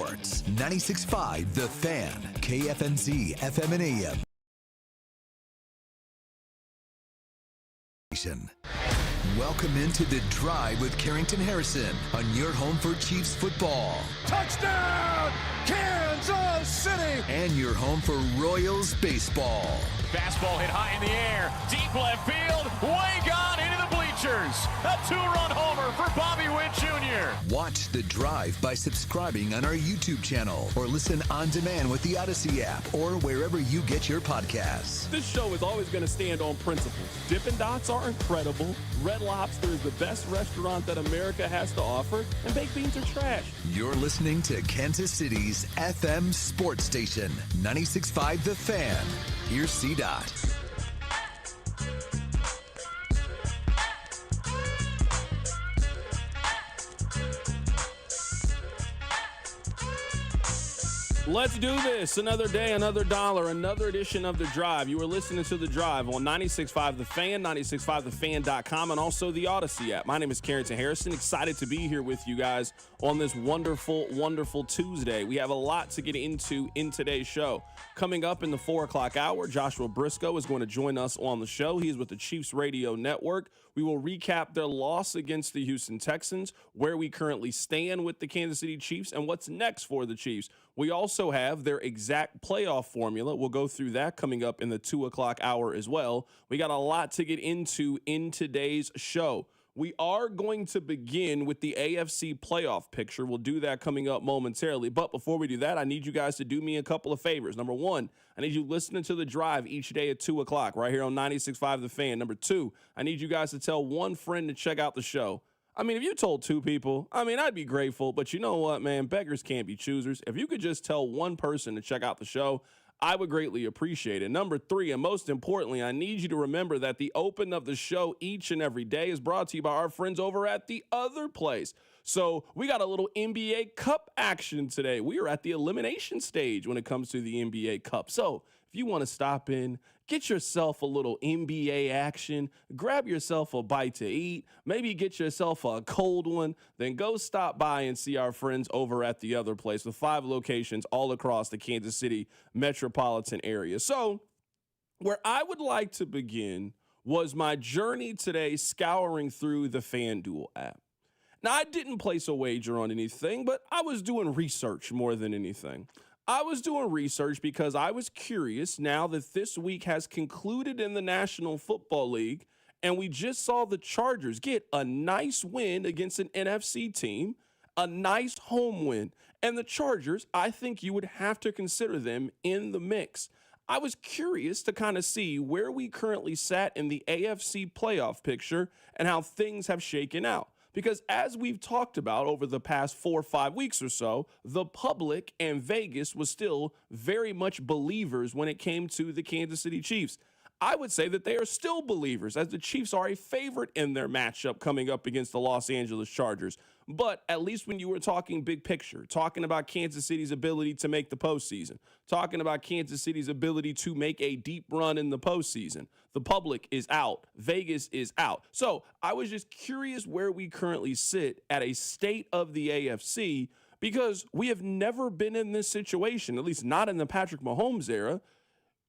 Sports. 96.5 The Fan. KFNZ FM and AM. Welcome into The Drive with Carrington Harrison on your home for Chiefs football. Touchdown, Kansas City! And your home for Royals baseball. Fastball hit high in the air, deep left field, way gone into the bleachers. A two-run homer for Bobby Witt Jr. Watch The Drive by subscribing on our YouTube channel or listen on demand with the Odyssey app or wherever you get your podcasts. This show is always going to stand on principles. Dippin' Dots are incredible. Red Lobster is the best restaurant that America has to offer, and baked beans are trash. You're listening to Kansas City's FM sports station, 96.5 The Fan. Here's C-Dot. Let's do this. Another day, another dollar, another edition of The Drive. You are listening to The Drive on 96.5 The Fan, 96.5thefan.com, and also the Odyssey app. My name is Carrington Harrison. Excited to be here with you guys on this wonderful, wonderful Tuesday. We have a lot to get into in today's show. Coming up in the 4 o'clock hour, Joshua Briscoe is going to join us on the show. He is with the Chiefs Radio Network. We will recap their loss against the Houston Texans, where we currently stand with the Kansas City Chiefs, and what's next for the Chiefs. We also have their exact playoff formula. We'll go through that coming up in the 2 o'clock hour as well. We got a lot to get into in today's show. We are going to begin with the AFC playoff picture. We'll do that coming up momentarily. But before we do that, I need you guys to do me a couple of favors. Number one, I need you listening to The Drive each day at 2 o'clock right here on 96.5 The Fan. Number two, I need you guys to tell one friend to check out the show. I mean, if you told two people, I'd be grateful. But you know what, man? Beggars can't be choosers. If you could just tell one person to check out the show, I would greatly appreciate it. Number three, and most importantly, I need you to remember that the open of the show each and every day is brought to you by our friends over at The Other Place. So we got a little NBA Cup action today. We are at the elimination stage when it comes to the NBA Cup. So if you want to stop in, get yourself a little NBA action, grab yourself a bite to eat, maybe get yourself a cold one, then go stop by and see our friends over at The Other Place with 5 locations all across the Kansas City metropolitan area. So where I would like to begin was my journey today scouring through the FanDuel app. Now, I didn't place a wager on anything, but I was doing research more than anything. I was doing research because I was curious now that this week has concluded in the National Football League, and we just saw the Chargers get a nice win against an NFC team, a nice home win. And the Chargers, I think you would have to consider them in the mix. I was curious to kind of see where we currently sat in the AFC playoff picture and how things have shaken out. Because as we've talked about over the past 4 or 5 weeks or so, the public and Vegas was still very much believers when it came to the Kansas City Chiefs. I would say that they are still believers, as the Chiefs are a favorite in their matchup coming up against the Los Angeles Chargers. But at least when you were talking big picture, talking about Kansas City's ability to make the postseason, talking about Kansas City's ability to make a deep run in the postseason, the public is out. Vegas is out. So I was just curious where we currently sit at a state of the AFC, because we have never been in this situation, at least not in the Patrick Mahomes era.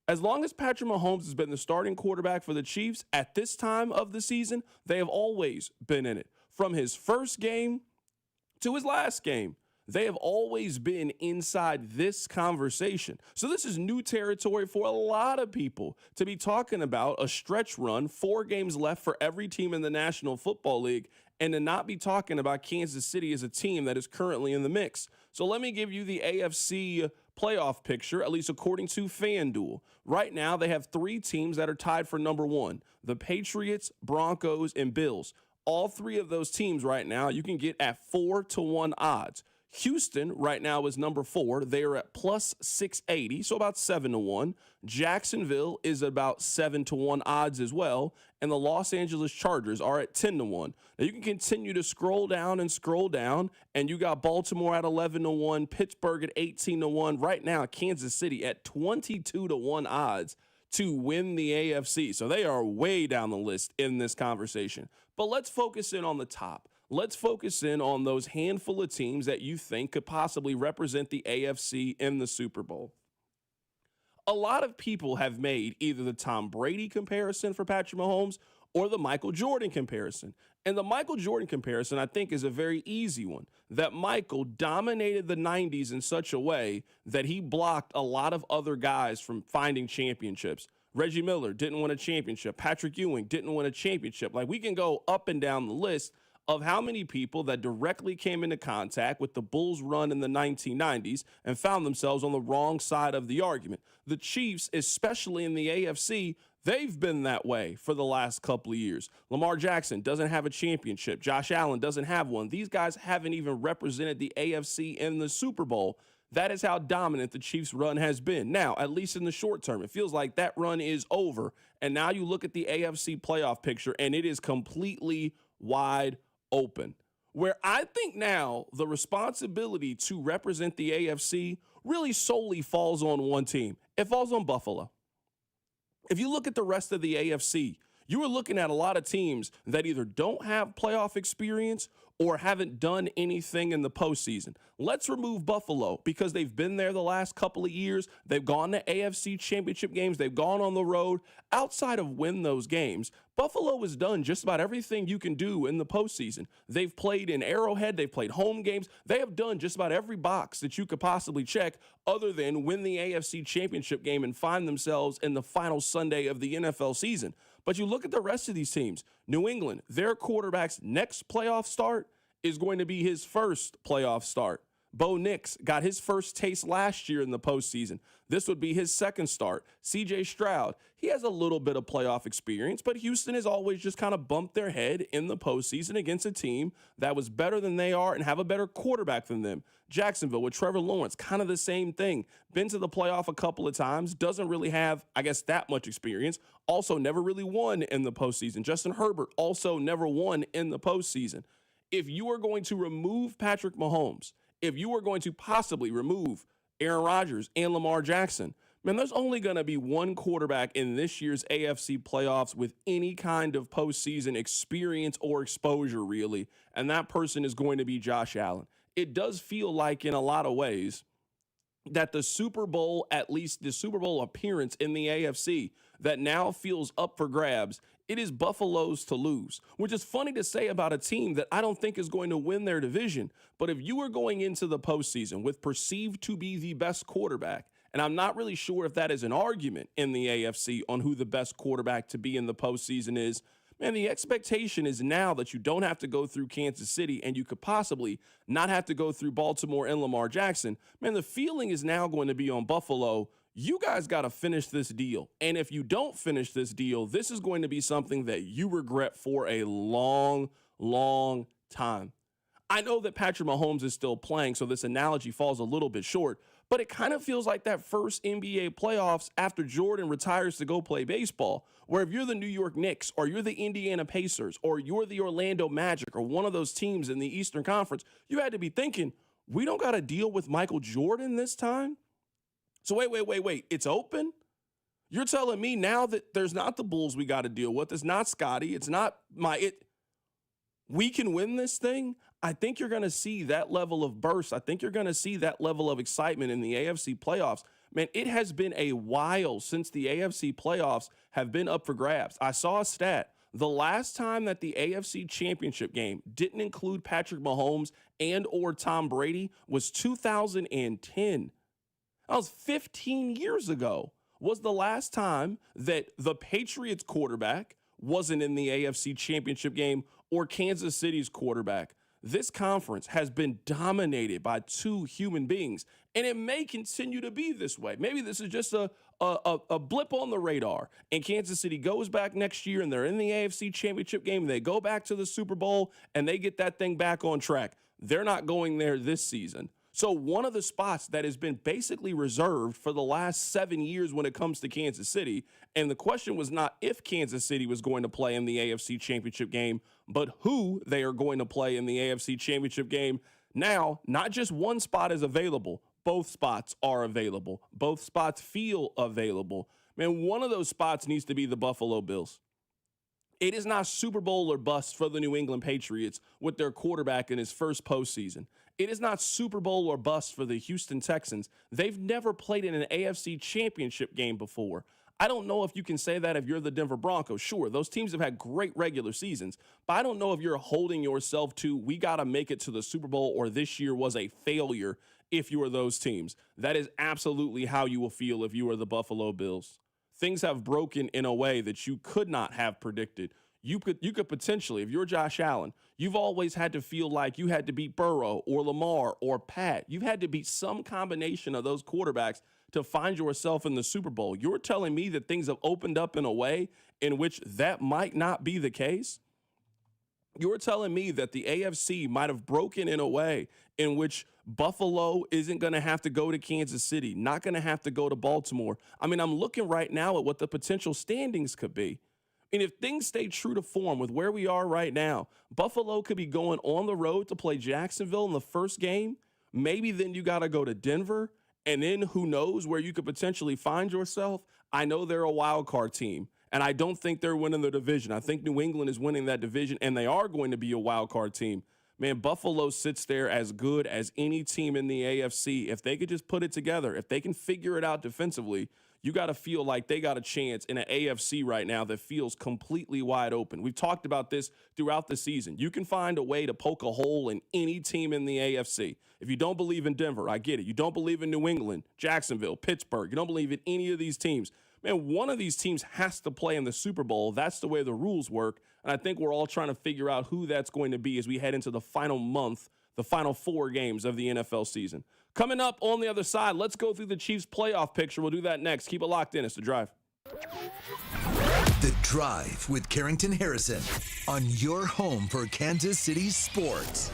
As long as Patrick Mahomes has been the starting quarterback for the Chiefs at this time of the season, they have always been in it. From his first game to his last game, they have always been inside this conversation. So this is new territory for a lot of people to be talking about a stretch run, 4 games left for every team in the National Football League, and to not be talking about Kansas City as a team that is currently in the mix. So let me give you the AFC playoff picture, at least according to FanDuel. Right now, they have 3 teams that are tied for number 1, the Patriots, Broncos, and Bills. All 3 of those teams right now you can get at 4-1 odds. Houston right now is number 4. They are at plus 680, so about 7-1. Jacksonville is about 7-1 odds as well. And the Los Angeles Chargers are at 10-1. Now you can continue to scroll down, and you got Baltimore at 11-1, Pittsburgh at 18-1. Right now, Kansas City at 22-1 odds to win the AFC. So they are way down the list in this conversation. But let's focus in on the top. let's focus in on those handful of teams that you think could possibly represent the AFC in the Super Bowl. A lot of people have made either the Tom Brady comparison for Patrick Mahomes or the Michael Jordan comparison. And the Michael Jordan comparison, I think, is a very easy one. That Michael dominated the 90s in such a way that he blocked a lot of other guys from finding championships. Reggie Miller didn't win a championship. Patrick Ewing didn't win a championship. Like, we can go up and down the list of how many people that directly came into contact with the Bulls run in the 1990s and found themselves on the wrong side of the argument. The Chiefs, especially in the AFC, they've been that way for the last couple of years. Lamar Jackson doesn't have a championship. Josh Allen doesn't have one. These guys haven't even represented the AFC in the Super Bowl. That is how dominant the Chiefs' run has been. Now, at least in the short term, it feels like that run is over. And now you look at the AFC playoff picture, and it is completely wide open. Where I think now the responsibility to represent the AFC really solely falls on one team. It falls on Buffalo. If you look at the rest of the AFC, you are looking at a lot of teams that either don't have playoff experience or haven't done anything in the postseason. Let's remove Buffalo because they've been there the last couple of years. They've gone to AFC championship games. They've gone on the road. Outside of win those games, Buffalo has done just about everything you can do in the postseason. They've played in Arrowhead. They've played home games. They have done just about every box that you could possibly check other than win the AFC championship game and find themselves in the final Sunday of the NFL season. But you look at the rest of these teams. New England, their quarterback's next playoff start is going to be his first playoff start. Bo Nix got his first taste last year in the postseason. This would be his second start. C.J. Stroud, he has a little bit of playoff experience, but Houston has always just kind of bumped their head in the postseason against a team that was better than they are and have a better quarterback than them. Jacksonville with Trevor Lawrence, kind of the same thing. Been to the playoff a couple of times, doesn't really have, I guess, that much experience. Also never really won in the postseason. Justin Herbert also never won in the postseason. If you are going to remove Patrick Mahomes, if you are going to possibly remove Aaron Rodgers and Lamar Jackson, man, there's only going to be one quarterback in this year's AFC playoffs with any kind of postseason experience or exposure, really, and that person is going to be Josh Allen. It does feel like, in a lot of ways, that the Super Bowl, at least the Super Bowl appearance in the AFC, that now feels up for grabs, it is Buffalo's to lose, which is funny to say about a team that I don't think is going to win their division. But if you were going into the postseason with perceived to be the best quarterback, and I'm not really sure if that is an argument in the AFC on who the best quarterback to be in the postseason is, man, the expectation is now that you don't have to go through Kansas City and you could possibly not have to go through Baltimore and Lamar Jackson. Man, the feeling is now going to be on Buffalo. You guys got to finish this deal. And if you don't finish this deal, this is going to be something that you regret for a long, long time. I know that Patrick Mahomes is still playing, so this analogy falls a little bit short, but it kind of feels like that first NBA playoffs after Jordan retires to go play baseball, where if you're the New York Knicks or you're the Indiana Pacers or you're the Orlando Magic or one of those teams in the Eastern Conference, you had to be thinking, we don't got to deal with Michael Jordan this time? So wait. It's open? You're telling me now that there's not the Bulls we got to deal with. It's not Scotty. It's not we can win this thing? I think you're going to see that level of burst. I think you're going to see that level of excitement in the AFC playoffs. Man, it has been a while since the AFC playoffs have been up for grabs. I saw a stat. The last time that the AFC championship game didn't include Patrick Mahomes and or Tom Brady was 2010. That was 15 years ago, was the last time that the Patriots quarterback wasn't in the AFC championship game or Kansas City's quarterback. This conference has been dominated by two human beings, and it may continue to be this way. Maybe this is just a blip on the radar, and Kansas City goes back next year, and they're in the AFC championship game, and they go back to the Super Bowl, and they get that thing back on track. They're not going there this season. So one of the spots that has been basically reserved for the last 7 years when it comes to Kansas City, and the question was not if Kansas City was going to play in the AFC Championship game, but who they are going to play in the AFC Championship game. Now, not just one spot is available. Both spots are available. Both spots feel available. Man, one of those spots needs to be the Buffalo Bills. It is not Super Bowl or bust for the New England Patriots with their quarterback in his first postseason. It is not Super Bowl or bust for the Houston Texans. They've never played in an AFC championship game before. I don't know if you can say that if you're the Denver Broncos. Sure, those teams have had great regular seasons, but I don't know if you're holding yourself to, we got to make it to the Super Bowl or this year was a failure if you are those teams. That is absolutely how you will feel if you are the Buffalo Bills. Things have broken in a way that you could not have predicted. You could potentially, if you're Josh Allen, you've always had to feel like you had to beat Burrow or Lamar or Pat. You've had to beat some combination of those quarterbacks to find yourself in the Super Bowl. You're telling me that things have opened up in a way in which that might not be the case? You're telling me that the AFC might have broken in a way in which Buffalo isn't going to have to go to Kansas City, not going to have to go to Baltimore. I mean, I'm looking right now at what the potential standings could be. And if things stay true to form with where we are right now, Buffalo could be going on the road to play Jacksonville in the first game. Maybe then you got to go to Denver. And then who knows where you could potentially find yourself. I know they're a wild card team, and I don't think they're winning the division. I think New England is winning that division, and they are going to be a wild card team. Man, Buffalo sits there as good as any team in the AFC. If they could just put it together, if they can figure it out defensively, you got to feel like they got a chance in an AFC right now that feels completely wide open. We've talked about this throughout the season. You can find a way to poke a hole in any team in the AFC. If you don't believe in Denver, I get it. You don't believe in New England, Jacksonville, Pittsburgh. You don't believe in any of these teams. Man, one of these teams has to play in the Super Bowl. That's the way the rules work. And I think we're all trying to figure out who that's going to be as we head into the final month, the final 4 games of the NFL season. Coming up on the other side, let's go through the Chiefs playoff picture. We'll do that next. Keep it locked in. It's The Drive. The Drive with Carrington Harrison on your home for Kansas City sports.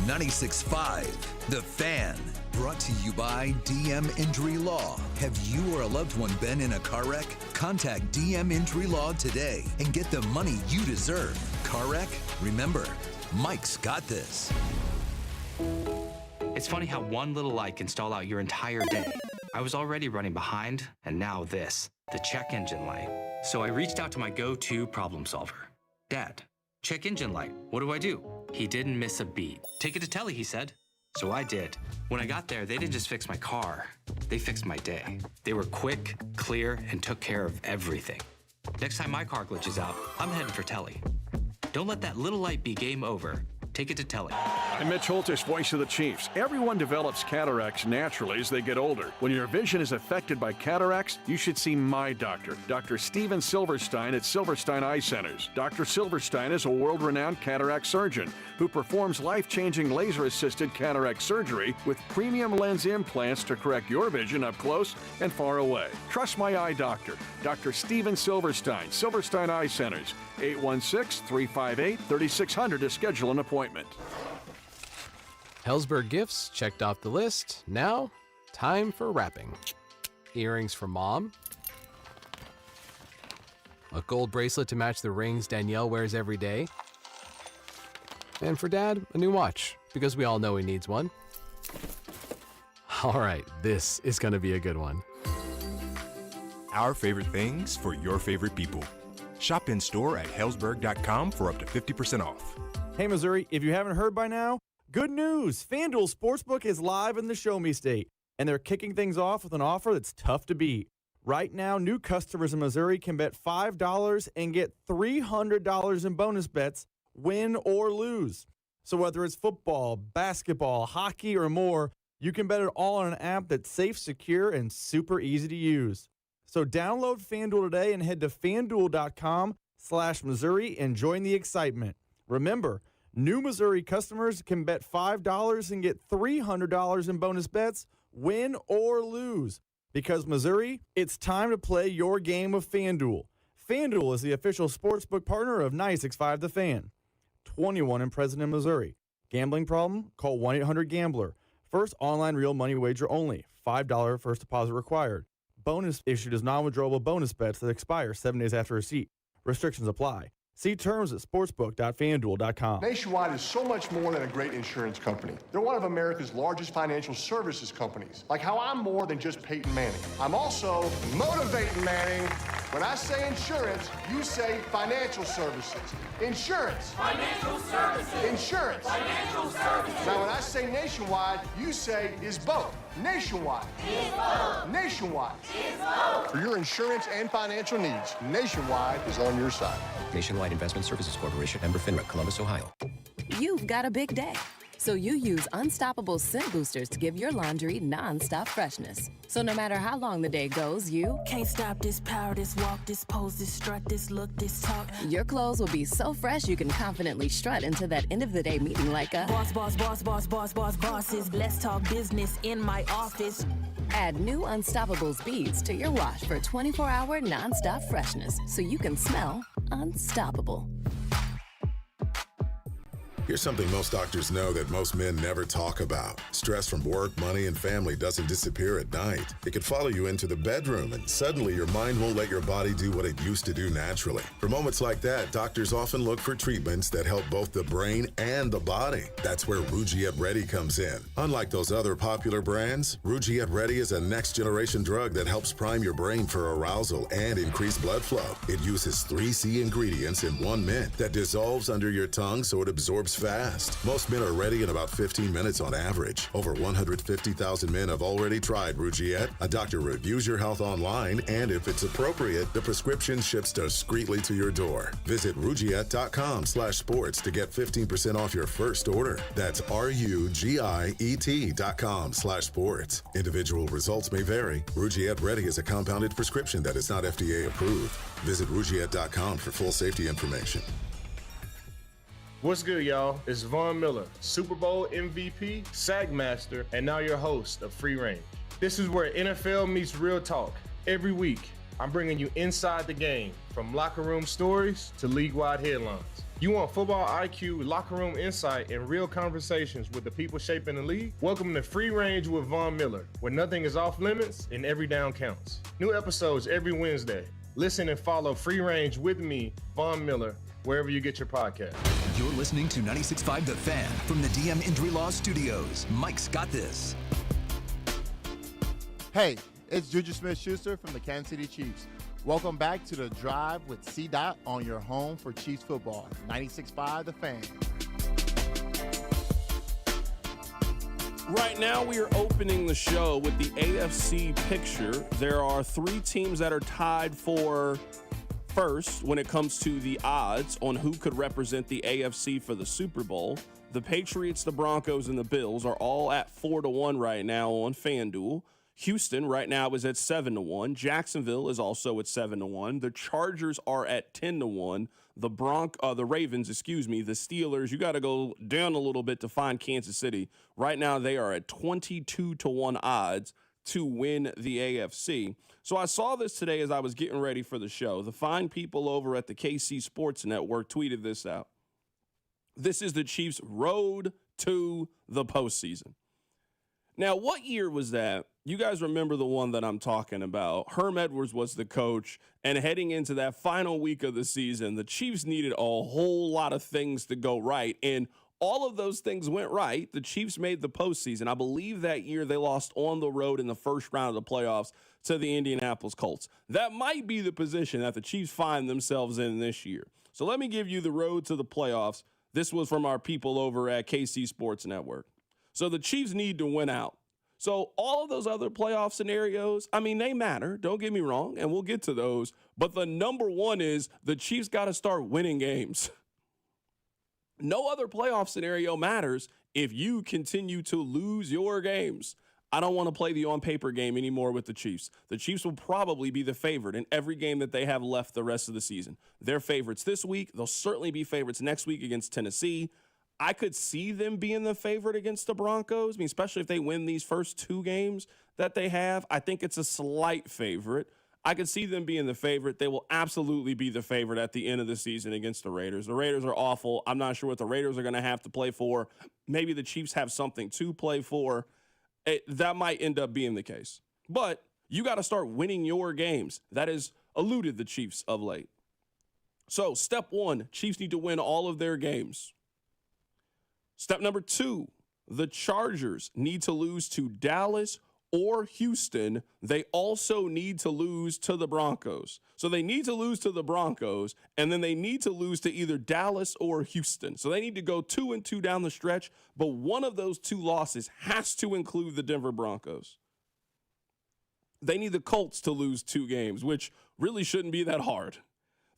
96.5 The Fan. Brought to you by DM Injury Law. Have you or a loved one been in a car wreck? Contact DM Injury Law today and get the money you deserve. Car wreck? Remember, Mike's got this. It's funny how one little light can stall out your entire day. I was already running behind, and now this, the check engine light. So I reached out to my go-to problem solver. Dad, check engine light. What do? He didn't miss a beat. Take it to Telly, he said. So I did. When I got there, they didn't just fix my car. They fixed my day. They were quick, clear, and took care of everything. Next time my car glitches out, I'm heading for Telly. Don't let that little light be game over. Take it to Telly. I'm Mitch Holtis, voice of the Chiefs. Everyone develops cataracts naturally as they get older. When your vision is affected by cataracts, you should see my doctor, Dr. Steven Silverstein at Silverstein Eye Centers. Dr. Silverstein is a world-renowned cataract surgeon who performs life-changing laser-assisted cataract surgery with premium lens implants to correct your vision up close and far away. Trust my eye doctor, Dr. Steven Silverstein, Silverstein Eye Centers, 816-358-3600 to schedule an appointment. Hellsberg gifts checked off the list. Now, time for wrapping. Earrings for Mom. A gold bracelet to match the rings Danielle wears every day. And for Dad, a new watch, because we all know he needs one. All right, this is going to be a good one. Our favorite things for your favorite people. Shop in store at Hellsberg.com for up to 50% off. Hey, Missouri, if you haven't heard by now, good news! FanDuel Sportsbook is live in the Show Me State, and they're kicking things off with an offer that's tough to beat. Right now, new customers in Missouri can bet $5 and get $300 in bonus bets, win or lose. So whether it's football, basketball, hockey, or more, you can bet it all on an app that's safe, secure, and super easy to use. So download FanDuel today and head to FanDuel.com/Missouri and join the excitement. Remember, new Missouri customers can bet $5 and get $300 in bonus bets, win or lose. Because Missouri, it's time to play your game of FanDuel. FanDuel is the official sportsbook partner of 96.5 The Fan. 21 and present in Missouri. Gambling problem? Call 1-800-GAMBLER. First online real money wager only. $5 first deposit required. Bonus issued as non-withdrawable bonus bets that expire 7 days after receipt. Restrictions apply. See terms at sportsbook.fanduel.com. Nationwide is so much more than a great insurance company. They're one of America's largest financial services companies. Like how I'm more than just Peyton Manning. I'm also Motivating Manning When I say insurance, you say financial services. Insurance. Financial services. Insurance. Financial services. Now, when I say nationwide, you say is both. Nationwide. Is both. Nationwide. Is both. For your insurance and financial needs, Nationwide is on your side. Nationwide Investment Services Corporation, member FINRA, Columbus, Ohio. You've got a big day, so you use Unstoppable Scent Boosters to give your laundry non-stop freshness. So no matter how long the day goes, you can't stop this power, this walk, this pose, this strut, this look, this talk. Your clothes will be so fresh you can confidently strut into that end of the day meeting like a boss, boss, boss, boss, boss, boss, bosses. Let's talk business in my office. Add new Unstoppables beads to your wash for 24-hour non-stop freshness so you can smell unstoppable. Here's something most doctors know that most men never talk about. Stress from work, money, and family doesn't disappear at night. It can follow you into the bedroom, and suddenly your mind won't let your body do what it used to do naturally. For moments like that, doctors often look for treatments that help both the brain and the body. That's where Rugiet Ready comes in. Unlike those other popular brands, Rugiet Ready is a next-generation drug that helps prime your brain for arousal and increase blood flow. It uses 3 C ingredients in 1 mint that dissolves under your tongue so it absorbs fast. Most men are ready in about 15 minutes on average. Over 150,000 men have already tried Rugiet. A doctor reviews your health online, and if it's appropriate, the prescription ships discreetly to your door. Visit Rugiet.com/sports to get 15% off your first order. That's RUGIET.com/sports. Individual results may vary. Rugiet Ready is a compounded prescription that is not FDA approved. Visit Rugiet.com for full safety information. What's good, y'all? It's Von Miller, Super Bowl MVP, Sack Master, and now your host of Free Range. This is where NFL meets real talk. Every week, I'm bringing you inside the game, from locker room stories to league-wide headlines. You want football IQ, locker room insight, and real conversations with the people shaping the league? Welcome to Free Range with Von Miller, where nothing is off limits and every down counts. New episodes every Wednesday. Listen and follow Free Range with me, Von Miller, wherever you get your podcast. You're listening to 96.5 The Fan from the DM Injury Law Studios. Mike's got this. Hey, it's Juju Smith-Schuster from the Kansas City Chiefs. Welcome back to The Drive with C-Dot on your home for Chiefs football. 96.5 The Fan. Right now, we are opening the show with the AFC picture. There are 3 teams that are tied for first when it comes to the odds on who could represent the AFC for the Super Bowl. The Patriots, the Broncos, and the Bills are all at 4-1 right now on FanDuel. Houston right now is at 7-1. Jacksonville is also at 7-1. The Chargers are at 10-1. The Ravens, the Steelers, you got to go down a little bit to find Kansas City. Right now they are at 22-1 odds to win the AFC. So I saw this today as I was getting ready for the show. The fine people over at the KC Sports Network tweeted this out. This is the Chiefs' road to the postseason. Now, what year was that? You guys remember the one that I'm talking about. Herm Edwards was the coach, and heading into that final week of the season, the Chiefs needed a whole lot of things to go right, and all of those things went right. The Chiefs made the postseason. I believe that year they lost on the road in the first round of the playoffs to the Indianapolis Colts. That might be the position that the Chiefs find themselves in this year. So let me give you the road to the playoffs. This was from our people over at KC Sports Network. So the Chiefs need to win out. So all of those other playoff scenarios, I mean, they matter. Don't get me wrong, and we'll get to those. But the number one is the Chiefs got to start winning games. No other playoff scenario matters if you continue to lose your games. I don't want to play the on-paper game anymore with the Chiefs. The Chiefs will probably be the favorite in every game that they have left the rest of the season. They're favorites this week. They'll certainly be favorites next week against Tennessee. I could see them being the favorite against the Broncos. I mean, especially if they win these first 2 games that they have. I think it's a slight favorite. I could see them being the favorite. They will absolutely be the favorite at the end of the season against the Raiders. The Raiders are awful. I'm not sure what the Raiders are going to have to play for. Maybe the Chiefs have something to play for. That might end up being the case. But you got to start winning your games. That has eluded the Chiefs of late. So step 1, Chiefs need to win all of their games. Step number 2, the Chargers need to lose to Dallas or Houston, they also need to lose to the Broncos. So they need to lose to the Broncos, and then they need to lose to either Dallas or Houston. So they need to go 2-2 down the stretch, but one of those two losses has to include the Denver Broncos. They need the Colts to lose 2 games, which really shouldn't be that hard.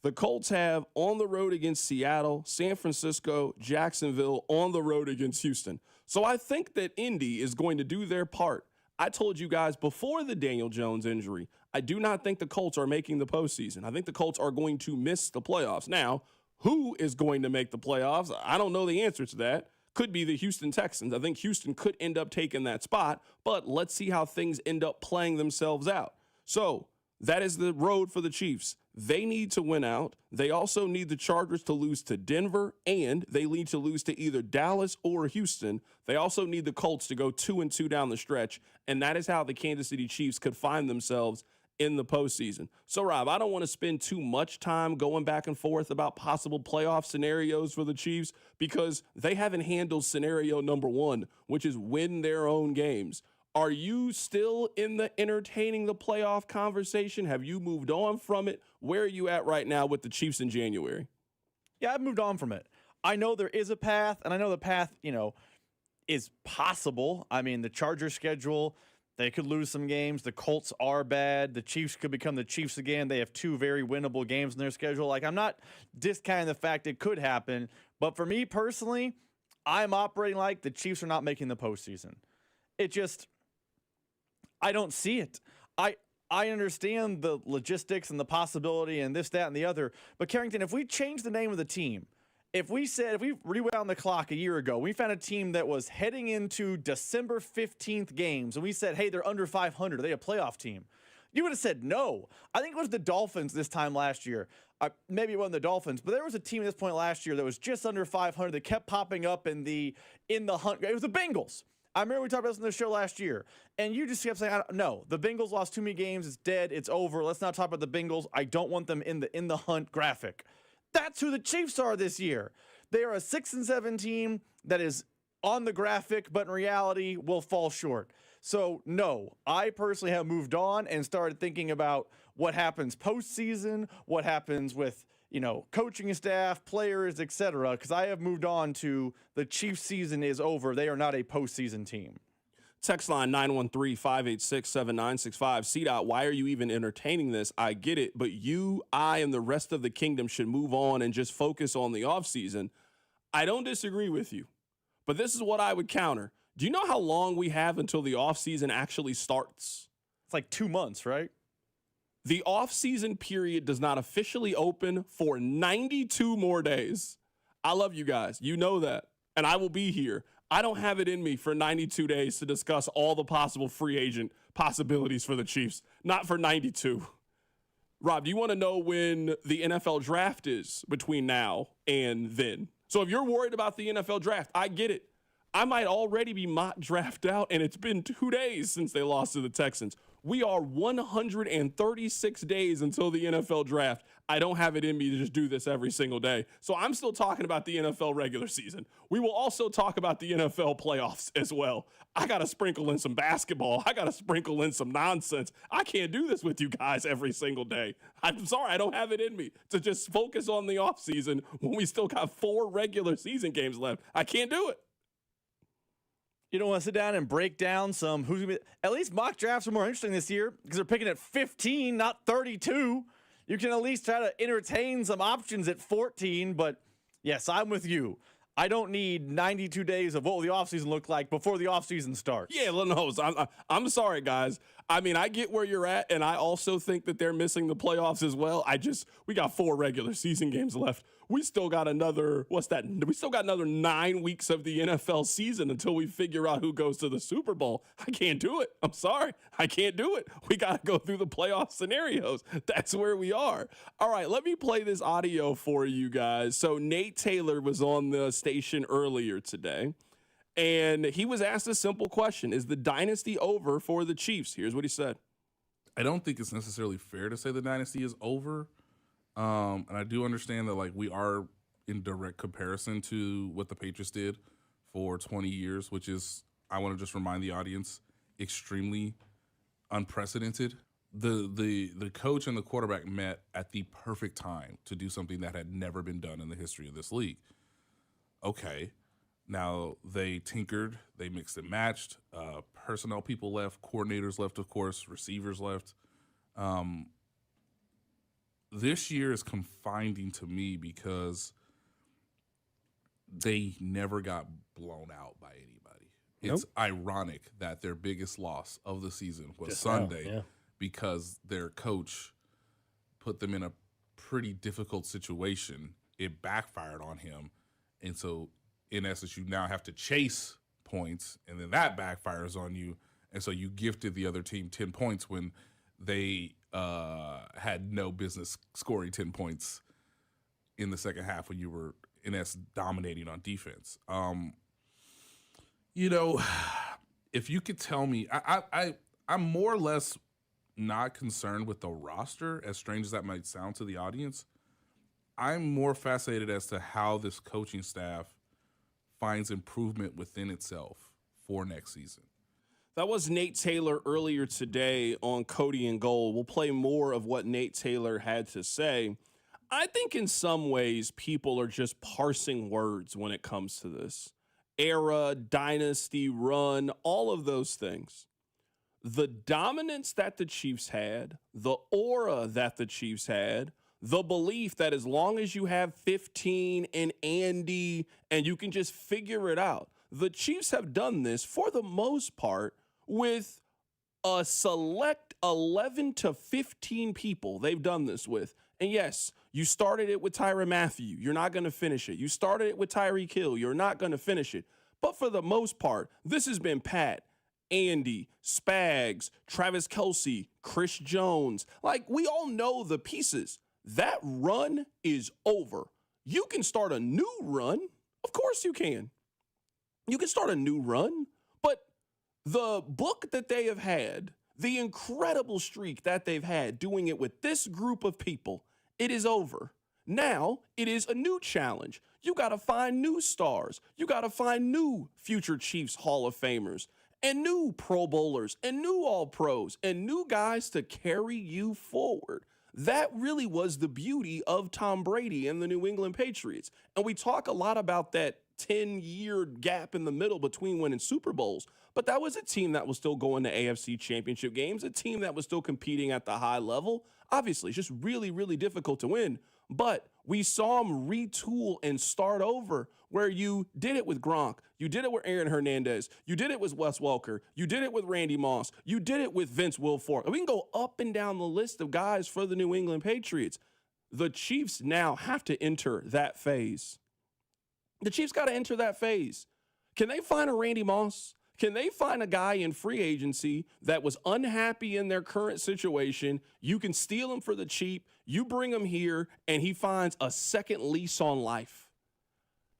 The Colts have on the road against Seattle, San Francisco, Jacksonville, on the road against Houston. So I think that Indy is going to do their part. I told you guys before the Daniel Jones injury, I do not think the Colts are making the postseason. I think the Colts are going to miss the playoffs. Now, who is going to make the playoffs? I don't know the answer to that. Could be the Houston Texans. I think Houston could end up taking that spot, but let's see how things end up playing themselves out. So that is the road for the Chiefs. They need to win out. They also need the Chargers to lose to Denver, and they need to lose to either Dallas or Houston. They also need the Colts to go 2-2 down the stretch, and that is how the Kansas City Chiefs could find themselves in the postseason. So, Rob, I don't want to spend too much time going back and forth about possible playoff scenarios for the Chiefs because they haven't handled scenario number 1, which is win their own games. Are you still in the entertaining the playoff conversation? Have you moved on from it? Where are you at right now with the Chiefs in January? Yeah, I've moved on from it. I know there is a path, and I know the path, is possible. I mean, the Chargers schedule, they could lose some games. The Colts are bad. The Chiefs could become the Chiefs again. They have 2 very winnable games in their schedule. Like, I'm not discounting the fact it could happen, but for me personally, I'm operating like the Chiefs are not making the postseason. I don't see it. I understand the logistics and the possibility and this, that, and the other. But Carrington, if we change the name of the team, if we rewound the clock a year ago, we found a team that was heading into December 15th games, and we said, hey, they're under 500. Are they a playoff team? You would have said no. I think it was the Dolphins this time last year. Maybe it wasn't the Dolphins, but there was a team at this point last year that was just under 500 that kept popping up in the hunt. It was the Bengals. I remember we talked about this on the show last year, and you just kept saying, no, the Bengals lost too many games. It's dead. It's over. Let's not talk about the Bengals. I don't want them in the hunt graphic. That's who the Chiefs are this year. They are a 6-7 team that is on the graphic, but in reality will fall short. So, no, I personally have moved on and started thinking about what happens postseason, what happens with coaching staff, players, etc. Because I have moved on to the Chiefs season is over. They are not a postseason team. Text line 913-586-7965. CDOT, why are you even entertaining this? I get it, but you, I, and the rest of the kingdom should move on and just focus on the offseason. I don't disagree with you, but this is what I would counter. Do you know how long we have until the offseason actually starts? It's like 2 months, right? The off-season period does not officially open for 92 more days. I love you guys. You know that. And I will be here. I don't have it in me for 92 days to discuss all the possible free agent possibilities for the Chiefs. Not for 92. Rob, do you want to know when the NFL draft is between now and then? So if you're worried about the NFL draft, I get it. I might already be mock draft out, and it's been 2 days since they lost to the Texans. We are 136 days until the NFL draft. I don't have it in me to just do this every single day. So I'm still talking about the NFL regular season. We will also talk about the NFL playoffs as well. I got to sprinkle in some basketball. I got to sprinkle in some nonsense. I can't do this with you guys every single day. I'm sorry, I don't have it in me to just focus on the offseason when we still got 4 regular season games left. I can't do it. You don't want to sit down and break down at least mock drafts are more interesting this year because they're picking at 15, not 32. You can at least try to entertain some options at 14, but yes, I'm with you. I don't need 92 days of what will the offseason look like before the offseason starts. Yeah, no, I'm sorry, guys. I mean, I get where you're at, and I also think that they're missing the playoffs as well. We got 4 regular season games left. We still got another, We still got another 9 weeks of the NFL season until we figure out who goes to the Super Bowl. I can't do it. I'm sorry. I can't do it. We got to go through the playoff scenarios. That's where we are. All right, let me play this audio for you guys. So Nate Taylor was on the station earlier today, and he was asked a simple question. Is the dynasty over for the Chiefs? Here's what he said. I don't think it's necessarily fair to say the dynasty is over. And I do understand that we are in direct comparison to what the Patriots did for 20 years, which is, I want to just remind the audience, extremely unprecedented. The coach and the quarterback met at the perfect time to do something that had never been done in the history of this league. Okay, now they tinkered, they mixed and matched. Personnel people left, coordinators left, of course, receivers left. This year is confining to me because they never got blown out by anybody. It's ironic that their biggest loss of the season was Sunday because their coach put them in a pretty difficult situation. It backfired on him. And so, in essence, you now have to chase points, and then that backfires on you. And so you gifted the other team 10 points when they had no business scoring 10 points in the second half when you were, in essence, dominating on defense. If you could tell me, I'm more or less not concerned with the roster, as strange as that might sound to the audience. I'm more fascinated as to how this coaching staff finds improvement within itself for next season. That was Nate Taylor earlier today on Cody and Gold. We'll play more of what Nate Taylor had to say. I think in some ways people are just parsing words when it comes to this. Era, dynasty, run, all of those things. The dominance that the Chiefs had, the aura that the Chiefs had, the belief that as long as you have 15 and Andy and you can just figure it out, the Chiefs have done this for the most part with a select 11 to 15 people they've done this with. And yes, you started it with Tyrann Mathieu. You're not going to finish it. You started it with Tyreek Hill. You're not going to finish it. But for the most part, this has been Pat, Andy, Spags, Travis Kelce, Chris Jones. Like, we all know the pieces. That run is over. You can start a new run. Of course you can. You can start a new run. But the book that they have had, the incredible streak that they've had doing it with this group of people, it is over. Now it is a new challenge. You got to find new stars. You got to find new future Chiefs Hall of Famers and new Pro Bowlers and new All-Pros and new guys to carry you forward. That really was the beauty of Tom Brady and the New England Patriots. And we talk a lot about that 10-year gap in the middle between winning Super Bowls. But that was a team that was still going to AFC championship games, a team that was still competing at the high level. Obviously, it's just really, really difficult to win. But we saw them retool and start over, where you did it with Gronk. You did it with Aaron Hernandez. You did it with Wes Welker. You did it with Randy Moss. You did it with Vince Wilfork. We can go up and down the list of guys for the New England Patriots. The Chiefs now have to enter that phase. The Chiefs got to enter that phase. Can they find a Randy Moss? Can they find a guy in free agency that was unhappy in their current situation? You can steal him for the cheap. You bring him here, and he finds a second lease on life.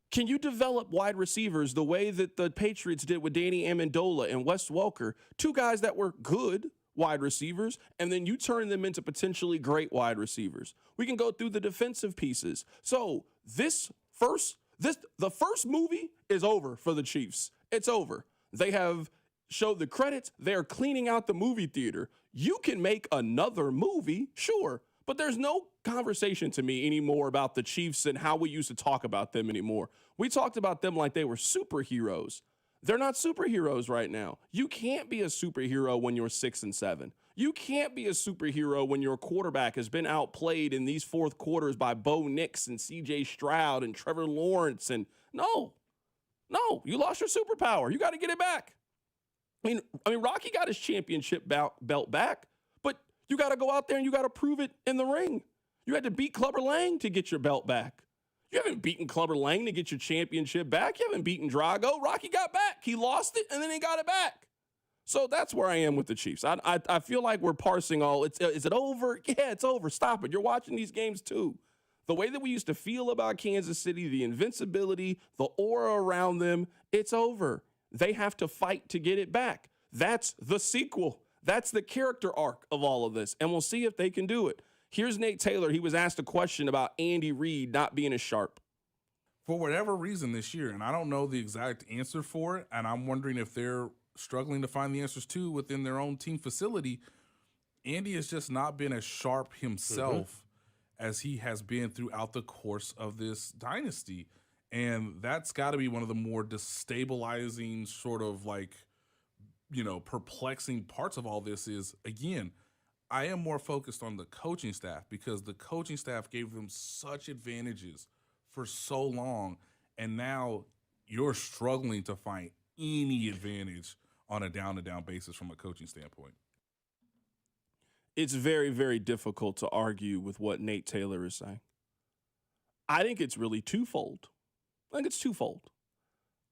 Can you develop wide receivers the way that the Patriots did with Danny Amendola and Wes Welker, two guys that were good wide receivers, and then you turn them into potentially great wide receivers? We can go through the defensive pieces. So the first movie is over for the Chiefs. It's over. They have showed the credits. They are cleaning out the movie theater. You can make another movie, sure, but there's no conversation to me anymore about the Chiefs and how we used to talk about them anymore. We talked about them like they were superheroes. They're not superheroes right now. You can't be a superhero when you're 6-7. You can't be a superhero when your quarterback has been outplayed in these fourth quarters by Bo Nix and C.J. Stroud and Trevor Lawrence. And no, you lost your superpower. You got to get it back. I mean, Rocky got his championship belt back, but you got to go out there and you got to prove it in the ring. You had to beat Clubber Lang to get your belt back. You haven't beaten Clubber Lang to get your championship back. You haven't beaten Drago. Rocky got back. He lost it, and then he got it back. So that's where I am with the Chiefs. I feel like we're parsing all. Is it over? Yeah, it's over. Stop it. You're watching these games too. The way that we used to feel about Kansas City, the invincibility, the aura around them, it's over. They have to fight to get it back. That's the sequel. That's the character arc of all of this, and we'll see if they can do it. Here's Nate Taylor. He was asked a question about Andy Reid not being as sharp. For whatever reason this year, and I don't know the exact answer for it, and I'm wondering if they're struggling to find the answers to within their own team facility. Andy has just not been as sharp himself as he has been throughout the course of this dynasty. And that's got to be one of the more destabilizing sort of perplexing parts of all this is, again, I am more focused on the coaching staff because the coaching staff gave them such advantages for so long. And now you're struggling to find any advantage on a down-to-down basis from a coaching standpoint. It's very, very difficult to argue with what Nate Taylor is saying. I think it's really twofold.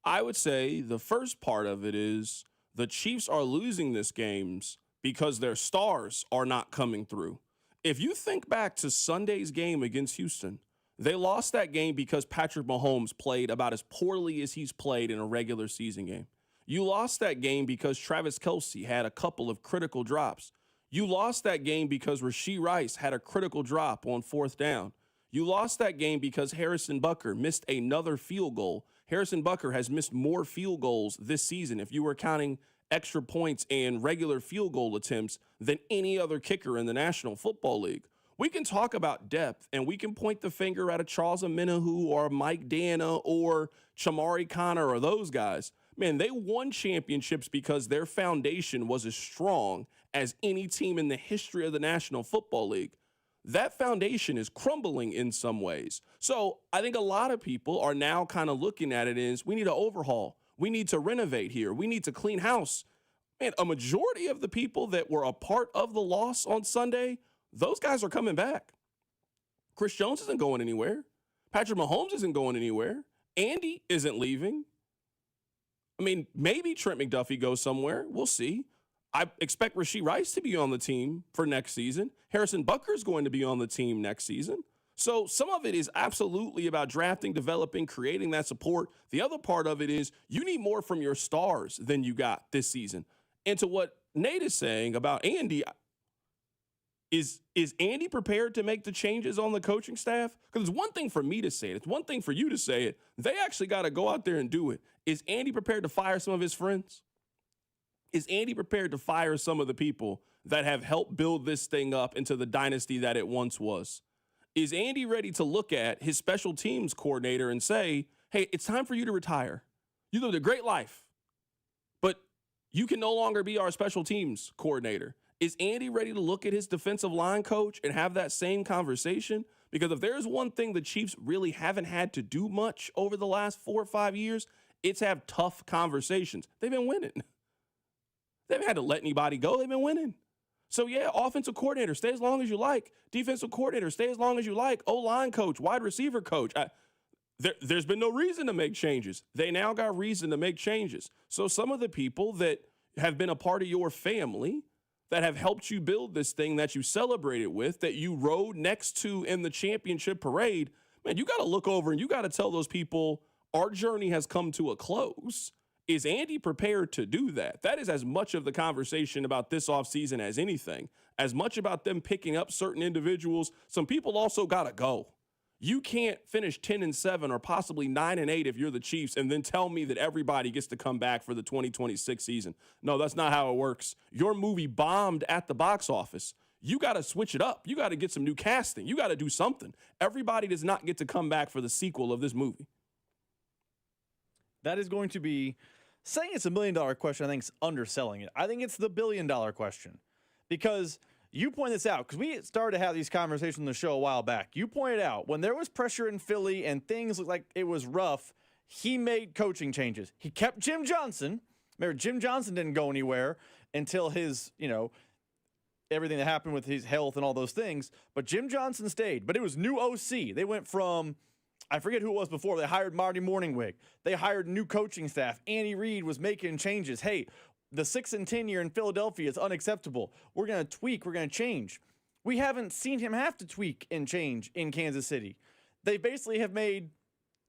I would say the first part of it is the Chiefs are losing this games because their stars are not coming through. If you think back to Sunday's game against Houston, they lost that game because Patrick Mahomes played about as poorly as he's played in a regular season game. You lost that game because Travis Kelce had a couple of critical drops. You lost that game because Rashee Rice had a critical drop on 4th down. You lost that game because Harrison Butker missed another field goal. Harrison Butker has missed more field goals this season, if you were counting extra points and regular field goal attempts, than any other kicker in the National Football League. We can talk about depth, and we can point the finger at a Charles Omenihu or Mike Dana or Chamari Connor or those guys. Man, they won championships because their foundation was as strong as any team in the history of the National Football League. That foundation is crumbling in some ways. So I think a lot of people are now kind of looking at it as we need to overhaul. We need to renovate here. We need to clean house. Man, a majority of the people that were a part of the loss on Sunday, those guys are coming back. Chris Jones isn't going anywhere. Patrick Mahomes isn't going anywhere. Andy isn't leaving. I mean, maybe Trent McDuffie goes somewhere. We'll see. I expect Rashee Rice to be on the team for next season. Harrison Butker is going to be on the team next season. So some of it is absolutely about drafting, developing, creating that support. The other part of it is you need more from your stars than you got this season. And to what Nate is saying about Andy, is Andy prepared to make the changes on the coaching staff? Because it's one thing for me to say it. It's one thing for you to say it. They actually got to go out there and do it. Is Andy prepared to fire some of his friends? Is Andy prepared to fire some of the people that have helped build this thing up into the dynasty that it once was? Is Andy ready to look at his special teams coordinator and say, hey, it's time for you to retire. You lived a great life, but you can no longer be our special teams coordinator. Is Andy ready to look at his defensive line coach and have that same conversation? Because if there's one thing the Chiefs really haven't had to do much over the last 4 or 5 years, it's have tough conversations. They've been winning. They haven't had to let anybody go. They've been winning. So, yeah, offensive coordinator, stay as long as you like. Defensive coordinator, stay as long as you like. O-line coach, wide receiver coach. There's been no reason to make changes. They now got reason to make changes. So some of the people that have been a part of your family, that have helped you build this thing that you celebrated with, that you rode next to in the championship parade, man, you got to look over and you got to tell those people our journey has come to a close. Is Andy prepared to do that? That is as much of the conversation about this offseason as anything. As much about them picking up certain individuals, some people also got to go. You can't finish 10-7 or possibly 9-8 if you're the Chiefs and then tell me that everybody gets to come back for the 2026 season. No, that's not how it works. Your movie bombed at the box office. You got to switch it up. You got to get some new casting. You got to do something. Everybody does not get to come back for the sequel of this movie. That is going to be... Saying it's $1 million question, I think, is underselling it. I think it's the $1 billion question. Because you point this out, because we started to have these conversations on the show a while back. You pointed out when there was pressure in Philly and things looked like it was rough, he made coaching changes. He kept Jim Johnson. Remember, Jim Johnson didn't go anywhere until his, everything that happened with his health and all those things. But Jim Johnson stayed. But it was new OC. They went from... I forget who it was before. They hired Marty Morningwig. They hired new coaching staff. Andy Reid was making changes. Hey, the 6-10 year in Philadelphia is unacceptable. We're going to tweak. We're going to change. We haven't seen him have to tweak and change in Kansas City. They basically have made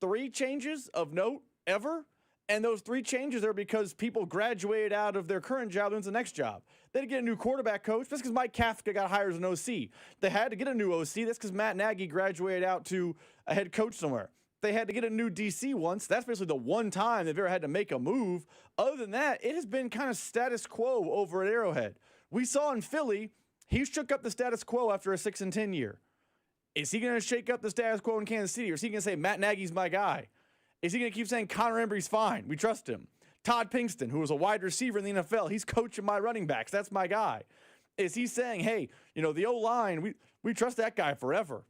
3 changes of note ever, and those 3 changes are because people graduated out of their current job into the next job. They had to get a new quarterback coach. That's because Mike Kafka got hired as an OC. They had to get a new OC. That's because Matt Nagy graduated out to a head coach somewhere. they had to get a new DC once. That's basically the one time they've ever had to make a move. Other than that, it has been kind of status quo over at Arrowhead. We saw in Philly, he shook up the status quo after a 6-10 year. Is he going to shake up the status quo in Kansas City, or is he going to say Matt Nagy's my guy? Is he going to keep saying Connor Embry's fine? We trust him. Todd Pinkston, who was a wide receiver in the NFL, he's coaching my running backs. That's my guy. Is he saying, hey, the O-line, we trust that guy forever?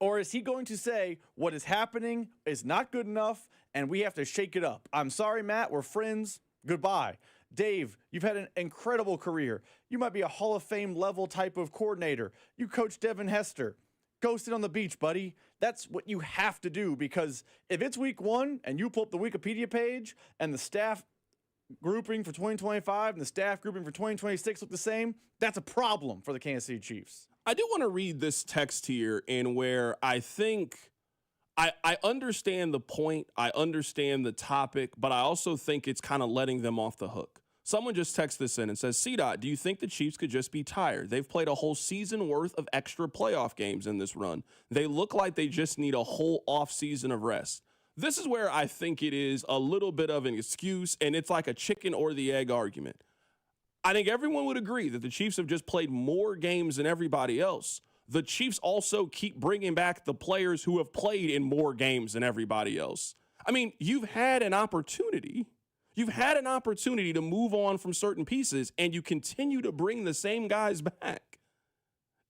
Or is he going to say what is happening is not good enough and we have to shake it up? I'm sorry, Matt. We're friends. Goodbye. Dave, you've had an incredible career. You might be a Hall of Fame level type of coordinator. You coach Devin Hester. Go sit on the beach, buddy. That's what you have to do, because if it's week 1 and you pull up the Wikipedia page and the staff grouping for 2025 and the staff grouping for 2026 look the same, that's a problem for the Kansas City Chiefs. I do want to read this text here, in where I think I understand the point, I understand the topic, but I also think it's kind of letting them off the hook. Someone just texted this in and says, C-Dot, do you think the Chiefs could just be tired? They've played a whole season worth of extra playoff games in this run. They look like they just need a whole off season of rest. This is where I think it is a little bit of an excuse, and it's like a chicken or the egg argument. I think everyone would agree that the Chiefs have just played more games than everybody else. The Chiefs also keep bringing back the players who have played in more games than everybody else. I mean, you've had an opportunity. You've had an opportunity to move on from certain pieces, and you continue to bring the same guys back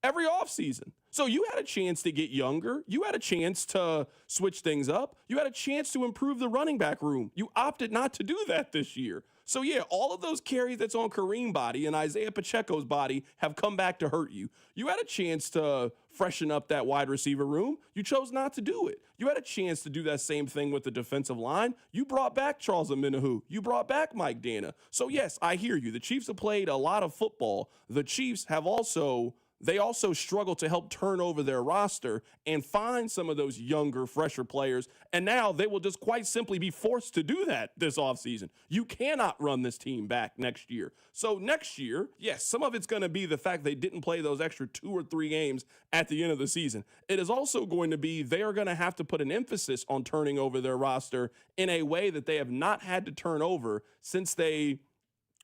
every offseason. So you had a chance to get younger. You had a chance to switch things up. You had a chance to improve the running back room. You opted not to do that this year. So, yeah, all of those carries that's on Kareem's body and Isaiah Pacheco's body have come back to hurt you. You had a chance to freshen up that wide receiver room. You chose not to do it. You had a chance to do that same thing with the defensive line. You brought back Charles Omenihu. You brought back Mike Dana. So, yes, I hear you. The Chiefs have played a lot of football. The Chiefs have also struggle to help turn over their roster and find some of those younger, fresher players. And now they will just quite simply be forced to do that this offseason. You cannot run this team back next year. So next year, yes, some of it's going to be the fact they didn't play those extra 2 or 3 games at the end of the season. It is also going to be they are going to have to put an emphasis on turning over their roster in a way that they have not had to turn over since they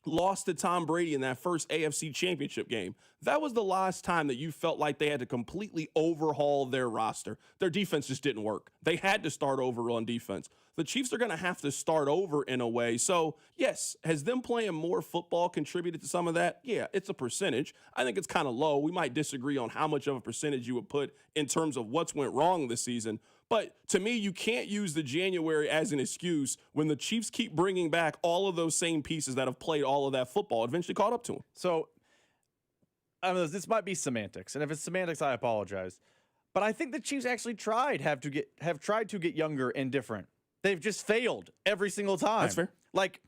lost to Tom Brady in that first AFC Championship game. That was the last time that you felt like they had to completely overhaul their roster. Their defense just didn't work. They had to start over on defense. The Chiefs are going to have to start over in a way. So, yes, has them playing more football contributed to some of that? Yeah, it's a percentage. I think it's kind of low. We might disagree on how much of a percentage you would put in terms of what's went wrong this season. But to me, you can't use the January as an excuse when the Chiefs keep bringing back all of those same pieces that have played all of that football. It eventually caught up to them. So, I don't know, this might be semantics, and if it's semantics, I apologize. But I think the Chiefs actually have tried to get younger and different. They've just failed every single time. That's fair. Like,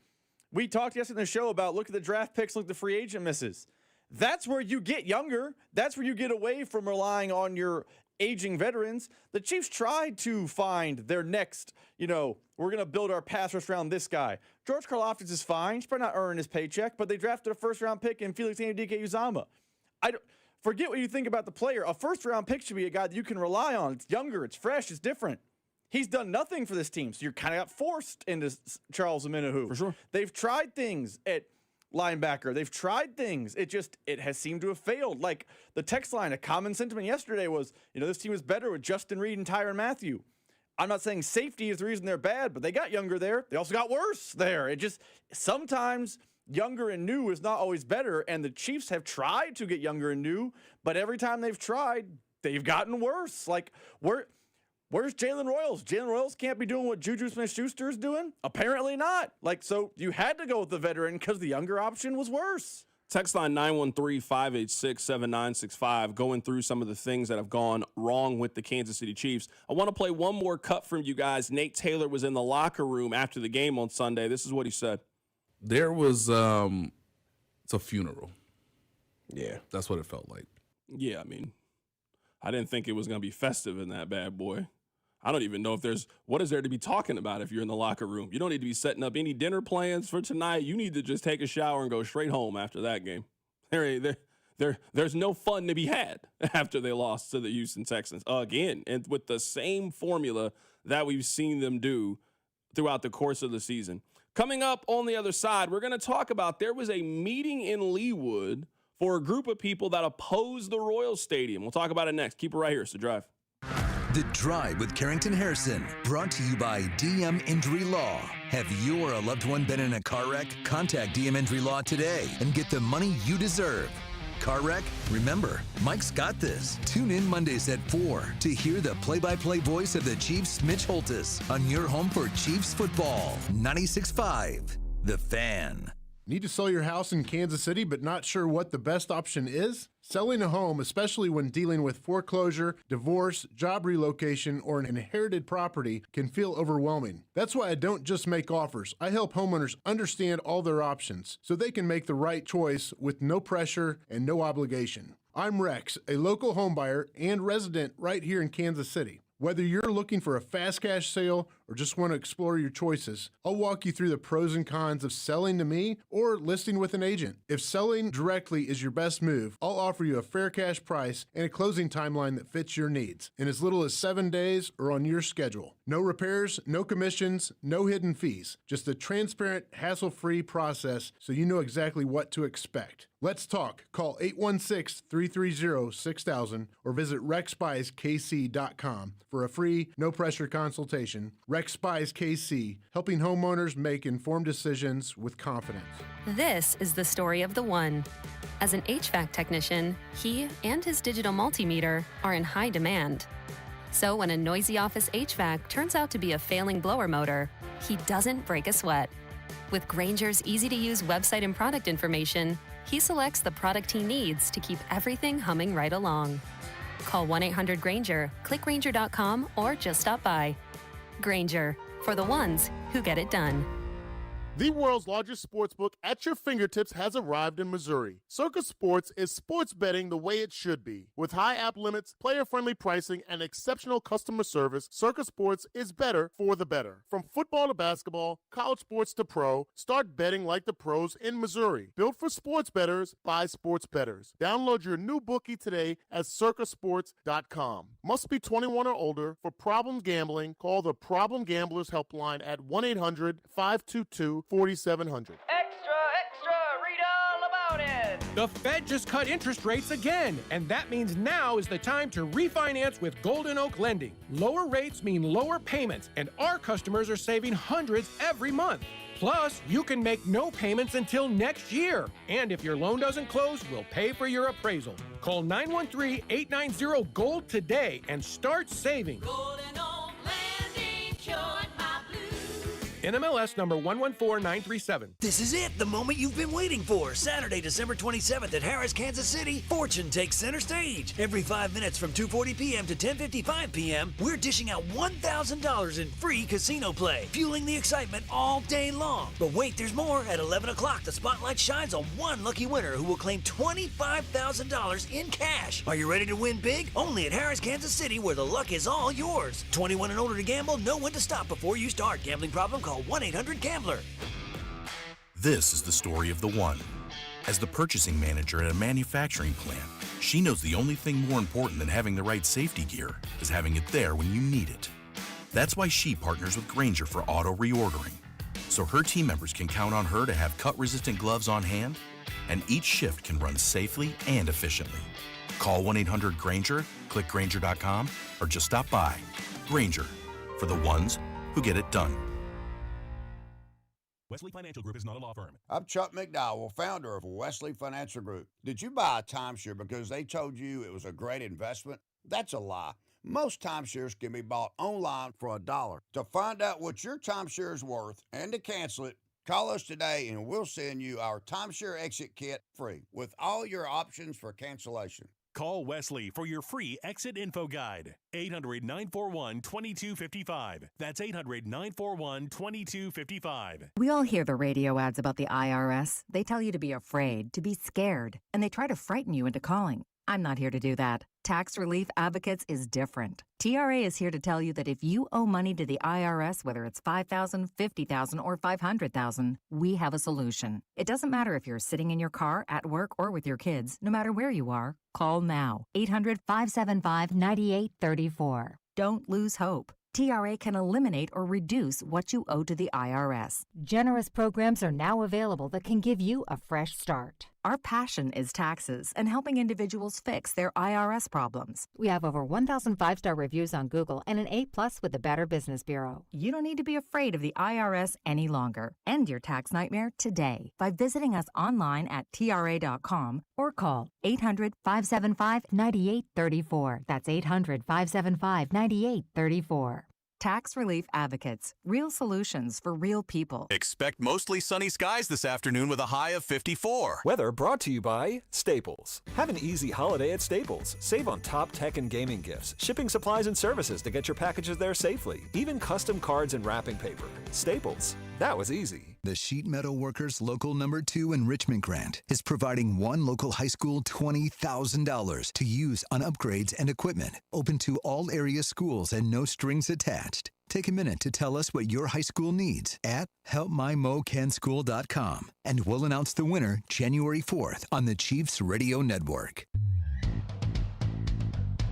we talked yesterday in the show about look at the draft picks, look at the free agent misses. That's where you get younger. That's where you get away from relying on your aging veterans. The Chiefs tried to find their next, we're going to build our pass rush around this guy. George Karlaftis is fine. He's probably not earning his paycheck, but they drafted a first-round pick in Felix Anudike-Uzomah. Forget what you think about the player. A first-round pick should be a guy that you can rely on. It's younger, it's fresh, it's different. He's done nothing for this team, so you're kind of got forced into Charles Omenihu. For sure. They've tried things at linebacker. They've tried things. It has seemed to have failed. Like the text line, a common sentiment yesterday was, this team was better with Justin Reed and Tyrann Mathieu. I'm not saying safety is the reason they're bad, but they got younger there. They also got worse there. Sometimes younger and new is not always better, and the Chiefs have tried to get younger and new, but every time they've tried, they've gotten worse. Like, where's Jalen Royals? Jalen Royals can't be doing what Juju Smith-Schuster is doing? Apparently not. So you had to go with the veteran because the younger option was worse. Text line 913-586-7965, going through some of the things that have gone wrong with the Kansas City Chiefs. I want to play one more cut from you guys. Nate Taylor was in the locker room after the game on Sunday. This is what he said. There was it's a funeral. Yeah. That's what it felt like. Yeah, I mean, I didn't think it was going to be festive in that bad boy. I don't even know if what is there to be talking about if you're in the locker room. You don't need to be setting up any dinner plans for tonight. You need to just take a shower and go straight home after that game. There's no fun to be had after they lost to the Houston Texans again, and with the same formula that we've seen them do throughout the course of the season. Coming up on the other side, we're going to talk about there was a meeting in Leawood for a group of people that opposed the Royals Stadium. We'll talk about it next. Keep it right here. It's The Drive. The Drive with Carrington Harrison, brought to you by DM Injury Law. Have you or a loved one been in a car wreck? Contact DM Injury Law today and get the money you deserve. Car wreck? Remember, Mike's got this. Tune in Mondays at 4 to hear the play-by-play voice of the Chiefs, Mitch Holtis, on your home for Chiefs football. 96.5, The Fan. Need to sell your house in Kansas City but not sure what the best option is? Selling a home, especially when dealing with foreclosure, divorce, job relocation, or an inherited property, can feel overwhelming. That's why I don't just make offers. I help homeowners understand all their options so they can make the right choice with no pressure and no obligation. I'm Rex, a local homebuyer and resident right here in Kansas City. Whether you're looking for a fast cash sale or just want to explore your choices, I'll walk you through the pros and cons of selling to me or listing with an agent. If selling directly is your best move, I'll offer you a fair cash price and a closing timeline that fits your needs in as little as 7 days or on your schedule. No repairs, no commissions, no hidden fees. Just a transparent, hassle-free process so you know exactly what to expect. Let's talk. Call 816-330-6000 or visit rexbuyskc.com for a free, no-pressure consultation. Rex Buys KC, helping homeowners make informed decisions with confidence. This is the story of the one. As an HVAC technician, he and his digital multimeter are in high demand. So when a noisy office HVAC turns out to be a failing blower motor, he doesn't break a sweat. With Grainger's easy-to-use website and product information, he selects the product he needs to keep everything humming right along. Call 1-800-GRAINGER, click Grainger.com, or just stop by. Grainger, for the ones who get it done. The world's largest sportsbook at your fingertips has arrived in Missouri. Circus Sports is sports betting the way it should be. With high app limits, player-friendly pricing, and exceptional customer service, Circus Sports is better for the better. From football to basketball, college sports to pro, start betting like the pros in Missouri. Built for sports bettors by sports bettors. Download your new bookie today at circusports.com. Must be 21 or older. For problem gambling, call the Problem Gamblers Helpline at 1-800-522-4700. Extra, read all about it. The Fed just cut interest rates again, and that means now is the time to refinance with Golden Oak Lending. Lower rates mean lower payments, and our customers are saving hundreds every month. Plus, you can make no payments until next year. And if your loan doesn't close, we'll pay for your appraisal. Call 913-890-GOLD today and start saving. Golden Oak Landing, cured my blues. NMLS number 114937. This is it, the moment you've been waiting for. Saturday, December 27th at Harris, Kansas City, Fortune takes center stage. Every 5 minutes from 2:40 p.m. to 10:55 p.m., we're dishing out $1,000 in free casino play, fueling the excitement all day long. But wait, there's more. At 11 o'clock, the spotlight shines on one lucky winner who will claim $25,000 in cash. Are you ready to win big? Only at Harris, Kansas City, where the luck is all yours. 21 and older to gamble, know when to stop before you start. Gambling problem? Call 1-800-GAMBLER. This is the story of the one. As the purchasing manager at a manufacturing plant, she knows the only thing more important than having the right safety gear is having it there when you need it. That's why she partners with Grainger for auto reordering, so her team members can count on her to have cut-resistant gloves on hand, and each shift can run safely and efficiently. Call 1-800-GRAINGER, click Grainger.com, or just stop by. Grainger, for the ones who get it done. Wesley Financial Group is not a law firm. I'm Chuck McDowell, founder of Wesley Financial Group. Did you buy a timeshare because they told you it was a great investment? That's a lie. Most timeshares can be bought online for $1. To find out what your timeshare is worth and to cancel it, call us today and we'll send you our timeshare exit kit free with all your options for cancellation. Call Wesley for your free exit info guide. 800-941-2255. That's 800-941-2255. We all hear the radio ads about the IRS. They tell you to be afraid, to be scared, and they try to frighten you into calling. I'm not here to do that. Tax Relief Advocates is different. TRA is here to tell you that if you owe money to the IRS, whether it's $5,000, $50,000, or $500,000, we have a solution. It doesn't matter if you're sitting in your car, at work, or with your kids. No matter where you are, call now. 800-575-9834. Don't lose hope. TRA can eliminate or reduce what you owe to the IRS. Generous programs are now available that can give you a fresh start. Our passion is taxes and helping individuals fix their IRS problems. We have over 1,000 5-star reviews on Google and an A+ with the Better Business Bureau. You don't need to be afraid of the IRS any longer. End your tax nightmare today by visiting us online at TRA.com or call 800-575-9834. That's 800-575-9834. Tax Relief Advocates. Real solutions for real people. Expect mostly sunny skies this afternoon with a high of 54. Weather brought to you by Staples. Have an easy holiday at Staples. Save on top tech and gaming gifts, shipping supplies and services to get your packages there safely, even custom cards and wrapping paper. Staples. That was easy. The Sheet Metal Workers Local Number 2 Enrichment Grant is providing one local high school $20,000 to use on upgrades and equipment. Open to all area schools and no strings attached. Take a minute to tell us what your high school needs at helpmymocanschool.com, and we'll announce the winner January 4th on the Chiefs Radio Network.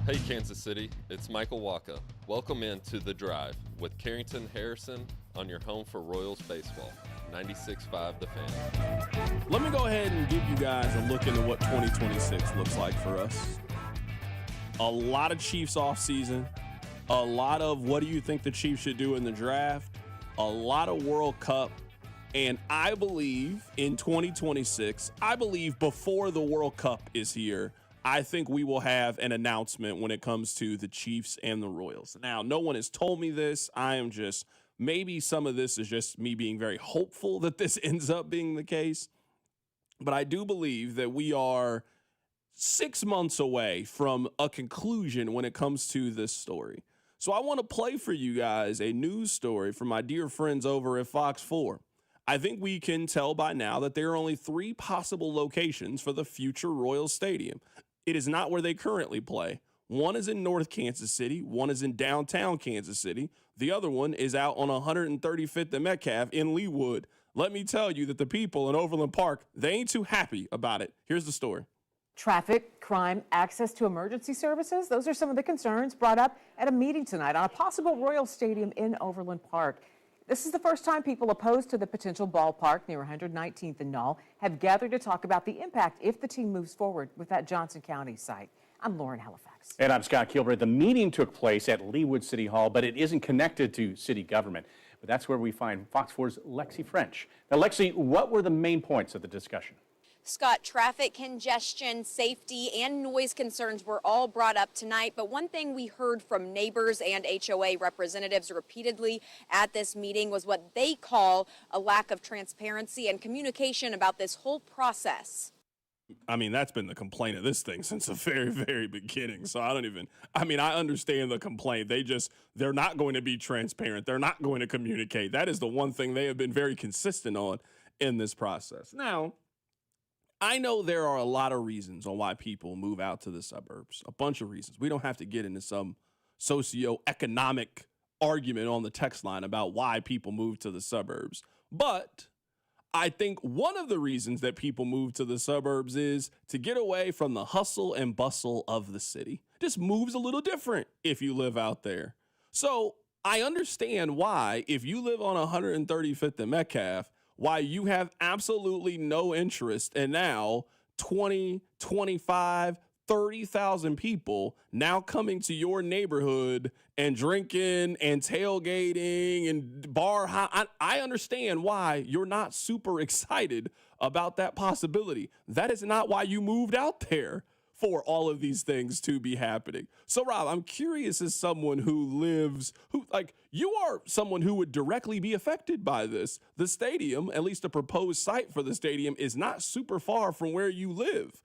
Hey Kansas City, it's Michael Waka. Welcome into The Drive with Carrington Harrison on your home for Royals baseball, 96.5 The Fan. Let me go ahead and give you guys a look into what 2026 looks like for us. A lot of Chiefs offseason, a lot of what do you think the Chiefs should do in the draft, a lot of World Cup, and I believe in 2026, I believe before the World Cup is here, I think we will have an announcement when it comes to the Chiefs and the Royals. Now, no one has told me this. I am just, maybe some of this is just me being very hopeful that this ends up being the case. But I do believe that we are 6 months away from a conclusion when it comes to this story. So I want to play for you guys a news story from my dear friends over at Fox 4. I think we can tell by now that there are only 3 possible locations for the future Royals Stadium. It is not where they currently play. One is in North Kansas City. One is in downtown Kansas City. The other one is out on 135th and Metcalf in Leawood. Let me tell you that the people in Overland Park, they ain't too happy about it. Here's the story. Traffic, crime, access to emergency services. Those are some of the concerns brought up at a meeting tonight on a possible Royal Stadium in Overland Park. This is the first time people opposed to the potential ballpark near 119th and Knoll have gathered to talk about the impact if the team moves forward with that Johnson County site. I'm Lauren Halifax. And I'm Scott Kilbert. The meeting took place at Leawood City Hall, but it isn't connected to city government. But that's where we find Fox 4's Lexi French. Now, Lexi, what were the main points of the discussion? Scott, traffic congestion, safety, and noise concerns were all brought up tonight. But one thing we heard from neighbors and HOA representatives repeatedly at this meeting was what they call a lack of transparency and communication about this whole process. I mean, that's been the complaint of this thing since the very, very beginning. So I understand the complaint. They're not going to be transparent. They're not going to communicate. That is the one thing they have been very consistent on in this process. Now, I know there are a lot of reasons on why people move out to the suburbs, a bunch of reasons. We don't have to get into some socioeconomic argument on the text line about why people move to the suburbs. But I think one of the reasons that people move to the suburbs is to get away from the hustle and bustle of the city. Just moves a little different if you live out there. So I understand why, if you live on 135th and Metcalf, why you have absolutely no interest in now 20, 25, 30,000 people now coming to your neighborhood and drinking and tailgating and I understand why you're not super excited about that possibility. That is not why you moved out there for all of these things to be happening. So, Rob, I'm curious, as someone you are someone who would directly be affected by this. The stadium, at least a proposed site for the stadium, is not super far from where you live.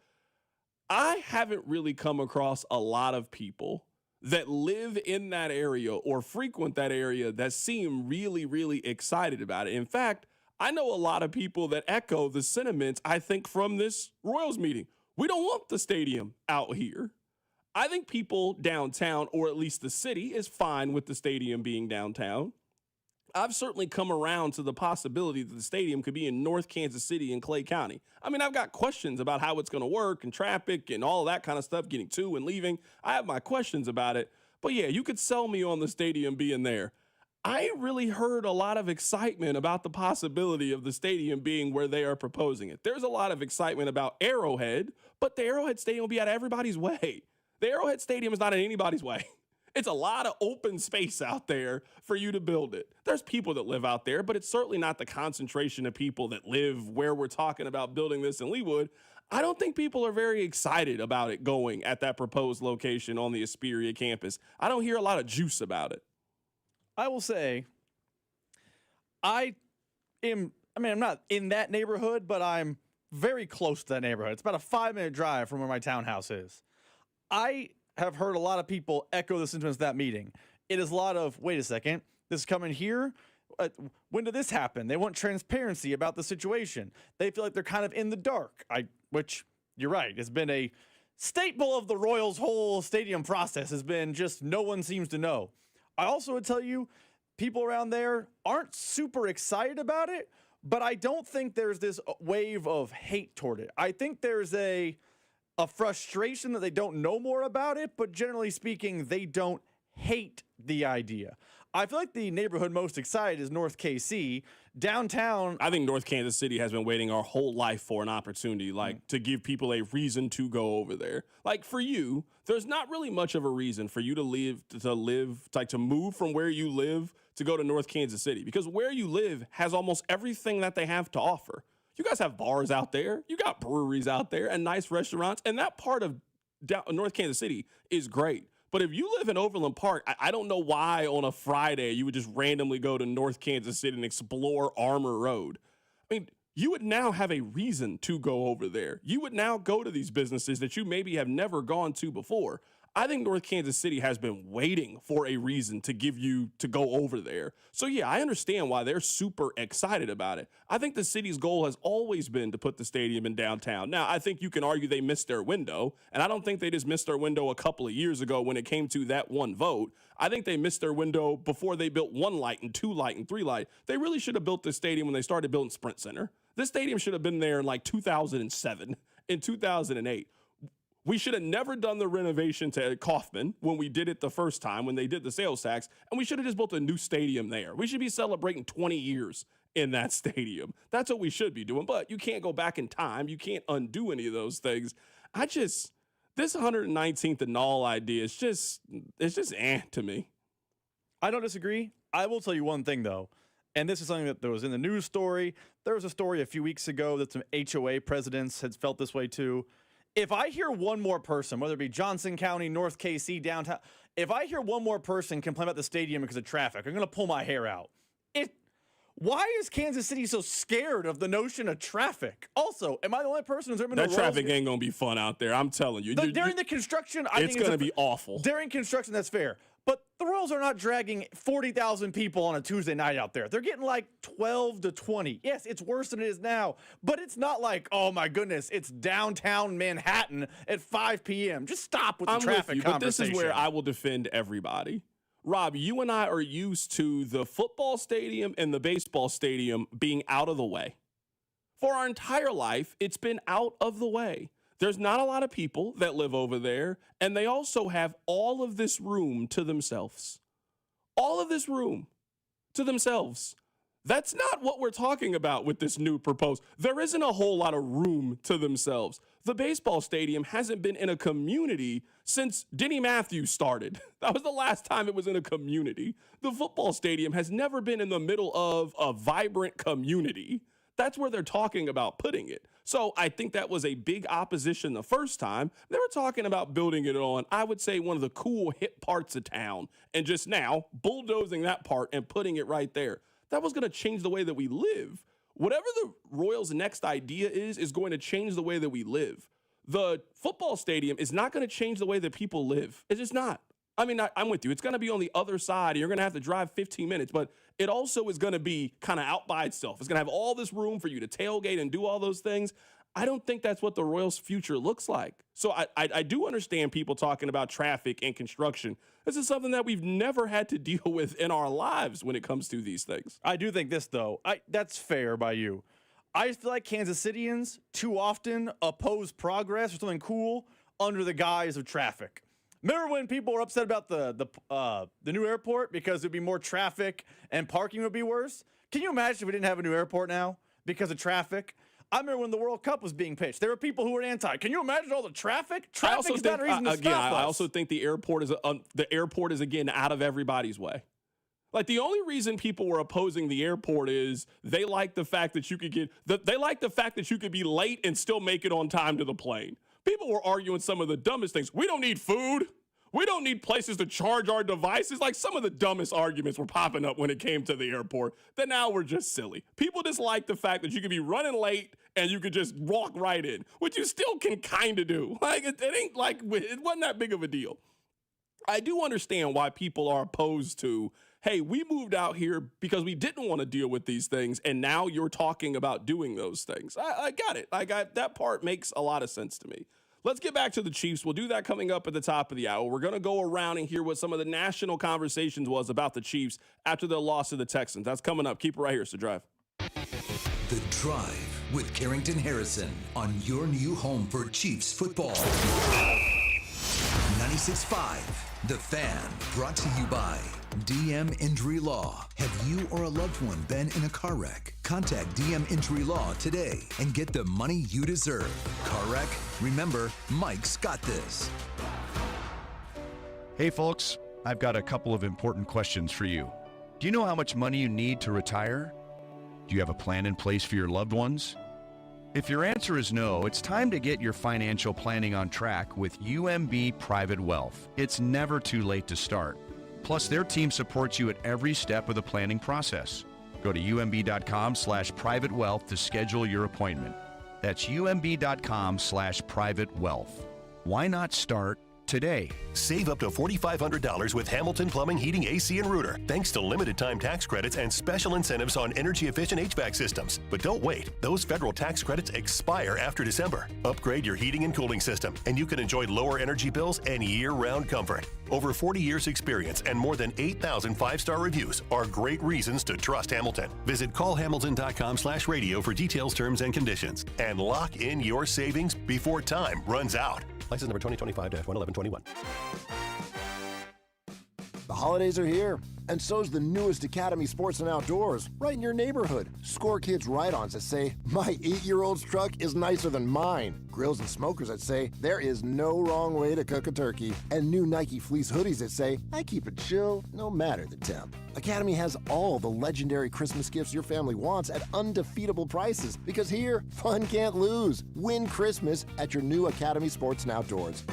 I haven't really come across a lot of people that live in that area or frequent that area that seem really, really excited about it. In fact, I know a lot of people that echo the sentiments, I think, from this Royals meeting. We don't want the stadium out here. I think people downtown, or at least the city, is fine with the stadium being downtown. I've certainly come around to the possibility that the stadium could be in North Kansas City and Clay County. I mean, I've got questions about how it's going to work and traffic and all that kind of stuff, getting to and leaving. I have my questions about it. But yeah, you could sell me on the stadium being there. I ain't really heard a lot of excitement about the possibility of the stadium being where they are proposing it. There's a lot of excitement about Arrowhead, but the Arrowhead Stadium will be out of everybody's way. The Arrowhead Stadium is not in anybody's way. It's a lot of open space out there for you to build it. There's people that live out there, but it's certainly not the concentration of people that live where we're talking about building this in Leawood. I don't think people are very excited about it going at that proposed location on the Hesperia campus. I don't hear a lot of juice about it. I will say, I'm not in that neighborhood, but I'm very close to that neighborhood. It's about a 5-minute drive from where my townhouse is. I have heard a lot of people echo the sentiments of that meeting. It is a lot of, wait a second, this is coming here? When did this happen? They want transparency about the situation. They feel like they're kind of in the dark, which, you're right, it's been a staple of the Royals' whole stadium process has been just no one seems to know. I also would tell you, people around there aren't super excited about it, but I don't think there's this wave of hate toward it. I think there's a frustration that they don't know more about it, but generally speaking, they don't hate the idea. I feel like the neighborhood most excited is North KC. Downtown, I think North Kansas City has been waiting our whole life for an opportunity, to give people a reason to go over there. Like for you, there's not really much of a reason for you to move from where you live to go to North Kansas City, because where you live has almost everything that they have to offer. You guys have bars out there, you got breweries out there, and nice restaurants, and that part of North Kansas City is great. But if you live in Overland Park, I don't know why on a Friday you would just randomly go to North Kansas City and explore Armour Road. I mean, you would now have a reason to go over there. You would now go to these businesses that you maybe have never gone to before. I think North Kansas City has been waiting for a reason to give you to go over there. So yeah, I understand why they're super excited about it. I think the city's goal has always been to put the stadium in downtown. Now, I think you can argue they missed their window, and I don't think they just missed their window a couple of years ago when it came to that one vote. I think they missed their window before they built 1 light and 2 light and 3 light. They really should have built this stadium when they started building Sprint Center. This stadium should have been there in like 2007, in 2008. We should have never done the renovation to Kauffman when we did it the first time, when they did the sales tax, and we should have just built a new stadium there. We should be celebrating 20 years in that stadium. That's what we should be doing, but you can't go back in time. You can't undo any of those things. This 119th and all idea is just to me. I don't disagree. I will tell you one thing, though, and this is something that was in the news story. There was a story a few weeks ago that some HOA presidents had felt this way too. If I hear one more person, whether it be Johnson County, North KC, downtown, if I hear one more person complain about the stadium because of traffic, I'm going to pull my hair out. Why is Kansas City so scared of the notion of traffic? Also, am I the only person who's ever been to That traffic ain't going to be fun out there. I'm telling you. During the construction, I think it's going to be awful. During construction, that's fair. But the Royals are not dragging 40,000 people on a Tuesday night out there. They're getting like 12 to 20. Yes, it's worse than it is now, but it's not like, oh my goodness, it's downtown Manhattan at 5 p.m. Just stop with the traffic conversation. But this is where I will defend everybody. Rob, you and I are used to the football stadium and the baseball stadium being out of the way. For our entire life, it's been out of the way. There's not a lot of people that live over there, and they also have all of this room to themselves. All of this room to themselves. That's not what we're talking about with this new proposal. There isn't a whole lot of room to themselves. The baseball stadium hasn't been in a community since Denny Matthews started. That was the last time it was in a community. The football stadium has never been in the middle of a vibrant community. That's where they're talking about putting it. So I think that was a big opposition the first time. They were talking about building it on, I would say, one of the cool hip parts of town, and just now bulldozing that part and putting it right there. That was going to change the way that we live. Whatever the Royals' next idea is going to change the way that we live. The football stadium is not going to change the way that people live. It's just not. I mean, I'm with you. It's going to be on the other side. You're going to have to drive 15 minutes, but it also is going to be kind of out by itself. It's going to have all this room for you to tailgate and do all those things. I don't think that's what the Royals' future looks like. So I do understand people talking about traffic and construction. This is something that we've never had to deal with in our lives when it comes to these things. I do think this, though. That's fair by you. I feel like Kansas Cityans too often oppose progress or something cool under the guise of traffic. Remember when people were upset about the new airport because there'd be more traffic and parking would be worse? Can you imagine if we didn't have a new airport now because of traffic? I remember when the World Cup was being pitched. There were people who were anti. Can you imagine all the traffic? Traffic is not a reason to stop us. I also think the airport is again out of everybody's way. Like, the only reason people were opposing the airport is they like the fact that you could be late and still make it on time to the plane. People were arguing some of the dumbest things. We don't need food. We don't need places to charge our devices. Like, some of the dumbest arguments were popping up when it came to the airport that now were just silly. People just like the fact that you could be running late and you could just walk right in, which you still can kind of do. Like, it ain't like, it wasn't that big of a deal. I do understand why people are opposed to, hey, we moved out here because we didn't want to deal with these things, and now you're talking about doing those things. I got it. That part makes a lot of sense to me. Let's get back to the Chiefs. We'll do that coming up at the top of the hour. We're going to go around and hear what some of the national conversations was about the Chiefs after their loss to the Texans. That's coming up. Keep it right here. It's The Drive. The Drive with Carrington Harrison on your new home for Chiefs football. 96.5, The Fan, brought to you by DM Injury Law. Have you or a loved one been in a car wreck? Contact DM Injury Law today and get the money you deserve. Car wreck? Remember, Mike's got this. Hey folks, I've got a couple of important questions for you. Do you know how much money you need to retire? Do you have a plan in place for your loved ones? If your answer is no, it's time to get your financial planning on track with UMB Private Wealth. It's never too late to start. Plus, their team supports you at every step of the planning process. Go to umb.com/privatewealth to schedule your appointment. That's umb.com/privatewealth. Why not start today? Save up to $4,500 with Hamilton Plumbing, Heating, AC, and Rooter, thanks to limited time tax credits and special incentives on energy-efficient HVAC systems. But don't wait. Those federal tax credits expire after December. Upgrade your heating and cooling system, and you can enjoy lower energy bills and year-round comfort. Over 40 years experience and more than 8,000 five-star reviews are great reasons to trust Hamilton. Visit callhamilton.com/radio for details, terms, and conditions, and lock in your savings before time runs out. License number 2025-11121. The holidays are here, and so's the newest Academy Sports and Outdoors, right in your neighborhood. Score kids ride-ons that say, my 8-year-old's truck is nicer than mine. Grills and smokers that say, there is no wrong way to cook a turkey. And new Nike fleece hoodies that say, I keep it chill no matter the temp. Academy has all the legendary Christmas gifts your family wants at undefeatable prices, because here, fun can't lose. Win Christmas at your new Academy Sports and Outdoors.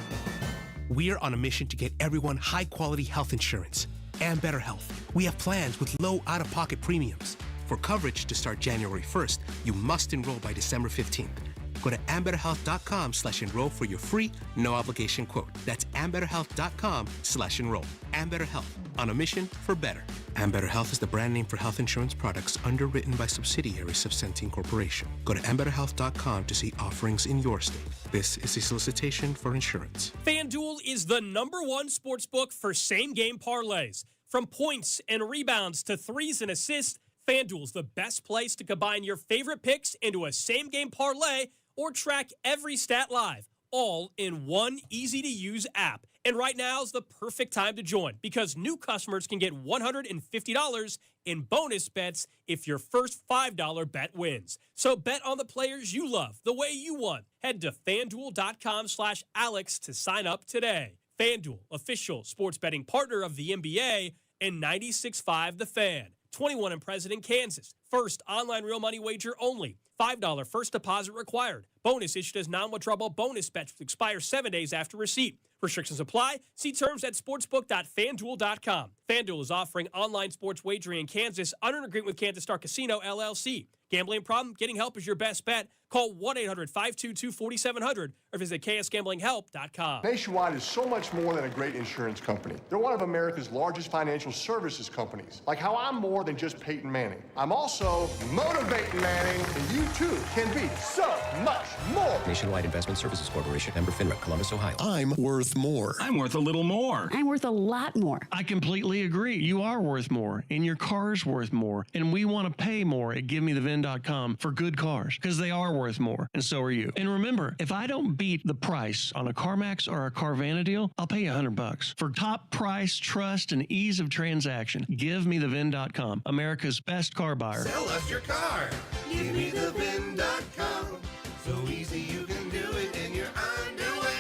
We're on a mission to get everyone high-quality health insurance and better health. We have plans with low out-of-pocket premiums. For coverage to start January 1st, you must enroll by December 15th. Go to ambetterhealth.com/enroll for your free, no-obligation quote. That's ambetterhealth.com/enroll. Ambetter Health, on a mission for better. Ambetter Health is the brand name for health insurance products underwritten by subsidiaries of Centene Corporation. Go to ambetterhealth.com to see offerings in your state. This is a solicitation for insurance. FanDuel is the #1 sportsbook for same-game parlays. From points and rebounds to threes and assists, FanDuel's the best place to combine your favorite picks into a same-game parlay or track every stat live, all in one easy-to-use app. And right now is the perfect time to join, because new customers can get $150 in bonus bets if your first $5 bet wins. So bet on the players you love the way you want. Head to FanDuel.com/Alex to sign up today. FanDuel, official sports betting partner of the NBA and 96.5 The Fan. 21 and present in Kansas. First online real money wager only. $5 first deposit required. Bonus issued as non-withdrawable bonus bets will expire 7 days after receipt. Restrictions apply. See terms at sportsbook.fanduel.com. FanDuel is offering online sports wagering in Kansas under an agreement with Kansas Star Casino, LLC. Gambling problem? Getting help is your best bet. Call 1-800-522-4700 or visit ksgamblinghelp.com. Nationwide is so much more than a great insurance company. They're one of America's largest financial services companies. Like how I'm more than just Peyton Manning. I'm also motivating Manning, and you too can be so much more. Nationwide Investment Services Corporation, member FINRA, Columbus, Ohio. I'm worth more. I'm worth a little more. I'm worth a lot more. I completely agree. You are worth more, and your car's worth more, and we want to pay more at GiveMeTheVin.com for good cars, because they are worth more, and so are you. And remember, if I don't beat the price on a CarMax or a Carvana deal, I'll pay you $100. For top price, trust, and ease of transaction, give me the VIN.com, America's best car buyer. Sell us your car. Give me the VIN.com. So easy you can do it in your underwear.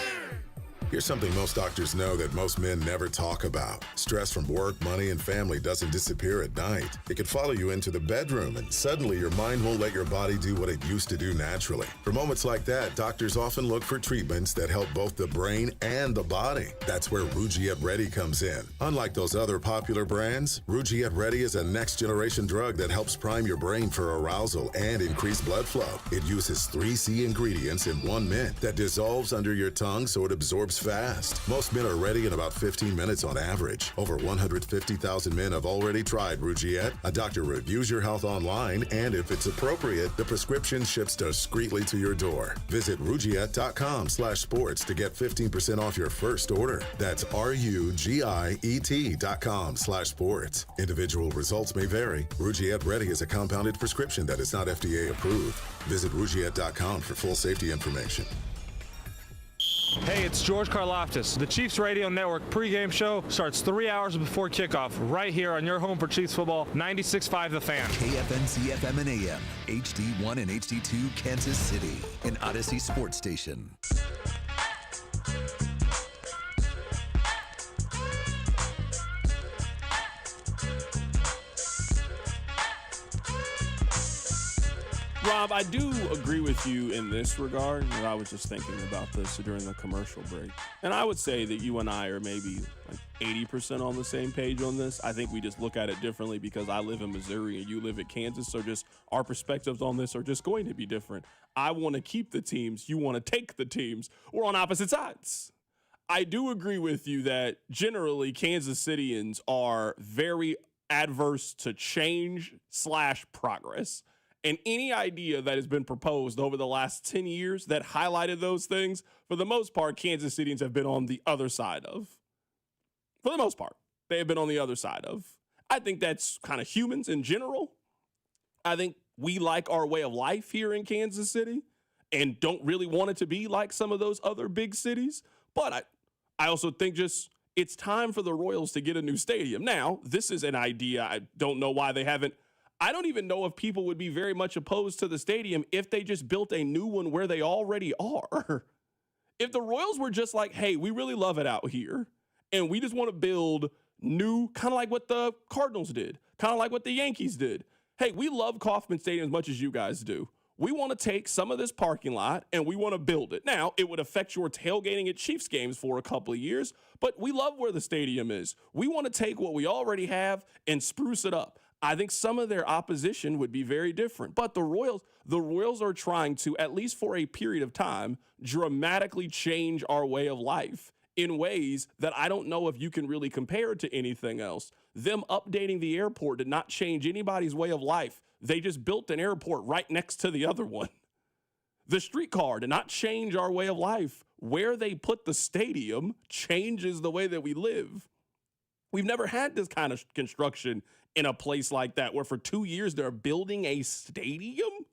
Here's something most doctors know that most men never talk about. Stress from work, money, and family doesn't disappear at night. It could follow you into the bedroom, and suddenly your mind won't let your body do what it used to do naturally. For moments like that, doctors often look for treatments that help both the brain and the body. That's where Rugiet Ready comes in. Unlike those other popular brands, Rugiet Ready is a next-generation drug that helps prime your brain for arousal and increase blood flow. It uses 3C ingredients in 1 mint that dissolves under your tongue so it absorbs fast. Most men are ready in about 15 minutes on average. Over 150,000 men have already tried Rugiet. A doctor reviews your health online, and if it's appropriate, the prescription ships discreetly to your door. Visit Rugiet.com/sports to get 15% off your first order. That's RUGIET.com/sports. Individual results may vary. Rugiet Ready is a compounded prescription that is not FDA approved. Visit Rugiet.com for full safety information. Hey, it's George Karloftis. The Chiefs Radio Network pregame show starts 3 hours before kickoff right here on your home for Chiefs football, 96.5 The Fan. KFNC FM and AM, HD1 and HD2 Kansas City, an Odyssey sports station. Rob, I do agree with you in this regard. I was just thinking about this during the commercial break. And I would say that you and I are maybe like 80% on the same page on this. I think we just look at it differently because I live in Missouri and you live in Kansas. So just our perspectives on this are just going to be different. I want to keep the teams. You want to take the teams. We're on opposite sides. I do agree with you that generally Kansas Cityans are very adverse to change/progress. And any idea that has been proposed over the last 10 years that highlighted those things, for the most part, Kansas Cityans have been on the other side of. For the most part, they have been on the other side of. I think that's kind of humans in general. I think we like our way of life here in Kansas City and don't really want it to be like some of those other big cities. But I also think just it's time for the Royals to get a new stadium. Now, this is an idea. I don't know why they haven't. I don't even know if people would be very much opposed to the stadium if they just built a new one where they already are. If the Royals were just like, hey, we really love it out here, and we just want to build new, kind of like what the Cardinals did, kind of like what the Yankees did. Hey, we love Kauffman Stadium as much as you guys do. We want to take some of this parking lot and we want to build it. Now, it would affect your tailgating at Chiefs games for a couple of years, but we love where the stadium is. We want to take what we already have and spruce it up. I think some of their opposition would be very different. But the Royals are trying to, at least for a period of time, dramatically change our way of life in ways that I don't know if you can really compare it to anything else. Them updating the airport did not change anybody's way of life. They just built an airport right next to the other one. The streetcar did not change our way of life. Where they put the stadium changes the way that we live. We've never had this kind of construction in a place like that where for 2 years they're building a stadium.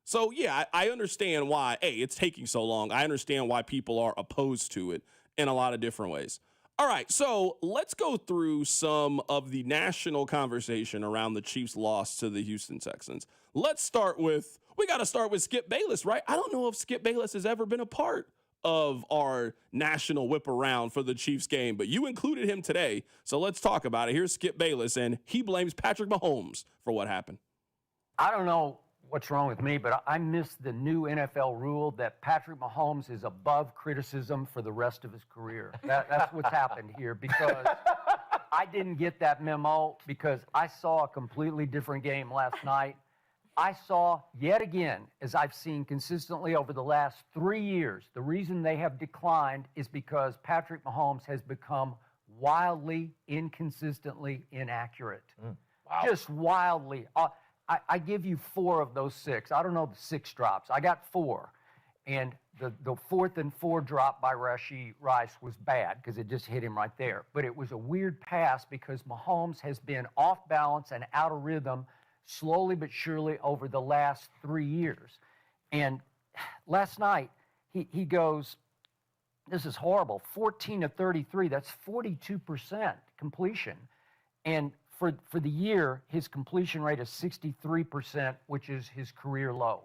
So, yeah, I understand why, it's taking so long. I understand why people are opposed to it in a lot of different ways. All right, so let's go through some of the national conversation around the Chiefs' loss to the Houston Texans. We got to start with Skip Bayless, right? I don't know if Skip Bayless has ever been a part of our national whip around for the Chiefs game, but you included him today, so let's talk about it. Here's Skip Bayless, and he blames Patrick Mahomes for what happened. I don't know what's wrong with me, but I miss the new NFL rule that Patrick Mahomes is above criticism for the rest of his career. That's what's happened here, because I didn't get that memo because I saw a completely different game last night. I saw yet again, as I've seen consistently over the last 3 years, the reason they have declined is because Patrick Mahomes has become wildly, inconsistently inaccurate. Wow. Just wildly. I give you 4 of those 6. I don't know the 6 drops. I got 4. And the 4th and 4 drop by Rashee Rice was bad because it just hit him right there. But it was a weird pass because Mahomes has been off balance and out of rhythm slowly but surely over the last 3 years. And last night, he goes, this is horrible, 14 of 33. That's 42% completion. And for the year, his completion rate is 63%, which is his career low.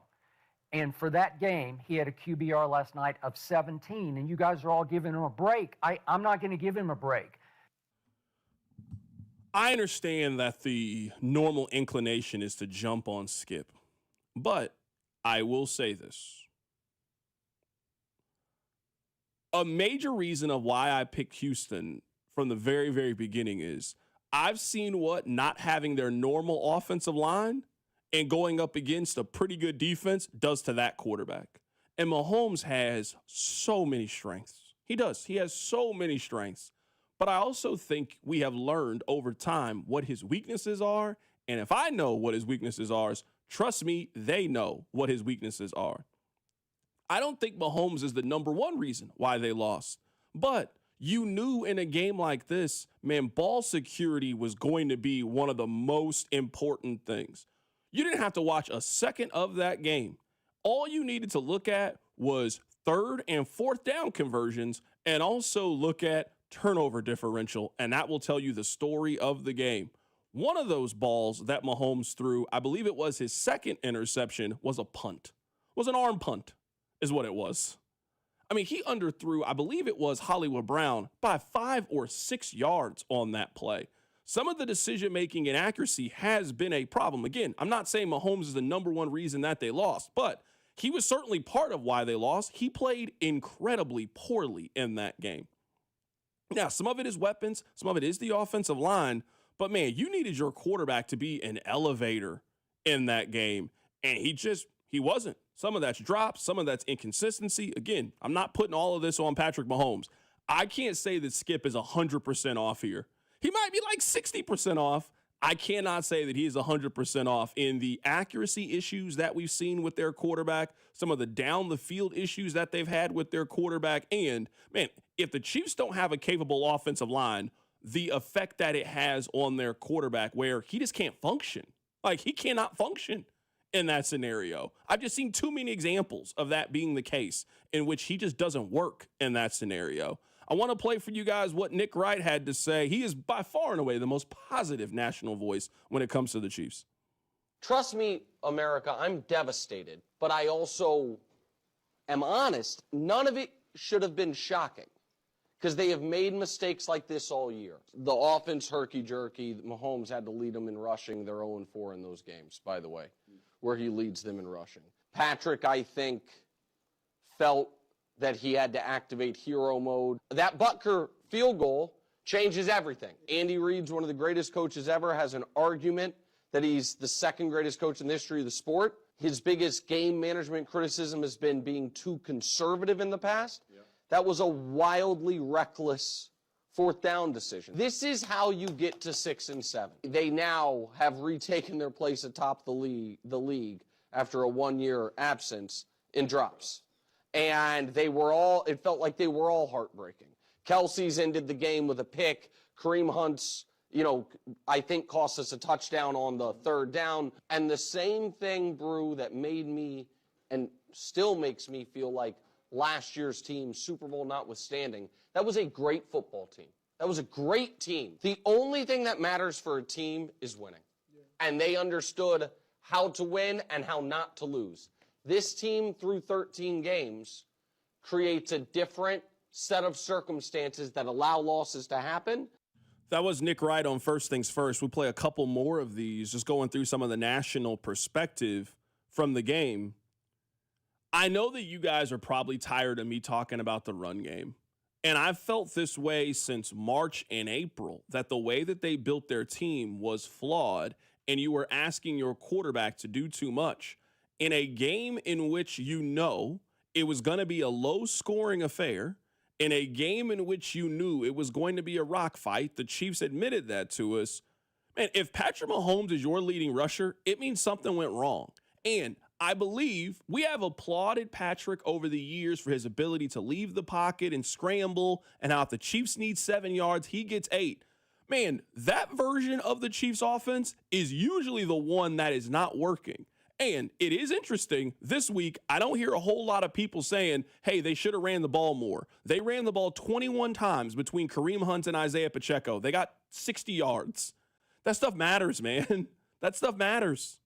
And for that game, he had a QBR last night of 17, and you guys are all giving him a break. I'm not going to give him a break. I understand that the normal inclination is to jump on Skip, but I will say this. A major reason of why I picked Houston from the very, very beginning is I've seen what not having their normal offensive line and going up against a pretty good defense does to that quarterback. And Mahomes has so many strengths. He does. He has so many strengths. But I also think we have learned over time what his weaknesses are. And if I know what his weaknesses are, trust me, they know what his weaknesses are. I don't think Mahomes is the number one reason why they lost. But you knew in a game like this, man, ball security was going to be one of the most important things. You didn't have to watch a second of that game. All you needed to look at was 3rd and 4th down conversions and also look at turnover differential, and that will tell you the story of the game. One of those balls that Mahomes threw, I believe it was his second interception, was a punt. Was an arm punt is what it was. I mean, he underthrew, I believe it was Hollywood Brown, by 5 or 6 yards on that play. Some of the decision-making and accuracy has been a problem. Again, I'm not saying Mahomes is the number one reason that they lost, but he was certainly part of why they lost. He played incredibly poorly in that game. Now, some of it is weapons, some of it is the offensive line, but man, you needed your quarterback to be an elevator in that game, and he wasn't. Some of that's drops, some of that's inconsistency. Again, I'm not putting all of this on Patrick Mahomes. I can't say that Skip is 100% off here. He might be like 60% off. I cannot say that he is 100% off in the accuracy issues that we've seen with their quarterback, some of the down the field issues that they've had with their quarterback. And man, if the Chiefs don't have a capable offensive line, the effect that it has on their quarterback where he just can't function. Like he cannot function in that scenario. I've just seen too many examples of that being the case in which he just doesn't work in that scenario. I want to play for you guys what Nick Wright had to say. He is by far and away the most positive national voice when it comes to the Chiefs. Trust me, America, I'm devastated, but I also am honest. None of it should have been shocking because they have made mistakes like this all year. The offense herky-jerky. Mahomes had to lead them in rushing. They're 0-4 in those games, by the way, where he leads them in rushing. Patrick, I think, felt that he had to activate hero mode. That Butker field goal changes everything. Andy Reid's one of the greatest coaches ever, has an argument that he's the second greatest coach in the history of the sport. His biggest game management criticism has been being too conservative in the past. Yeah. That was a wildly reckless 4th down decision. This is how you get to 6 and 7. They now have retaken their place atop the league after a 1-year absence in drops. And it felt like they were all heartbreaking. Kelsey's ended the game with a pick. Kareem Hunt's, I think cost us a touchdown on the 3rd down. And the same thing, Brew, that made me and still makes me feel like last year's team, Super Bowl notwithstanding, that was a great football team. That was a great team. The only thing that matters for a team is winning. Yeah. And they understood how to win and how not to lose. This team, through 13 games, creates a different set of circumstances that allow losses to happen. That was Nick Wright on First Things First. We play a couple more of these, just going through some of the national perspective from the game. I know that you guys are probably tired of me talking about the run game. And I've felt this way since March and April, that the way that they built their team was flawed, and you were asking your quarterback to do too much. In a game in which it was going to be a low-scoring affair, in a game in which you knew it was going to be a rock fight, the Chiefs admitted that to us. Man, if Patrick Mahomes is your leading rusher, it means something went wrong. And I believe we have applauded Patrick over the years for his ability to leave the pocket and scramble, and how if the Chiefs need 7 yards, he gets 8. Man, that version of the Chiefs offense is usually the one that is not working. And it is interesting this week. I don't hear a whole lot of people saying, hey, they should have ran the ball more. They ran the ball 21 times between Kareem Hunt and Isaiah Pacheco. They got 60 yards. That stuff matters, man. That stuff matters.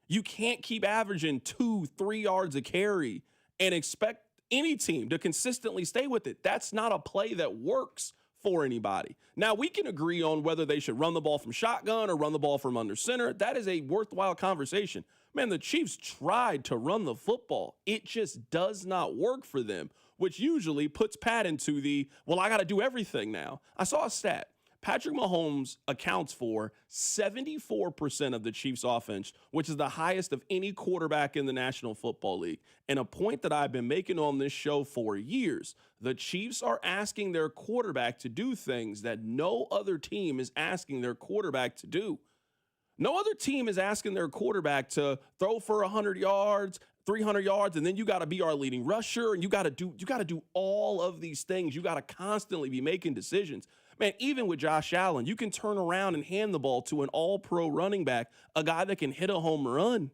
You can't keep averaging 2-3 yards a carry and expect any team to consistently stay with it. That's not a play that works for anybody. Now, we can agree on whether they should run the ball from shotgun or run the ball from under center. That is a worthwhile conversation. Man, the Chiefs tried to run the football. It just does not work for them, which usually puts Pat into the, well, I got to do everything now. I saw a stat. Patrick Mahomes accounts for 74% of the Chiefs' offense, which is the highest of any quarterback in the National Football League. And a point that I've been making on this show for years, the Chiefs are asking their quarterback to do things that no other team is asking their quarterback to do. No other team is asking their quarterback to throw for 100 yards, 300 yards, and then you got to be our leading rusher, and you got to do all of these things. You got to constantly be making decisions. Man, even with Josh Allen, you can turn around and hand the ball to an all-pro running back, a guy that can hit a home run.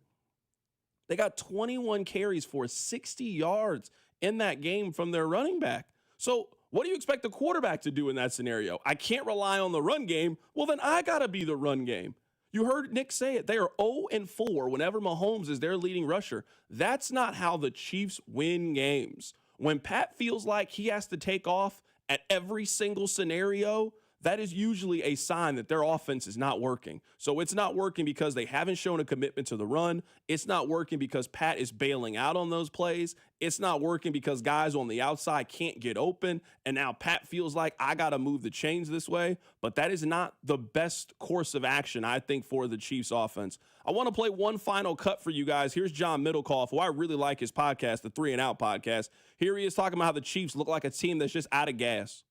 They got 21 carries for 60 yards in that game from their running back. So what do you expect the quarterback to do in that scenario? I can't rely on the run game. Well, then I got to be the run game. You heard Nick say it. They are 0-4 whenever Mahomes is their leading rusher. That's not how the Chiefs win games. When Pat feels like he has to take off at every single scenario, that is usually a sign that their offense is not working. So it's not working because they haven't shown a commitment to the run. It's not working because Pat is bailing out on those plays. It's not working because guys on the outside can't get open. And now Pat feels like I got to move the chains this way. But that is not the best course of action, I think, for the Chiefs offense. I want to play one final cut for you guys. Here's John Middlecoff, who I really like his podcast, the 3 and Out podcast. Here he is talking about how the Chiefs look like a team that's just out of gas.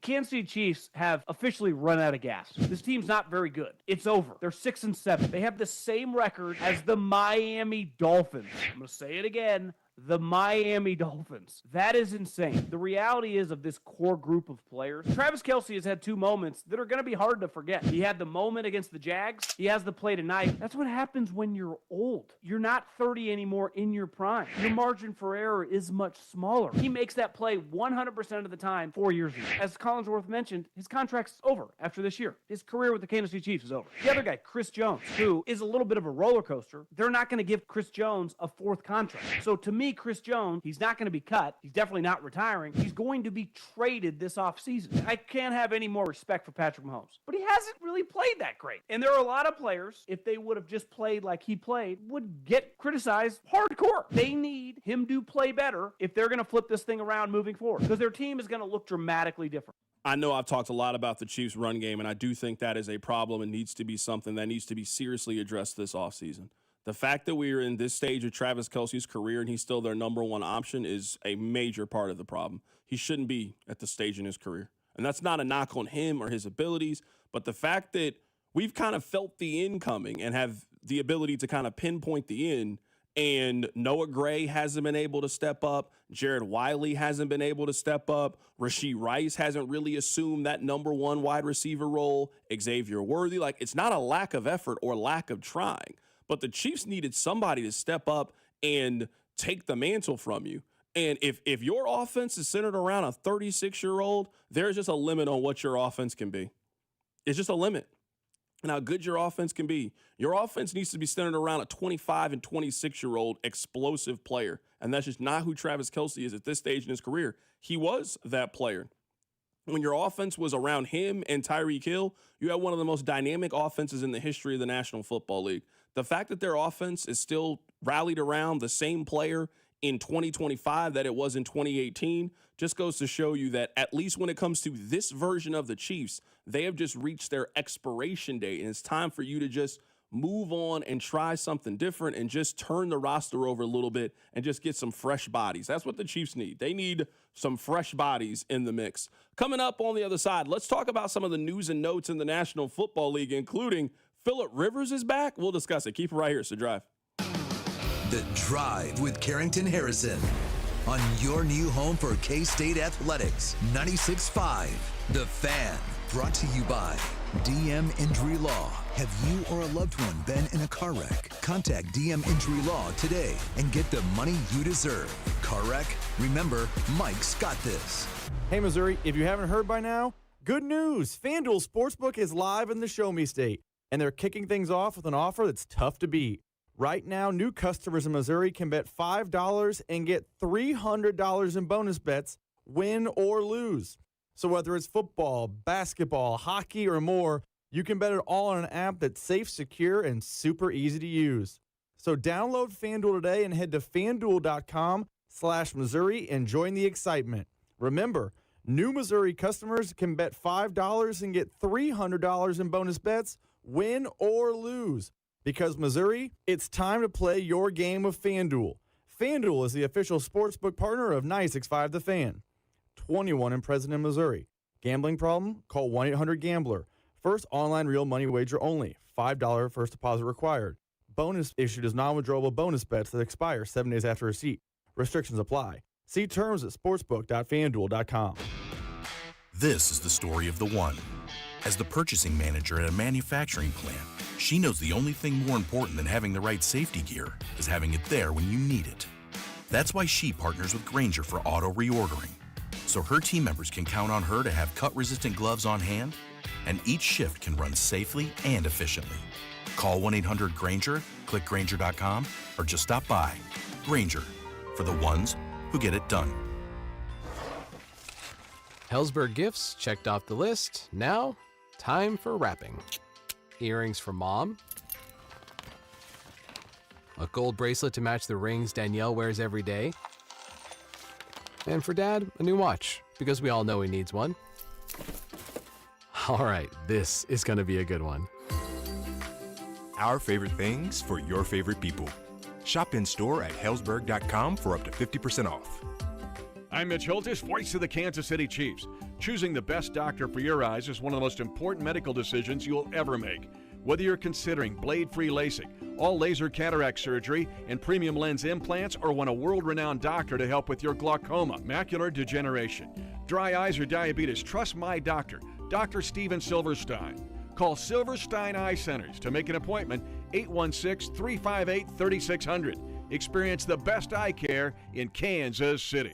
Kansas City Chiefs have officially run out of gas. This team's not very good. It's over. They're 6-7. They have the same record as the Miami Dolphins. I'm going to say it again. The Miami Dolphins. That is insane. The reality is of this core group of players, Travis Kelce has had 2 moments that are going to be hard to forget. He had the moment against the Jags. He has the play tonight. That's what happens when you're old. You're not 30 anymore in your prime. Your margin for error is much smaller. He makes that play 100% of the time 4 years ago. As Collinsworth mentioned, his contract's over after this year. His career with the Kansas City Chiefs is over. The other guy, Chris Jones, who is a little bit of a roller coaster, they're not going to give Chris Jones a 4th contract. So to me, Chris Jones, he's not going to be cut. He's definitely not retiring. He's going to be traded this offseason. I can't have any more respect for Patrick Mahomes, but he hasn't really played that great. And there are a lot of players, if they would have just played like he played, would get criticized hardcore. They need him to play better if they're going to flip this thing around moving forward, because their team is going to look dramatically different. I know I've talked a lot about the Chiefs' run game, and I do think that is a problem and needs to be something that needs to be seriously addressed this offseason. The fact that we are in this stage of Travis Kelce's career and he's still their number 1 option is a major part of the problem. He shouldn't be at this stage in his career. And that's not a knock on him or his abilities, but the fact that we've kind of felt the end coming and have the ability to kind of pinpoint the end, and Noah Gray hasn't been able to step up. Jared Wiley hasn't been able to step up. Rashee Rice hasn't really assumed that number 1 wide receiver role. Xavier Worthy, like, it's not a lack of effort or lack of trying. But the Chiefs needed somebody to step up and take the mantle from you. And if your offense is centered around a 36-year-old, there's just a limit on what your offense can be. It's just a limit and how good your offense can be. Your offense needs to be centered around a 25 and 26-year-old explosive player. And that's just not who Travis Kelce is at this stage in his career. He was that player. When your offense was around him and Tyreek Hill, you had one of the most dynamic offenses in the history of the National Football League. The fact that their offense is still rallied around the same player in 2025 that it was in 2018 just goes to show you that at least when it comes to this version of the Chiefs, they have just reached their expiration date, and it's time for you to just move on and try something different and just turn the roster over a little bit and just get some fresh bodies. That's what the Chiefs need. They need some fresh bodies in the mix. Coming up on the other side, let's talk about some of the news and notes in the National Football League, including Phillip Rivers is back. We'll discuss it. Keep it right here. It's The Drive. The Drive with Carrington Harrison on your new home for K-State Athletics. 96.5 The Fan. Brought to you by DM Injury Law. Have you or a loved one been in a car wreck? Contact DM Injury Law today and get the money you deserve. Car wreck? Remember, Mike's got this. Hey, Missouri, if you haven't heard by now, good news. FanDuel Sportsbook is live in the Show Me State, and they're kicking things off with an offer that's tough to beat. Right now, new customers in Missouri can bet $5 and get $300 in bonus bets, win or lose. So whether it's football, basketball, hockey, or more, you can bet it all on an app that's safe, secure, and super easy to use. So download FanDuel today and head to FanDuel.com/Missouri and join the excitement. Remember, new Missouri customers can bet $5 and get $300 in bonus bets, win or lose. Because Missouri, it's time to play your game of FanDuel. FanDuel is the official sportsbook partner of 96.5 The Fan. 21 and present in Missouri. Gambling problem? Call 1-800-GAMBLER. First online real money wager only. $5 first deposit required. Bonus issued as non-withdrawable bonus bets that expire 7 days after receipt. Restrictions apply. See terms at sportsbook.fanduel.com. This is the story of the one. As the purchasing manager at a manufacturing plant, she knows the only thing more important than having the right safety gear is having it there when you need it. That's why she partners with Grainger for auto reordering, so her team members can count on her to have cut-resistant gloves on hand, and each shift can run safely and efficiently. Call 1-800-GRAINGER, click Grainger.com, or just stop by. Grainger, for the ones who get it done. Helzberg gifts checked off the list. Now, time for wrapping. Earrings for Mom. A gold bracelet to match the rings Danielle wears every day. And for Dad, a new watch, because we all know he needs one. All right, this is going to be a good one. Our favorite things for your favorite people. Shop in store at Helzberg.com for up to 50% off. I'm Mitch Holtis, voice of the Kansas City Chiefs. Choosing the best doctor for your eyes is one of the most important medical decisions you'll ever make. Whether you're considering blade-free LASIK, all laser cataract surgery, and premium lens implants, or want a world-renowned doctor to help with your glaucoma, macular degeneration, dry eyes, or diabetes, trust my doctor, Dr. Steven Silverstein. Call Silverstein Eye Centers to make an appointment, 816-358-3600. Experience the best eye care in Kansas City.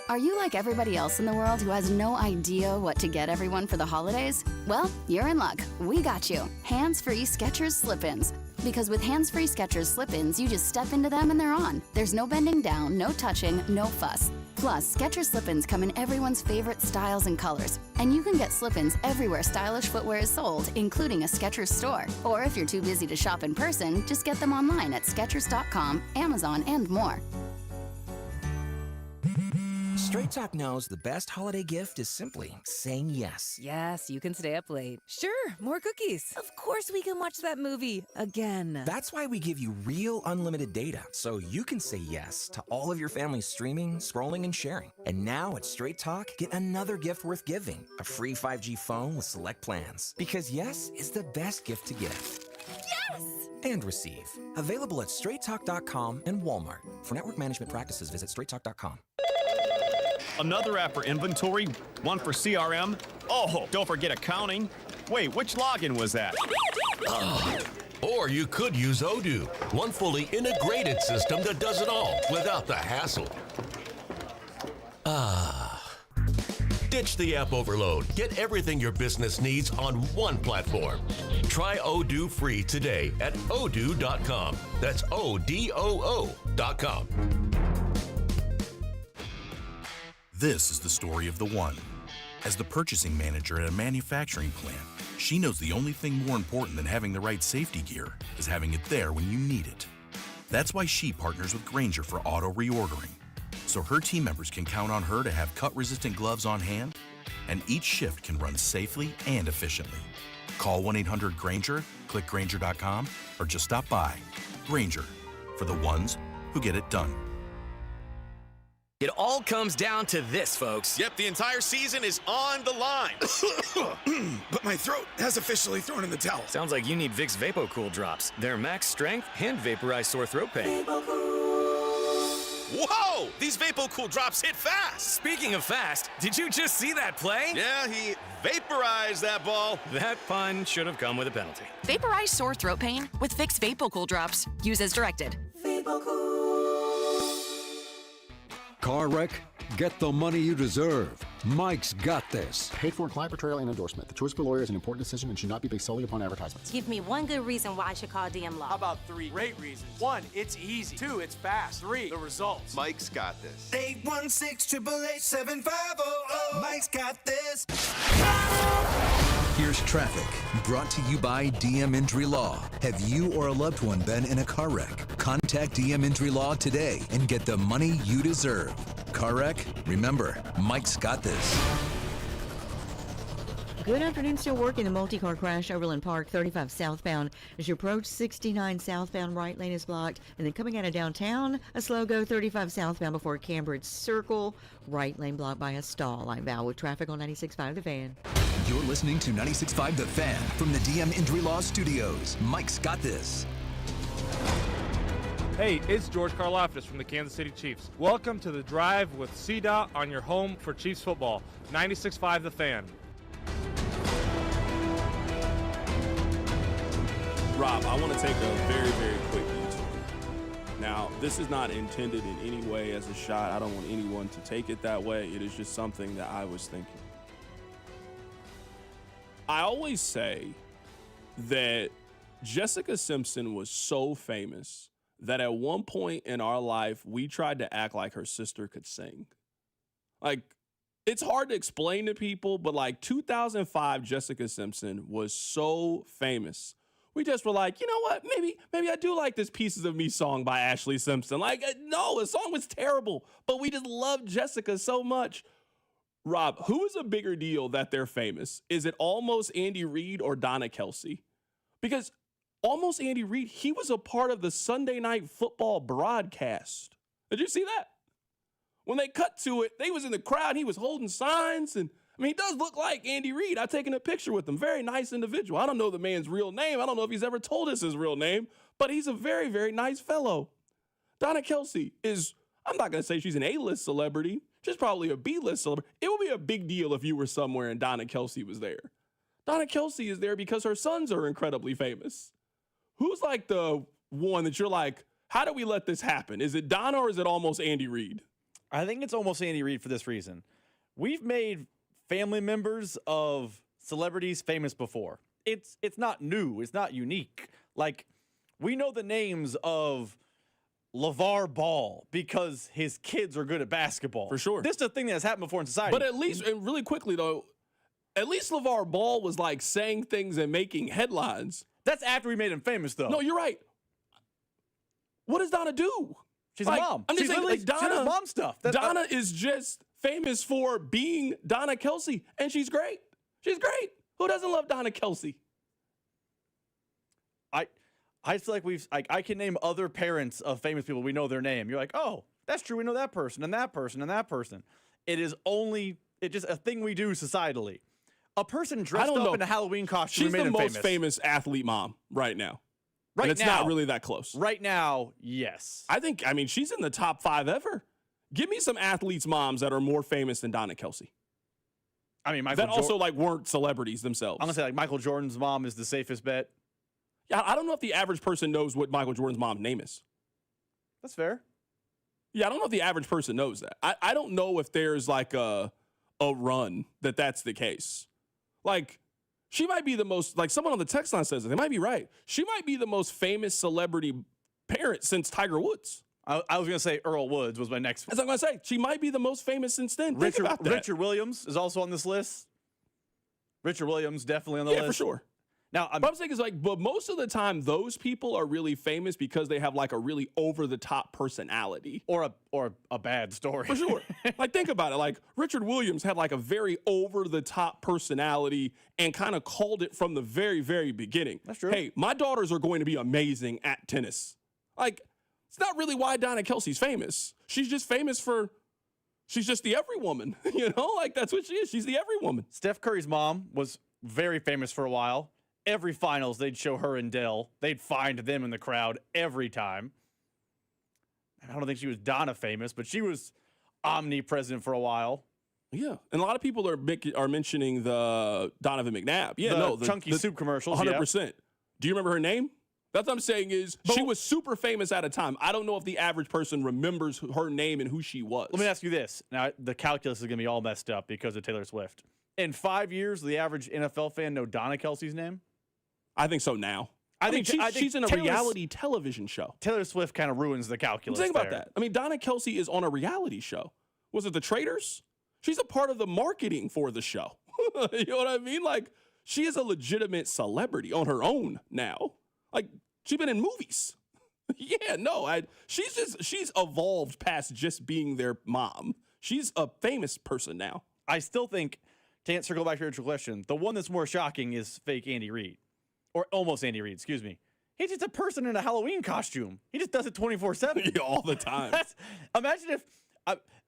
Are you like everybody else in the world who has no idea what to get everyone for the holidays? Well, you're in luck. We got you. Hands-free Skechers slip-ins. Because with hands-free Skechers slip-ins, you just step into them and they're on. There's no bending down, no touching, no fuss. Plus, Skechers slip-ins come in everyone's favorite styles and colors. And you can get slip-ins everywhere stylish footwear is sold, including a Skechers store. Or if you're too busy to shop in person, just get them online at Skechers.com, Amazon, and more. Straight Talk knows the best holiday gift is simply saying yes. Yes, you can stay up late. Sure, more cookies. Of course we can watch that movie again. That's why we give you real unlimited data, so you can say yes to all of your family's streaming, scrolling, and sharing. And now at Straight Talk, get another gift worth giving, a free 5G phone with select plans. Because yes is the best gift to give. Yes! And receive. Available at straighttalk.com and Walmart. For network management practices, visit straighttalk.com. Another app for inventory, one for CRM. Oh, don't forget accounting. Wait, which login was that? Or you could use Odoo, one fully integrated system that does it all without the hassle. Ditch the app overload. Get everything your business needs on one platform. Try Odoo free today at odoo.com. That's ODOO.com. This is the story of the one. As the purchasing manager at a manufacturing plant, she knows the only thing more important than having the right safety gear is having it there when you need it. That's why she partners with Grainger for auto reordering, so her team members can count on her to have cut-resistant gloves on hand, and each shift can run safely and efficiently. Call 1-800-GRAINGER, click Grainger.com, or just stop by. Grainger, for the ones who get it done. It all comes down to this, folks. Yep, the entire season is on the line. But my throat has officially thrown in the towel. Sounds like you need Vicks VapoCool drops. They're max strength and vaporize sore throat pain. Whoa! These Vapo-Cool drops hit fast! Speaking of fast, did you just see that play? Yeah, he vaporized that ball. That pun should have come with a penalty. Vaporize sore throat pain with Vicks Vapo-Cool drops. Use as directed. Car wreck? Get the money you deserve. Mike's got this. Paid for in client portrayal and endorsement. The choice of a lawyer is an important decision and should not be based solely upon advertisements. Give me one good reason why I should call DM Law. How about 3 great reasons? 1, it's easy. 2, it's fast. 3, the results. Mike's got this. 816-888-7500. Mike's got this. Here's traffic, brought to you by DM Injury Law. Have you or a loved one been in a car wreck? Contact DM Injury Law today and get the money you deserve. Car wreck? Remember, Mike's got this. Good afternoon. Still working the multi-car crash, Overland Park, 35 southbound. As you approach 69 southbound, right lane is blocked. And then coming out of downtown, a slow go, 35 southbound before Cambridge Circle. Right lane blocked by a stall. I'm Val with traffic on 96.5 The Fan. You're listening to 96.5 The Fan from the DM Injury Law Studios. Mike's got this. Hey, it's George Karlaftis from the Kansas City Chiefs. Welcome to The Drive with CDOT on your home for Chiefs football. 96.5 The Fan. Rob, I want to take a very, very quick detour. Now, this is not intended in any way as a shot. I don't want anyone to take it that way. It is just something that I was thinking. I always say that Jessica Simpson was so famous that at one point in our life, we tried to act like her sister could sing. Like, it's hard to explain to people, but like 2005 Jessica Simpson was so famous. We just were like, you know what? Maybe I do like this Pieces of Me song by Ashley Simpson. Like, no, the song was terrible, but we just loved Jessica so much. Rob, who is a bigger deal that they're famous? Is it Almost Andy Reid or Donna Kelsey? Because Almost Andy Reid, he was a part of the Sunday Night Football broadcast. Did you see that? When they cut to it, they was in the crowd. He was holding signs. And I mean, he does look like Andy Reid. I've taken a picture with him. Very nice individual. I don't know the man's real name. I don't know if he's ever told us his real name, but he's a very, very nice fellow. Donna Kelsey is, I'm not going to say she's an A-list celebrity. She's probably a B-list celebrity. It would be a big deal if you were somewhere and Donna Kelsey was there. Donna Kelsey is there because her sons are incredibly famous. Who's like the one that you're like, how do we let this happen? Is it Donna or is it Almost Andy Reid? I think it's Almost Andy Reid for this reason. We've made family members of celebrities famous before. It's not new. It's not unique. Like, we know the names of LeVar Ball because his kids are good at basketball. For sure. This is a thing that's happened before in society. But at least, and really quickly though, at least LeVar Ball was like saying things and making headlines. That's after we made him famous, though. No, you're right. What does Donna do? She's like, a mom. I'm just saying, like, Donna, she does mom stuff. Donna is just famous for being Donna Kelsey, and she's great. She's great. Who doesn't love Donna Kelsey? I feel like I can name other parents of famous people. We know their name. You're like, oh, that's true. We know that person and that person and that person. It's just a thing we do societally. A person dressed up in a Halloween costume. She's the most famous athlete mom right now. Right and it's now, not really that close. Right now, yes. I mean, she's in the top 5 ever. Give me some athletes' moms that are more famous than Donna Kelsey. I mean, that also like weren't celebrities themselves. I'm gonna say like Michael Jordan's mom is the safest bet. Yeah, I don't know if the average person knows what Michael Jordan's mom's name is. That's fair. Yeah, I don't know if the average person knows that. I don't know if there's like a run that's the case. Like, she might be the most, like someone on the text line says it, they might be right. She might be the most famous celebrity parent since Tiger Woods. I was going to say Earl Woods was my next. As I'm going to say, she might be the most famous since then. Think about that. Richard Williams is also on this list. Richard Williams definitely on the list. Yeah, for sure. Now, what I'm saying is like, but most of the time, those people are really famous because they have like a really over-the-top personality. Or a bad story. For sure. Like, think about it. Like, Richard Williams had like a very over-the-top personality and kind of called it from the very, very beginning. That's true. Hey, my daughters are going to be amazing at tennis. Like, it's not really why Donna Kelsey's famous. She's just famous for, she's just the every woman. You know, like that's what she is. She's the every woman. Steph Curry's mom was very famous for a while. Every finals, they'd show her and Dell. They'd find them in the crowd every time. I don't think she was Donna famous, but she was omnipresent for a while. Yeah, and a lot of people are mentioning the Donovan McNabb. Yeah, the Chunky Soup commercials. 100%. Yeah. Do you remember her name? That's what I'm saying is she was super famous at a time. I don't know if the average person remembers her name and who she was. Let me ask you this. Now, the calculus is going to be all messed up because of Taylor Swift. In 5 years, will the average NFL fan know Donna Kelsey's name? I think so now. I think she's in a reality television show. Taylor Swift kind of ruins the calculus. Think about that. I mean, Donna Kelsey is on a reality show. Was it The Traitors? She's a part of the marketing for the show. You know what I mean? Like, she is a legitimate celebrity on her own now. Like, she's been in movies. Yeah, no, she's evolved past just being their mom. She's a famous person now. I still think, to circle back to your original question, the one that's more shocking is fake Andy Reid. Or almost Andy Reid, excuse me. He's just a person in a Halloween costume. He just does it 24/7. Yeah, all the time. Imagine if,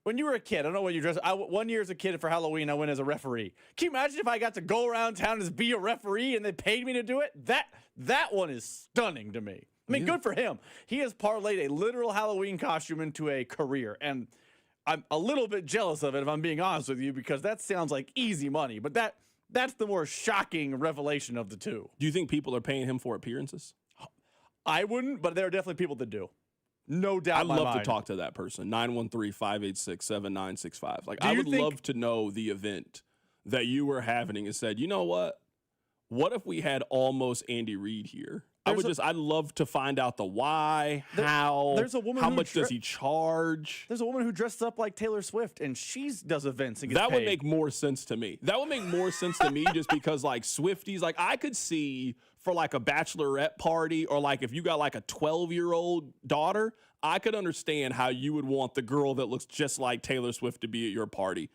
when you were a kid, I don't know what you dressed. 1 year as a kid for Halloween, I went as a referee. Can you imagine if I got to go around town and be a referee and they paid me to do it? That one is stunning to me. I mean, good for him. He has parlayed a literal Halloween costume into a career. And I'm a little bit jealous of it, if I'm being honest with you, because that sounds like easy money. But that's the more shocking revelation of the two. Do you think people are paying him for appearances? I wouldn't, but there are definitely people that do. No doubt. I'd love to talk to that person. 913-586-7965. Like, I would love to know the event that you were having and said, you know what? What if we had almost Andy Reid here? I'd love to find out the why, how, there's a woman how much does he charge? There's a woman who dressed up like Taylor Swift, and she does events and gets paid. That would make more sense to me. That would make more sense to me just because, like, Swifties, like, I could see for, like, a bachelorette party or, like, if you got, like, a 12-year-old daughter, I could understand how you would want the girl that looks just like Taylor Swift to be at your party.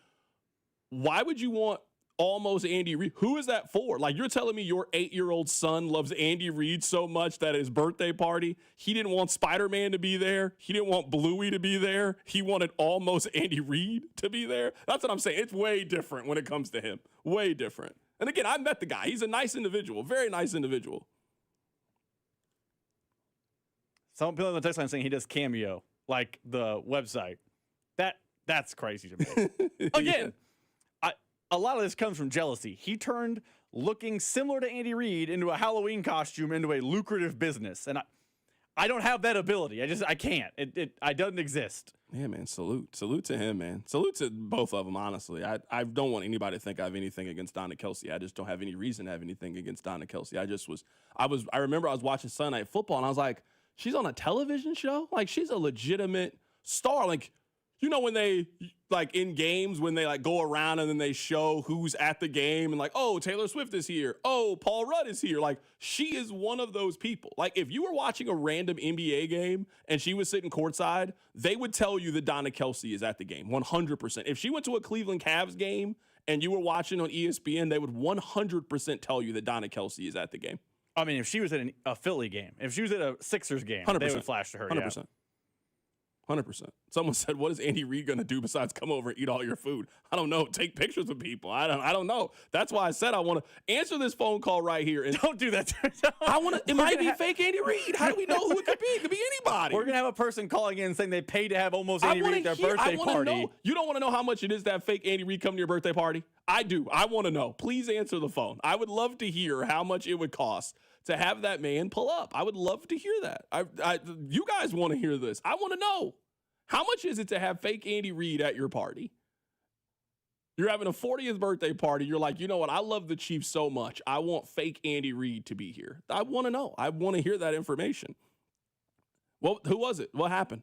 Why would you want almost Andy Reid? Who is that for? Like, you're telling me your 8-year-old son loves Andy Reid so much that at his birthday party, he didn't want Spider-Man to be there. He didn't want Bluey to be there. He wanted almost Andy Reid to be there. That's what I'm saying. It's way different when it comes to him. Way different. And again, I met the guy. He's a nice individual. Very nice individual. Some people on the text line saying he does Cameo, like the website. That's crazy to me. Again, a lot of this comes from jealousy. He turned looking similar to Andy Reid into a Halloween costume into a lucrative business. And I don't have that ability. I can't. It doesn't exist. Yeah, man, salute to him, man. Salute to both of them, honestly. I don't want anybody to think I have anything against Donna Kelsey. I just don't have any reason to have anything against Donna Kelsey. I remember I was watching Sunday Night Football, and I was like, she's on a television show? Like, she's a legitimate star. Like, you know, when they, like, in games, when they, like, go around and then they show who's at the game and, like, oh, Taylor Swift is here. Oh, Paul Rudd is here. Like, she is one of those people. Like, if you were watching a random NBA game and she was sitting courtside, they would tell you that Donna Kelsey is at the game, 100%. If she went to a Cleveland Cavs game and you were watching on ESPN, they would 100% tell you that Donna Kelsey is at the game. I mean, if she was at a Philly game, if she was at a Sixers game, 100%. They would flash to her. 100%. Yeah. 100%. Someone said, what is Andy Reid going to do besides come over and eat all your food? I don't know. Take pictures with people. I don't know. That's why I said I want to answer this phone call right here. And don't do that. It might be fake Andy Reid. How do we know who it could be? It could be anybody. We're going to have a person calling in saying they paid to have almost Andy Reid at their birthday party. Know. You don't want to know how much it is to have fake Andy Reid come to your birthday party? I do. I want to know. Please answer the phone. I would love to hear how much it would cost to have that man pull up. I would love to hear that. You guys want to hear this. I want to know. How much is it to have fake Andy Reid at your party? You're having a 40th birthday party. You're like, you know what? I love the Chiefs so much. I want fake Andy Reid to be here. I want to know. I want to hear that information. Well, who was it? What happened?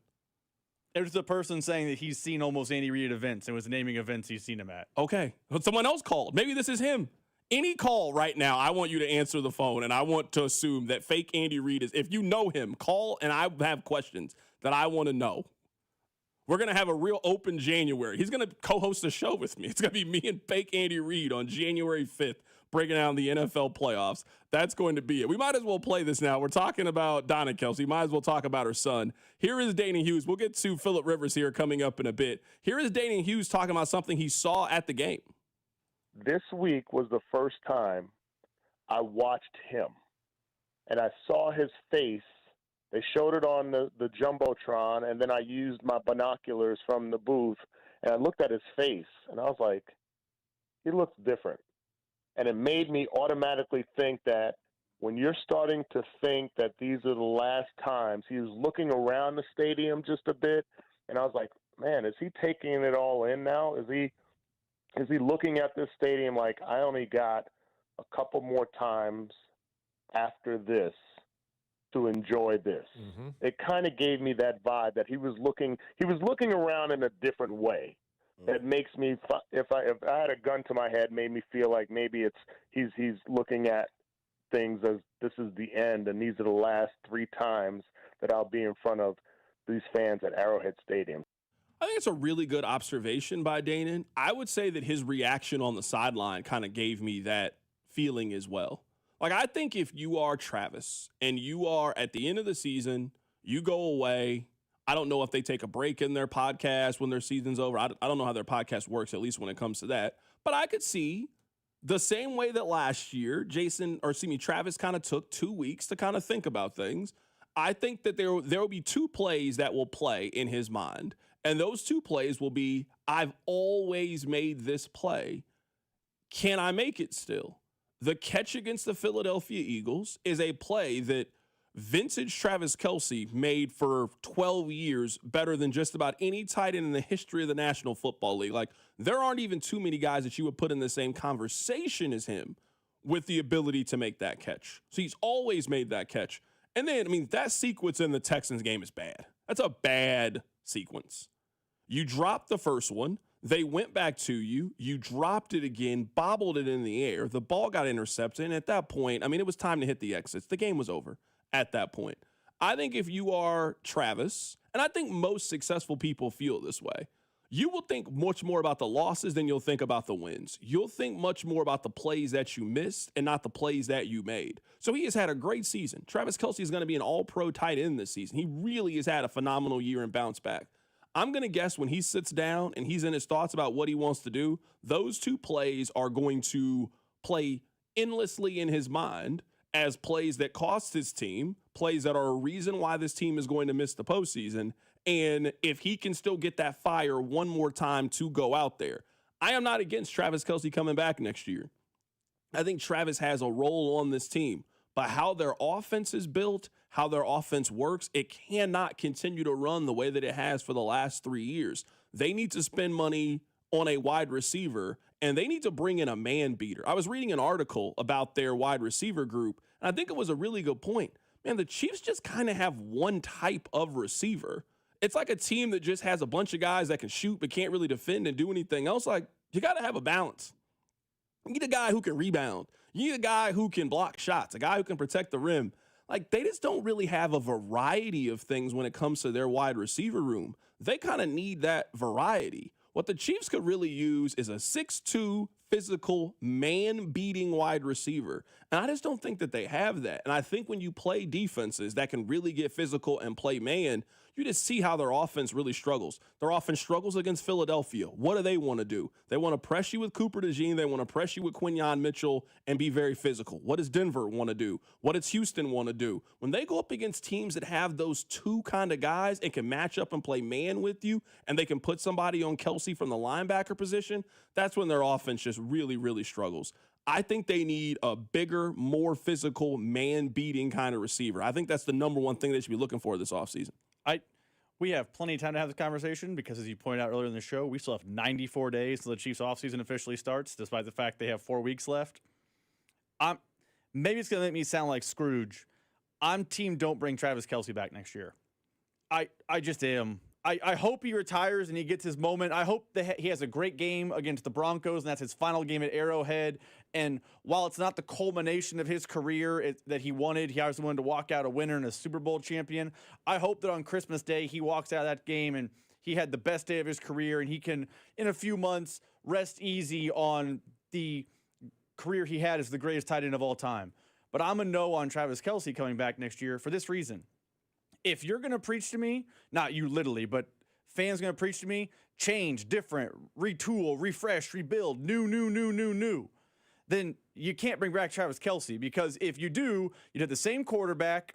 It was a person saying that he's seen almost Andy Reid at events and was naming events he's seen him at. Okay. But someone else called. Maybe this is him. Any call right now, I want you to answer the phone, and I want to assume that fake Andy Reid is, if you know him, call, and I have questions that I want to know. We're going to have a real open January. He's going to co-host a show with me. It's going to be me and fake Andy Reid on January 5th, breaking down the NFL playoffs. That's going to be it. We might as well play this now. We're talking about Donna Kelsey. Might as well talk about her son. Here is Dana Hughes. We'll get to Phillip Rivers here coming up in a bit. Here is Dana Hughes talking about something he saw at the game. This week was the first time I watched him, and I saw his face They showed it on the Jumbotron, and then I used my binoculars from the booth, and I looked at his face, and I was like, he looks different. And it made me automatically think that when you're starting to think that these are the last times, he was looking around the stadium just a bit, and I was like, man, is he taking it all in now? Is he looking at this stadium like, I only got a couple more times after this to enjoy this? It kind of gave me that vibe that he was looking around in a different way. That makes me, if I had a gun to my head, made me feel like maybe he's looking at things as this is the end, and these are the last 3 times that I'll be in front of these fans at Arrowhead Stadium. I think it's a really good observation by Danon. I would say that his reaction on the sideline kind of gave me that feeling as well. Like, I think if you are Travis and you are at the end of the season, you go away. I don't know if they take a break in their podcast when their season's over. I don't know how their podcast works, at least when it comes to that. But I could see the same way that last year, Travis kind of took 2 weeks to kind of think about things. I think that there will be 2 plays that will play in his mind. And those 2 plays will be, I've always made this play. Can I make it still? The catch against the Philadelphia Eagles is a play that vintage Travis Kelce made for 12 years better than just about any tight end in the history of the National Football League. Like, there aren't even too many guys that you would put in the same conversation as him with the ability to make that catch. So he's always made that catch. And then, that sequence in the Texans game is bad. That's a bad sequence. You dropped the first one. They went back to you. You dropped it again, bobbled it in the air. The ball got intercepted. And at that point, it was time to hit the exits. The game was over at that point. I think if you are Travis, and I think most successful people feel this way, you will think much more about the losses than you'll think about the wins. You'll think much more about the plays that you missed and not the plays that you made. So he has had a great season. Travis Kelce is going to be an all-pro tight end this season. He really has had a phenomenal year and bounce back. I'm going to guess when he sits down and he's in his thoughts about what he wants to do, those 2 plays are going to play endlessly in his mind as plays that cost his team, plays that are a reason why this team is going to miss the postseason. And if he can still get that fire one more time to go out there, I am not against Travis Kelce coming back next year. I think Travis has a role on this team, but how their offense is built, how their offense works, it cannot continue to run the way that it has for the last 3 years. They need to spend money on a wide receiver, and they need to bring in a man beater. I was reading an article about their wide receiver group, and I think it was a really good point. Man, the Chiefs just kind of have one type of receiver. It's like a team that just has a bunch of guys that can shoot but can't really defend and do anything else. Like, you got to have a balance. You need a guy who can rebound. You need a guy who can block shots, a guy who can protect the rim. Like, they just don't really have a variety of things when it comes to their wide receiver room. They kind of need that variety. What the Chiefs could really use is a 6'2", physical, man-beating wide receiver. And I just don't think that they have that. And I think when you play defenses that can really get physical and play man, you just see how their offense really struggles. Their offense struggles against Philadelphia. What do they want to do? They want to press you with Cooper DeJean. They want to press you with Quinyon Mitchell and be very physical. What does Denver want to do? What does Houston want to do? When they go up against teams that have those 2 kind of guys and can match up and play man with you, and they can put somebody on Kelce from the linebacker position, that's when their offense just really, really struggles. I think they need a bigger, more physical, man-beating kind of receiver. I think that's the number one thing they should be looking for this offseason. We have plenty of time to have this conversation because, as you pointed out earlier in the show, we still have 94 days till the Chiefs' offseason officially starts, despite the fact they have 4 weeks left. Maybe it's going to make me sound like Scrooge. I'm team don't bring Travis Kelce back next year. I just am. I hope he retires and he gets his moment. I hope that he has a great game against the Broncos, and that's his final game at Arrowhead. And while it's not the culmination of his career that he wanted, he obviously wanted to walk out a winner and a Super Bowl champion. I hope that on Christmas Day he walks out of that game and he had the best day of his career, and he can, in a few months, rest easy on the career he had as the greatest tight end of all time. But I'm a no on Travis Kelce coming back next year for this reason. If you're going to preach to me, not you literally, but fans going to preach to me, change, different, retool, refresh, rebuild, new, then you can't bring back Travis Kelce, because if you do, you'd have the same quarterback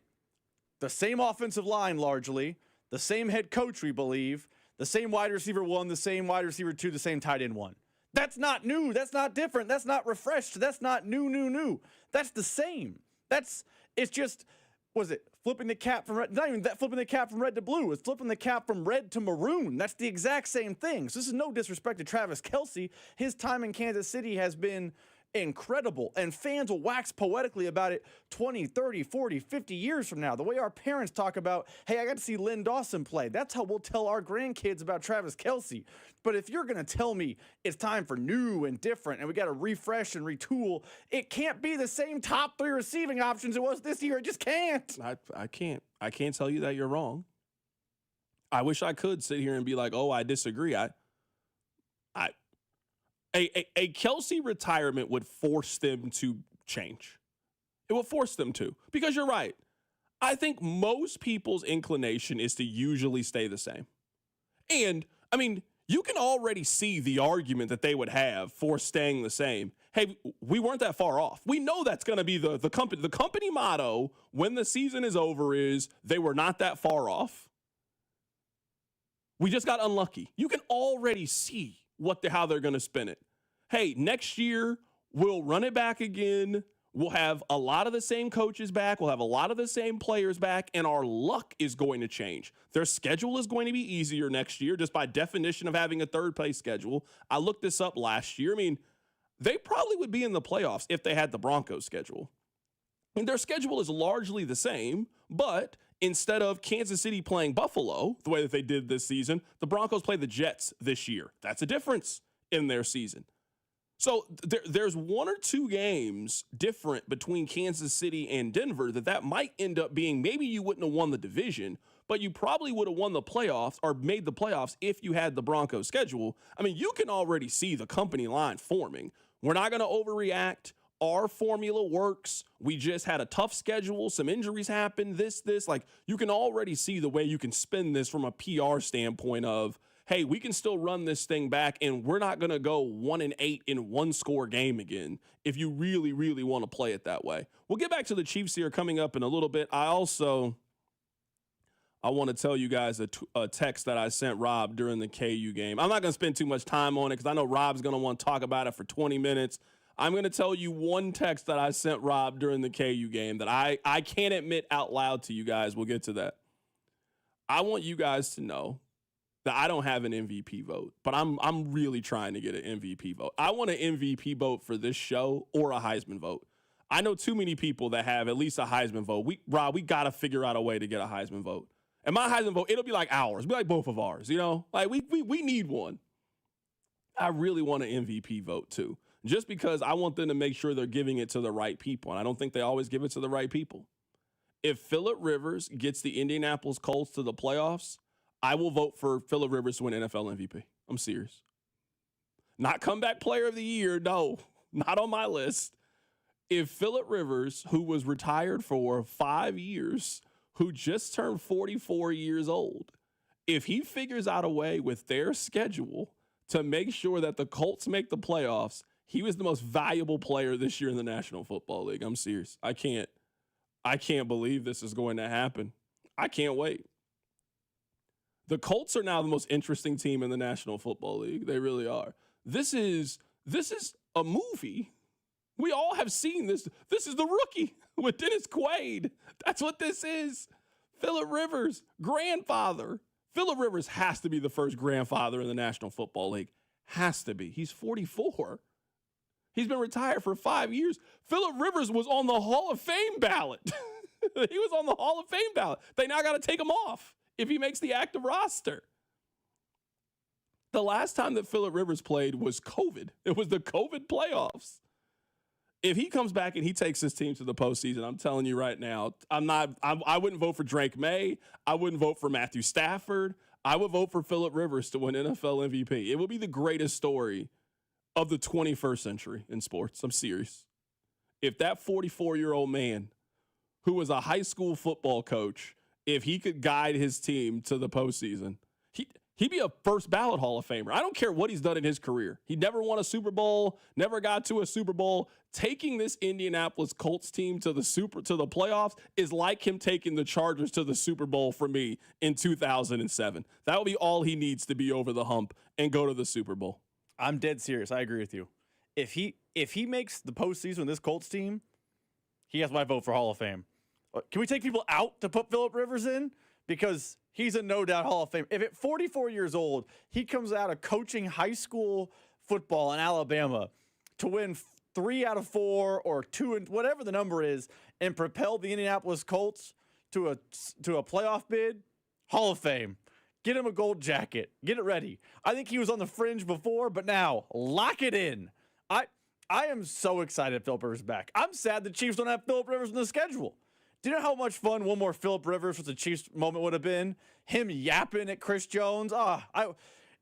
the same offensive line largely, the same head coach, we believe, the same wide receiver 1, the same wide receiver 2, the same tight end 1. That's not new. That's not different. That's not refreshed. That's not new. That's the same. It's just, was it flipping the cap from red? Not even that flipping the cap from red to blue. It's flipping the cap from red to maroon. That's the exact same thing. So this is no disrespect to Travis Kelce. His time in Kansas City has been incredible, and fans will wax poetically about it 20, 30, 40, 50 years from now. The way our parents talk about, hey, I got to see Lynn Dawson play. That's how we'll tell our grandkids about Travis Kelce. But if you're going to tell me it's time for new and different and we got to refresh and retool, it can't be the same top 3 receiving options it was this year. It just can't. I can't tell you that you're wrong. I wish I could sit here and be like, oh, I disagree. A Kelce retirement would force them to change. It would force them to, because you're right. I think most people's inclination is to usually stay the same. And, I mean, you can already see the argument that they would have for staying the same. Hey, we weren't that far off. We know that's going to be the company motto when the season is over is they were not that far off. We just got unlucky. You can already see how they're going to spin it. Hey, next year, we'll run it back again. We'll have a lot of the same coaches back. We'll have a lot of the same players back, and our luck is going to change. Their schedule is going to be easier next year, just by definition of having a third-place schedule. I looked this up last year. I mean, they probably would be in the playoffs if they had the Broncos schedule. And their schedule is largely the same, but instead of Kansas City playing Buffalo, the way that they did this season, the Broncos play the Jets this year. That's a difference in their season. So there's 1 or 2 games different between Kansas City and Denver that might end up being, maybe you wouldn't have won the division, but you probably would have won the playoffs or made the playoffs if you had the Broncos schedule. I mean, you can already see the company line forming. We're not going to overreact. Our formula works. We just had a tough schedule. Some injuries happened. This. Like, you can already see the way you can spin this from a PR standpoint of, hey, we can still run this thing back, and we're not going to go 1-8 in one-score game again if you really, really want to play it that way. We'll get back to the Chiefs here coming up in a little bit. I want to tell you guys a text that I sent Rob during the KU game. I'm not going to spend too much time on it because I know Rob's going to want to talk about it for 20 minutes. I'm going to tell you one text that I sent Rob during the KU game that I can't admit out loud to you guys. We'll get to that. I want you guys to know that I don't have an MVP vote, but I'm really trying to get an MVP vote. I want an MVP vote for this show or a Heisman vote. I know too many people that have at least a Heisman vote. Rob, we got to figure out a way to get a Heisman vote. And my Heisman vote, it'll be like ours. It'll be like both of ours, you know? Like, we need one. I really want an MVP vote, too, just because I want them to make sure they're giving it to the right people, and I don't think they always give it to the right people. If Phillip Rivers gets the Indianapolis Colts to the playoffs, I will vote for Phillip Rivers to win NFL MVP. I'm serious. Not comeback player of the year. No, not on my list. If Phillip Rivers, who was retired for 5 years, who just turned 44 years old, if he figures out a way with their schedule to make sure that the Colts make the playoffs, he was the most valuable player this year in the National Football League. I'm serious. I can't believe this is going to happen. I can't wait. The Colts are now the most interesting team in the National Football League. They really are. This is a movie. We all have seen this. This is The Rookie with Dennis Quaid. That's what this is. Phillip Rivers, grandfather. Phillip Rivers has to be the first grandfather in the National Football League. Has to be. He's 44. He's been retired for 5 years. Phillip Rivers was on the Hall of Fame ballot. He was on the Hall of Fame ballot. They now got to take him off if he makes the active roster. The last time that Phillip Rivers played was COVID. It was the COVID playoffs. If he comes back and he takes his team to the postseason, I'm telling you right now, I wouldn't vote for Drake May. I wouldn't vote for Matthew Stafford. I would vote for Phillip Rivers to win NFL MVP. It will be the greatest story of the 21st century in sports. I'm serious. If that 44-year-old man who was a high school football coach, if he could guide his team to the postseason, He'd be a first ballot Hall of Famer. I don't care what he's done in his career. He never won a Super Bowl, never got to a Super Bowl. Taking this Indianapolis Colts team to the playoffs is like him taking the Chargers to the Super Bowl for me in 2007. That will be all he needs to be over the hump and go to the Super Bowl. I'm dead serious. I agree with you. If he makes the postseason with this Colts team, he has my vote for Hall of Fame. Can we take people out to put Phillip Rivers in? Because he's a no-doubt Hall of Fame. If at 44 years old, he comes out of coaching high school football in Alabama to win 3 out of 4 or 2, and whatever the number is, and propel the Indianapolis Colts to a playoff bid, Hall of Fame. Get him a gold jacket. Get it ready. I think he was on the fringe before, but now lock it in. I am so excited Phillip Rivers is back. I'm sad the Chiefs don't have Phillip Rivers in the schedule. Do you know how much fun one more Phillip Rivers with the Chiefs moment would have been? Him yapping at Chris Jones.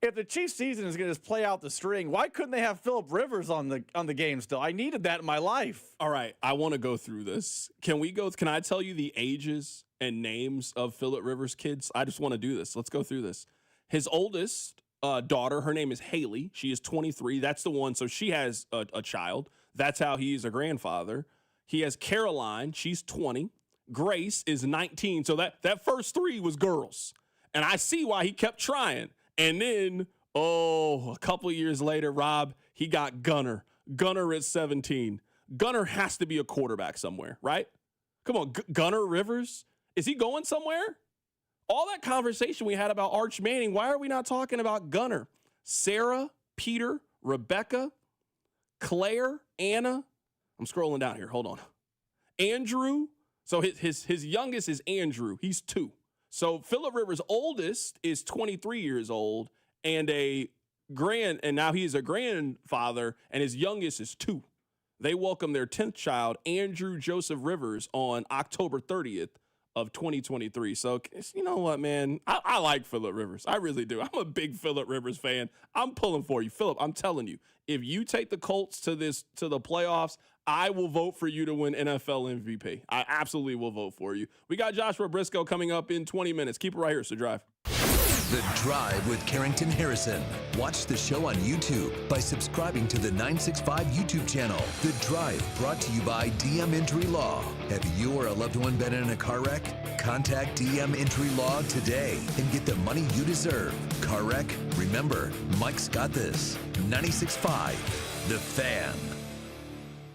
If the Chiefs season is going to just play out the string, why couldn't they have Phillip Rivers on the game still? I needed that in my life. All right, I want to go through this. Can I tell you the ages and names of Phillip Rivers' kids? I just want to do this. Let's go through this. His oldest daughter, her name is Haley. She is 23. That's the one. So she has a child. That's how he's a grandfather. He has Caroline. She's 20. Grace is 19. So that first 3 was girls. And I see why he kept trying. And then, a couple of years later, Rob, he got Gunner. Gunner at 17. Gunner has to be a quarterback somewhere, right? Come on, Gunner Rivers? Is he going somewhere? All that conversation we had about Arch Manning, why are we not talking about Gunner? Sarah, Peter, Rebecca, Claire, Anna. I'm scrolling down here. Hold on. Andrew. So his youngest is Andrew. He's 2. So Phillip Rivers' oldest is 23 years old and now he's a grandfather, and his youngest is 2. They welcome their 10th child, Andrew Joseph Rivers, on October 30th of 2023. So you know what, man? I like Phillip Rivers. I really do. I'm a big Phillip Rivers fan. I'm pulling for you. Phillip, I'm telling you, if you take the Colts to the playoffs, I will vote for you to win NFL MVP. I absolutely will vote for you. We got Joshua Briscoe coming up in 20 minutes. Keep it right here. It's The Drive. The Drive with Carrington Harrison. Watch the show on YouTube by subscribing to the 965 YouTube channel. The Drive, brought to you by DM Entry Law. Have you or a loved one been in a car wreck? Contact DM Entry Law today and get the money you deserve. Car wreck? Remember, Mike's got this. 96.5, The Fan.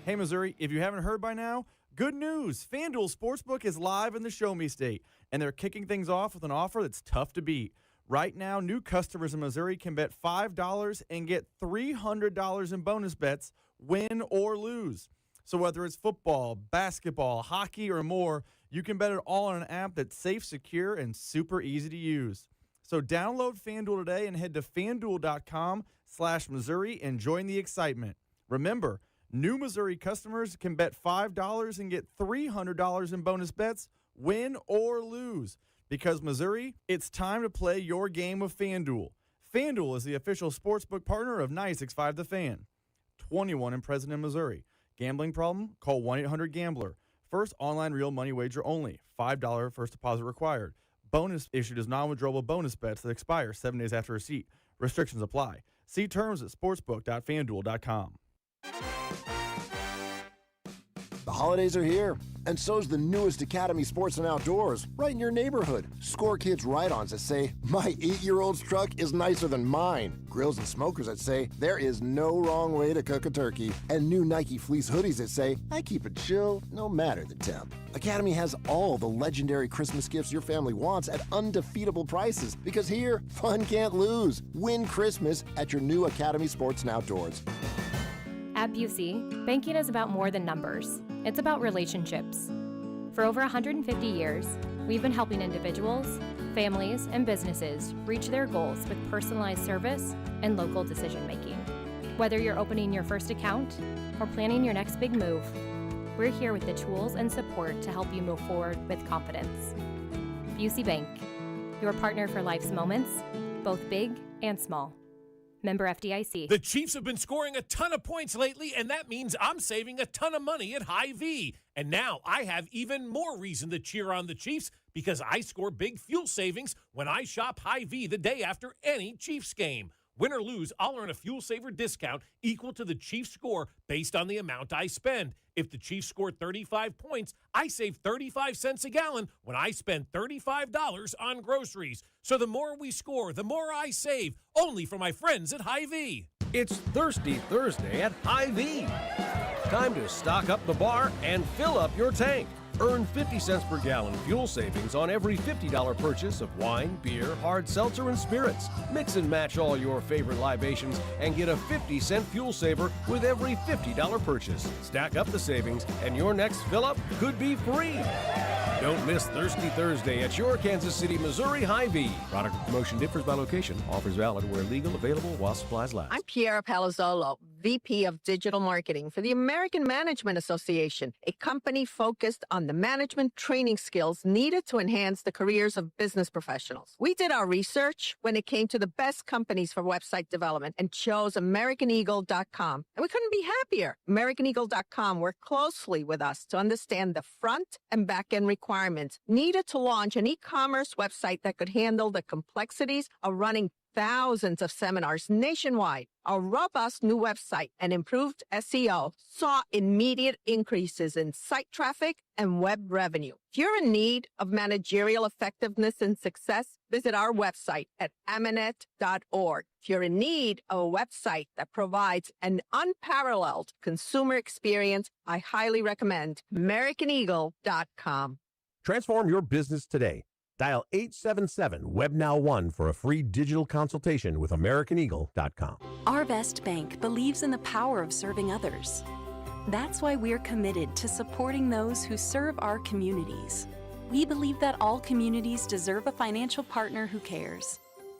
Hey, Missouri, if you haven't heard by now, good news. FanDuel Sportsbook is live in the Show Me State, and they're kicking things off with an offer that's tough to beat. Right now, new customers in Missouri can bet $5 and get $300 in bonus bets, win or lose. So whether it's football, basketball, hockey, or more, you can bet it all on an app that's safe, secure, and super easy to use. So download FanDuel today and head to FanDuel.com/Missouri and join the excitement. Remember, new Missouri customers can bet $5 and get $300 in bonus bets, win or lose. Because Missouri, it's time to play your game of FanDuel. FanDuel is the official sportsbook partner of 96.5 The Fan. 21 and present in Missouri. Gambling problem? Call 1-800-GAMBLER. First online real money wager only. $5 first deposit required. Bonus issued as non-withdrawable bonus bets that expire 7 days after receipt. Restrictions apply. See terms at sportsbook.fanduel.com. The holidays are here, and so's the newest Academy Sports and Outdoors, right in your neighborhood. Score kids ride-ons that say, my 8-year-old's truck is nicer than mine. Grills and smokers that say, there is no wrong way to cook a turkey. And new Nike fleece hoodies that say, I keep it chill no matter the temp. Academy has all the legendary Christmas gifts your family wants at undefeatable prices, because here, fun can't lose. Win Christmas at your new Academy Sports and Outdoors. At Busey, banking is about more than numbers. It's about relationships. For over 150 years, we've been helping individuals, families, and businesses reach their goals with personalized service and local decision-making. Whether you're opening your first account or planning your next big move, we're here with the tools and support to help you move forward with confidence. Busey Bank, your partner for life's moments, both big and small. Member FDIC. The Chiefs have been scoring a ton of points lately, and that means I'm saving a ton of money at Hy-Vee. And now I have even more reason to cheer on the Chiefs because I score big fuel savings when I shop Hy-Vee the day after any Chiefs game. Win or lose, I'll earn a fuel saver discount equal to the Chiefs score based on the amount I spend. If the Chiefs score 35 points, I save 35 cents a gallon when I spend $35 on groceries. So the more we score, the more I save, only for my friends at Hy-Vee. It's Thirsty Thursday at Hy-Vee. Time to stock up the bar and fill up your tank. Earn 50 cents per gallon fuel savings on every $50 purchase of wine, beer, hard seltzer, and spirits. Mix and match all your favorite libations and get a 50-cent fuel saver with every $50 purchase. Stack up the savings and your next fill-up could be free. Don't miss Thirsty Thursday at your Kansas City, Missouri Hy-Vee. Product or promotion differs by location. Offers valid where legal, available while supplies last. I'm Piera Palazzolo, VP of Digital Marketing for the American Management Association, a company focused on the management training skills needed to enhance the careers of business professionals. We did our research when it came to the best companies for website development and chose AmericanEagle.com. And we couldn't be happier. AmericanEagle.com worked closely with us to understand the front and back end requirements needed to launch an e-commerce website that could handle the complexities of running thousands of seminars nationwide. Our robust new website and improved SEO saw immediate increases in site traffic and web revenue. If you're in need of managerial effectiveness and success, visit our website at amanet.org. If you're in need of a website that provides an unparalleled consumer experience, I highly recommend AmericanEagle.com. Transform your business today. Dial 877-WebNow1 for a free digital consultation with AmericanEagle.com. Arvest Bank believes in the power of serving others. That's why we're committed to supporting those who serve our communities. We believe that all communities deserve a financial partner who cares.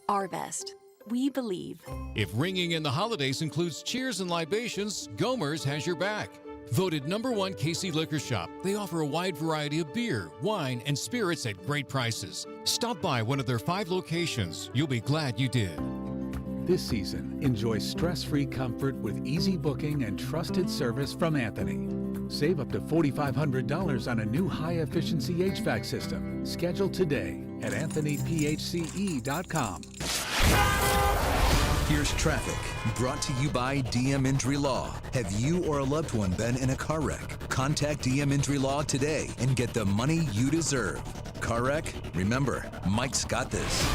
Arvest. We believe. If ringing in the holidays includes cheers and libations, Gomer's has your back. Voted #1 Casey Liquor Shop, they offer a wide variety of beer, wine, and spirits at great prices. Stop by one of their 5 locations. You'll be glad you did. This season, enjoy stress-free comfort with easy booking and trusted service from Anthony. Save up to $4,500 on a new high-efficiency HVAC system. Schedule today at anthonyphce.com. Here's traffic, brought to you by DM Injury Law. Have you or a loved one been in a car wreck? Contact DM Injury Law today and get the money you deserve. Car wreck? Remember, Mike's got this.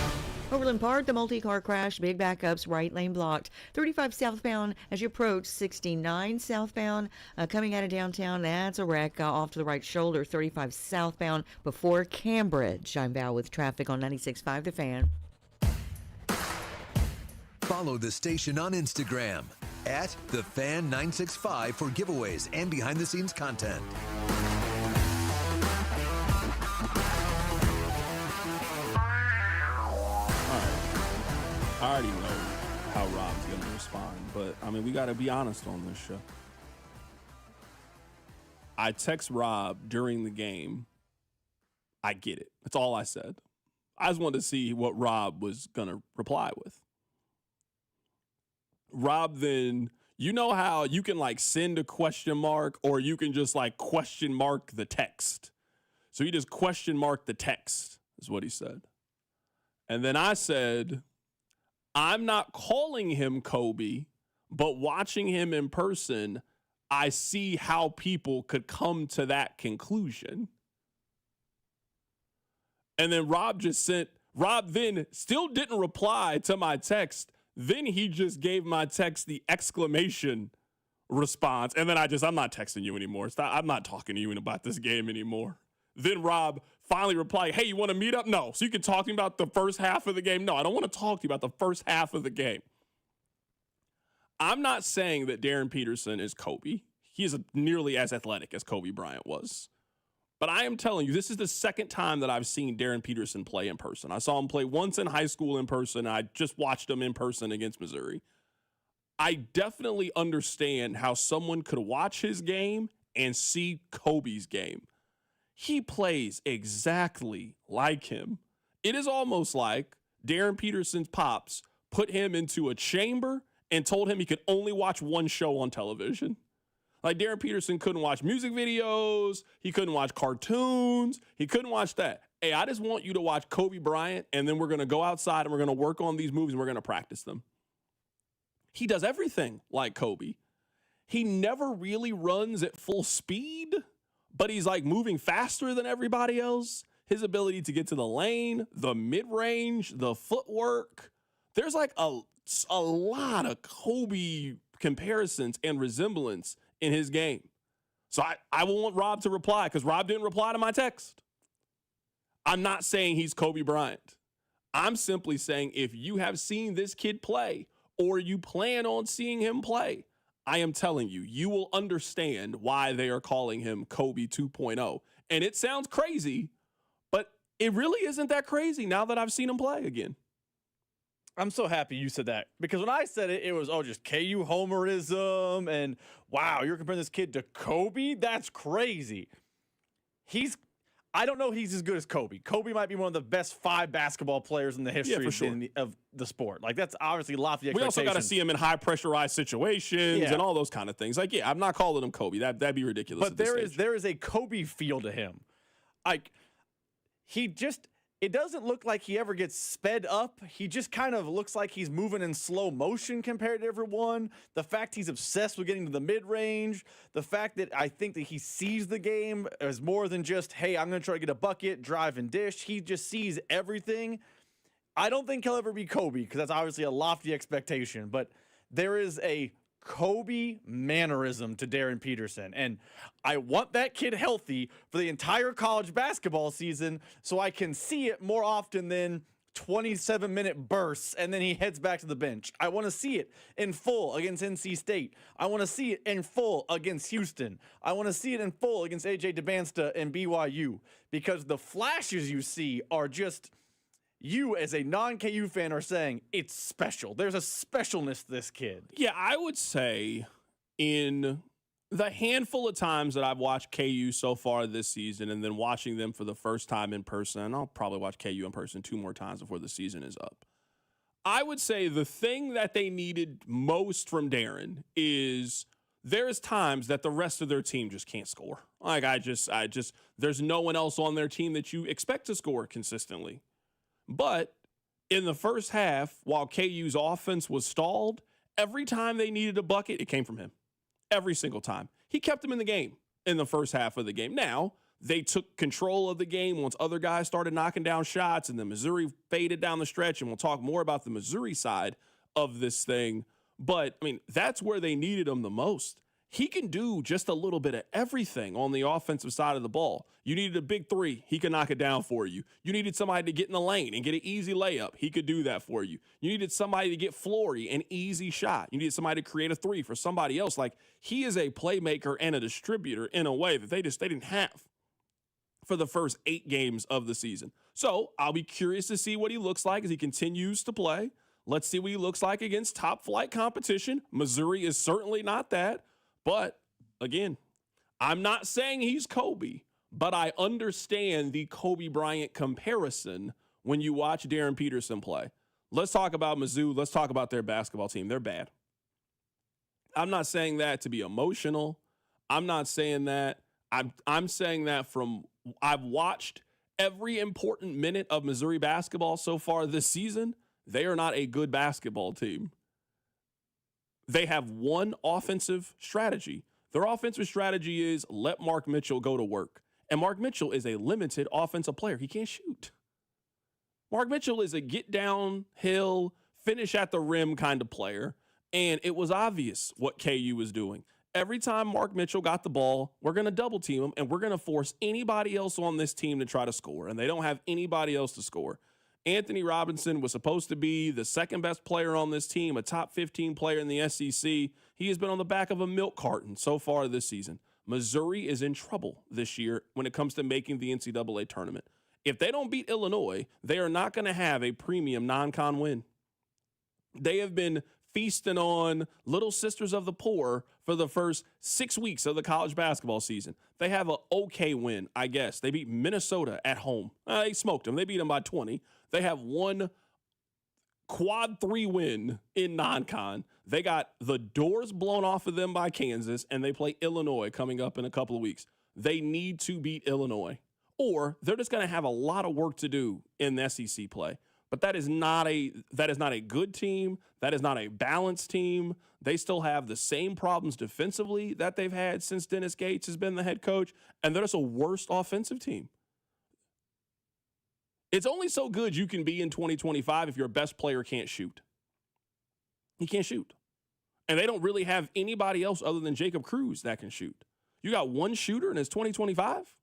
Overland Park, the multi-car crash, big backups, right lane blocked. 35 southbound as you approach 69 southbound. Coming out of downtown, that's a wreck off to the right shoulder. 35 southbound before Cambridge. I'm Val with traffic on 96.5 The Fan. Follow the station on Instagram at TheFan965 for giveaways and behind-the-scenes content. I already know how Rob's going to respond, but, I mean, we got to be honest on this show. I text Rob during the game. I get it. That's all I said. I just wanted to see what Rob was going to reply with. Rob then, you know how you can like send a question mark or you can just like question mark the text. So he just question marked the text is what he said. And then I said, I'm not calling him Kobe, but watching him in person, I see how people could come to that conclusion. And then Rob then still didn't reply to my text. Then he just gave my text the exclamation response. And then I'm not texting you anymore. I'm not talking to you about this game anymore. Then Rob finally replied, hey, you want to meet up? No. So you can talk to me about the first half of the game? No, I don't want to talk to you about the first half of the game. I'm not saying that Darren Peterson is Kobe. He is nearly as athletic as Kobe Bryant was. But I am telling you, this is the second time that I've seen Darren Peterson play in person. I saw him play once in high school in person. I just watched him in person against Missouri. I definitely understand how someone could watch his game and see Kobe's game. He plays exactly like him. It is almost like Darren Peterson's pops put him into a chamber and told him he could only watch one show on television. Like Darren Peterson couldn't watch music videos. He couldn't watch cartoons. He couldn't watch that. hey, I just want you to watch Kobe Bryant, and then we're going to go outside and we're going to work on these moves and we're going to practice them. He does everything like Kobe. He never really runs at full speed, but he's like moving faster than everybody else. His ability to get to the lane, the mid-range, the footwork. There's like a lot of Kobe comparisons and resemblance in his game. So I want Rob to reply because Rob didn't reply to my text. I'm not saying he's Kobe Bryant. I'm simply saying if you have seen this kid play or you plan on seeing him play, I am telling you, you will understand why they are calling him Kobe 2.0. And it sounds crazy, but it really isn't that crazy now that I've seen him play again. I'm so happy you said that because when I said it, it was, just KU homerism and wow, you're comparing this kid to Kobe? That's crazy. I don't know if he's as good as Kobe. Kobe might be one of the best 5 basketball players in the history of the sport. Like, that's obviously lofty expectations. We also got to see him in high pressurized situations and all those kind of things. Like, yeah, I'm not calling him Kobe. That'd be ridiculous. But there is a Kobe feel to him. Like, it doesn't look like he ever gets sped up. He just kind of looks like he's moving in slow motion compared to everyone. The fact he's obsessed with getting to the mid-range. The fact that I think that he sees the game as more than just, hey, I'm going to try to get a bucket, drive, and dish. He just sees everything. I don't think he'll ever be Kobe because that's obviously a lofty expectation. But there is a Kobe mannerism to Darren Peterson. And I want that kid healthy for the entire college basketball season so I can see it more often than 27-minute bursts and then he heads back to the bench. I want to see it in full against NC State. I want to see it in full against Houston. I want to see it in full against AJ DeBansta and BYU because the flashes you see are just... You, as a non-KU fan, are saying it's special. There's a specialness to this kid. Yeah, I would say in the handful of times that I've watched KU so far this season and then watching them for the first time in person, and I'll probably watch KU in person 2 more times before the season is up. I would say the thing that they needed most from Darren is there's times that the rest of their team just can't score. Like, there's no one else on their team that you expect to score consistently. But in the first half, while KU's offense was stalled, every time they needed a bucket, it came from him. Every single time. He kept them in the game in the first half of the game. Now, they took control of the game once other guys started knocking down shots, and then Missouri faded down the stretch, and we'll talk more about the Missouri side of this thing. But, I mean, that's where they needed him the most. He can do just a little bit of everything on the offensive side of the ball. You needed a big 3. He could knock it down for you. You needed somebody to get in the lane and get an easy layup. He could do that for you. You needed somebody to get Flory an easy shot. You needed somebody to create a 3 for somebody else. Like, he is a playmaker and a distributor in a way that they didn't have for the first 8 games of the season. So I'll be curious to see what he looks like as he continues to play. Let's see what he looks like against top flight competition. Missouri is certainly not that. But, again, I'm not saying he's Kobe, but I understand the Kobe Bryant comparison when you watch Darren Peterson play. Let's talk about Mizzou. Let's talk about their basketball team. They're bad. I'm not saying that to be emotional. I'm not saying that. I'm saying that from I've watched every important minute of Missouri basketball so far this season. They are not a good basketball team. They have one offensive strategy. Their offensive strategy is let Mark Mitchell go to work. And Mark Mitchell is a limited offensive player. He can't shoot. Mark Mitchell is a get downhill, finish at the rim kind of player. And it was obvious what KU was doing. Every time Mark Mitchell got the ball, we're going to double team him, and we're going to force anybody else on this team to try to score. And they don't have anybody else to score. Anthony Robinson was supposed to be the second best player on this team, a top 15 player in the SEC. He has been on the back of a milk carton so far this season. Missouri is in trouble this year when it comes to making the NCAA tournament. If they don't beat Illinois, they are not going to have a premium non-con win. They have been feasting on little sisters of the poor for the first 6 weeks of the college basketball season. They have an okay win, I guess. They beat Minnesota at home. They smoked them. They beat them by 20. They have one quad 3 win in non-con. They got the doors blown off of them by Kansas, and they play Illinois coming up in a couple of weeks. They need to beat Illinois, or they're just going to have a lot of work to do in the SEC play. But that is not a good team. That is not a balanced team. They still have the same problems defensively that they've had since Dennis Gates has been the head coach, and they're just a worse offensive team. It's only so good you can be in 2025 if your best player can't shoot. He can't shoot. And they don't really have anybody else other than Jacob Cruz that can shoot. You got one shooter and it's 2025?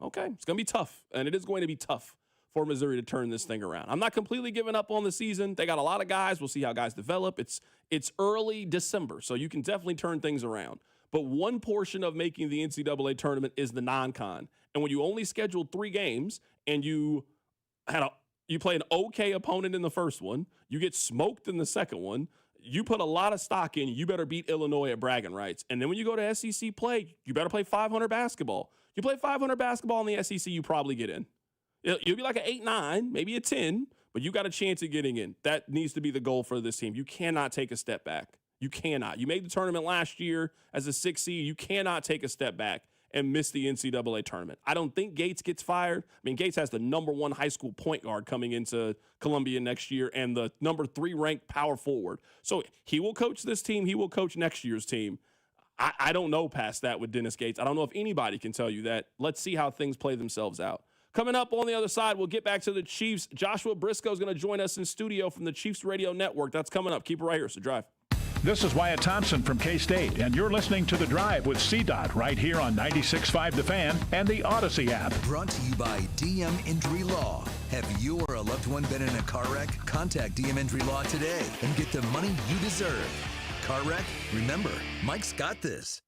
Okay, it's going to be tough, and it is going to be tough for Missouri to turn this thing around. I'm not completely giving up on the season. They got a lot of guys. We'll see how guys develop. It's early December, so you can definitely turn things around. But one portion of making the NCAA tournament is the non-con. And when you only scheduled 3 games and you play an okay opponent in the first one, you get smoked in the second one, you put a lot of stock in, you better beat Illinois at bragging rights. And then when you go to SEC play, you better play 500 basketball. You play 500 basketball in the SEC, you probably get in. You'll be like an 8-9, maybe a 10, but you got a chance at getting in. That needs to be the goal for this team. You cannot take a step back. You cannot. You made the tournament last year as a 6 seed. You cannot take a step back and miss the NCAA tournament. I don't think Gates gets fired. I mean, Gates has the #1 high school point guard coming into Columbia next year and the #3 ranked power forward. So he will coach this team. He will coach next year's team. I don't know past that with Dennis Gates. I don't know if anybody can tell you that. Let's see how things play themselves out. Coming up on the other side, we'll get back to the Chiefs. Joshua Briscoe is going to join us in studio from the Chiefs Radio Network. That's coming up. Keep it right here. So drive. This is Wyatt Thompson from K-State, and you're listening to The Drive with CDOT right here on 96.5 The Fan and the Odyssey app. Brought to you by DM Injury Law. Have you or a loved one been in a car wreck? Contact DM Injury Law today and get the money you deserve. Car wreck? Remember, Mike's got this.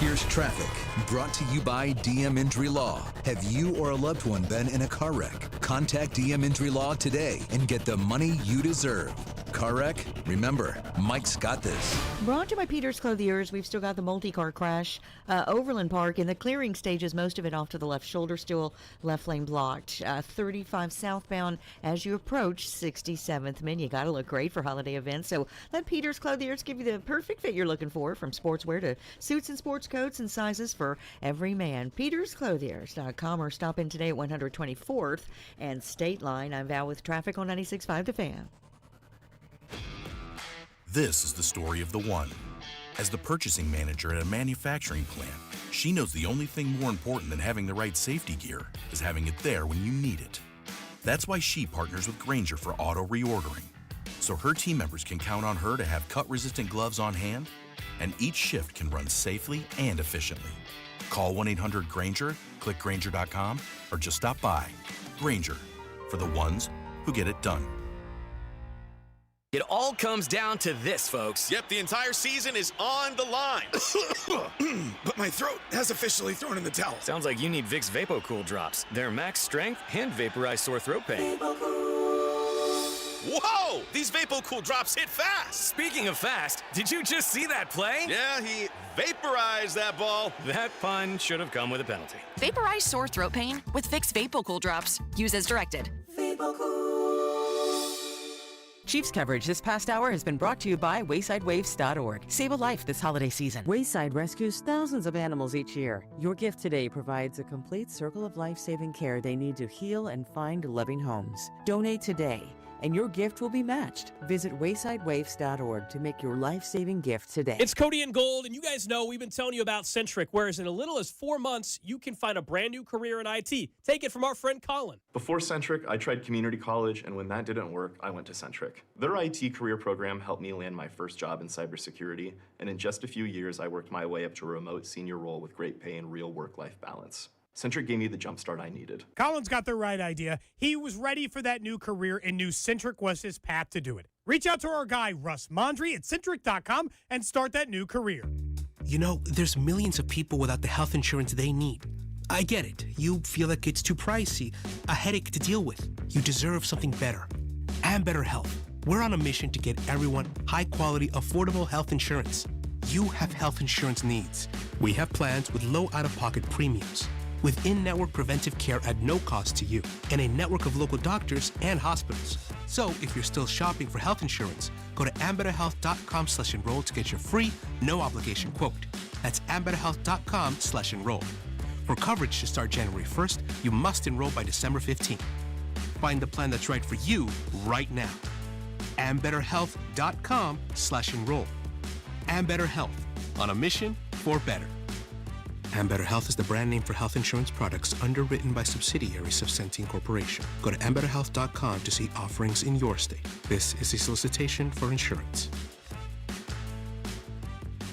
Here's traffic, brought to you by DM Injury Law. Have you or a loved one been in a car wreck? Contact DM Injury Law today and get the money you deserve. Car wreck? Remember, Mike's got this. Brought to you by Peter's Clothiers. We've still got the multi-car crash. Overland Park in the clearing stages, most of it off to the left shoulder, still left lane blocked. 35 southbound as you approach 67th Min. You got to look great for holiday events. So let Peter's Clothiers give you the perfect fit you're looking for, from sportswear to suits and sports coats and sizes for every man. PetersClothiers.com, or stop in today at 124th and State Line. I'm Val with traffic on 96.5 The Fan. This is the story of the one. As the purchasing manager at a manufacturing plant, she knows the only thing more important than having the right safety gear is having it there when you need it. That's why she partners with Grainger for auto reordering, so her team members can count on her to have cut-resistant gloves on hand, and each shift can run safely and efficiently. Call 1-800-GRAINGER, click Grainger.com, or just stop by. Grainger, for the ones who get it done. It all comes down to this, folks. Yep, the entire season is on the line. But my throat has officially thrown in the towel. Sounds like you need Vicks VapoCool drops. They're max strength and vaporize sore throat pain. Whoa! These VapoCool drops hit fast. Speaking of fast, did you just see that play? Yeah, he vaporized that ball. That pun should have come with a penalty. Vaporize sore throat pain with Vicks VapoCool drops. Use as directed. Chiefs coverage this past hour has been brought to you by WaysideWaves.org. Save a life this holiday season. Wayside rescues thousands of animals each year. Your gift today provides a complete circle of life-saving care they need to heal and find loving homes. Donate today, and your gift will be matched. Visit WaysideWaves.org to make your life-saving gift today. It's Cody and Gold, and you guys know we've been telling you about Centric, whereas in as little as 4 months, you can find a brand new career in IT. Take it from our friend Colin. Before Centric, I tried community college, and when that didn't work, I went to Centric. Their IT career program helped me land my first job in cybersecurity, and in just a few years, I worked my way up to a remote senior role with great pay and real work-life balance. Centric gave me the jumpstart I needed. Colin's got the right idea. He was ready for that new career and knew Centric was his path to do it. Reach out to our guy, Russ Mondry, at Centric.com and start that new career. You know, there's millions of people without the health insurance they need. I get it. You feel like it's too pricey, a headache to deal with. You deserve something better. And better health. We're on a mission to get everyone high-quality, affordable health insurance. You have health insurance needs. We have plans with low out-of-pocket premiums, with in-network preventive care at no cost to you, and a network of local doctors and hospitals. So if you're still shopping for health insurance, go to ambetterhealth.com/enroll to get your free, no-obligation quote. That's ambetterhealth.com/enroll. For coverage to start January 1st, you must enroll by December 15th. Find the plan that's right for you right now. AmBetterHealth.com/enroll. Ambetter Health, on a mission for better. Ambetter Health is the brand name for health insurance products underwritten by subsidiaries of Centene Corporation. Go to AmBetterHealth.com to see offerings in your state. This is a solicitation for insurance.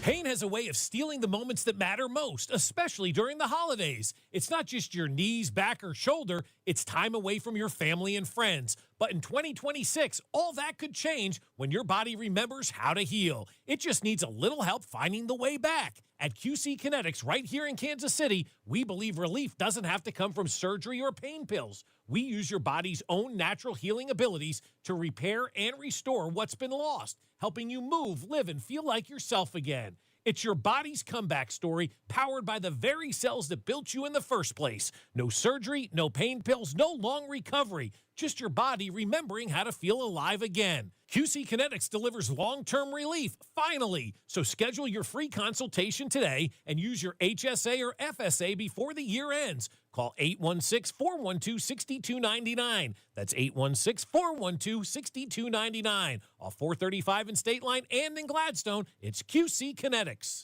Pain has a way of stealing the moments that matter most, especially during the holidays. It's not just your knees, back, or shoulder. It's time away from your family and friends. But in 2026, all that could change when your body remembers how to heal. It just needs a little help finding the way back. At QC Kinetics, right here in Kansas City, we believe relief doesn't have to come from surgery or pain pills. We use your body's own natural healing abilities to repair and restore what's been lost, helping you move, live, and feel like yourself again. It's your body's comeback story, powered by the very cells that built you in the first place. No surgery, no pain pills, no long recovery. Just your body remembering how to feel alive again. QC Kinetics delivers long-term relief, finally. So schedule your free consultation today and use your HSA or FSA before the year ends. Call 816-412-6299. That's 816-412-6299. Off 435 in State Line and in Gladstone, it's QC Kinetics.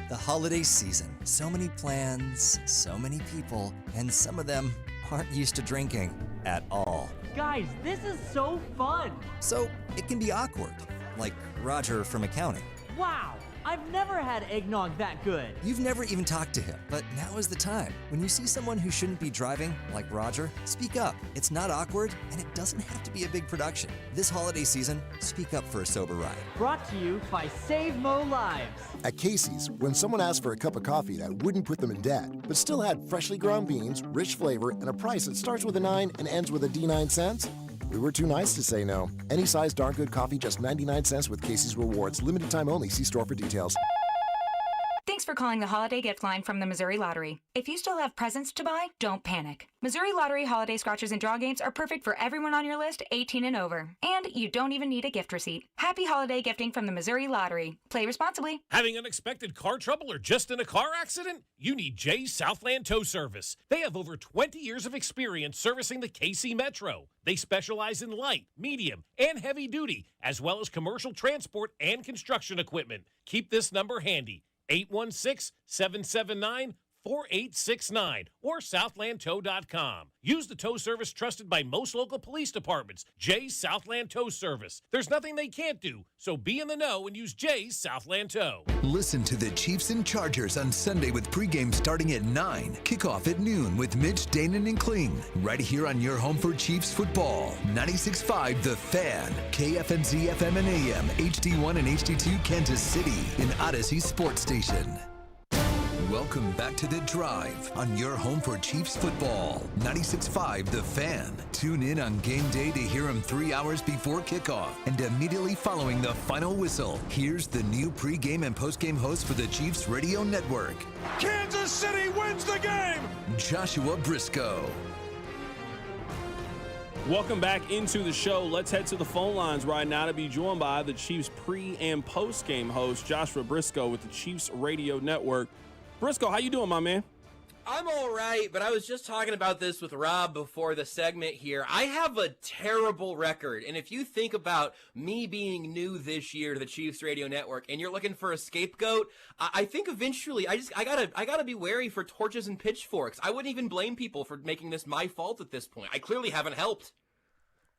The holiday season. So many plans, so many people, and some of them aren't used to drinking at all. Guys, this is so fun! So it can be awkward, like Roger from accounting. Wow, I've never had eggnog that good. You've never even talked to him, but now is the time. When you see someone who shouldn't be driving, like Roger, speak up. It's not awkward, and it doesn't have to be a big production. This holiday season, speak up for a sober ride. Brought to you by Save Mo Lives. At Casey's, when someone asked for a cup of coffee that wouldn't put them in debt, but still had freshly ground beans, rich flavor, and a price that starts with a 9 and ends with a D9 cents, we were too nice to say no. Any size darn good coffee, just 99 cents with Casey's Rewards. Limited time only. See store for details. Thanks for calling the Holiday Gift Line from the Missouri Lottery. If you still have presents to buy, don't panic. Missouri Lottery holiday scratchers and draw games are perfect for everyone on your list 18 and over. And you don't even need a gift receipt. Happy holiday gifting from the Missouri Lottery. Play responsibly. Having unexpected car trouble or just in a car accident? You need Jay's Southland Tow Service. They have over 20 years of experience servicing the KC Metro. They specialize in light, medium, and heavy duty, as well as commercial transport and construction equipment. Keep this number handy. 816-779-4869 or southlandtow.com. Use the tow service trusted by most local police departments, Jay's Southland Tow Service. There's nothing they can't do, so be in the know and use Jay's Southland Tow. Listen to the Chiefs and Chargers on Sunday with pregame starting at 9, kickoff at noon with Mitch, Danon, and Kling. Right here on your home for Chiefs football. 96.5 The Fan, KFMZ FM and AM, HD1 and HD2 Kansas City, in Odyssey Sports Station. Welcome back to The Drive on your home for Chiefs football. 96.5 The Fan. Tune in on game day to hear him 3 hours before kickoff and immediately following the final whistle. Here's the new pregame and postgame host for the Chiefs Radio Network, Kansas City wins the game! Joshua Briscoe. Welcome back into the show. Let's head to the phone lines right now to be joined by the Chiefs pre- and post-game host, Joshua Briscoe with the Chiefs Radio Network. Briscoe, how you doing, my man? I'm all right, but I was just talking about this with Rob before the segment here. I have a terrible record, and if you think about me being new this year to the Chiefs Radio Network, and you're looking for a scapegoat, I think eventually I gotta be wary for torches and pitchforks. I wouldn't even blame people for making this my fault at this point. I clearly haven't helped.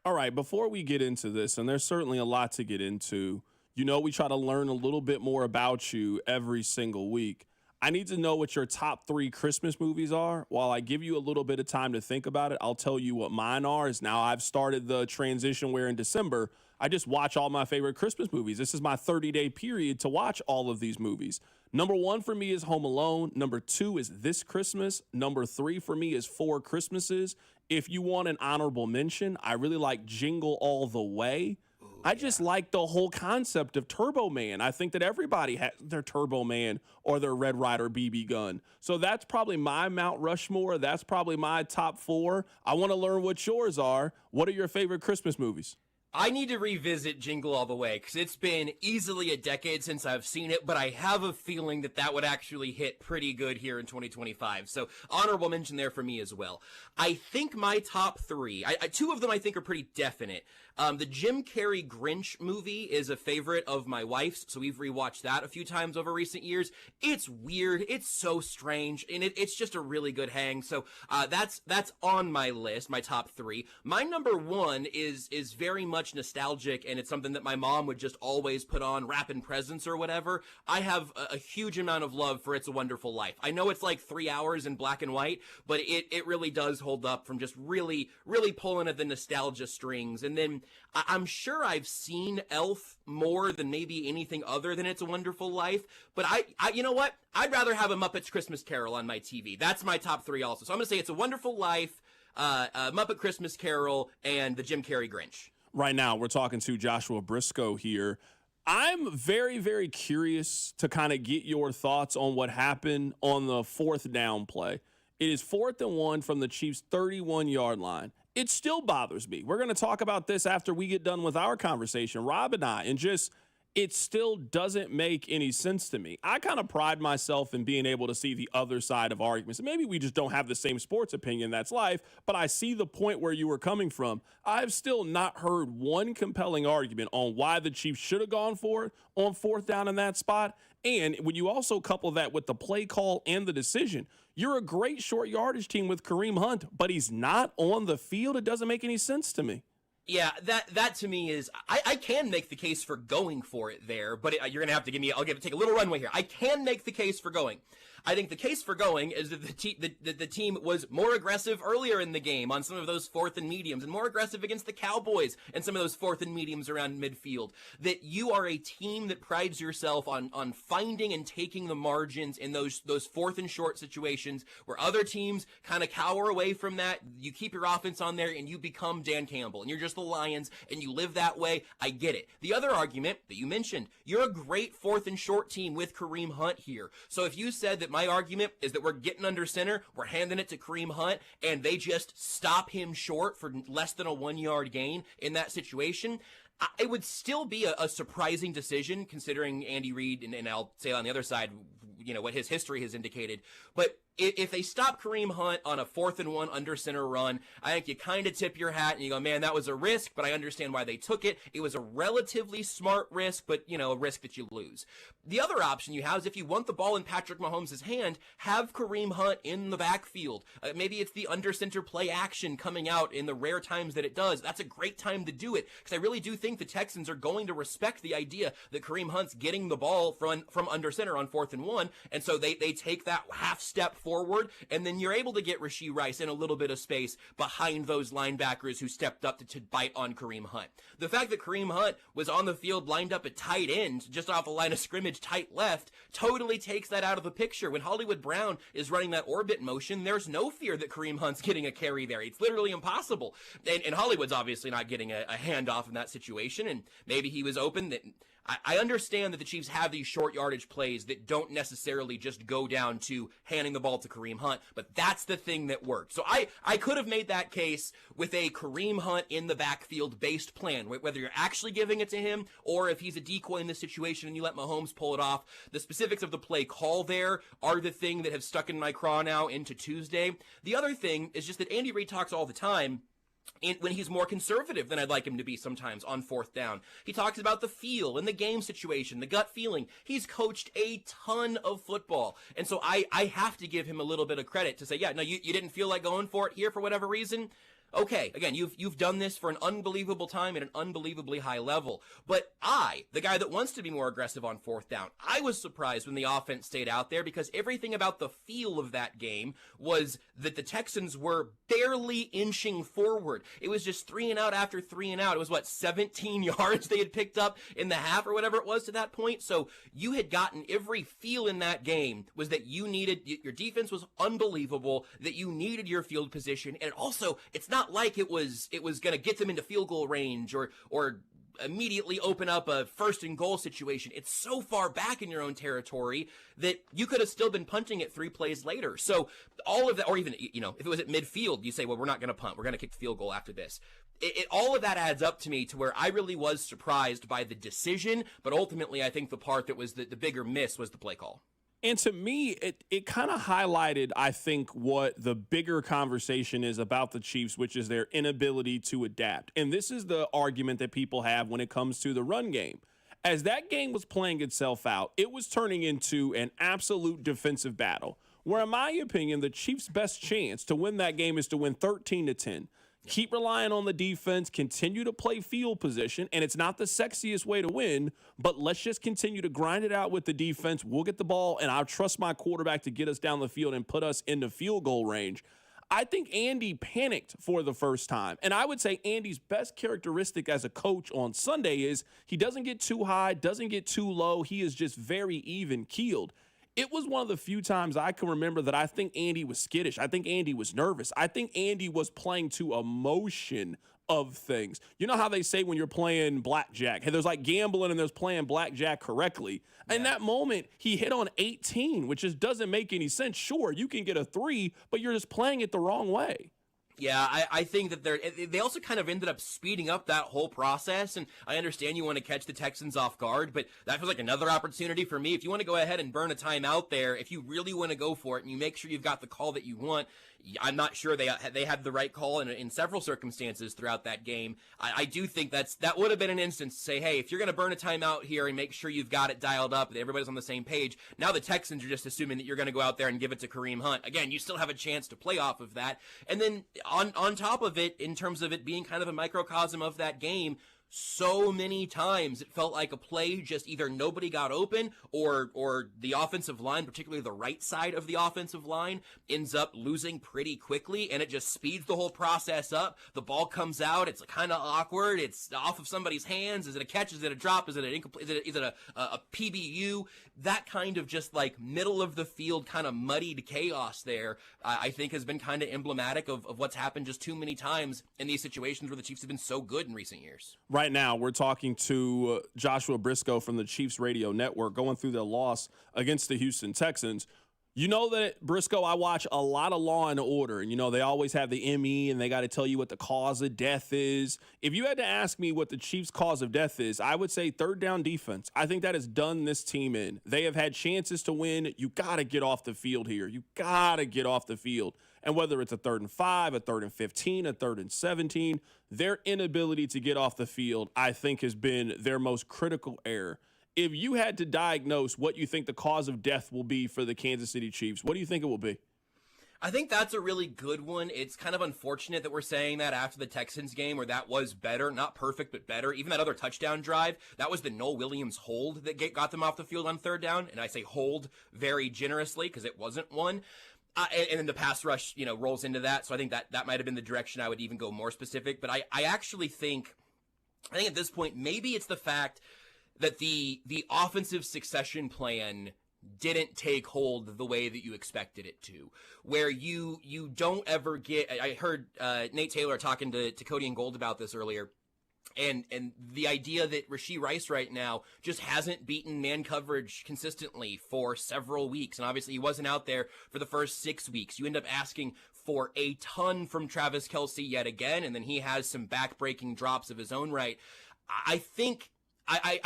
All right, before we get into this, and there's certainly a lot to get into, you know we try to learn a little bit more about you every single week. I need to know what your top 3 Christmas movies are. While I give you a little bit of time to think about it, I'll tell you what mine are. Is now I've started the transition where in December, I just watch all my favorite Christmas movies. This is my 30-day period to watch all of these movies. Number 1 for me is Home Alone. Number 2 is This Christmas. Number 3 for me is Four Christmases. If you want an honorable mention, I really like Jingle All the Way. I just like the whole concept of Turbo Man. I think that everybody has their Turbo Man or their Red Ryder BB gun. So that's probably my Mount Rushmore. That's probably my top 4. I want to learn what yours are. What are your favorite Christmas movies? I need to revisit Jingle All the Way because it's been easily a decade since I've seen it, but I have a feeling that would actually hit pretty good here in 2025. So honorable mention there for me as well. I think my top three, two of them I think are pretty definite. The Jim Carrey Grinch movie is a favorite of my wife's, so we've rewatched that a few times over recent years. It's weird, it's so strange, and it's just a really good hang. So that's on my list, my top three. My number one is very much nostalgic, and it's something that my mom would just always put on wrapping presents or whatever. I have a huge amount of love for It's a Wonderful Life. I know it's like 3 hours in black and white, but it really does hold up from just really pulling at the nostalgia strings. And then I'm sure I've seen Elf more than maybe anything other than It's a Wonderful Life, but I you know what? I'd rather have a Muppets Christmas Carol on my TV. That's my top three also. So I'm going to say It's a Wonderful Life, Muppet Christmas Carol, and the Jim Carrey Grinch. Right now, we're talking to Joshua Briscoe here. I'm very, very curious to kind of get your thoughts on what happened on the fourth down play. It is 4th and 1 from the Chiefs' 31-yard line. It still bothers me. We're going to talk about this after we get done with our conversation, Rob and I, and just it still doesn't make any sense to me. I kind of pride myself in being able to see the other side of arguments. Maybe we just don't have the same sports opinion, that's life, but I see the point where you were coming from. I've still not heard one compelling argument on why the Chiefs should have gone for it on 4th down in that spot. And when you also couple that with the play call and the decision, you're a great short yardage team with Kareem Hunt, but he's not on the field. It doesn't make any sense to me. Yeah, that to me is, I can make the case for going for it there, but you're going to have to take a little runway here. I can make the case for going. I think the case for going is that the team was more aggressive earlier in the game on some of those 4th and mediums, and more aggressive against the Cowboys and some of those 4th and mediums around midfield. That you are a team that prides yourself on finding and taking the margins in those 4th and short situations where other teams kind of cower away from that. You keep your offense on there and you become Dan Campbell and you're just the Lions and you live that way. I get it. The other argument that you mentioned, you're a great 4th and short team with Kareem Hunt here. So if you said that my argument is that we're getting under center, we're handing it to Kareem Hunt, and they just stop him short for less than a 1-yard gain in that situation, it would still be a surprising decision considering Andy Reid, and I'll say on the other side, what his history has indicated. But if they stop Kareem Hunt on a 4th and 1 under center run, I think you kind of tip your hat and you go, man, that was a risk, but I understand why they took it. It was a relatively smart risk, but, a risk that you lose. The other option you have is if you want the ball in Patrick Mahomes' hand, have Kareem Hunt in the backfield. Maybe it's the under center play action coming out in the rare times that it does. That's a great time to do it because I really do think the Texans are going to respect the idea that Kareem Hunt's getting the ball from under center on 4th and 1, and so they take that half step forward, and then you're able to get Rashee Rice in a little bit of space behind those linebackers who stepped up to bite on Kareem Hunt. The fact that Kareem Hunt was on the field lined up at tight end, just off the line of scrimmage, tight left, totally takes that out of the picture. When Hollywood Brown is running that orbit motion, there's no fear that Kareem Hunt's getting a carry there. It's literally impossible. And Hollywood's obviously not getting a handoff in that situation, and maybe he was open. I understand that the Chiefs have these short yardage plays that don't necessarily just go down to handing the ball to Kareem Hunt, but that's the thing that worked. So I could have made that case with a Kareem Hunt in the backfield based plan, whether you're actually giving it to him or if he's a decoy in this situation and you let Mahomes pull it off. The specifics of the play call there are the thing that have stuck in my craw now into Tuesday. The other thing is just that Andy Reid talks all the time when he's more conservative than I'd like him to be sometimes on 4th down. He talks about the feel and the game situation, the gut feeling. He's coached a ton of football. And so I have to give him a little bit of credit to say, yeah, no, you didn't feel like going for it here for whatever reason. Okay, again, you've done this for an unbelievable time at an unbelievably high level. But the guy that wants to be more aggressive on 4th down, I was surprised when the offense stayed out there because everything about the feel of that game was that the Texans were barely inching forward. It was just 3 and out after 3 and out. It was 17 yards they had picked up in the half or whatever it was to that point. So you had gotten every feel in that game was that you needed, your defense was unbelievable, that you needed your field position. And also, it's not like it was going to get them into field goal range or immediately open up a 1st and goal situation. It's so far back in your own territory that you could have still been punting it 3 plays later. So all of that, or even, if it was at midfield, you say, well, we're not going to punt. We're going to kick the field goal after this. all of that adds up to me to where I really was surprised by the decision, but ultimately I think the part that was the bigger miss was the play call. And to me, it kind of highlighted, I think, what the bigger conversation is about the Chiefs, which is their inability to adapt. And this is the argument that people have when it comes to the run game. As that game was playing itself out, it was turning into an absolute defensive battle, where, in my opinion, the Chiefs' best chance to win that game is to win 13-10. Keep relying on the defense, continue to play field position, and it's not the sexiest way to win, but let's just continue to grind it out with the defense. We'll get the ball, and I'll trust my quarterback to get us down the field and put us into field goal range. I think Andy panicked for the first time, and I would say Andy's best characteristic as a coach on Sunday is he doesn't get too high, doesn't get too low. He is just very even-keeled. It was one of the few times I can remember that I think Andy was skittish. I think Andy was nervous. I think Andy was playing to emotion of things. You know how they say when you're playing blackjack, hey, there's like gambling and there's playing blackjack correctly. Yeah. In that moment, he hit on 18, which just doesn't make any sense. Sure, you can get a 3, but you're just playing it the wrong way. Yeah, I think that they also kind of ended up speeding up that whole process, and I understand you want to catch the Texans off guard, but that feels like another opportunity for me. If you want to go ahead and burn a timeout there, if you really want to go for it and you make sure you've got the call that you want, I'm not sure they had the right call in several circumstances throughout that game. I do think that would have been an instance to say, hey, if you're going to burn a timeout here and make sure you've got it dialed up, that everybody's on the same page, now the Texans are just assuming that you're going to go out there and give it to Kareem Hunt. Again, you still have a chance to play off of that. And then on top of it, in terms of it being kind of a microcosm of that game, so many times it felt like a play just either nobody got open or the offensive line, particularly the right side of the offensive line, ends up losing pretty quickly, and it just speeds the whole process up. The ball comes out, it's kind of awkward, it's off of somebody's hands. Is it a catch? Is it a drop? Is it an incomplete? Is it a PBU? That kind of just like middle of the field kind of muddied chaos there, I think has been kind of emblematic of what's happened just too many times in these situations where the Chiefs have been so good in recent years. Right now, we're talking to Joshua Briscoe from the Chiefs Radio Network going through their loss against the Houston Texans. You know that, Briscoe, I watch a lot of Law and Order, and, you know, they always have the ME, and they got to tell you what the cause of death is. If you had to ask me what the Chiefs' cause of death is, I would say third down defense. I think that has done this team in. They have had chances to win. You got to get off the field here. You got to get off the field. And whether it's a 3rd and 5, a 3rd and 15, a 3rd and 17, their inability to get off the field, I think, has been their most critical error. If you had to diagnose what you think the cause of death will be for the Kansas City Chiefs, what do you think it will be? I think that's a really good one. It's kind of unfortunate that we're saying that after the Texans game where that was better, not perfect, but better. Even that other touchdown drive, that was the Noel Williams hold that got them off the field on 3rd down. And I say hold very generously because it wasn't one. And then the pass rush, you know, rolls into that. So I think that might have been the direction I would even go more specific. But I actually think at this point, maybe it's the fact that the offensive succession plan didn't take hold the way that you expected it to, where you don't ever get, I heard Nate Taylor talking to Cody and Gold about this earlier. And the idea that Rashee Rice right now just hasn't beaten man coverage consistently for several weeks. And obviously he wasn't out there for the first 6 weeks. You end up asking for a ton from Travis Kelce yet again. And then he has some back-breaking drops of his own right. I think I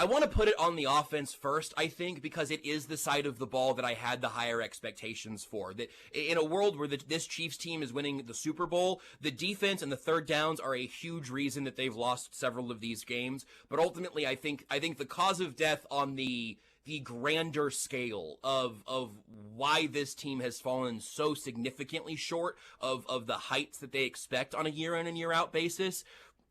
want to put it on the offense first, I think, because it is the side of the ball that I had the higher expectations for. That in a world where this Chiefs team is winning the Super Bowl, the defense and the 3rd downs are a huge reason that they've lost several of these games. But ultimately, I think the cause of death on the grander scale of why this team has fallen so significantly short of the heights that they expect on a year in and year out basis,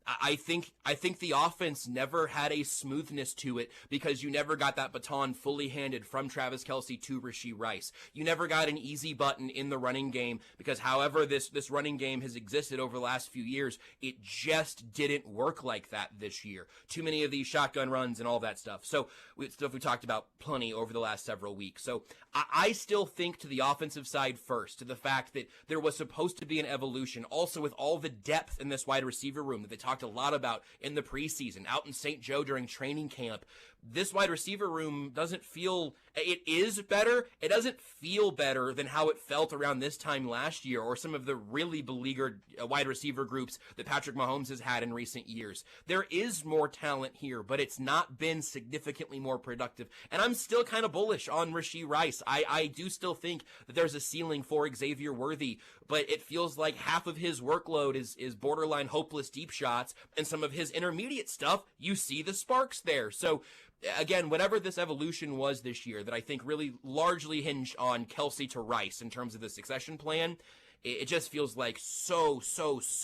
I think the offense never had a smoothness to it because you never got that baton fully handed from Travis Kelce to Rashee Rice. You never got an easy button in the running game because however this running game has existed over the last few years, it just didn't work like that this year. Too many of these shotgun runs and all that stuff. So stuff we talked about plenty over the last several weeks. So I still think to the offensive side first, to the fact that there was supposed to be an evolution, also with all the depth in this wide receiver room that they talked a lot about in the preseason, out in St. Joe during training camp. this wide receiver room doesn't feel, it is better. It doesn't feel better than how it felt around this time last year or some of the really beleaguered wide receiver groups that Patrick Mahomes has had in recent years. There is more talent here, but it's not been significantly more productive. And I'm still kind of bullish on Rashee Rice. I do still think that there's a ceiling for Xavier Worthy, but it feels like half of his workload is borderline hopeless deep shots, and some of his intermediate stuff, you see the sparks there. So again, whatever this evolution was this year that I think really largely hinged on Kelsey to Rice in terms of the succession plan, it just feels like so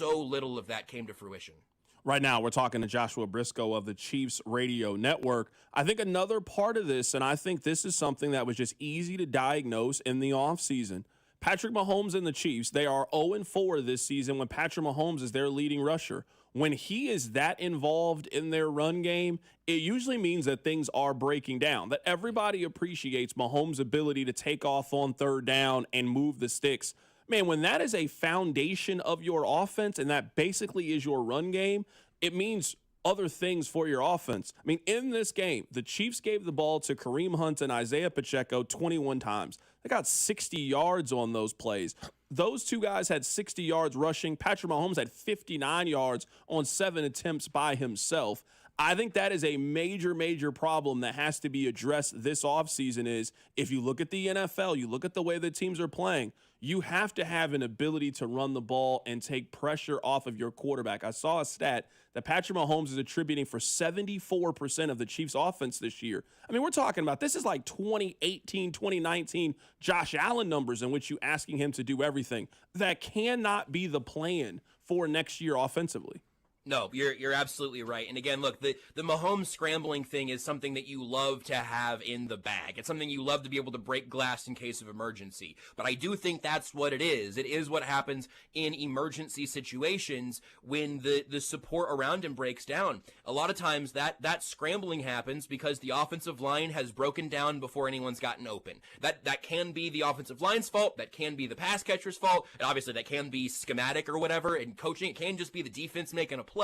little of that came to fruition. Right now, we're talking to Joshua Briscoe of the Chiefs Radio Network. I think another part of this, and I think this is something that was just easy to diagnose in the offseason, Patrick Mahomes and the Chiefs, they are 0-4 this season when Patrick Mahomes is their leading rusher. When he is that involved in their run game, it usually means that things are breaking down, that everybody appreciates Mahomes' ability to take off on third down and move the sticks. Man, when that is a foundation of your offense and that basically is your run game, it means other things for your offense. I mean, in this game, the Chiefs gave the ball to Kareem Hunt and Isaiah Pacheco 21 times. They got 60 yards on those plays. Those two guys had 60 yards rushing. Patrick Mahomes had 59 yards on 7 attempts by himself. I think that is a major problem that has to be addressed this offseason is if you look at the NFL, you look at the way the teams are playing, you have to have an ability to run the ball and take pressure off of your quarterback. I saw a stat that Patrick Mahomes is attributing for 74% of the Chiefs' offense this year. I mean, we're talking about this is like 2018, 2019 Josh Allen numbers in which you're asking him to do everything. That cannot be the plan for next year offensively. No, you're absolutely right. And again, look, the Mahomes scrambling thing is something that you love to have in the bag. It's something you love to be able to break glass in case of emergency. But I do think that's what it is. It is what happens in emergency situations when the support around him breaks down. A lot of times that scrambling happens because the offensive line has broken down before anyone's gotten open. That can be the offensive line's fault. That can be the pass catcher's fault. And obviously, that can be schematic or whatever. And coaching, it can just be the defense making a play.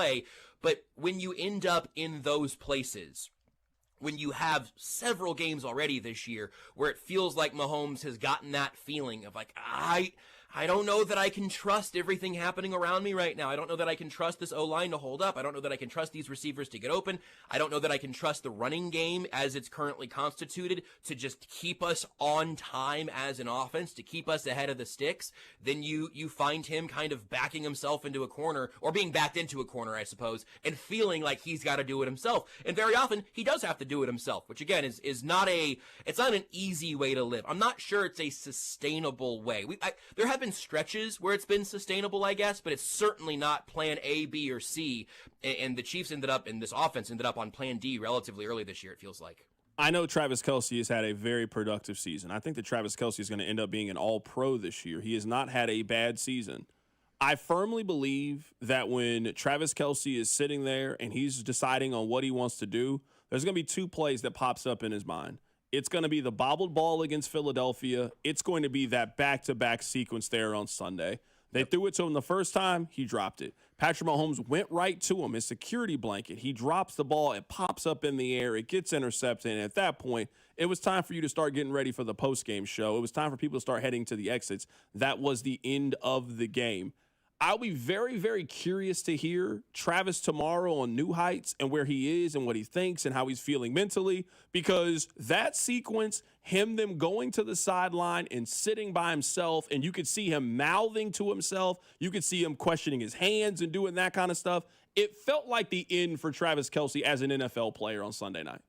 But when you end up in those places, when you have several games already this year where it feels like Mahomes has gotten that feeling of like, I don't know that I can trust everything happening around me right now. I don't know that I can trust this O-line to hold up. I don't know that I can trust these receivers to get open. I don't know that I can trust the running game as it's currently constituted to just keep us on time as an offense, to keep us ahead of the sticks. Then you find him kind of backing himself into a corner, or being backed into a corner, I suppose, and feeling like he's got to do it himself. And very often he does have to do it himself, which again is not it's not an easy way to live. I'm not sure it's a sustainable way. There have been stretches where it's been sustainable, I guess, but it's certainly not plan A, B, or C. And the Chiefs this offense ended up on plan D relatively early this year, it feels like. I know Travis Kelce has had a very productive season. I think that Travis Kelce is going to end up being an all-pro this year. He has not had a bad season. I firmly believe that when Travis Kelce is sitting there and he's deciding on what he wants to do, there's going to be two plays that pops up in his mind. It's going to be the bobbled ball against Philadelphia. It's going to be that back-to-back sequence there on Sunday. They threw it to him the first time. He dropped it. Patrick Mahomes went right to him, his security blanket. He drops the ball. It pops up in the air. It gets intercepted. And at that point, it was time for you to start getting ready for the post-game show. It was time for people to start heading to the exits. That was the end of the game. I'll be very, very curious to hear Travis tomorrow on New Heights and where he is and what he thinks and how he's feeling mentally, because that sequence, them going to the sideline and sitting by himself, and you could see him mouthing to himself. You could see him questioning his hands and doing that kind of stuff. It felt like the end for Travis Kelce as an NFL player on Sunday night.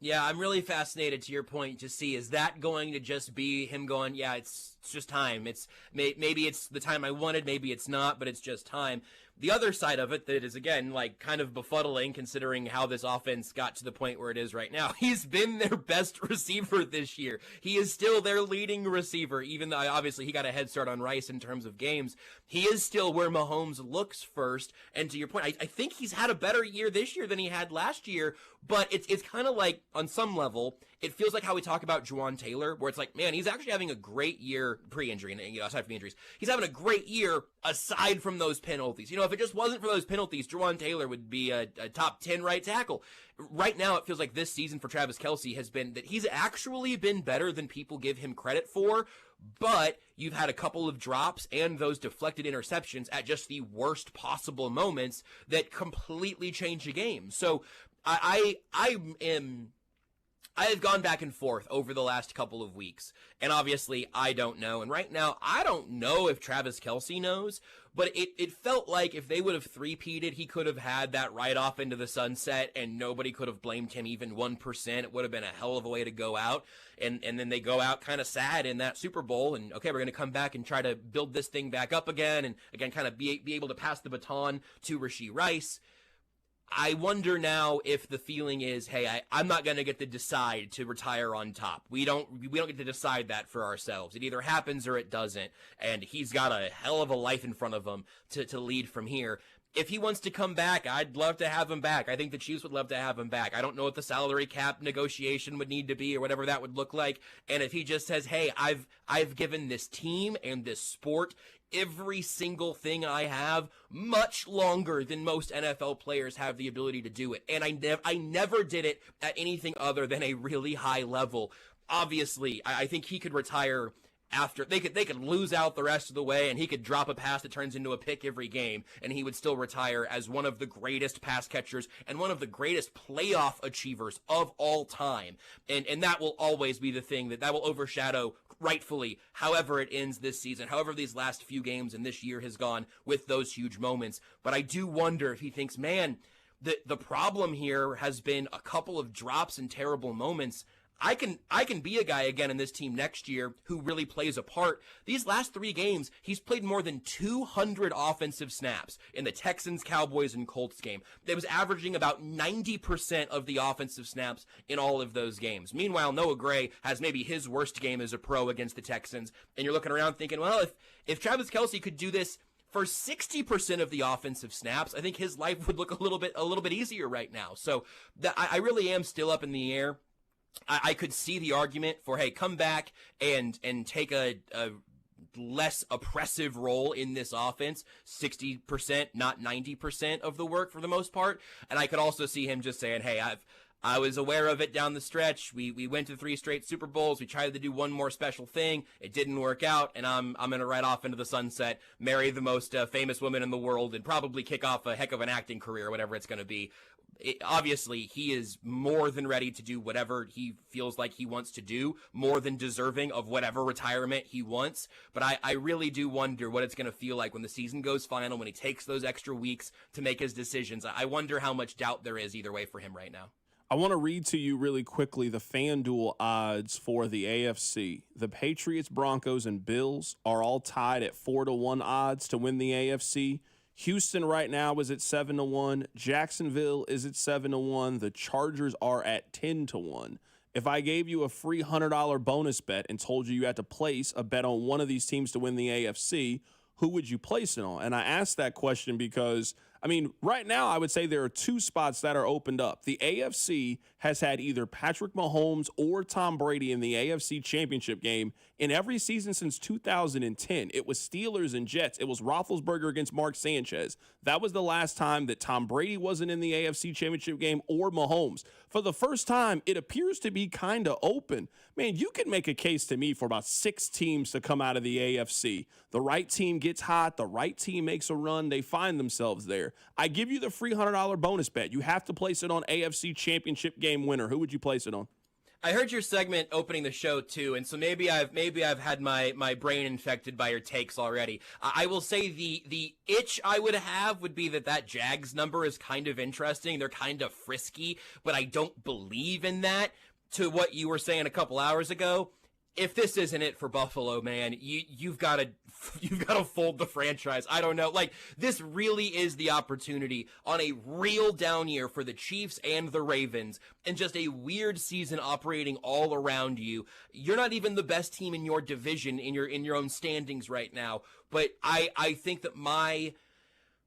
Yeah, I'm really fascinated to your point to see, is that going to just be him going, yeah, it's just time. Maybe it's the time I wanted, maybe it's not, but it's just time. The other side of it that is, again, like kind of befuddling considering how this offense got to the point where it is right now. He's been their best receiver this year. He is still their leading receiver, even though obviously he got a head start on Rice in terms of games. He is still where Mahomes looks first. And to your point, I think he's had a better year this year than he had last year, but it's kind of like, on some level, it feels like how we talk about Juwan Taylor, where it's like, man, he's actually having a great year pre-injury, and aside from the injuries, he's having a great year aside from those penalties. If it just wasn't for those penalties, Juwan Taylor would be a top 10 right tackle. Right now, it feels like this season for Travis Kelce has been that he's actually been better than people give him credit for, but you've had a couple of drops and those deflected interceptions at just the worst possible moments that completely change the game. So I have gone back and forth over the last couple of weeks, and obviously I don't know. And right now, I don't know if Travis Kelce knows, but it felt like if they would have three-peated, he could have had that right off into the sunset, and nobody could have blamed him even 1%. It would have been a hell of a way to go out, and then they go out kind of sad in that Super Bowl, and okay, we're going to come back and try to build this thing back up again, and again, kind of be able to pass the baton to Rashee Rice. I wonder now if the feeling is, hey, I'm not going to get to decide to retire on top. We don't get to decide that for ourselves. It either happens or it doesn't, and he's got a hell of a life in front of him to lead from here. If he wants to come back, I'd love to have him back. I think the Chiefs would love to have him back. I don't know what the salary cap negotiation would need to be or whatever that would look like. And if he just says, hey, I've given this team and this sport every single thing I have much longer than most NFL players have the ability to do it. And I never did it at anything other than a really high level. Obviously, I think he could retire after they could lose out the rest of the way, and he could drop a pass that turns into a pick every game, and he would still retire as one of the greatest pass catchers and one of the greatest playoff achievers of all time. And that will always be the thing that will overshadow, rightfully, however it ends this season, however these last few games and this year has gone with those huge moments. But I do wonder if he thinks, man, the problem here has been a couple of drops and terrible moments. I can be a guy again in this team next year who really plays a part. These last 3 games, he's played more than 200 offensive snaps in the Texans, Cowboys, and Colts game. That was averaging about 90% of the offensive snaps in all of those games. Meanwhile, Noah Gray has maybe his worst game as a pro against the Texans, and you're looking around thinking, well, if Travis Kelce could do this for 60% of the offensive snaps, I think his life would look a little bit easier right now. So I really am still up in the air. I could see the argument for, hey, come back and take a less oppressive role in this offense, 60%, not 90% of the work for the most part. And I could also see him just saying, hey, I was aware of it down the stretch. We went to 3 straight Super Bowls. We tried to do one more special thing. It didn't work out, and I'm going to ride off into the sunset, marry the most famous woman in the world, and probably kick off a heck of an acting career, whatever it's going to be. Obviously, he is more than ready to do whatever he feels like he wants to do, more than deserving of whatever retirement he wants. But I really do wonder what it's going to feel like when the season goes final, when he takes those extra weeks to make his decisions. I wonder how much doubt there is either way for him right now. I want to read to you really quickly the FanDuel odds for the AFC. The Patriots, Broncos, and Bills are all tied at 4-1 odds to win the AFC. Houston right now is at 7-1. Jacksonville is at 7-1. The Chargers are at 10-1. If I gave you a free $100 bonus bet and told you had to place a bet on one of these teams to win the AFC, who would you place it on? And I asked that question because, right now I would say there are 2 spots that are opened up. The AFC has had either Patrick Mahomes or Tom Brady in the AFC Championship game in every season since 2010. It was Steelers and Jets. It was Roethlisberger against Mark Sanchez. That was the last time that Tom Brady wasn't in the AFC Championship game or Mahomes. For the first time, it appears to be kind of open. Man, you can make a case to me for about 6 teams to come out of the AFC. The right team gets hot. The right team makes a run. They find themselves there. I give you the free $100 bonus bet. You have to place it on AFC Championship game winner. Who would you place it on? I heard your segment opening the show too, and so maybe I've had my brain infected by your takes already. I will say the itch I would have would be that Jags number is kind of interesting. They're kind of frisky, but I don't believe in that. To what you were saying a couple hours ago, if this isn't it for Buffalo, man, you've got to fold the franchise. I don't know. This really is the opportunity on a real down year for the Chiefs and the Ravens, and just a weird season operating all around you. You're not even the best team in your division in your own standings right now. But I think that my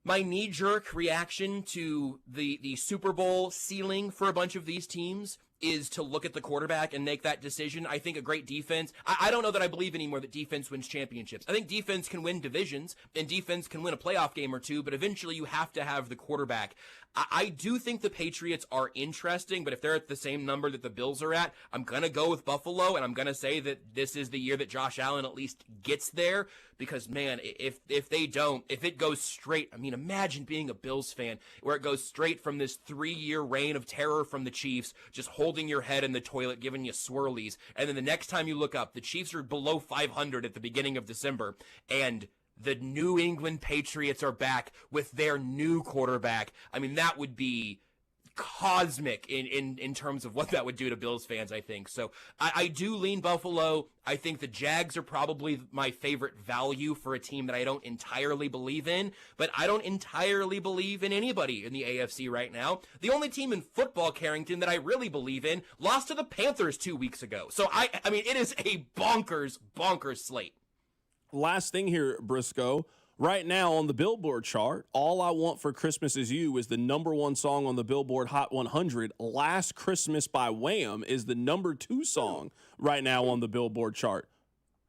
knee-jerk reaction to the Super Bowl ceiling for a bunch of these teams is to look at the quarterback and make that decision. I think a great defense, I don't know that I believe anymore that defense wins championships. I think defense can win divisions and defense can win a playoff game or two, but eventually you have to have the quarterback. I do think the Patriots are interesting, but if they're at the same number that the Bills are at, I'm going to go with Buffalo, and I'm going to say that this is the year that Josh Allen at least gets there, because, man, if they don't, if it goes straight, I mean, imagine being a Bills fan where it goes straight from this 3-year reign of terror from the Chiefs, just holding your head in the toilet, giving you swirlies, and then the next time you look up, the Chiefs are below 500 at the beginning of December, and the New England Patriots are back with their new quarterback. I mean, that would be cosmic in terms of what that would do to Bills fans, I think. So I do lean Buffalo. I think the Jags are probably my favorite value for a team that I don't entirely believe in, but I don't entirely believe in anybody in the AFC right now. The only team in football, Carrington, that I really believe in lost to the Panthers 2 weeks ago. So I mean, it is a bonkers slate. Last thing here, Briscoe. Right now on the Billboard chart, All I Want for Christmas Is You is the number 1 song on the Billboard Hot 100. Last Christmas by Wham is the number 2 song right now on the Billboard chart.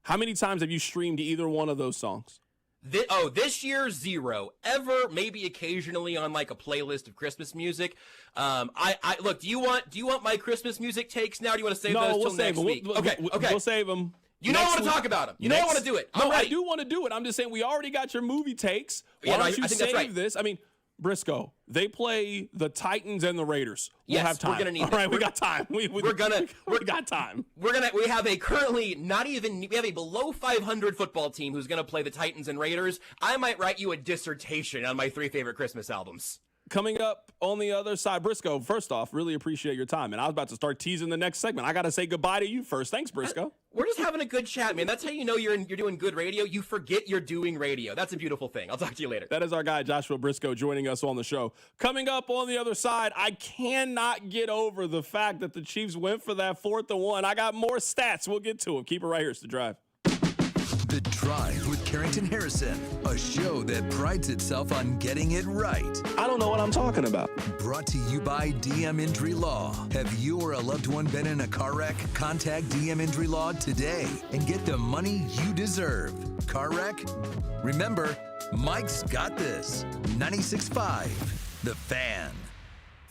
How many times have you streamed either one of those songs? This year, 0. Ever, maybe occasionally on like a playlist of Christmas music. I look. Do you want my Christmas music takes now? Or do you want to save those till next week? Okay. We'll save them. You don't want to talk about them. You don't want to do it. No, I do want to do it. I'm just saying we already got your movie takes. Why don't you save this? I mean, Briscoe, they play the Titans and the Raiders. We'll have time. We're gonna need. All right, we got time. We got time. We have a currently we have a below 500 football team who's gonna play the Titans and Raiders. I might write you a dissertation on my 3 favorite Christmas albums. Coming up on the other side, Briscoe, first off, really appreciate your time. And I was about to start teasing the next segment. I got to say goodbye to you first. Thanks, Briscoe. We're just having a good chat, man. That's how you know you're doing good radio. You forget you're doing radio. That's a beautiful thing. I'll talk to you later. That is our guy, Joshua Briscoe, joining us on the show. Coming up on the other side, I cannot get over the fact that the Chiefs went for that 4th and 1. I got more stats. We'll get to them. Keep it right here. It's The Drive. The Drive with Carrington Harrison, a show that prides itself on getting it right. I don't know what I'm talking about. Brought to you by DM Injury Law. Have you or a loved one been in a car wreck? Contact DM Injury Law today and get the money you deserve. Car wreck? Remember, Mike's got this. 96.5, The Fan.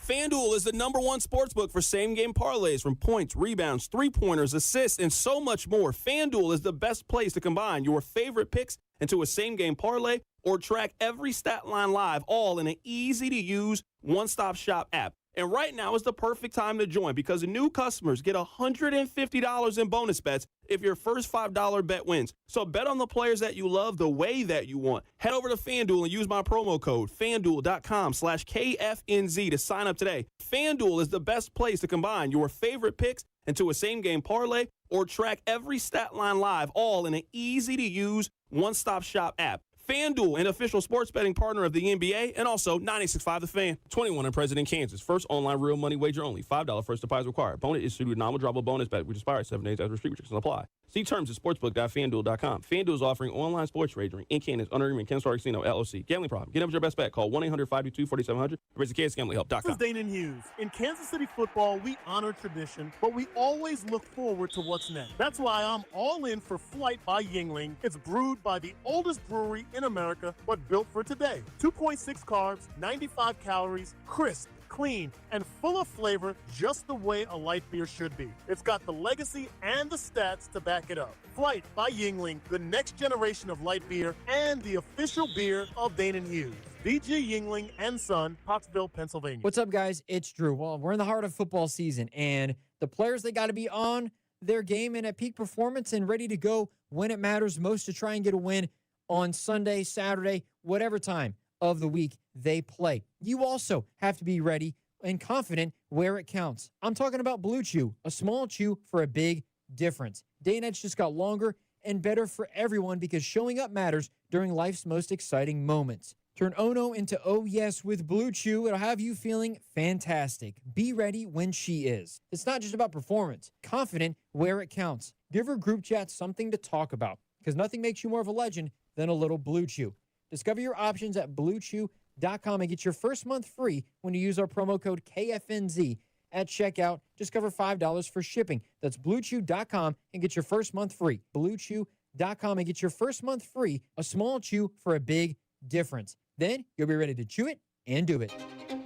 FanDuel is the number 1 sportsbook for same-game parlays, from points, rebounds, three-pointers, assists, and so much more. FanDuel is the best place to combine your favorite picks into a same-game parlay or track every stat line live, all in an easy-to-use, one-stop shop app. And right now is the perfect time to join, because new customers get $150 in bonus bets if your first $5 bet wins. So bet on the players that you love the way that you want. Head over to FanDuel and use my promo code FanDuel.com/KFNZ to sign up today. FanDuel is the best place to combine your favorite picks into a same-game parlay or track every stat line live, all in an easy-to-use, one-stop shop app. FanDuel, an official sports betting partner of the NBA, and also 96.5 The Fan. 21 and present in Kansas. First online real money wager only. $5 first deposit required. Bonus issued with non-withdrawable bonus bet, which expires 7 days after restrictions apply. See terms at sportsbook.fanduel.com. FanDuel is offering online sports wagering in Kansas under agreement Kansas Casino LLC. Gambling problem? Get up with your best bet. Call 1-800-522-4700 or visit KSGamblingHelp.com. This is Dana Hughes. In Kansas City football, we honor tradition, but we always look forward to what's next. That's why I'm all in for Flight by Yingling. It's brewed by the oldest brewery in America, but built for today. 2.6 carbs, 95 calories, crisp, clean, and full of flavor, just the way a light beer should be. It's got the legacy and the stats to back it up. Flight by Yingling, the next generation of light beer and the official beer of Dana Hughes. D.G. Yingling and Son, Pottsville, Pennsylvania. What's up, guys? It's Drew. Well, we're in the heart of football season, and the players, they got to be on their game and at peak performance and ready to go when it matters most to try and get a win on Sunday, Saturday, whatever time of the week they play. You also have to be ready and confident where it counts. I'm talking about Blue Chew, a small chew for a big difference. Day and nights just got longer and better for everyone because showing up matters during life's most exciting moments. Turn oh no into oh yes with Blue Chew. It'll have you feeling fantastic. Be ready when she is. It's not just about performance. Confident where it counts. Give her group chat something to talk about, because nothing makes you more of a legend than a little Blue Chew. Discover your options at BlueChew.com and get your first month free when you use our promo code KFNZ at checkout. Just cover $5 for shipping. That's BlueChew.com and get your first month free. BlueChew.com and get your first month free. A small chew for a big difference. Then you'll be ready to chew it and do it.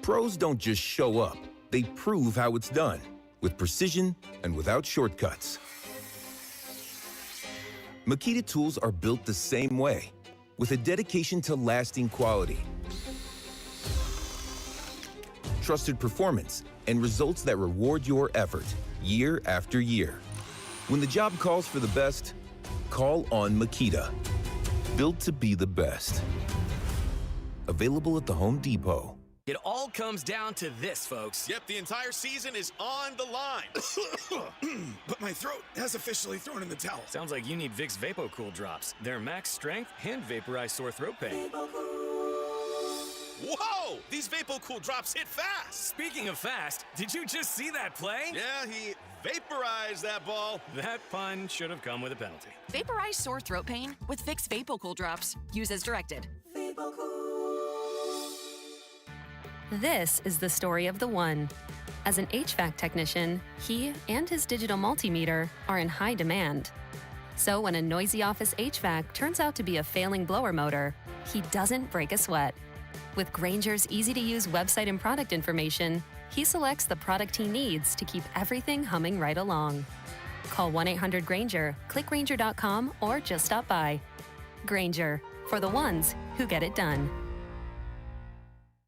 Pros don't just show up. They prove how it's done. With precision and without shortcuts. Makita tools are built the same way. With a dedication to lasting quality. Trusted performance, and results that reward your effort year after year. When the job calls for the best, call on Makita. Built to be the best. Available at the Home Depot. It all comes down to this, folks. Yep, the entire season is on the line. But my throat has officially thrown in the towel. Sounds like you need Vicks VapoCool drops. They're max strength and vaporize sore throat pain. Whoa! These VapoCool drops hit fast. Speaking of fast, did you just see that play? Yeah, he vaporized that ball. That pun should have come with a penalty. Vaporize sore throat pain with Vicks VapoCool drops. Use as directed. This is the story of the one. As an HVAC technician, he and his digital multimeter are in high demand. So when a noisy office HVAC turns out to be a failing blower motor, he doesn't break a sweat. With Grainger's easy-to-use website and product information, he selects the product he needs to keep everything humming right along. Call 1-800-GRAINGER, click Grainger.com, or just stop by. Grainger, for the ones who get it done.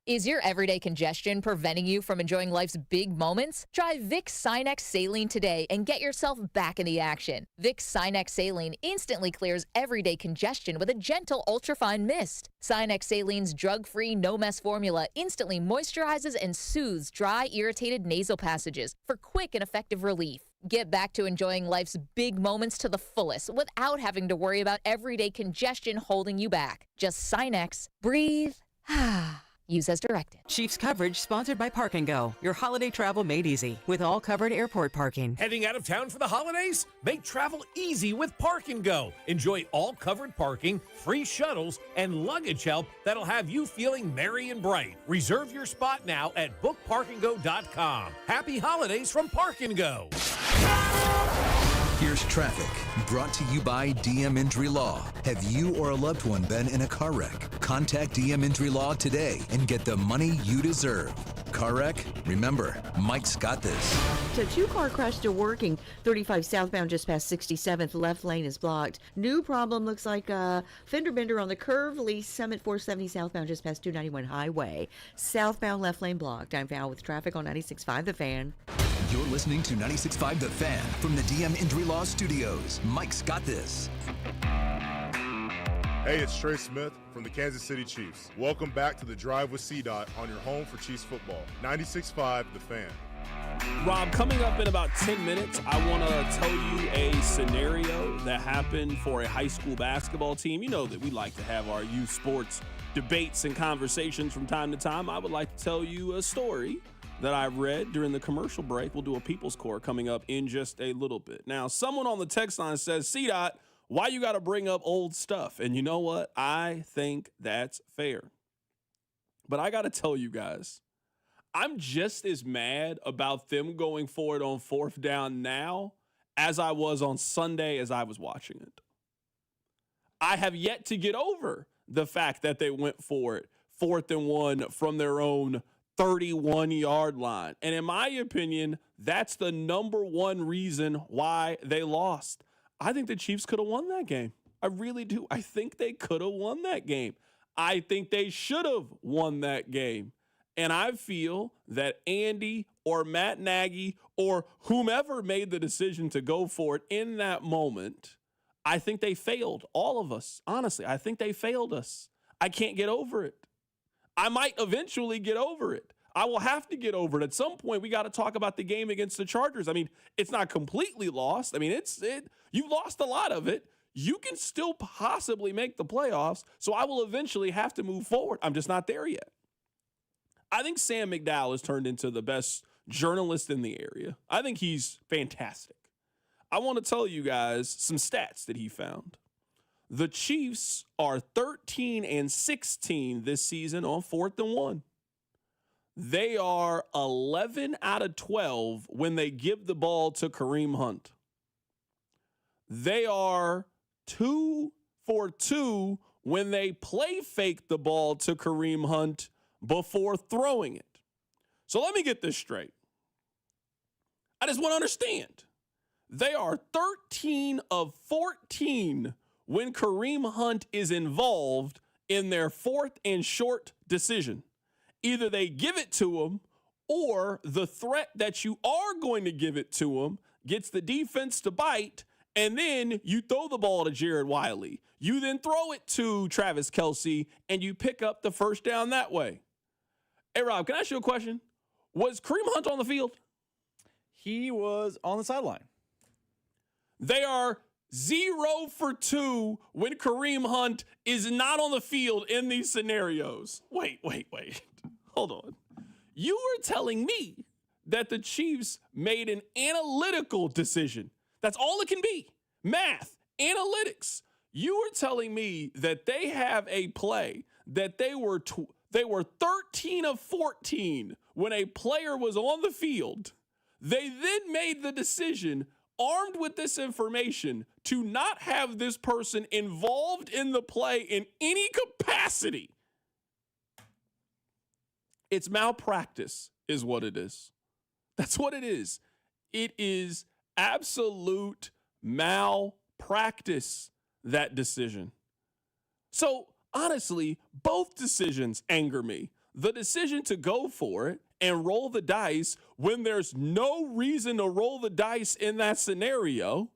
Is your everyday congestion preventing you from enjoying life's big moments? Try Vicks Sinex Saline today and get yourself back in the action. Vicks Sinex Saline instantly clears everyday congestion with a gentle ultrafine mist. Sinex Saline's drug-free, no-mess formula instantly moisturizes and soothes dry, irritated nasal passages for quick and effective relief. Get back to enjoying life's big moments to the fullest without having to worry about everyday congestion holding you back. Just Sinex. Breathe. Use as directed. Chiefs coverage sponsored by Park & Go. Your holiday travel made easy with all covered airport parking. Heading out of town for the holidays? Make travel easy with Park & Go. Enjoy all covered parking, free shuttles, and luggage help that'll have you feeling merry and bright. Reserve your spot now at bookparkandgo.com. Happy holidays from Park & Go. Here's traffic, brought to you by DM Injury Law. Have you or a loved one been in a car wreck? Contact DM Injury Law today and get the money you deserve. Car wreck? Remember, Mike's got this. A two-car crash still working. 35 southbound just past 67th. Left lane is blocked. New problem looks like a fender bender on the curve. Lee Summit 470 southbound just past 291 highway. Southbound left lane blocked. I'm Val with traffic on 96.5 The Fan. You're listening to 96.5 The Fan from the DM Injury Law Studios. Mike's got this. Hey, it's Trey Smith from the Kansas City Chiefs. Welcome back to the Drive with CDOT on your home for Chiefs football. 96.5 The Fan. Rob, coming up in about 10 minutes, I want to tell you a scenario that happened for a high school basketball team. You know that we like to have our youth sports debates and conversations from time to time. I would like to tell you a story that I read during the commercial break. We'll do a People's Core coming up in just a little bit. Now, someone on the text line says, CDOT, why you got to bring up old stuff? And you know what? I think that's fair. But I got to tell you guys, I'm just as mad about them going for it on fourth down now as I was on Sunday as I was watching it. I have yet to get over the fact that they went for it 4th and 1 from their own 31-yard line. And in my opinion, that's the number one reason why they lost. I think the Chiefs could have won that game. I really do. I think they could have won that game. I think they should have won that game. And I feel that Andy or Matt Nagy or whomever made the decision to go for it in that moment, I think they failed all of us. Honestly, I think they failed us. I can't get over it. I might eventually get over it. I will have to get over it. At some point, we got to talk about the game against the Chargers. I mean, it's not completely lost. I mean, you lost a lot of it. You can still possibly make the playoffs, so I will eventually have to move forward. I'm just not there yet. I think Sam McDowell has turned into the best journalist in the area. I think he's fantastic. I want to tell you guys some stats that he found. The Chiefs are 13-16 this season on 4th and 1. They are 11 out of 12 when they give the ball to Kareem Hunt. They are 2 for 2 when they play fake the ball to Kareem Hunt before throwing it. So let me get this straight. I just want to understand. They are 13 of 14 when Kareem Hunt is involved in their 4th and short decision. Either they give it to him or the threat that you are going to give it to him gets the defense to bite, and then you throw the ball to Jared Wiley. You then throw it to Travis Kelce, and you pick up the first down that way. Hey, Rob, can I ask you a question? Was Kareem Hunt on the field? He was on the sideline. They are 0 for 2 when Kareem Hunt is not on the field in these scenarios. Wait. Hold on. You were telling me that the Chiefs made an analytical decision. That's all it can be. Math, analytics. You were telling me that they have a play that they were 13 of 14 when a player was on the field. They then made the decision, armed with this information, to not have this person involved in the play in any capacity. It's malpractice is what it is. That's what it is. It is absolute malpractice, that decision. So honestly, both decisions anger me. The decision to go for it and roll the dice when there's no reason to roll the dice in that scenario,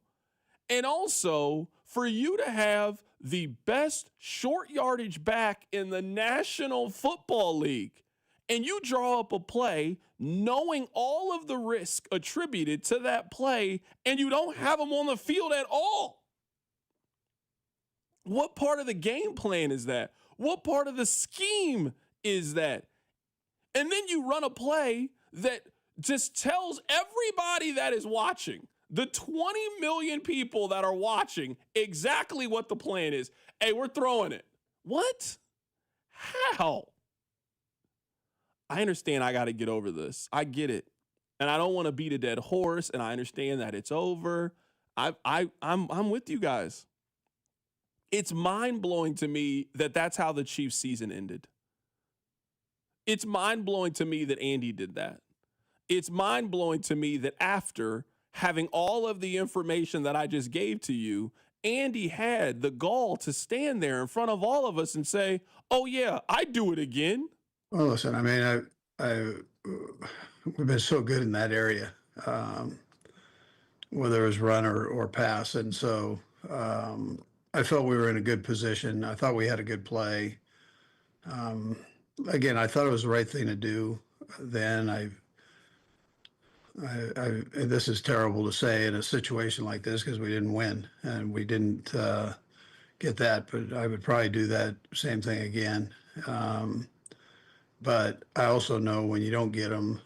and also for you to have the best short yardage back in the National Football League, and you draw up a play knowing all of the risk attributed to that play, and you don't have them on the field at all. What part of the game plan is that? What part of the scheme is that? And then you run a play that just tells everybody that is watching, the 20 million people that are watching, exactly what the plan is. Hey, we're throwing it. What? How? I understand I got to get over this. I get it. And I don't want to beat a dead horse, and I understand that it's over. I'm with you guys. It's mind-blowing to me that that's how the Chiefs season ended. It's mind-blowing to me that Andy did that. It's mind-blowing to me that after having all of the information that I just gave to you, Andy had the gall to stand there in front of all of us and say, oh, yeah, I'd do it again. Well, listen, I mean, we've been so good in that area, whether it was run or pass. And so I felt we were in a good position. I thought we had a good play. Again, I thought it was the right thing to do then. This is terrible to say in a situation like this because we didn't win and we didn't get that, but I would probably do that same thing again. But I also know when you don't get them,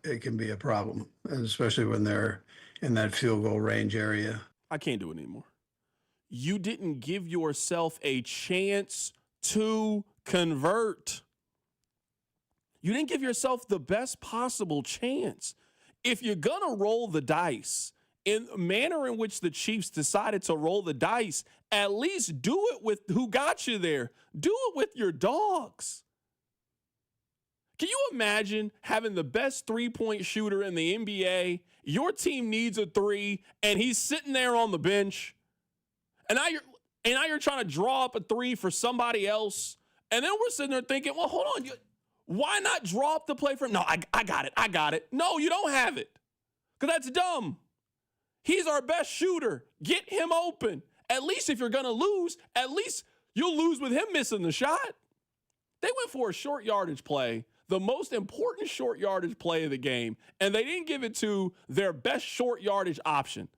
it can be a problem, and especially when they're in that field goal range area. I can't do it anymore. You didn't give yourself a chance to convert. You didn't give yourself the best possible chance. If you're going to roll the dice in the manner in which the Chiefs decided to roll the dice, at least do it with who got you there. Do it with your dogs. Can you imagine having the best three-point shooter in the NBA? Your team needs a three, and he's sitting there on the bench. And now you're trying to draw up a three for somebody else. And then we're sitting there thinking, well, hold on. Why not draw up the play for him? No, I got it. No, you don't have it. Because that's dumb. He's our best shooter. Get him open. At least if you're going to lose, at least you'll lose with him missing the shot. They went for a short yardage play, the most important short yardage play of the game, and they didn't give it to their best short yardage option.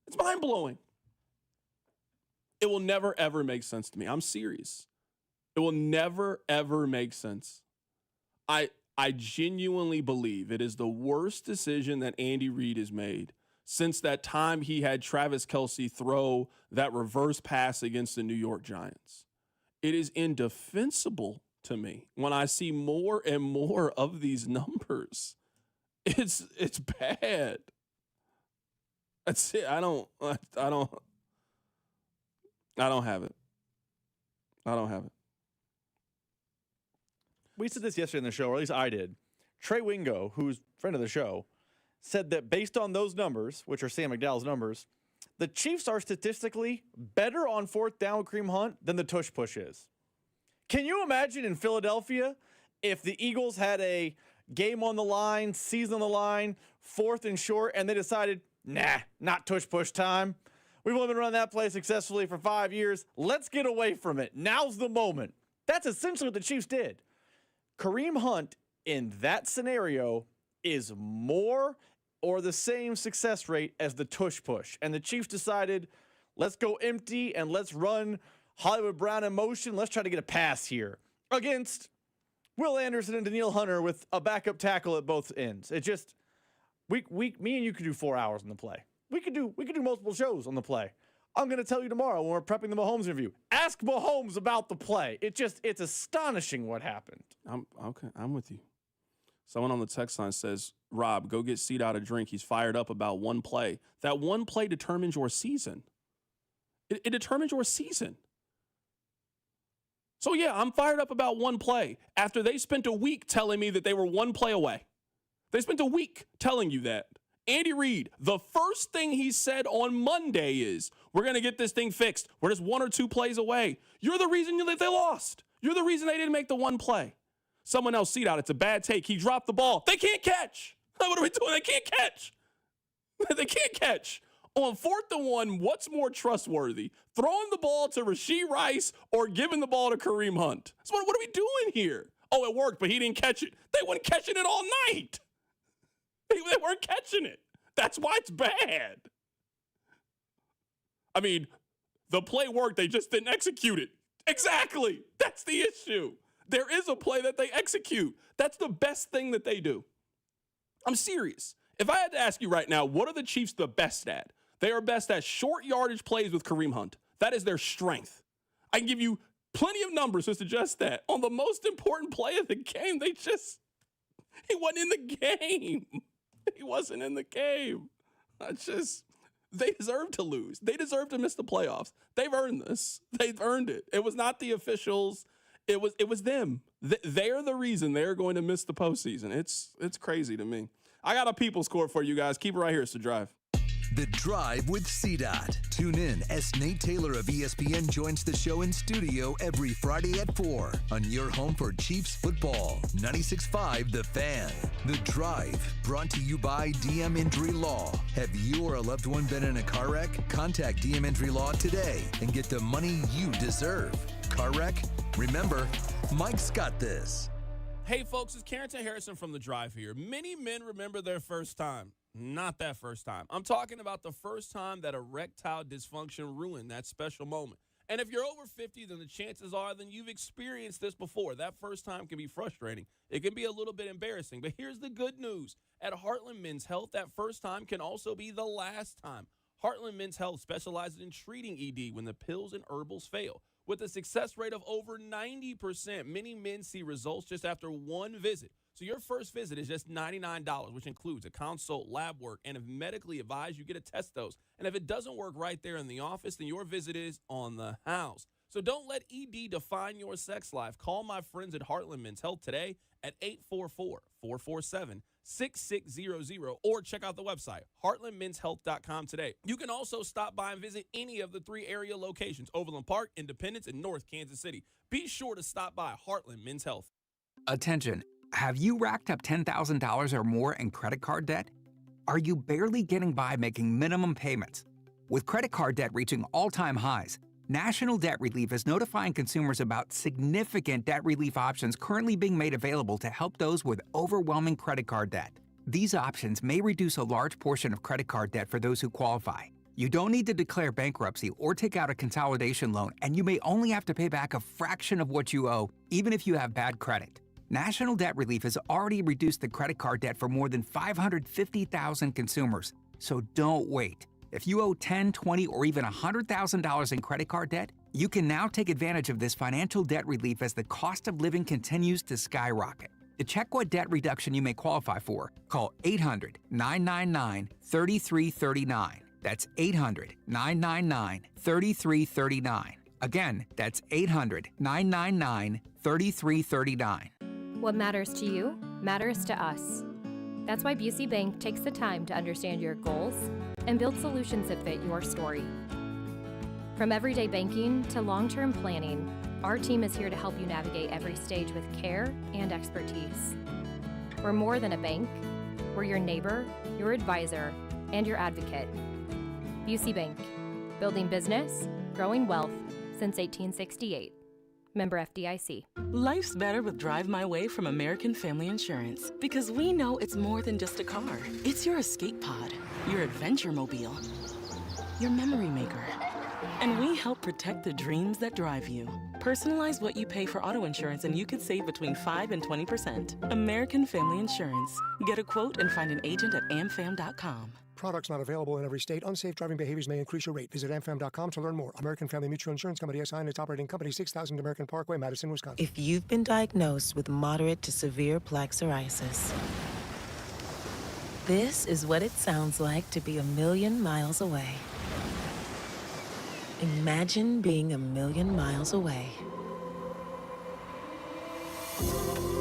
It's mind-blowing. It will never, ever make sense to me. I'm serious. It will never, ever make sense. I genuinely believe it is the worst decision that Andy Reid has made since that time he had Travis Kelce throw that reverse pass against the New York Giants. It is indefensible to me when I see more and more of these numbers. It's bad. That's it. I don't have it. I don't have it. We said this yesterday in the show, or at least I did. Trey Wingo, who's a friend of the show, said that based on those numbers, which are Sam McDowell's numbers, the Chiefs are statistically better on fourth down with Kareem Hunt than the tush push is. Can you imagine in Philadelphia if the Eagles had a game on the line, season on the line, fourth and short, and they decided, nah, not tush push time. We've only been running that play successfully for 5 years. Let's get away from it. Now's the moment. That's essentially what the Chiefs did. Kareem Hunt in that scenario is more or the same success rate as the tush push. And the Chiefs decided, let's go empty and let's run Hollywood Brown in motion. Let's try to get a pass here against Will Anderson and Danielle Hunter with a backup tackle at both ends. It just, me and you could do 4 hours on the play. We could do multiple shows on the play. I'm going to tell you tomorrow when we're prepping the Mahomes interview. Ask Mahomes about the play. It's astonishing what happened. I'm with you. Someone on the text line says, Rob, go get C-Dot a drink. He's fired up about one play. That one play determines your season. It determines your season. So, yeah, I'm fired up about one play after they spent a week telling me that they were one play away. They spent a week telling you that. Andy Reid, the first thing he said on Monday is, we're going to get this thing fixed. We're just 1 or 2 plays away. You're the reason that they lost. You're the reason they didn't make the one play. Someone else see out. It's a bad take. He dropped the ball. They can't catch. What are we doing? They can't catch. They can't catch. On 4th and 1, what's more trustworthy? Throwing the ball to Rashee Rice or giving the ball to Kareem Hunt? So what are we doing here? Oh, it worked, but he didn't catch it. They weren't catching it all night. They weren't catching it. That's why it's bad. I mean, the play worked. They just didn't execute it. Exactly. That's the issue. There is a play that they execute. That's the best thing that they do. I'm serious. If I had to ask you right now, what are the Chiefs the best at? They are best at short yardage plays with Kareem Hunt. That is their strength. I can give you plenty of numbers to suggest that. On the most important play of the game, he wasn't in the game. He wasn't in the game. They deserve to lose. They deserve to miss the playoffs. They've earned this. They've earned it. It was not the officials. It was them. They're the reason they're going to miss the postseason. It's crazy to me. I got a people score for you guys. Keep it right here. It's The Drive. The Drive with C-Dot. Tune in as Nate Taylor of ESPN joins the show in studio every Friday at 4 on your home for Chiefs football. 96.5 The Fan. The Drive, brought to you by DM Injury Law. Have you or a loved one been in a car wreck? Contact DM Injury Law today and get the money you deserve. Car wreck? Remember, Mike's got this. Hey, folks, it's Carrington Harrison from The Drive here. Many men remember their first time. Not that first time. I'm talking about the first time that erectile dysfunction ruined that special moment. And if you're over 50, then the chances are then you've experienced this before. That first time can be frustrating. It can be a little bit embarrassing. But here's the good news. At Heartland Men's Health, that first time can also be the last time. Heartland Men's Health specializes in treating ED when the pills and herbals fail. With a success rate of over 90%, many men see results just after one visit. So your first visit is just $99, which includes a consult, lab work, and if medically advised, you get a test dose. And if it doesn't work right there in the office, then your visit is on the house. So don't let ED define your sex life. Call my friends at Heartland Men's Health today at 844-447-6600 or check out the website, heartlandmenshealth.com today. You can also stop by and visit any of the 3 area locations, Overland Park, Independence, and North Kansas City. Be sure to stop by Heartland Men's Health. Attention. Have you racked up $10,000 or more in credit card debt? Are you barely getting by making minimum payments? With credit card debt reaching all-time highs, National Debt Relief is notifying consumers about significant debt relief options currently being made available to help those with overwhelming credit card debt. These options may reduce a large portion of credit card debt for those who qualify. You don't need to declare bankruptcy or take out a consolidation loan, and you may only have to pay back a fraction of what you owe, even if you have bad credit. National Debt Relief has already reduced the credit card debt for more than 550,000 consumers. So don't wait. If you owe $10,000, $20,000, or even $100,000 in credit card debt, You can now take advantage of this financial debt relief as the cost of living continues to skyrocket. To check what debt reduction you may qualify for, call 800-999-3339. That's 800-999-3339. Again, that's 800-999-3339. What matters to you matters to us. That's why Busey Bank takes the time to understand your goals and build solutions that fit your story. From everyday banking to long-term planning, our team is here to help you navigate every stage with care and expertise. We're more than a bank. We're your neighbor, your advisor, and your advocate. Busey Bank, building business, growing wealth since 1868. Member FDIC. Life's better with Drive My Way from American Family Insurance because we know it's more than just a car. It's your escape pod, your adventure mobile, your memory maker. And we help protect the dreams that drive you. Personalize what you pay for auto insurance and you could save between 5 and 20%. American Family Insurance. Get a quote and find an agent at amfam.com. Products not available in every state. Unsafe driving behaviors may increase your rate. Visit amfam.com to learn more. American Family Mutual Insurance Company SI and its operating company, 6000 American Parkway, Madison, Wisconsin. If you've been diagnosed with moderate to severe plaque psoriasis, this is what it sounds like to be 1,000,000 miles away. Imagine being 1,000,000 miles away.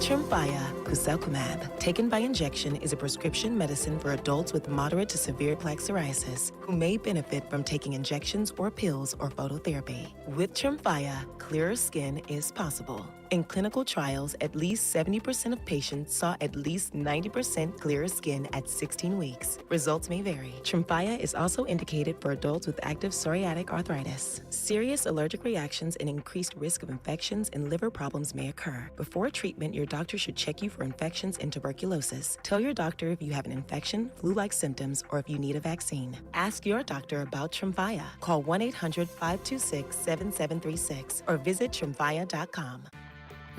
Tremfya guselkumab, taken by injection, is a prescription medicine for adults with moderate to severe plaque psoriasis who may benefit from taking injections or pills or phototherapy. With Tremfya, clearer skin is possible. In clinical trials, at least 70% of patients saw at least 90% clearer skin at 16 weeks. Results may vary. Tremfya is also indicated for adults with active psoriatic arthritis. Serious allergic reactions and increased risk of infections and liver problems may occur. Before treatment, your doctor should check you for infections and tuberculosis. Tell your doctor if you have an infection, flu-like symptoms, or if you need a vaccine. Ask your doctor about Tremfya. Call 1-800-526-7736 or visit tremfya.com.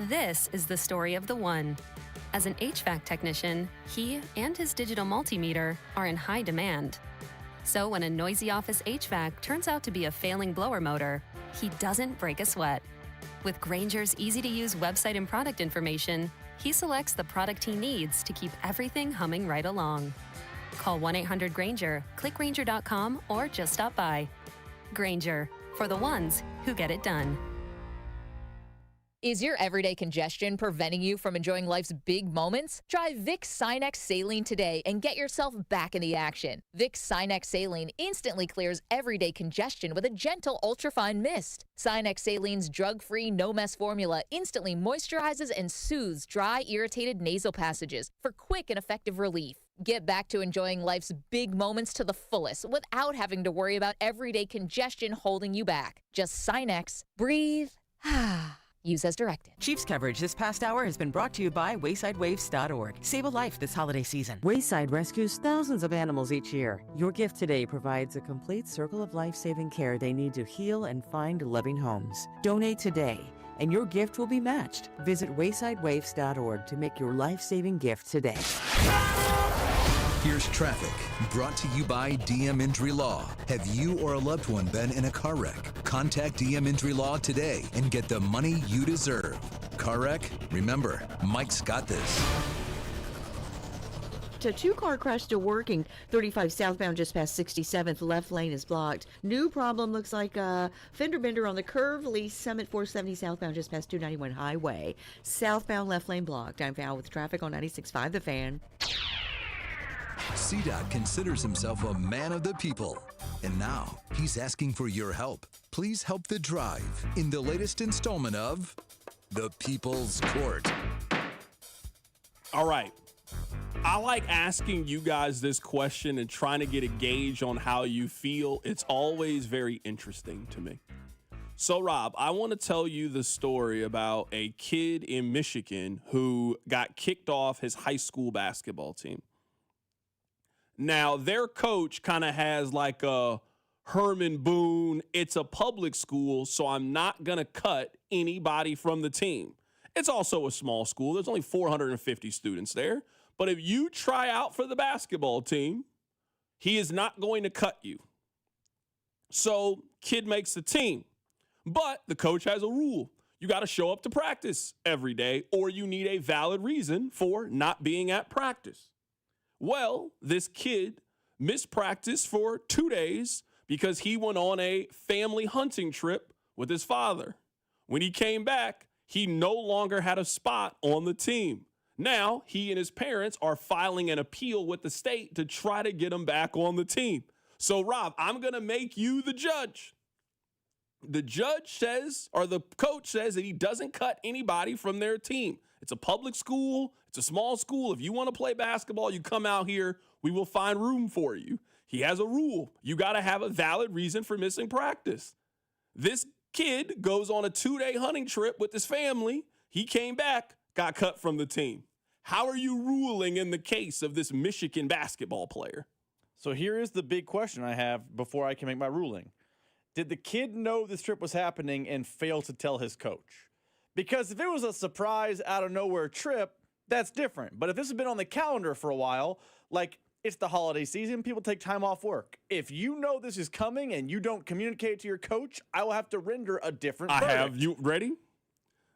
This is the story of the one. As an HVAC technician, he and his digital multimeter are in high demand. So when a noisy office HVAC turns out to be a failing blower motor, he doesn't break a sweat. With Grainger's easy-to-use website and product information, he selects the product he needs to keep everything humming right along. Call 1-800-GRAINGER, click Grainger.com, or just stop by. Grainger, for the ones who get it done. Is your everyday congestion preventing you from enjoying life's big moments? Try Vicks Sinex Saline today and get yourself back in the action. Vicks Sinex Saline instantly clears everyday congestion with a gentle ultrafine mist. Sinex Saline's drug-free, no-mess formula instantly moisturizes and soothes dry, irritated nasal passages for quick and effective relief. Get back to enjoying life's big moments to the fullest without having to worry about everyday congestion holding you back. Just Sinex, breathe, use as directed. Chiefs coverage this past hour has been brought to you by waysidewaves.org. Save a life this holiday season. Wayside rescues thousands of animals each year. Your gift today provides a complete circle of life-saving care they need to heal and find loving homes. Donate today, and your gift will be matched. Visit waysidewaves.org to make your life-saving gift today. Here's traffic, brought to you by DM Injury Law. Have you or a loved one been in a car wreck? Contact DM Injury Law today and get the money you deserve. Car wreck? Remember, Mike's got this. A two-car crash still working. 35 southbound just past 67th. Left lane is blocked. New problem looks like a fender bender on the curve. Lee Summit 470 southbound just past 291 highway. Southbound left lane blocked. I'm Val with traffic on 96.5 The Fan. CDOT considers himself a man of the people. And now he's asking for your help. Please help the drive in the latest installment of The People's Court. All right. I like asking you guys this question and trying to get a gauge on how you feel. It's always very interesting to me. So, Rob, I want to tell you the story about a kid in Michigan who got kicked off his high school basketball team. Now, their coach kind of has like a Herman Boone, it's a public school, so I'm not going to cut anybody from the team. It's also a small school. There's only 450 students there. But if you try out for the basketball team, he is not going to cut you. So, kid makes the team. But the coach has a rule. You got to show up to practice every day, or you need a valid reason for not being at practice. Well, this kid missed practice for 2 days because he went on a family hunting trip with his father. When he came back, he no longer had a spot on the team. Now, he and his parents are filing an appeal with the state to try to get him back on the team. So, Rob, I'm going to make you the judge. The judge says, or the coach says, that he doesn't cut anybody from their team. It's a public school. It's a small school. If you want to play basketball, you come out here. We will find room for you. He has a rule. You got to have a valid reason for missing practice. This kid goes on a 2-day hunting trip with his family. He came back, got cut from the team. How are you ruling in the case of this Michigan basketball player? So here is the big question I have before I can make my ruling. Did the kid know this trip was happening and fail to tell his coach? Because if it was a surprise out of nowhere trip, that's different. But if this has been on the calendar for a while, like it's the holiday season, people take time off work. If you know this is coming and you don't communicate to your coach, I will have to render a different verdict. I have you ready?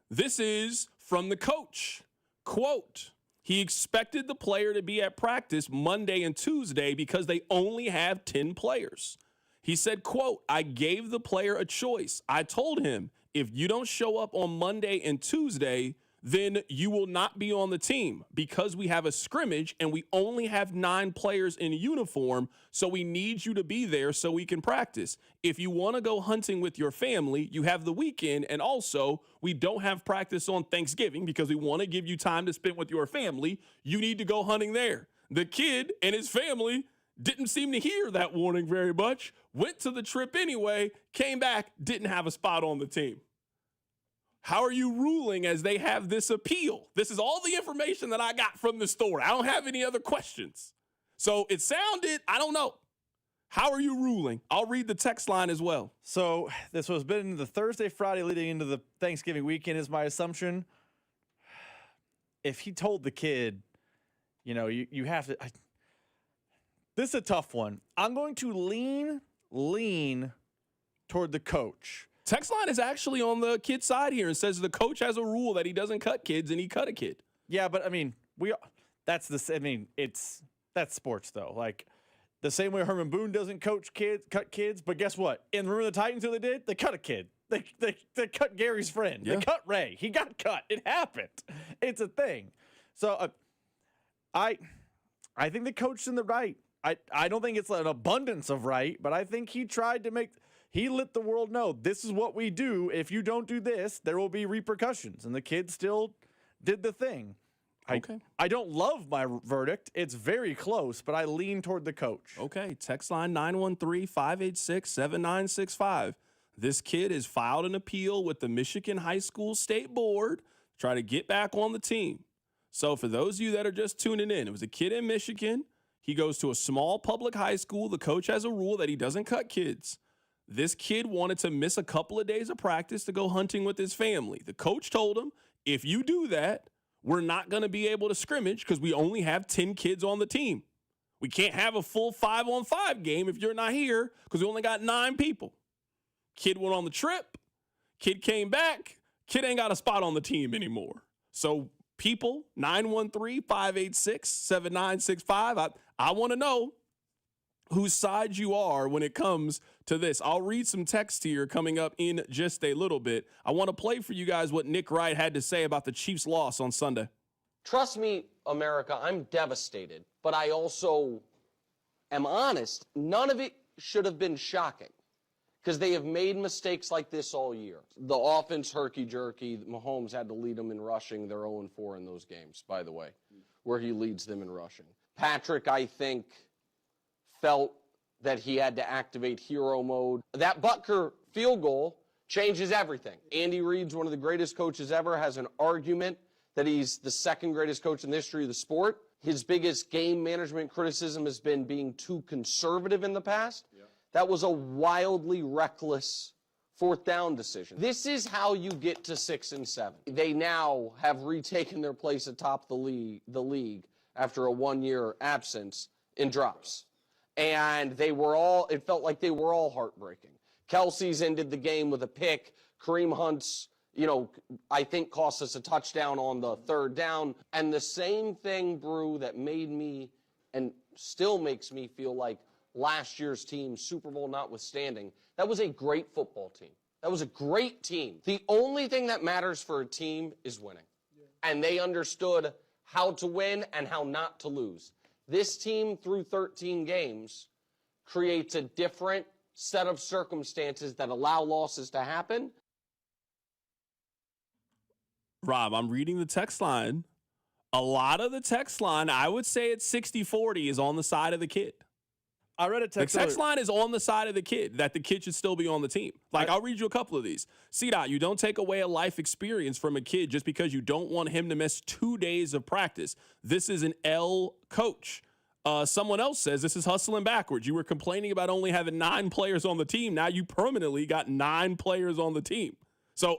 This is from the coach. Quote, he expected the player to be at practice Monday and Tuesday because they only have 10 players. He said, quote, I gave the player a choice. I told him, if you don't show up on Monday and Tuesday, then you will not be on the team because we have a scrimmage and we only have 9 players in uniform, so we need you to be there so we can practice. If you want to go hunting with your family, you have the weekend, and also we don't have practice on Thanksgiving because we want to give you time to spend with your family. You need to go hunting there. The kid and his family didn't seem to hear that warning very much, went to the trip anyway, came back, didn't have a spot on the team. How are you ruling as they have this appeal? This is all the information that I got from the story. I don't have any other questions. So it sounded, I don't know. How are you ruling? I'll read the text line as well. So this was been the Thursday, Friday leading into the Thanksgiving weekend is my assumption. If he told the kid, you know, you have to... This is a tough one. I'm going to lean toward the coach. Text line is actually on the kid's side here and says the coach has a rule that he doesn't cut kids, and he cut a kid. Yeah, but I mean, that's sports though. Like the same way Herman Boone doesn't cut kids, but guess what? In Remember the Titans, who they did? They cut a kid. They cut Gary's friend. Yeah. They cut Ray. He got cut. It happened. It's a thing. So I think the coach's in the right. I don't think it's an abundance of right, but I think he tried to he let the world know this is what we do. If you don't do this, there will be repercussions. And the kid still did the thing. Okay. I don't love my verdict. It's very close, but I lean toward the coach. Okay. Text line 913-586-7965. This kid has filed an appeal with the Michigan High School State Board to try to get back on the team. So for those of you that are just tuning in, it was a kid in Michigan. He goes to a small public high school. The coach has a rule that he doesn't cut kids. This kid wanted to miss a couple of days of practice to go hunting with his family. The coach told him, if you do that, we're not going to be able to scrimmage because we only have 10 kids on the team. We can't have a full 5-on-5 game if you're not here because we only got 9 people. Kid went on the trip. Kid came back. Kid ain't got a spot on the team anymore. So people, 913-586-7965. I want to know whose side you are when it comes to this. I'll read some text here coming up in just a little bit. I want to play for you guys what Nick Wright had to say about the Chiefs' loss on Sunday. Trust me, America, I'm devastated, but I also am honest. None of it should have been shocking because they have made mistakes like this all year. The offense herky-jerky. Mahomes had to lead them in rushing. They're 0-4 in those games, by the way, where he leads them in rushing. Patrick, I think, felt that he had to activate hero mode. That Butker field goal changes everything. Andy Reid's one of the greatest coaches ever, has an argument that he's the second greatest coach in the history of the sport. His biggest game management criticism has been being too conservative in the past. Yeah. That was a wildly reckless 4th down decision. This is how you get to 6 and 7. They now have retaken their place atop the league after a 1-year absence in drops. And it felt like they were all heartbreaking. Kelsey's ended the game with a pick. Kareem Hunt's, I think cost us a touchdown on the third down. And the same thing, Brew, that made me and still makes me feel like last year's team, Super Bowl notwithstanding, that was a great football team. That was a great team. The only thing that matters for a team is winning. And they understood how to win and how not to lose. This team, through 13 games, creates a different set of circumstances that allow losses to happen. Rob, I'm reading the text line. A lot of the text line, I would say it's 60-40, is on the side of the kid. I read a text. The text line is on the side of the kid, that the kid should still be on the team. I'll read you a couple of these. C-Dot, you don't take away a life experience from a kid just because you don't want him to miss 2 days of practice. This is an L coach. Someone else says this is hustling backwards. You were complaining about only having 9 players on the team. Now you permanently got 9 players on the team. So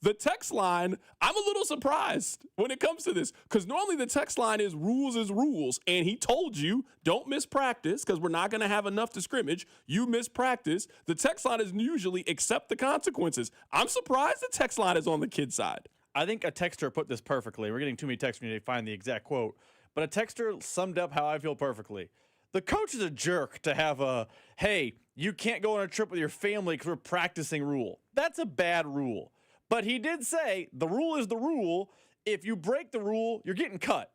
the text line, I'm a little surprised when it comes to this, because normally the text line is rules, and he told you don't miss practice because we're not going to have enough to scrimmage. You miss practice. The text line is usually accept the consequences. I'm surprised the text line is on the kid's side. I think a texter put this perfectly. We're getting too many texts. We need to find the exact quote. But a texter summed up how I feel perfectly. The coach is a jerk to have a, hey, you can't go on a trip with your family because we're practicing rule. That's a bad rule. But he did say the rule is the rule. If you break the rule, you're getting cut.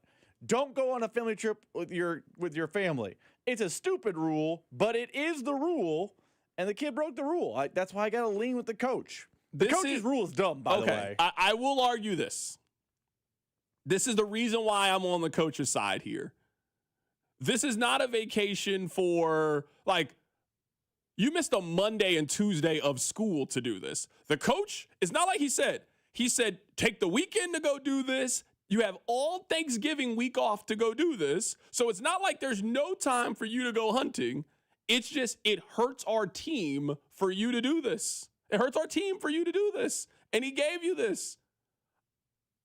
Don't go on a family trip with your family. It's a stupid rule, but it is the rule, and the kid broke the rule. That's why I got to lean with the coach. The coach's rule is dumb, by the way. I will argue this. This is the reason why I'm on the coach's side here. This is not a vacation for, you missed a Monday and Tuesday of school to do this. The coach, it's not like he said, take the weekend to go do this. You have all Thanksgiving week off to go do this. So it's not like there's no time for you to go hunting. It's just, it hurts our team for you to do this. It hurts our team for you to do this. And he gave you this.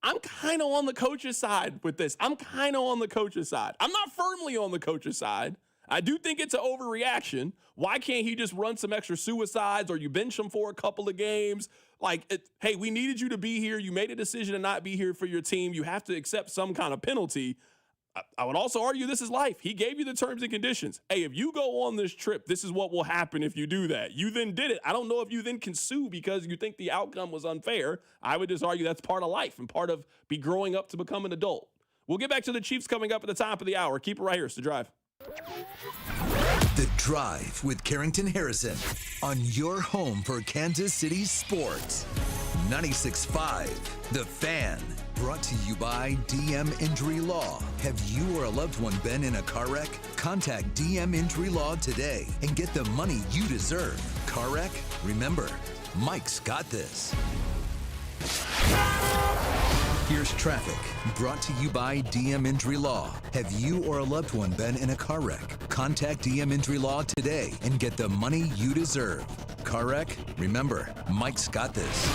I'm kind of on the coach's side with this. I'm kind of on the coach's side. I'm not firmly on the coach's side. I do think it's an overreaction. Why can't he just run some extra suicides, or you bench him for a couple of games? Hey, we needed you to be here. You made a decision to not be here for your team. You have to accept some kind of penalty. I would also argue this is life. He gave you the terms and conditions. Hey, if you go on this trip, this is what will happen if you do that. You then did it. I don't know if you then can sue because you think the outcome was unfair. I would just argue that's part of life and part of growing up to become an adult. We'll get back to the Chiefs coming up at the top of the hour. Keep it right here. It's The Drive. The Drive with Carrington Harrison on your home for Kansas City sports. 96.5 The Fan. Brought to you by DM Injury Law. Have you or a loved one been in a car wreck? Contact DM Injury Law today and get the money you deserve. Car wreck? Remember, Mike's got this. Here's traffic, brought to you by DM Injury Law. Have you or a loved one been in a car wreck? Contact DM Injury Law today and get the money you deserve. Car wreck? Remember, Mike's got this.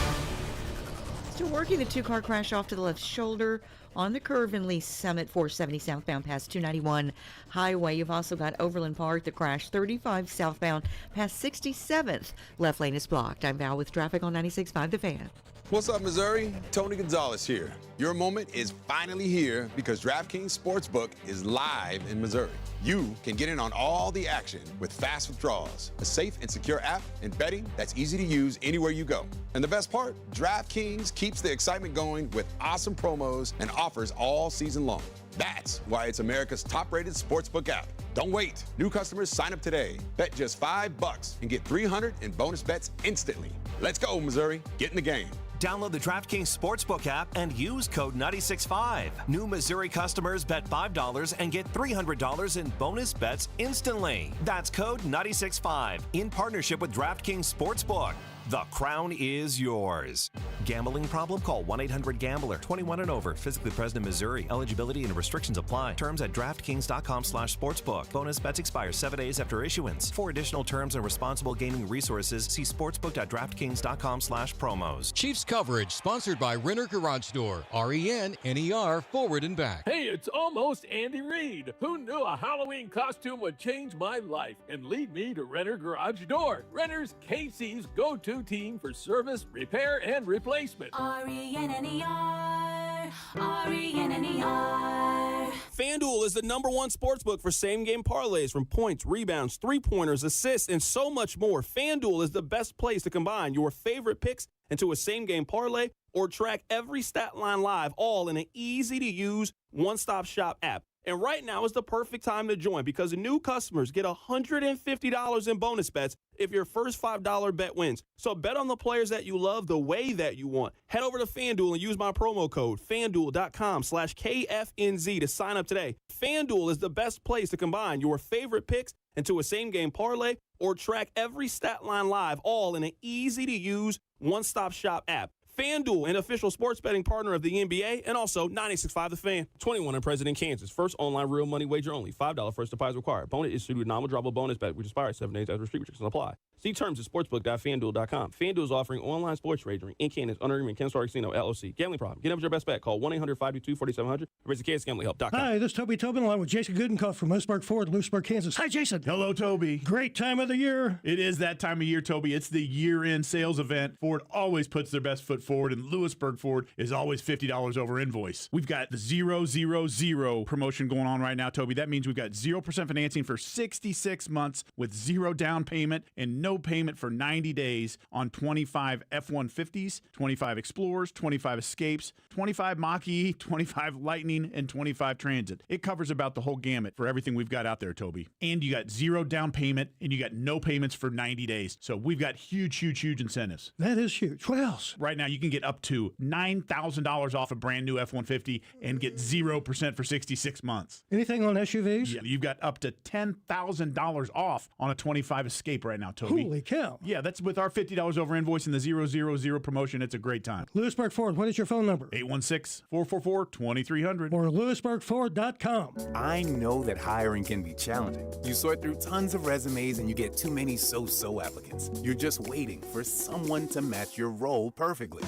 Still working, the 2-car crash off to the left shoulder on the curve in Lee Summit, 470 southbound past 291 highway. You've also got Overland Park, the crash 35 southbound past 67th. Left lane is blocked. I'm Val with traffic on 96.5 The Fan. What's up, Missouri? Tony Gonzalez here. Your moment is finally here because DraftKings Sportsbook is live in Missouri. You can get in on all the action with fast withdrawals, a safe and secure app, and betting that's easy to use anywhere you go. And the best part, DraftKings keeps the excitement going with awesome promos and offers all season long. That's why it's America's top-rated sportsbook app. Don't wait. New customers sign up today. Bet just $5 and get $300 in bonus bets instantly. Let's go, Missouri. Get in the game. Download the DraftKings Sportsbook app and use code 965. New Missouri customers bet $5 and get $300 in bonus bets instantly. That's code 965 in partnership with DraftKings Sportsbook. The crown is yours. Gambling problem? Call 1-800-GAMBLER. 21 and over. Physically present in Missouri. Eligibility and restrictions apply. Terms at DraftKings.com/sportsbook. Bonus bets expire 7 days after issuance. For additional terms and responsible gaming resources, see sportsbook.draftkings.com/promos. Chiefs coverage sponsored by Renner Garage Door. RENNER forward and back. Hey, it's almost Andy Reid. Who knew a Halloween costume would change my life and lead me to Renner Garage Door? Renner's KC's go-to team for service, repair, and replacement. RENNER, RENNER. FanDuel is the #1 sportsbook for same-game parlays, from points, rebounds, three-pointers, assists, and so much more. FanDuel is the best place to combine your favorite picks into a same-game parlay or track every stat line live, all in an easy-to-use one-stop shop app. And right now is the perfect time to join because new customers get $150 in bonus bets if your first $5 bet wins. So bet on the players that you love the way that you want. Head over to FanDuel and use my promo code FanDuel.com/KFNZ to sign up today. FanDuel is the best place to combine your favorite picks into a same-game parlay or track every stat line live, all in an easy-to-use one-stop shop app. FanDuel, an official sports betting partner of the NBA, and also 96.5 The Fan. 21 and present in Kansas. First online real money wager only. $5 first deposit required. Bonus issued with non-withdrawable bonus bet, which expires 7 days after restrictions apply. See terms at sportsbook.fanduel.com. FanDuel is offering online sports wagering in Kansas under agreement Kansas Casino, LLC. Gambling problem? Get up with your best bet. Call 1-800-522-4700. Visit KansasGamblingHelp.com. Hi, this is Toby Tobin along with Jason Goodenkoff from Lewisburg Ford, Lewisburg, Kansas. Hi, Jason. Hello, Toby. Great time of the year. It is that time of year, Toby. It's the year-end sales event. Ford always puts their best foot forward, and Lewisburg Ford is always $50 over invoice. We've got the 000 promotion going on right now, Toby. That means we've got 0% financing for 66 months with 0 down payment and no payment for 90 days on 25 F-150s, 25 Explorers, 25 Escapes, 25 Mach-E, 25 Lightning, and 25 Transit. It covers about the whole gamut for everything we've got out there, Toby. And you got 0 down payment, and you got no payments for 90 days. So we've got huge incentives. That is huge. What else? Right now, you can get up to $9,000 off a brand new F-150 and get 0% for 66 months. Anything on SUVs? Yeah, you've got up to $10,000 off on a 25 Escape right now, Toby. Holy cow. Yeah, that's with our $50 over invoice and the 000 promotion. It's a great time. Lewisburg Ford, what is your phone number? 816-444-2300. Or LewisburgFord.com. I know that hiring can be challenging. You sort through tons of resumes and you get too many so-so applicants. You're just waiting for someone to match your role perfectly.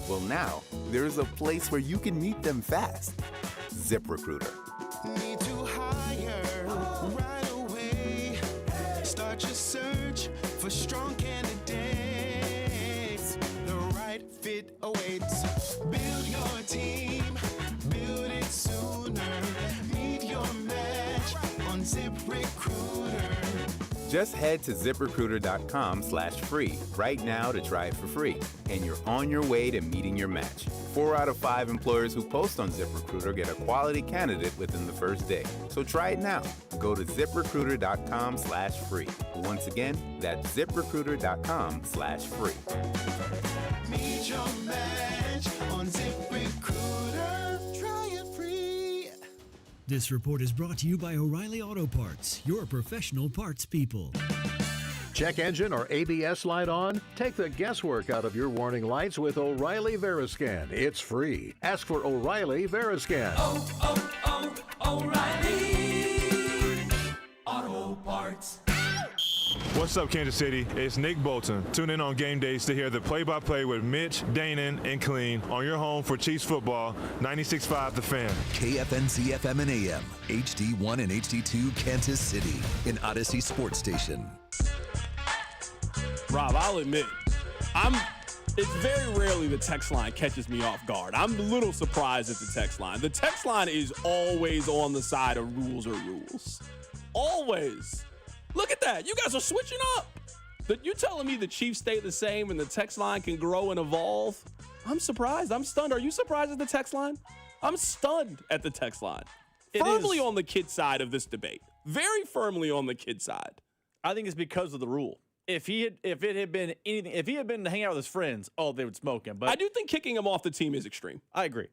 Well, now, there's a place where you can meet them fast. ZipRecruiter. Need to hire right away. Start your search for strong candidates. The right fit awaits. Build your team, build it sooner. Meet your match on ZipRecruiter. Just head to ZipRecruiter.com/free right now to try it for free. And you're on your way to meeting your match. 4 out of 5 employers who post on ZipRecruiter get a quality candidate within the first day. So try it now. Go to ZipRecruiter.com/free. Once again, that's ZipRecruiter.com/free. Meet your match on ZipRecruiter. Try it free. This report is brought to you by O'Reilly Auto Parts, your professional parts people. Check engine or ABS light on? Take the guesswork out of your warning lights with O'Reilly Veriscan. It's free. Ask for O'Reilly Veriscan. O'Reilly Auto Parts. What's up, Kansas City? It's Nick Bolton. Tune in on game days to hear the play-by-play with Mitch, Danon, and Clean on your home for Chiefs football, 96.5 The Fan. KFNC FM and AM, HD1 and HD2 Kansas City, an Odyssey sports station. Rob, I'll admit, it's very rarely the text line catches me off guard. I'm a little surprised at the text line. The text line is always on the side of rules are rules. Always. Look at that. You guys are switching up. You telling me the Chiefs stay the same and the text line can grow and evolve? I'm surprised. I'm stunned. Are you surprised at the text line? I'm stunned at the text line. Firmly on the kid side of this debate. Very firmly on the kid side. I think it's because of the rule. If he had been hanging out with his friends, they would smoke him. But I do think kicking him off the team is extreme. I agree.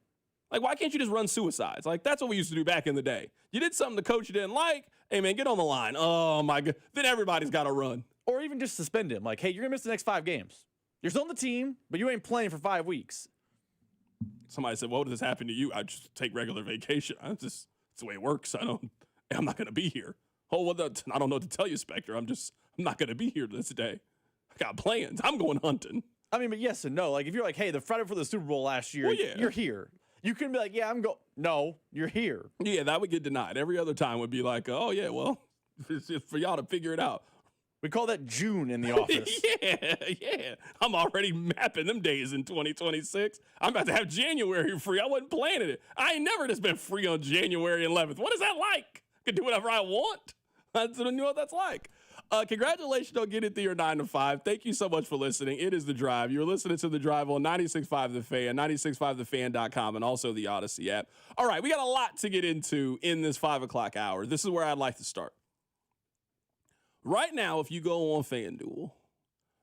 Like, why can't you just run suicides? Like, that's what we used to do back in the day. You did something the coach didn't like. Hey, man, get on the line. Oh, my God. Then everybody's got to run. Or even just suspend him. Like, hey, you're going to miss the next 5 games. You're still on the team, but you ain't playing for 5 weeks. Somebody said, "What would this happen to you?" I just take regular vacation. It's the way it works. I'm not going to be here. I don't know what to tell you, Spectre. I'm not going to be here this day. I got plans. I'm going hunting. I mean, but yes and no. Like, if you're like, hey, the Friday before the Super Bowl last year, you're here. You couldn't be like, yeah, No, you're here. Yeah, that would get denied. Every other time would be like, oh, yeah, well, it's just for y'all to figure it out. We call that June in the office. Yeah. I'm already mapping them days in 2026. I'm about to have January free. I wasn't planning it. I ain't never just been free on January 11th. What is that like? I can do whatever I want. I don't know what that's like. Congratulations on getting through your 9 to 5. Thank you so much for listening. It is The Drive. You're listening to The Drive on 96.5 The Fan, 96.5thefan.com, and also the Odyssey app. All right, we got a lot to get into in this 5 o'clock hour. This is where I'd like to start. Right now, if you go on FanDuel,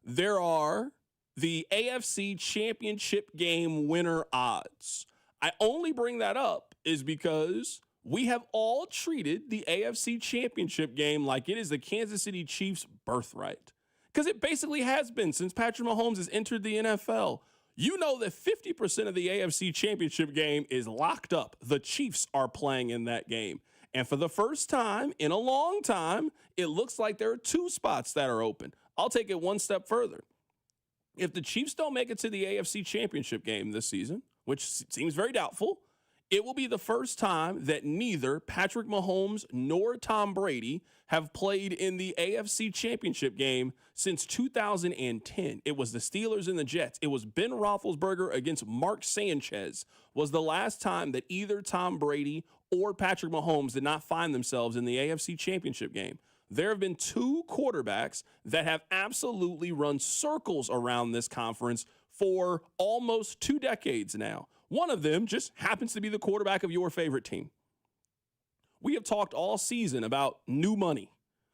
there are the AFC Championship game winner odds. I only bring that up is because we have all treated the AFC Championship game like it is the Kansas City Chiefs' birthright. Because it basically has been since Patrick Mahomes has entered the NFL. You know that 50% of the AFC Championship game is locked up. The Chiefs are playing in that game. And for the first time in a long time, it looks like there are 2 spots that are open. I'll take it one step further. If the Chiefs don't make it to the AFC Championship game this season, which seems very doubtful, it will be the first time that neither Patrick Mahomes nor Tom Brady have played in the AFC Championship game since 2010. It was the Steelers and the Jets. It was Ben Roethlisberger against Mark Sanchez was the last time that either Tom Brady or Patrick Mahomes did not find themselves in the AFC Championship game. There have been 2 quarterbacks that have absolutely run circles around this conference for almost 2 decades now. One of them just happens to be the quarterback of your favorite team. We have talked all season about new money.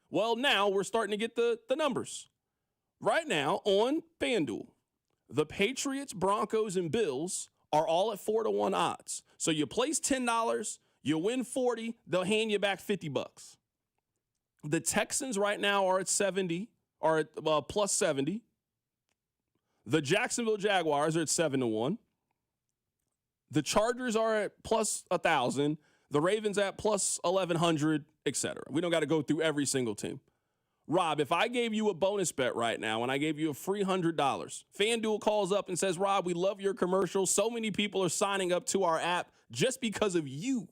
Well, now we're starting to get the numbers. Right now on FanDuel, the Patriots, Broncos, and Bills are all at 4-1 odds. So you place $10, you win 40, they'll hand you back $50. The Texans right now are at 70, are at plus 70. The Jacksonville Jaguars are at 7-1. The Chargers are at plus 1,000. The Ravens at plus 1,100, etc. We don't got to go through every single team. Rob, if I gave you a bonus bet right now and I gave you a free $100, FanDuel calls up and says, Rob, we love your commercial. So many people are signing up to our app just because of you.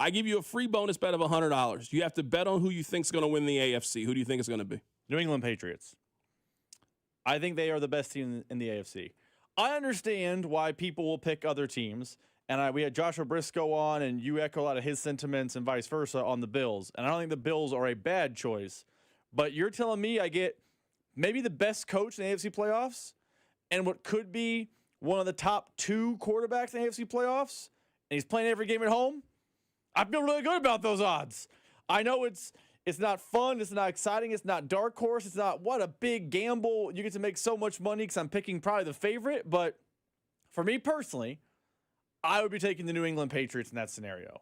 I give you a free bonus bet of $100. You have to bet on who you think is going to win the AFC. Who do you think is going to be? New England Patriots. I think they are the best team in the AFC. I understand why people will pick other teams. And we had Joshua Briscoe on, and you echo a lot of his sentiments and vice versa on the Bills. And I don't think the Bills are a bad choice. But you're telling me I get maybe the best coach in the AFC playoffs and what could be one of the top 2 quarterbacks in the AFC playoffs, and he's playing every game at home? I feel really good about those odds. I know it's not fun, it's not exciting, it's not dark horse, it's not what a big gamble. You get to make so much money because I'm picking probably the favorite. But for me personally, I would be taking the New England Patriots in that scenario.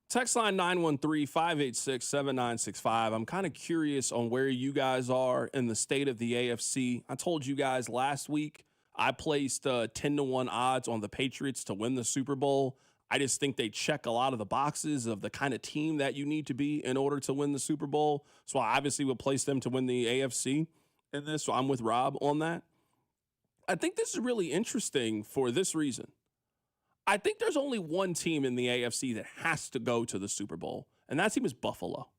Text line 913-586-7965. I'm kind of curious on where you guys are in the state of the AFC. I told you guys last week I placed 10-1 odds on the Patriots to win the Super Bowl. I just think they check a lot of the boxes of the kind of team that you need to be in order to win the Super Bowl. So I obviously would place them to win the AFC in this. So I'm with Rob on that. I think this is really interesting for this reason. I think there's only one team in the AFC that has to go to the Super Bowl, and that team is Buffalo.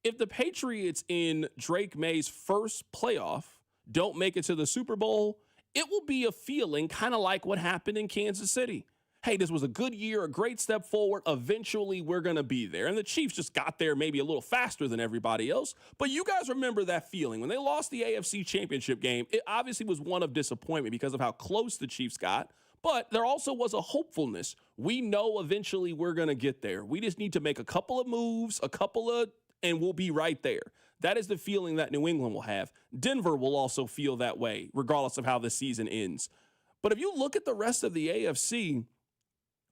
If the Patriots in Drake May's first playoff don't make it to the Super Bowl, it will be a feeling kind of like what happened in Kansas City. Hey, this was a good year, a great step forward. Eventually, we're going to be there. And the Chiefs just got there maybe a little faster than everybody else. But you guys remember that feeling. When they lost the AFC Championship game, it obviously was one of disappointment because of how close the Chiefs got. But there also was a hopefulness. We know eventually we're going to get there. We just need to make a couple of moves, and we'll be right there. That is the feeling that New England will have. Denver will also feel that way, regardless of how the season ends. But if you look at the rest of the AFC,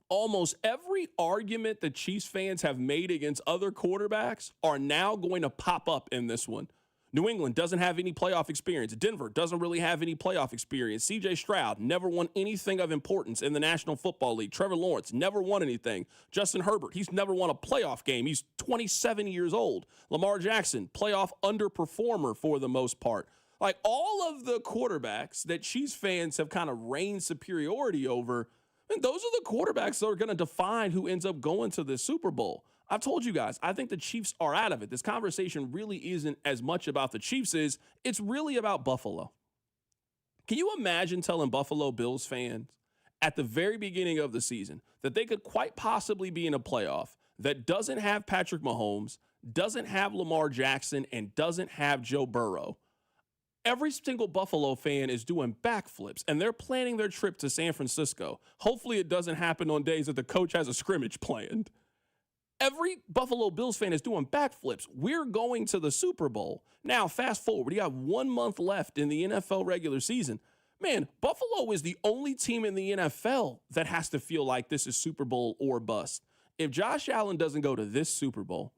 Almost every argument that Chiefs fans have made against other quarterbacks are now going to pop up in this one. New England doesn't have any playoff experience. Denver doesn't really have any playoff experience. C.J. Stroud never won anything of importance in the National Football League. Trevor Lawrence never won anything. Justin Herbert, he's never won a playoff game. He's 27 years old. Lamar Jackson, playoff underperformer for the most part. Like, all of the quarterbacks that Chiefs fans have kind of reigned superiority over, and those are the quarterbacks that are going to define who ends up going to the Super Bowl. I've told you guys, I think the Chiefs are out of it. This conversation really isn't as much about the Chiefs as it's really about Buffalo. Can you imagine telling Buffalo Bills fans at the very beginning of the season that they could quite possibly be in a playoff that doesn't have Patrick Mahomes, doesn't have Lamar Jackson, and doesn't have Joe Burrow? Every single Buffalo fan is doing backflips, and they're planning their trip to San Francisco. Hopefully it doesn't happen on days that the coach has a scrimmage planned. Every Buffalo Bills fan is doing backflips. We're going to the Super Bowl. Now, fast forward. You got 1 month left in the NFL regular season. Man, Buffalo is the only team in the NFL that has to feel like this is Super Bowl or bust. If Josh Allen doesn't go to this Super Bowl,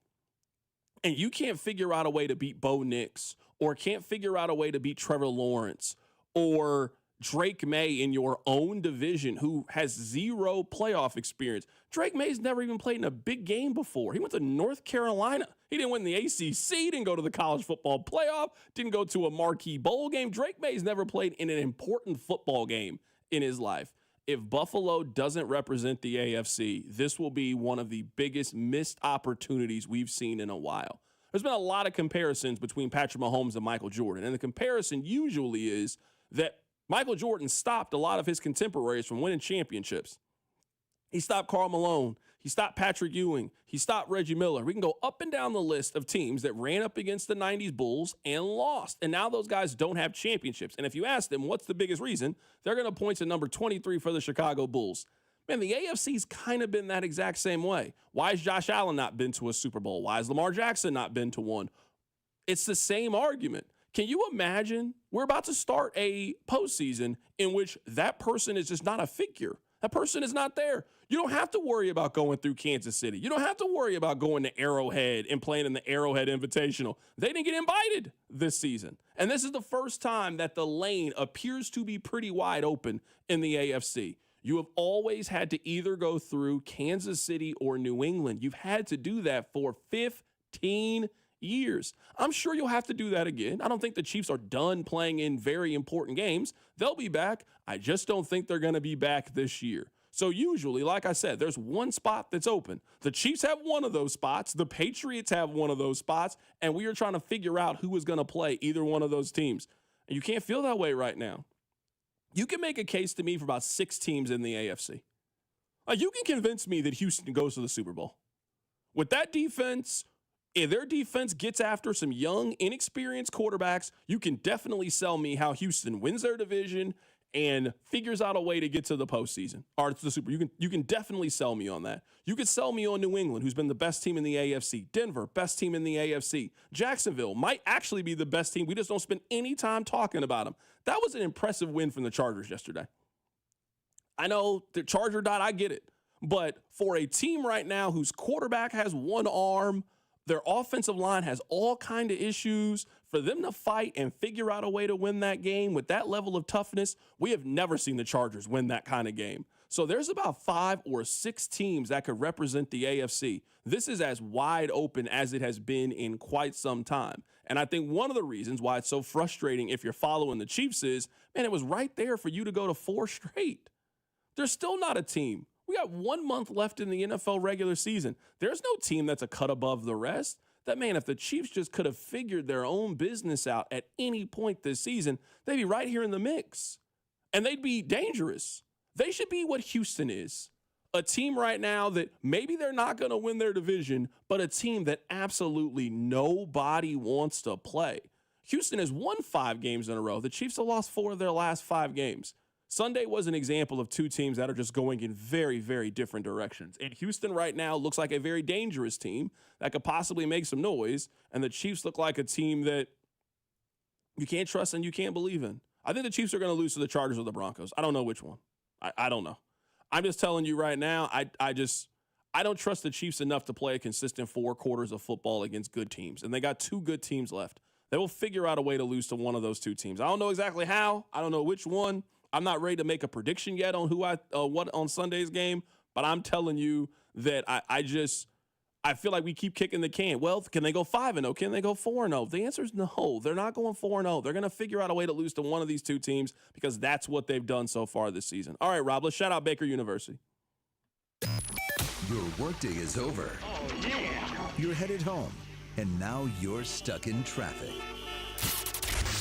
and you can't figure out a way to beat Bo Nix, or can't figure out a way to beat Trevor Lawrence, or Drake May in your own division who has zero playoff experience. Drake May's never even played in a big game before. He went to North Carolina. He didn't win the ACC, didn't go to the college football playoff, didn't go to a marquee bowl game. Drake May's never played in an important football game in his life. If Buffalo doesn't represent the AFC, this will be one of the biggest missed opportunities we've seen in a while. There's been a lot of comparisons between Patrick Mahomes and Michael Jordan, and the comparison usually is that Michael Jordan stopped a lot of his contemporaries from winning championships. He stopped Karl Malone. He stopped Patrick Ewing. He stopped Reggie Miller. We can go up and down the list of teams that ran up against the 90s Bulls and lost. And now those guys don't have championships. And if you ask them what's the biggest reason, they're going to point to number 23 for the Chicago Bulls. Man, the AFC's kind of been that exact same way. Why has Josh Allen not been to a Super Bowl? Why has Lamar Jackson not been to one? It's the same argument. Can you imagine we're about to start a postseason in which that person is just not a figure? That person is not there. You don't have to worry about going through Kansas City. You don't have to worry about going to Arrowhead and playing in the Arrowhead Invitational. They didn't get invited this season. And this is the first time that the lane appears to be pretty wide open in the AFC. You have always had to either go through Kansas City or New England. You've had to do that for 15 years. I'm sure you'll have to do that again. I don't think the Chiefs are done playing in very important games. They'll be back. I just don't think they're going to be back this year. So usually, like I said, there's one spot that's open. The Chiefs have one of those spots. The Patriots have one of those spots. And we are trying to figure out who is going to play either one of those teams. And you can't feel that way right now. You can make a case to me for about 6 teams in the AFC. You can convince me that Houston goes to the Super Bowl. With that defense, if their defense gets after some young, inexperienced quarterbacks, you can definitely sell me how Houston wins their division and figures out a way to get to the postseason or to the Super. You can definitely sell me on that. You could sell me on New England, who's been the best team in the AFC. Denver, best team in the AFC. Jacksonville might actually be the best team. We just don't spend any time talking about them. That was an impressive win from the Chargers yesterday. I know the Charger dot, I get it. But for a team right now whose quarterback has one arm, their offensive line has all kind of issues, for them to fight and figure out a way to win that game with that level of toughness, we have never seen the Chargers win that kind of game. So there's about 5 or 6 teams that could represent the AFC. This is as wide open as it has been in quite some time. And I think one of the reasons why it's so frustrating if you're following the Chiefs is, man, it was right there for you to go to 4 straight. There's still not a team. We got 1 month left in the NFL regular season. There's no team that's a cut above the rest. That, man, if the Chiefs just could have figured their own business out at any point this season, they'd be right here in the mix. And they'd be dangerous. They should be what Houston is. A team right now that maybe they're not going to win their division, but a team that absolutely nobody wants to play. Houston has won 5 games in a row. The Chiefs have lost 4 of their last 5 games. Sunday was an example of 2 teams that are just going in very, very different directions. And Houston right now looks like a very dangerous team that could possibly make some noise. And the Chiefs look like a team that you can't trust and you can't believe in. I think the Chiefs are going to lose to the Chargers or the Broncos. I don't know which one. I don't know. I'm just telling you right now, I don't trust the Chiefs enough to play a consistent 4 quarters of football against good teams. And they got 2 good teams left. They will figure out a way to lose to one of those 2 teams. I don't know exactly how. I don't know which one. I'm not ready to make a prediction yet on what on Sunday's game, but I'm telling you that I feel like we keep kicking the can. Well, can they go 5-0? Can they go 4-0? The answer is no. They're not going 4-0. They're going to figure out a way to lose to one of these 2 teams because that's what they've done so far this season. All right, Rob, let's shout out Baker University. Your workday is over. Oh, yeah. You're headed home, and now you're stuck in traffic.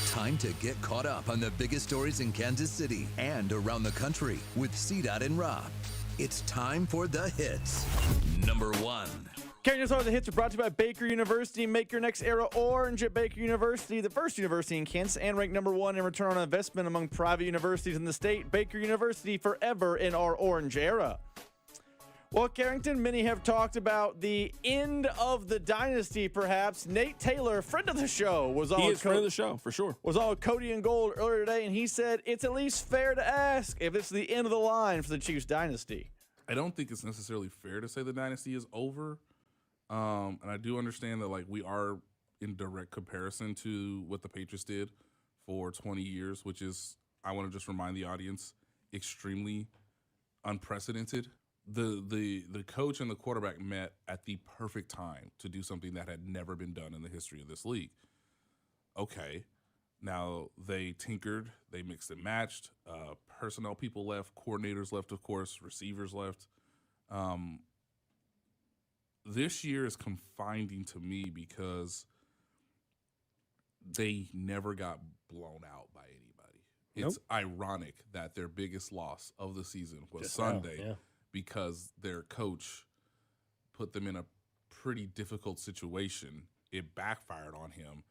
Time to get caught up on the biggest stories in Kansas City and around the country with CDOT and Rob. It's time for the hits. Number 1. Carrington Harrison, the hits are brought to you by Baker University. Make your next era orange at Baker University, the first university in Kansas, and ranked number 1 in return on investment among private universities in the state. Baker University, forever in our orange era. Well, Carrington, many have talked about the end of the dynasty, perhaps. Nate Taylor, friend of the show, was on. He is friend of the show, for sure. Was on with Cody and Gold earlier today, and he said it's at least fair to ask if it's the end of the line for the Chiefs dynasty. I don't think it's necessarily fair to say the dynasty is over. And I do understand that, like, we are in direct comparison to what the Patriots did for 20 years, which is, I want to just remind the audience, extremely unprecedented. The coach and the quarterback met at the perfect time to do something that had never been done in the history of this league. Okay, now they tinkered, they mixed and matched. Personnel people left, coordinators left, of course, receivers left. This year is confining to me because they never got blown out by anybody. It's ironic that their biggest loss of the season was just Sunday because their coach put them in a pretty difficult situation. It backfired on him.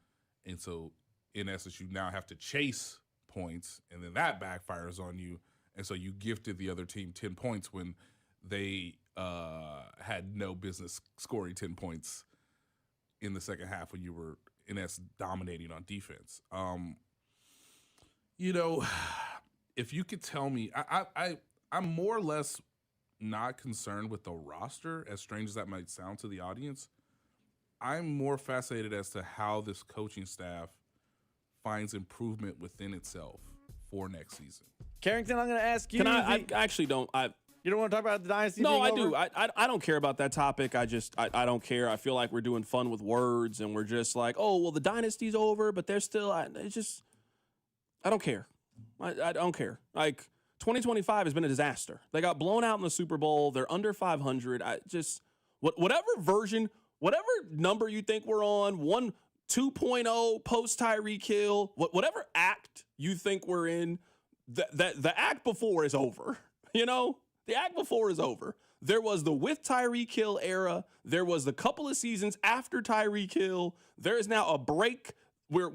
And so, in essence, you now have to chase points, and then that backfires on you. And so you gifted the other team 10 points when they had no business scoring 10 points in the second half when you were, in essence, dominating on defense. If you could tell me, I'm more or less not concerned with the roster, as strange as that might sound to the audience. I'm more fascinated as to how this coaching staff finds improvement within itself for next season. Carrington, I'm going to ask you. I actually don't. You don't want to talk about the dynasty? No, I over? do. I don't care about that topic. I don't care. I feel like we're doing fun with words, and we're just like, oh, well, the dynasty's over, but they're still. I don't care. I don't care. Like, 2025 has been a disaster. They got blown out in the Super Bowl. They're under 500. Whatever version, whatever number you think we're on, 2.0 post Tyreek Hill, whatever act you think we're in, the act before is over. You know, the act before is over. There was the with Tyreek Hill era. There was the couple of seasons after Tyreek Hill. There is now a break. We're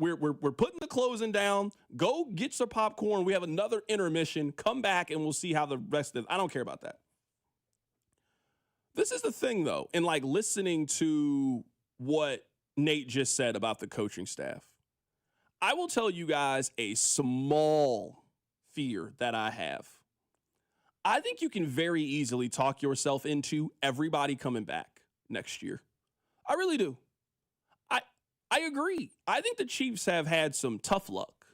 putting the closing down. Go get some popcorn. We have another intermission. Come back and we'll see how the rest of. I don't care about that. This is the thing, though, in like listening to what Nate just said about the coaching staff. I will tell you guys a small fear that I have. I think you can very easily talk yourself into everybody coming back next year. I really do. I agree. I think the Chiefs have had some tough luck.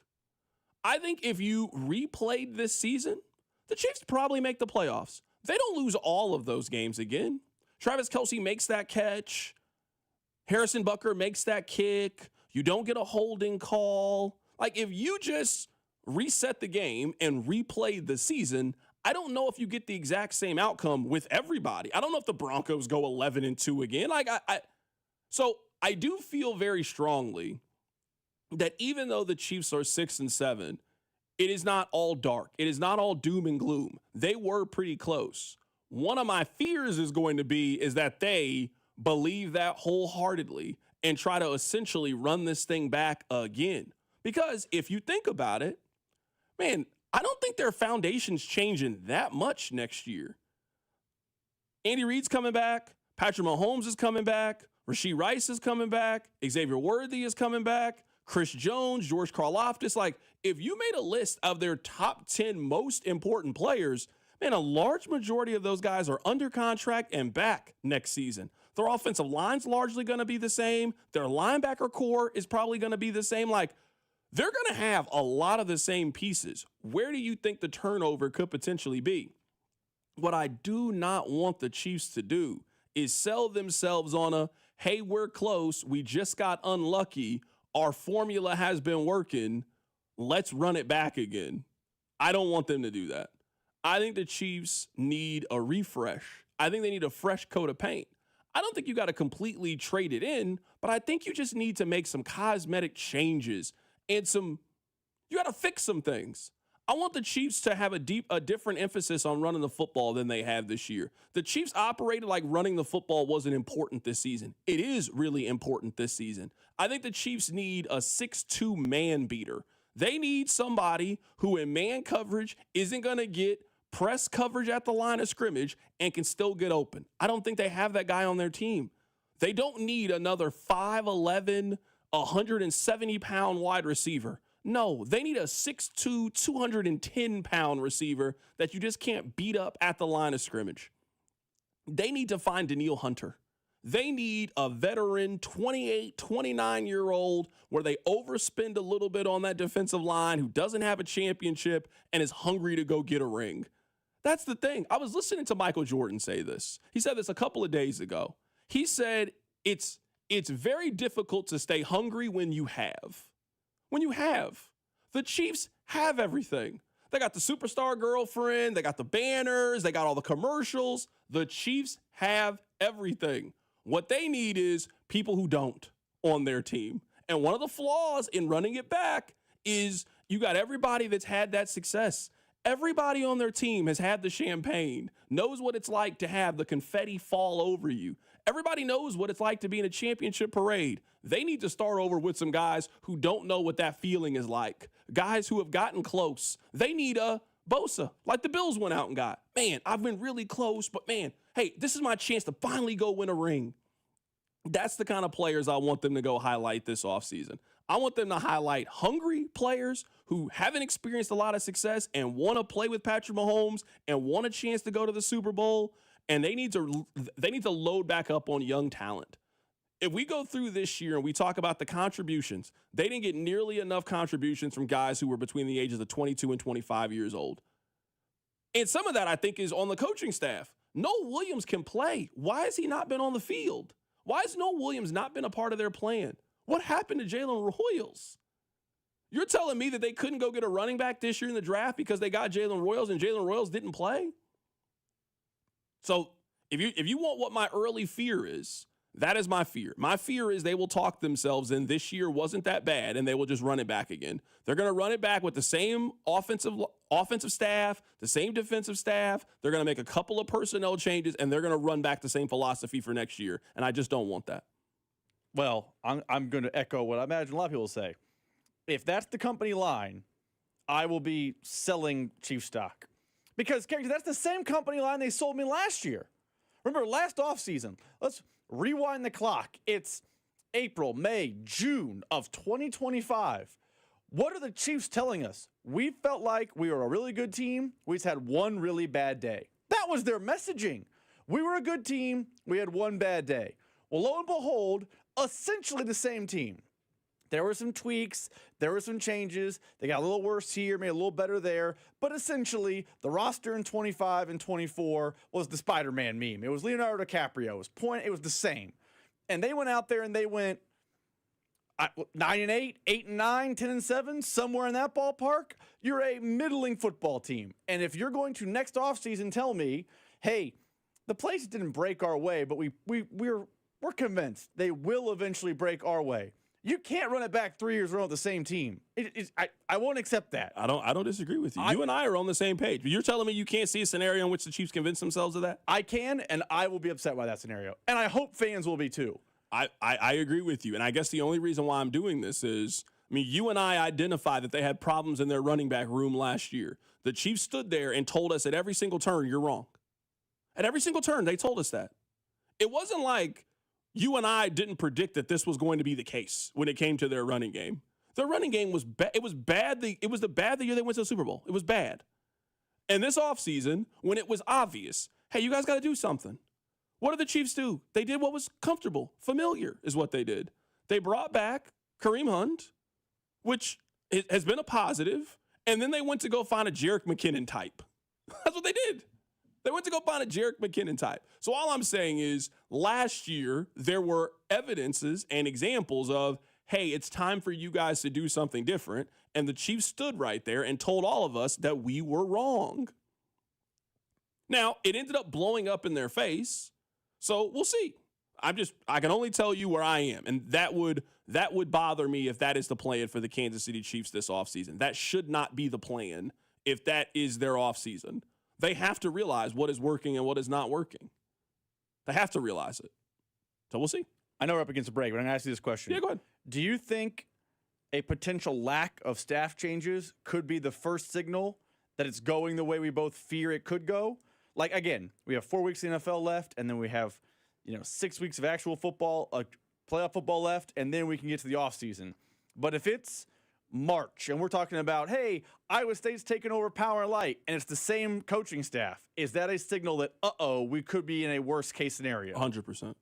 I think if you replayed this season, the Chiefs probably make the playoffs. They don't lose all of those games again. Travis Kelce makes that catch. Harrison Butker makes that kick. You don't get a holding call. Like, if you just reset the game and replayed the season, I don't know if you get the exact same outcome with everybody. I don't know if the Broncos go 11-2 again. So I do feel very strongly that even though the Chiefs are 6-7, it is not all dark. It is not all doom and gloom. They were pretty close. One of my fears is that they believe that wholeheartedly and try to essentially run this thing back again. Because if you think about it, man, I don't think their foundation's changing that much next year. Andy Reid's coming back. Patrick Mahomes is coming back. Rashee Rice is coming back. Xavier Worthy is coming back. Chris Jones, George Karlaftis. Like, if you made a list of their top 10 most important players, Man, a large majority of those guys are under contract and back next season. Their offensive line's largely going to be the same. Their linebacker core is probably going to be the same. Like, they're going to have a lot of the same pieces. Where do you think the turnover could potentially be? What I do not want the Chiefs to do is sell themselves on a, hey, we're close. We just got unlucky. Our formula has been working. Let's run it back again. I don't want them to do that. I think the Chiefs need a refresh. I think they need a fresh coat of paint. I don't think you got to completely trade it in, but I think you just need to make some cosmetic changes and you got to fix some things. I want the Chiefs to have a different emphasis on running the football than they have this year. The Chiefs operated like running the football wasn't important this season. It is really important this season. I think the Chiefs need a 6'2" man beater. They need somebody who in man coverage isn't going to get press coverage at the line of scrimmage and can still get open. I don't think they have that guy on their team. They don't need another 5'11", 170-pound wide receiver. No, they need a 6'2", 210-pound receiver that you just can't beat up at the line of scrimmage. They need to find Danielle Hunter. They need a veteran 28, 29-year-old where they overspend a little bit on that defensive line who doesn't have a championship and is hungry to go get a ring. That's the thing. I was listening to Michael Jordan say this. He said this a couple of days ago. He said it's very difficult to stay hungry when you have. When you have. The Chiefs have everything. They got the superstar girlfriend. They got the banners. They got all the commercials. The Chiefs have everything. What they need is people who don't on their team. And one of the flaws in running it back is you got everybody that's had that success. Everybody on their team has had the champagne, knows what it's like to have the confetti fall over you. Everybody knows what it's like to be in a championship parade. They need to start over with some guys who don't know what that feeling is like. Guys who have gotten close. They need a Bosa, like the Bills went out and got. Man, I've been really close, but man, hey, this is my chance to finally go win a ring. That's the kind of players I want them to go highlight this offseason. I want them to highlight hungry players who haven't experienced a lot of success and want to play with Patrick Mahomes and want a chance to go to the Super Bowl. And they need to load back up on young talent. If we go through this year and we talk about the contributions, they didn't get nearly enough contributions from guys who were between the ages of 22 and 25 years old. And some of that, I think, is on the coaching staff. Noel Williams can play. Why has he not been on the field? Why has Noel Williams not been a part of their plan? What happened to Jalen Royals? You're telling me that they couldn't go get a running back this year in the draft because they got Jalen Royals and Jalen Royals didn't play? So if you want what my early fear is, that is my fear. My fear is they will talk themselves in this year wasn't that bad and they will just run it back again. They're going to run it back with the same offensive staff, the same defensive staff. They're going to make a couple of personnel changes and they're going to run back the same philosophy for next year. And I just don't want that. Well, I'm going to echo what I imagine a lot of people say. If that's the company line, I will be selling Chief stock. Because, Carrington, that's the same company line they sold me last year. Remember, last offseason, let's rewind the clock. It's April, May, June of 2025. What are the Chiefs telling us? We felt like we were a really good team. We just had one really bad day. That was their messaging. We were a good team. We had one bad day. Well, lo and behold, essentially the same team. There were some tweaks. There were some changes. They got a little worse here, made a little better there. But essentially, the roster in 25 and 24 was the Spider-Man meme. It was Leonardo DiCaprio. It was the same. And they went out there and they went 9-8, 8-9, 10-7, somewhere in that ballpark. You're a middling football team. And if you're going to next offseason tell me, hey, the place didn't break our way, but we're convinced they will eventually break our way. You can't run it back 3 years in a row with the same team. I won't accept that. I don't disagree with you. You and I are on the same page. But you're telling me you can't see a scenario in which the Chiefs convince themselves of that? I can, and I will be upset by that scenario. And I hope fans will be too. I agree with you. And I guess the only reason why I'm doing this is, you and I identified that they had problems in their running back room last year. The Chiefs stood there and told us at every single turn, you're wrong. At every single turn, they told us that. It wasn't like you and I didn't predict that this was going to be the case when it came to their running game. Their running game was bad. It was bad. It was the bad the year they went to the Super Bowl. It was bad. And this offseason, when it was obvious, hey, you guys got to do something. What did the Chiefs do? They did what was comfortable, familiar is what they did. They brought back Kareem Hunt, which has been a positive, and then they went to go find a Jerick McKinnon type. That's what they did. They went to go find a Jerick McKinnon type. So all I'm saying is last year there were evidences and examples of, hey, it's time for you guys to do something different. And the Chiefs stood right there and told all of us that we were wrong. Now, it ended up blowing up in their face. So we'll see. I can only tell you where I am. And that would bother me if that is the plan for the Kansas City Chiefs this offseason. That should not be the plan if that is their offseason. They have to realize what is working and what is not working. They have to realize it. So we'll see. I know we're up against a break, but I'm going to ask you this question. Yeah, go ahead. Do you think a potential lack of staff changes could be the first signal that it's going the way we both fear it could go? Like, again, we have 4 weeks of NFL left, and then we have 6 weeks of actual football, playoff football left, and then we can get to the offseason. But if it's March and we're talking about, hey, Iowa State's taking over Power and Light, and it's the same coaching staff, is that a signal that, we could be in a worst-case scenario? 100%.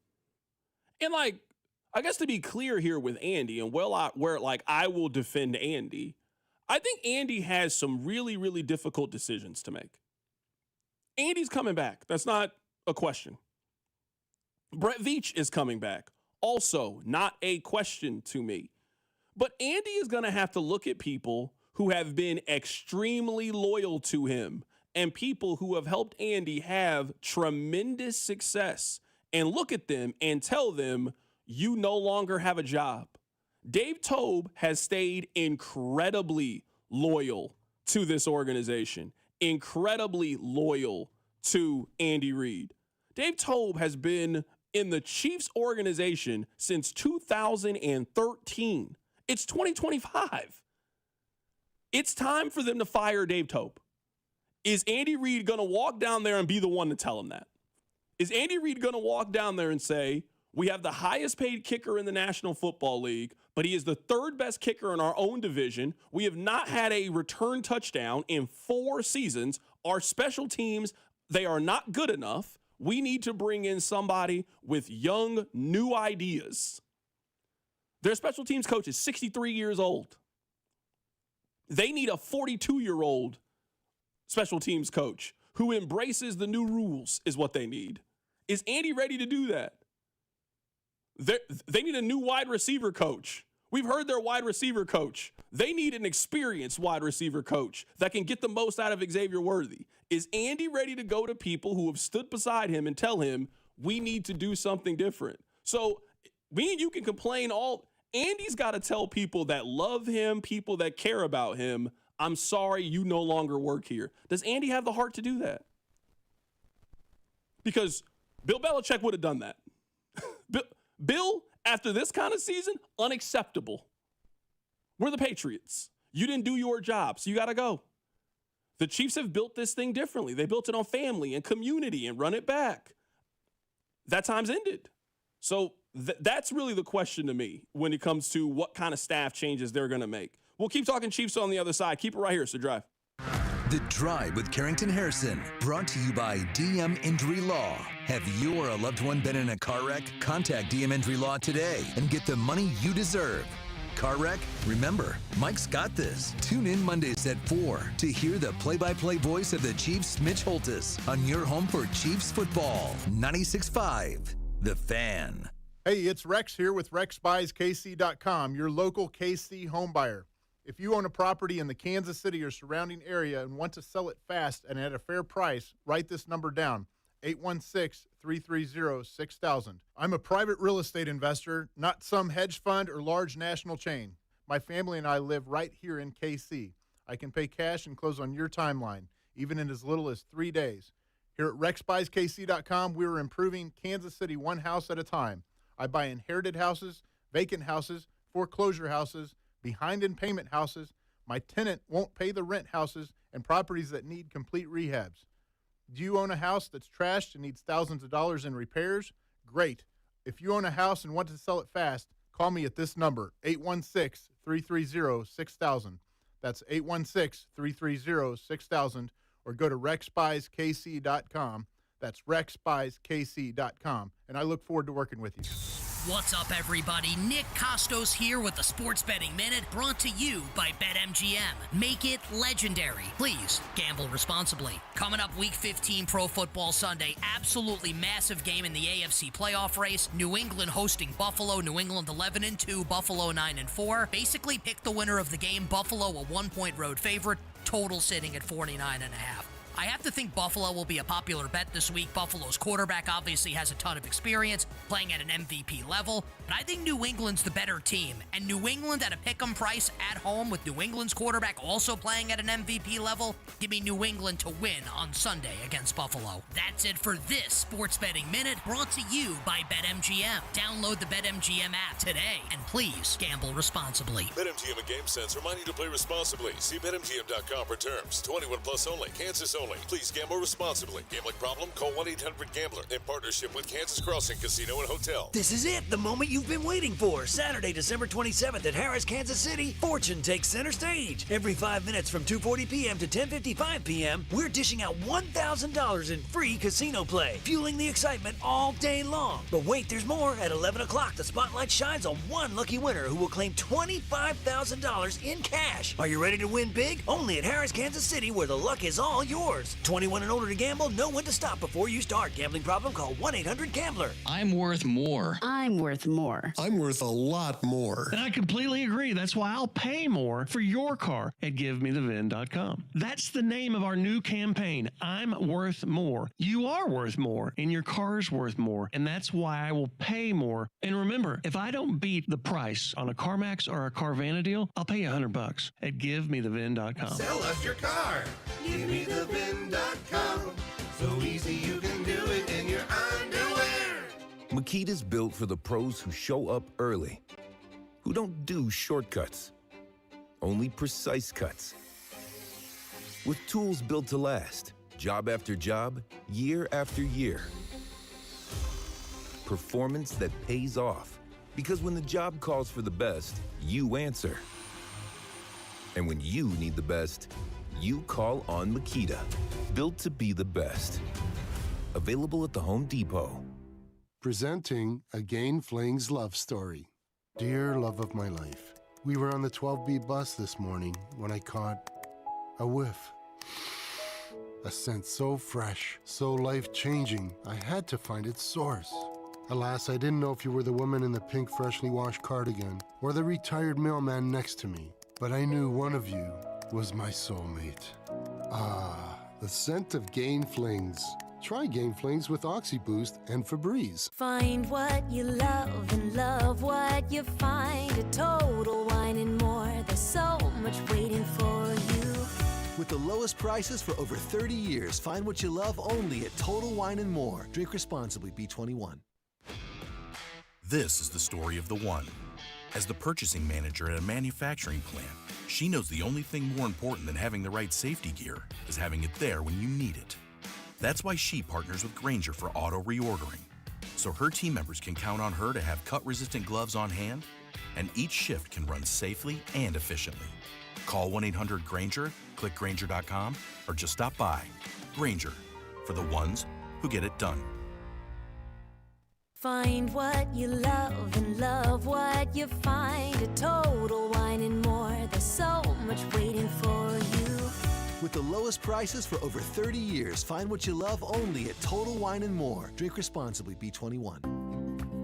And, I guess to be clear here with Andy, and I will defend Andy, I think Andy has some really, really difficult decisions to make. Andy's coming back. That's not a question. Brett Veach is coming back. Also, not a question to me. But Andy is going to have to look at people who have been extremely loyal to him and people who have helped Andy have tremendous success and look at them and tell them, you no longer have a job. Dave Tobe has stayed incredibly loyal to this organization, incredibly loyal to Andy Reid. Dave Tobe has been in the Chiefs organization since 2013. It's 2025. It's time for them to fire Dave Tobe. Is Andy Reid going to walk down there and be the one to tell him that? Is Andy Reid going to walk down there and say, we have the highest paid kicker in the National Football League, but he is the third best kicker in our own division. We have not had a return touchdown in 4 seasons. Our special teams, they are not good enough. We need to bring in somebody with young, new ideas. Their special teams coach is 63 years old. They need a 42-year-old special teams coach who embraces the new rules is what they need. Is Andy ready to do that? They need a new wide receiver coach. We've heard their wide receiver coach. They need an experienced wide receiver coach that can get the most out of Xavier Worthy. Is Andy ready to go to people who have stood beside him and tell him, we need to do something different? So me and you can complain all. Andy's got to tell people that love him, people that care about him, I'm sorry, you no longer work here. Does Andy have the heart to do that? Because Bill Belichick would have done that. Bill, after this kind of season, unacceptable. We're the Patriots. You didn't do your job, so you got to go. The Chiefs have built this thing differently. They built it on family and community and run it back. That time's ended. So that's really the question to me when it comes to what kind of staff changes they're going to make. We'll keep talking Chiefs on the other side. Keep it right here, so Drive. The Drive with Carrington Harrison, brought to you by DM Injury Law. Have you or a loved one been in a car wreck? Contact DM Injury Law today and get the money you deserve. Car wreck? Remember, Mike's got this. Tune in Mondays at 4 to hear the play-by-play voice of the Chiefs, Mitch Holtis, on your home for Chiefs football. 96.5, The Fan. Hey, it's Rex here with RexBuysKC.com, your local KC home buyer. If you own a property in the Kansas City or surrounding area and want to sell it fast and at a fair price, write this number down, 816-330-6000. I'm a private real estate investor, not some hedge fund or large national chain. My family and I live right here in KC. I can pay cash and close on your timeline, even in as little as 3 days. Here at RexBuysKC.com, we're improving Kansas City one house at a time. I buy inherited houses, vacant houses, foreclosure houses, behind in payment houses, my tenant won't pay the rent houses, and properties that need complete rehabs. Do you own a house that's trashed and needs thousands of dollars in repairs? Great. If you own a house and want to sell it fast, call me at this number, 816-330-6000. That's 816-330-6000. or go to rexspyskc.com. That's rexspyskc.com. And I look forward to working with you. What's up, everybody? Nick Costos here with the Sports Betting Minute, brought to you by BetMGM. Make it legendary. Please gamble responsibly. Coming up Week 15 Pro Football Sunday, absolutely massive game in the AFC playoff race. New England hosting Buffalo. New England 11-2, Buffalo 9-4. Basically pick the winner of the game. Buffalo a 1-point road favorite. Total sitting at 49.5. I have to think Buffalo will be a popular bet this week. Buffalo's quarterback obviously has a ton of experience playing at an MVP level, but I think New England's the better team. And New England at a pick'em price at home with New England's quarterback also playing at an MVP level, give me New England to win on Sunday against Buffalo. That's it for this Sports Betting Minute, brought to you by BetMGM. Download the BetMGM app today, and please gamble responsibly. BetMGM and GameSense remind you to play responsibly. See BetMGM.com for terms. 21 plus only. Kansas only. Please gamble responsibly. Gambling problem? Call 1-800-GAMBLER. In partnership with Kansas Crossing Casino and Hotel. This is it, the moment you've been waiting for. Saturday, December 27th at Harrah's, Kansas City. Fortune takes center stage. Every 5 minutes from 2:40 p.m. to 10:55 p.m., we're dishing out $1,000 in free casino play, fueling the excitement all day long. But wait, there's more. At 11 o'clock, the spotlight shines on one lucky winner who will claim $25,000 in cash. Are you ready to win big? Only at Harrah's, Kansas City, where the luck is all yours. 21 and older to gamble. Know when to stop before you start. Gambling problem? Call 1-800-GAMBLER. I'm worth more. I'm worth more. I'm worth a lot more. And I completely agree. That's why I'll pay more for your car at GiveMeTheVin.com. That's the name of our new campaign. I'm worth more. You are worth more, and your car's worth more, and that's why I will pay more. And remember, if I don't beat the price on a CarMax or a Carvana deal, I'll pay you $100 at GiveMeTheVin.com. Sell us your car. GiveMeTheVin.com. So easy you can do it in your underwear. Makita's built for the pros who show up early, who don't do shortcuts, only precise cuts. With tools built to last, job after job, year after year. Performance that pays off, because when the job calls for the best, you answer. And when you need the best, you call on Makita. Built to be the best. Available at the Home Depot. Presenting a Gain Flings love story. Dear love of my life, we were on the 12B bus this morning when I caught a whiff. A scent so fresh, so life-changing, I had to find its source. Alas, I didn't know if you were the woman in the pink freshly washed cardigan or the retired mailman next to me, but I knew one of you was my soulmate. Ah, the scent of Gain Flings. Try Gain Flings with OxyBoost and Febreze. Find what you love and love what you find. A Total Wine and More. There's so much waiting for you. With the lowest prices for over 30 years, find what you love only at Total Wine and More. Drink responsibly, B21. This is the story of the one. As the purchasing manager at a manufacturing plant, she knows the only thing more important than having the right safety gear is having it there when you need it. That's why she partners with Grainger for auto reordering, so her team members can count on her to have cut-resistant gloves on hand, and each shift can run safely and efficiently. Call 1-800-GRAINGER, click Grainger.com, or just stop by. Grainger, for the ones who get it done. Find what you love and love what you find. A Total Wine and More. There's so much waiting for you. With the lowest prices for over 30 years, find what you love only at Total Wine and More. Drink responsibly, B21.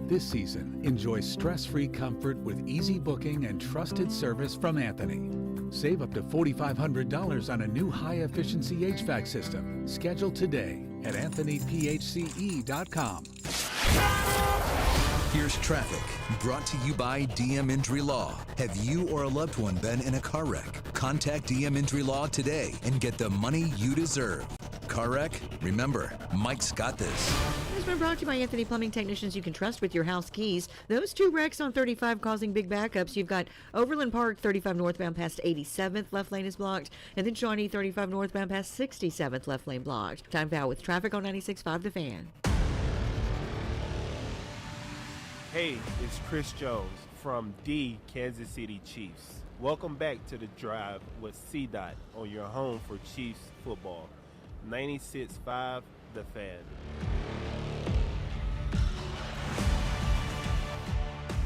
This season, enjoy stress-free comfort with easy booking and trusted service from Anthony. Save up to $4,500 on a new high-efficiency HVAC system. Schedule today at AnthonyPHCE.com. Here's traffic, brought to you by DM Injury Law. Have you or a loved one been in a car wreck? Contact DM Injury Law today and get the money you deserve. Car wreck? Remember, Mike's got this. It's been brought to you by Anthony Plumbing Technicians you can trust with your house keys. Those two wrecks on 35 causing big backups. You've got Overland Park, 35 northbound past 87th, left lane is blocked. And then Shawnee, 35 northbound past 67th, left lane blocked. Time for Out with Traffic on 96.5 The Fan. Hey, it's Chris Jones from the Kansas City Chiefs. Welcome back to The Drive with C-Dot on your home for Chiefs football. 96.5 The Fan.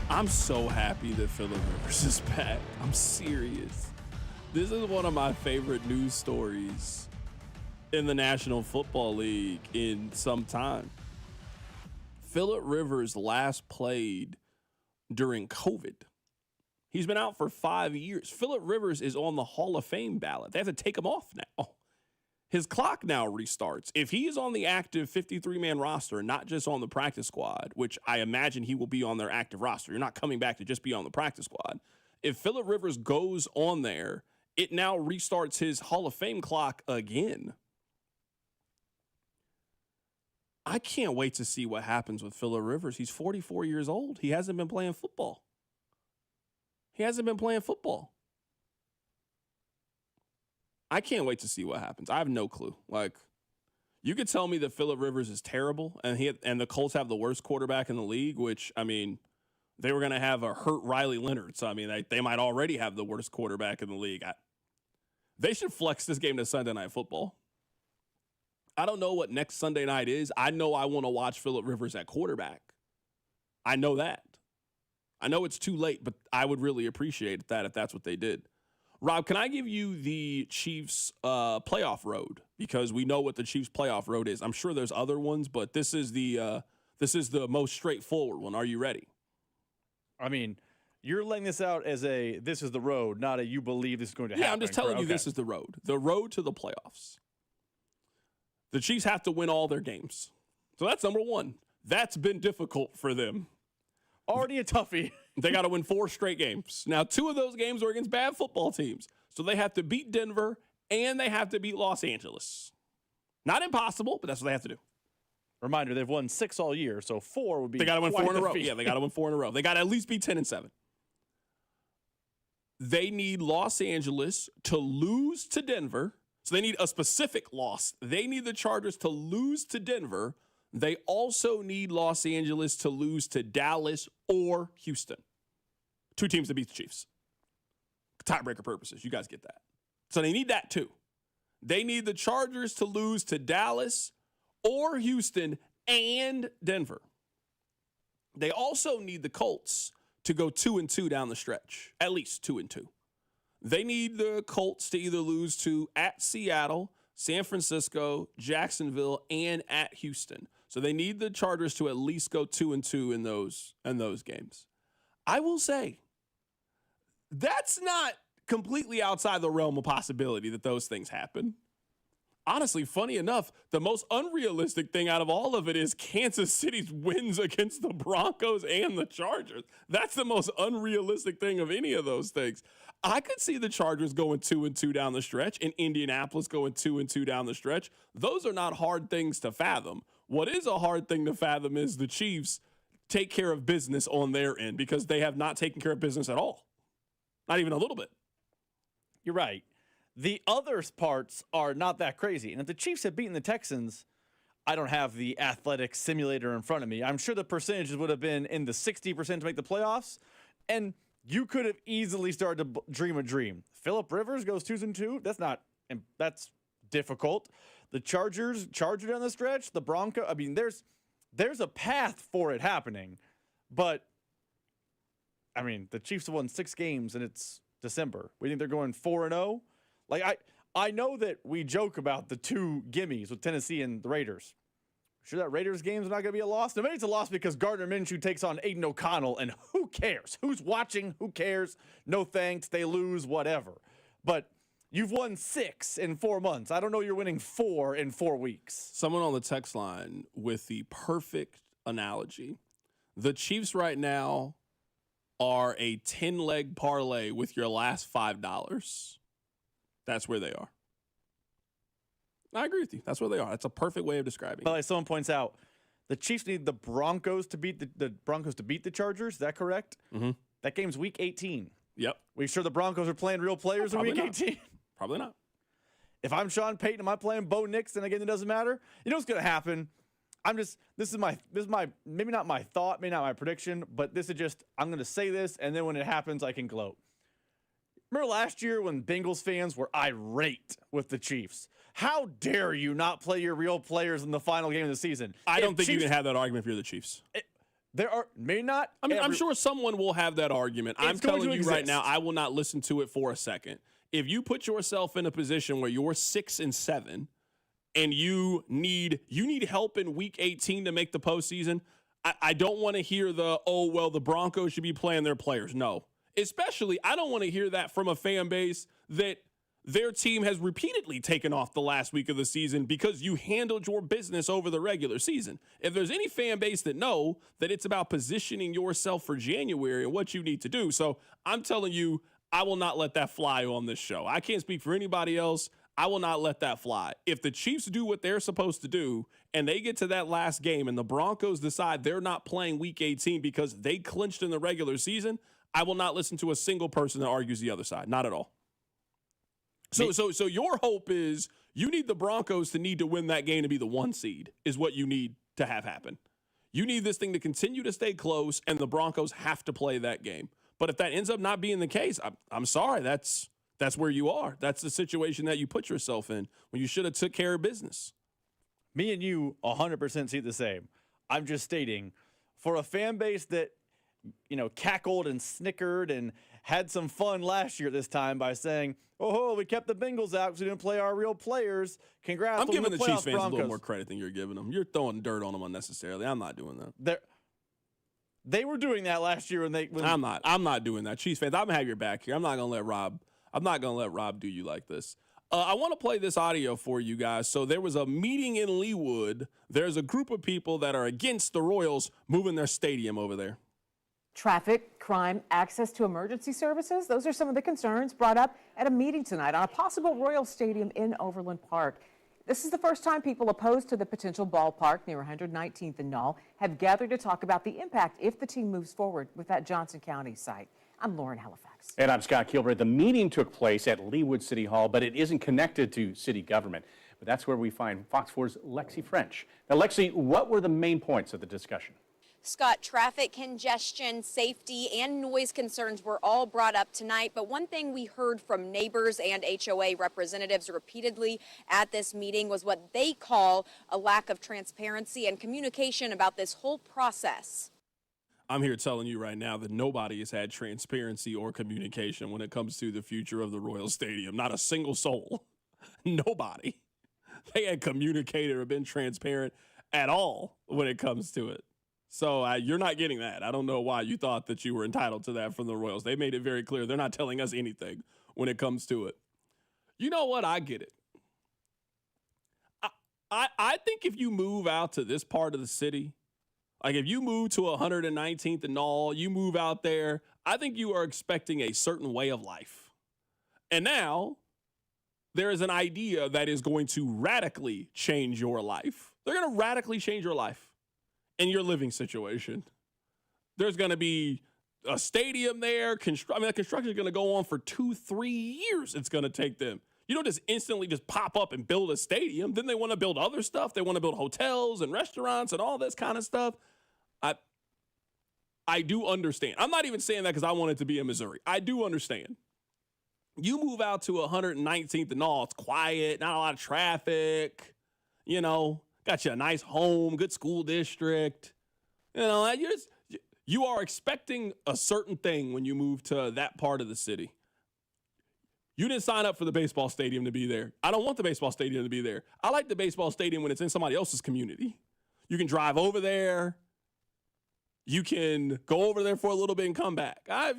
I'm so happy that Phillip Rivers is back. I'm serious. This is one of my favorite news stories in the National Football League in some time. Phillip Rivers last played during COVID. He's been out for 5 years. Phillip Rivers is on the Hall of Fame ballot. They have to take him off now. His clock now restarts. If he is on the active 53-man roster, not just on the practice squad, which I imagine he will be on their active roster. You're not coming back to just be on the practice squad. If Phillip Rivers goes on there, it now restarts his Hall of Fame clock again. I can't wait to see what happens with Phillip Rivers. He's 44 years old. He hasn't been playing football. I can't wait to see what happens. I have no clue. Like, you could tell me that Phillip Rivers is terrible and the Colts have the worst quarterback in the league, which, I mean, they were going to have a hurt Riley Leonard. So, I mean, they might already have the worst quarterback in the league. They should flex this game to Sunday Night Football. I don't know what next Sunday night is. I know I want to watch Phillip Rivers at quarterback. I know that. I know it's too late, but I would really appreciate that if that's what they did. Rob, can I give you the Chiefs playoff road? Because we know what the Chiefs playoff road is. I'm sure there's other ones, but this is the most straightforward one. Are you ready? I mean, you're laying this out as this is the road, not a you believe this is going to happen. Yeah, I'm just telling you this is the road. The road to the playoffs. The Chiefs have to win all their games. So that's number one. That's been difficult for them. Already a toughie. They got to win 4 straight games. Now, 2 of those games are against bad football teams. So they have to beat Denver and they have to beat Los Angeles. Not impossible, but that's what they have to do. Reminder, they've won 6 all year, so 4 would be. They got to win 4 in a row. Feat. Yeah, they got to win 4 in a row. They got to at least be 10-7. They need Los Angeles to lose to Denver. So they need a specific loss. They need the Chargers to lose to Denver. They also need Los Angeles to lose to Dallas or Houston. 2 teams to beat the Chiefs. Tiebreaker purposes. You guys get that. So they need that too. They need the Chargers to lose to Dallas or Houston and Denver. They also need the Colts to go 2-2 down the stretch. At least 2-2. They need the Colts to either lose to at Seattle, San Francisco, Jacksonville, and at Houston. So they need the Chargers to at least go 2-2 in those games. I will say, that's not completely outside the realm of possibility that those things happen. Honestly, funny enough, the most unrealistic thing out of all of it is Kansas City's wins against the Broncos and the Chargers. That's the most unrealistic thing of any of those things. I could see the Chargers going 2-2 down the stretch and Indianapolis going 2-2 down the stretch. Those are not hard things to fathom. What is a hard thing to fathom is the Chiefs take care of business on their end because they have not taken care of business at all. Not even a little bit. You're right. The other parts are not that crazy. And if the Chiefs had beaten the Texans, I don't have the athletic simulator in front of me. I'm sure the percentages would have been in the 60% to make the playoffs. And you could have easily started to dream a dream. Phillip Rivers goes 2-2. That's difficult. The Charger down the stretch, the Broncos. I mean, there's a path for it happening. But, I mean, the Chiefs have won 6 games and it's December. We think they're going 4-0. Like, I know that we joke about the 2 gimmies with Tennessee and the Raiders. Sure that Raiders game's not going to be a loss? No, maybe it's a loss because Gardner Minshew takes on Aiden O'Connell, and who cares? Who's watching? Who cares? No thanks. They lose, whatever. But you've won 6 in 4 months. I don't know you're winning 4 in 4 weeks. Someone on the text line with the perfect analogy. The Chiefs right now are a 10-leg parlay with your last $5. That's where they are. I agree with you. That's where they are. That's a perfect way of describing it. But like someone points out, the Chiefs need the Broncos to beat the Chargers. Is that correct? Mm-hmm. That game's week 18. Yep. We sure the Broncos are playing real players in week 18? Probably not. If I'm Sean Payton, am I playing Bo Nix in a game that doesn't matter? You know what's going to happen? This is my maybe not my thought, maybe not my prediction, but this is just, I'm going to say this, and then when it happens, I can gloat. Remember last year when Bengals fans were irate with the Chiefs? How dare you not play your real players in the final game of the season? I don't think you can have that argument if you're the Chiefs. There are, may not. I mean, I'm sure someone will have that argument. I'm telling you right now, I will not listen to it for a second. If you put yourself in a position where you're 6-7 and you need help in week 18 to make the postseason, I don't want to hear the Broncos should be playing their players. No. Especially, I don't want to hear that from a fan base that their team has repeatedly taken off the last week of the season because you handled your business over the regular season. If there's any fan base that know that it's about positioning yourself for January and what you need to do. So I'm telling you, I will not let that fly on this show. I can't speak for anybody else. I will not let that fly. If the Chiefs do what they're supposed to do and they get to that last game and the Broncos decide they're not playing week 18 because they clinched in the regular season, I will not listen to a single person that argues the other side. Not at all. So your hope is you need the Broncos to need to win that game to be the 1 seed is what you need to have happen. You need this thing to continue to stay close, and the Broncos have to play that game. But if that ends up not being the case, I'm sorry. That's where you are. That's the situation that you put yourself in when you should have took care of business. Me and you 100% see the same. I'm just stating, for a fan base that, cackled and snickered and had some fun last year this time by saying, oh, we kept the Bengals out because we didn't play our real players. Congrats. I'm giving the Chiefs fans Broncos. a little more credit than you're giving them. You're throwing dirt on them unnecessarily. I'm not doing that. They were doing that last year I'm not doing that. Chiefs fans, I'm gonna have your back here. I'm not gonna let Rob do you like this. I want to play this audio for you guys. So there was a meeting in Leawood. There's a group of people that are against the Royals moving their stadium over there. Traffic, crime, access to emergency services. Those are some of the concerns brought up at a meeting tonight on a possible Royal Stadium in Overland Park. This is the first time people opposed to the potential ballpark near 119th and Knoll have gathered to talk about the impact if the team moves forward with that Johnson County site. I'm Lauren Halifax. And I'm Scott Kilbreth. The meeting took place at Leawood City Hall, but it isn't connected to city government. But that's where we find Fox 4's Lexi French. Now, Lexi, what were the main points of the discussion? Scott, traffic congestion, safety, and noise concerns were all brought up tonight. But one thing we heard from neighbors and HOA representatives repeatedly at this meeting was what they call a lack of transparency and communication about this whole process. I'm here telling you right now that nobody has had transparency or communication when it comes to the future of the Royal Stadium. Not a single soul. Nobody. They had communicated or been transparent at all when it comes to it. So you're not getting that. I don't know why you thought that you were entitled to that from the Royals. They made it very clear. They're not telling us anything when it comes to it. You know what? I get it. I think if you move out to this part of the city, like if you move to 119th and all, you move out there, I think you are expecting a certain way of life. And now there is an idea that is going to radically change your life. They're going to radically change your life. In your living situation. There's going to be a stadium there. The construction is going to go on for 2-3 years. It's going to take them. You don't just instantly just pop up and build a stadium. Then they want to build other stuff. They want to build hotels and restaurants and all this kind of stuff. I do understand. I'm not even saying that because I want it to be in Missouri. I do understand. You move out to 119th and all, it's quiet, not a lot of traffic, got you a nice home, good school district. You are expecting a certain thing when you move to that part of the city. You didn't sign up for the baseball stadium to be there. I don't want the baseball stadium to be there. I like the baseball stadium when it's in somebody else's community. You can drive over there. You can go over there for a little bit and come back. I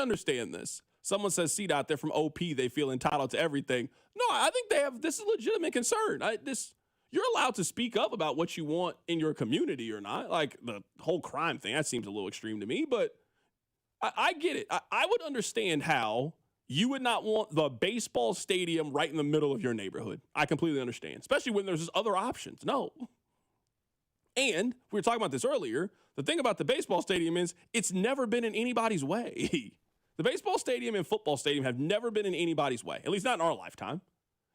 understand this. Someone says seat out there from OP, they feel entitled to everything. No, I think this is a legitimate concern. You're allowed to speak up about what you want in your community or not. Like the whole crime thing, that seems a little extreme to me, but I get it. I would understand how you would not want the baseball stadium right in the middle of your neighborhood. I completely understand, especially when there's other options. No. And we were talking about this earlier. The thing about the baseball stadium is it's never been in anybody's way. The baseball stadium and football stadium have never been in anybody's way, at least not in our lifetime.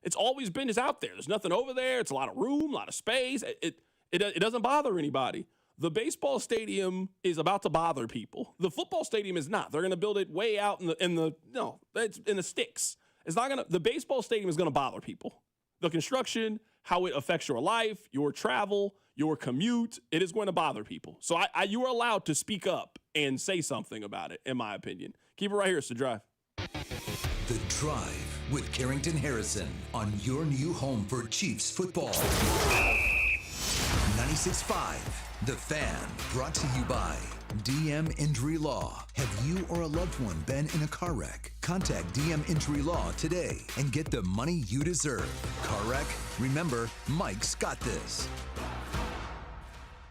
It's always been just out there. There's nothing over there. It's a lot of room, a lot of space. It doesn't bother anybody. The baseball stadium is about to bother people. The football stadium is not. They're going to build it way out it's in the sticks. It's not going to. The baseball stadium is going to bother people. The construction, how it affects your life, your travel, your commute, it is going to bother people. So you are allowed to speak up and say something about it, in my opinion. Keep it right here. It's The Drive. The Drive with Carrington Harrison on your new home for Chiefs football. 96.5, The Fan, brought to you by DM Injury Law. Have you or a loved one been in a car wreck? Contact DM Injury Law today and get the money you deserve. Car wreck? Remember, Mike's got this.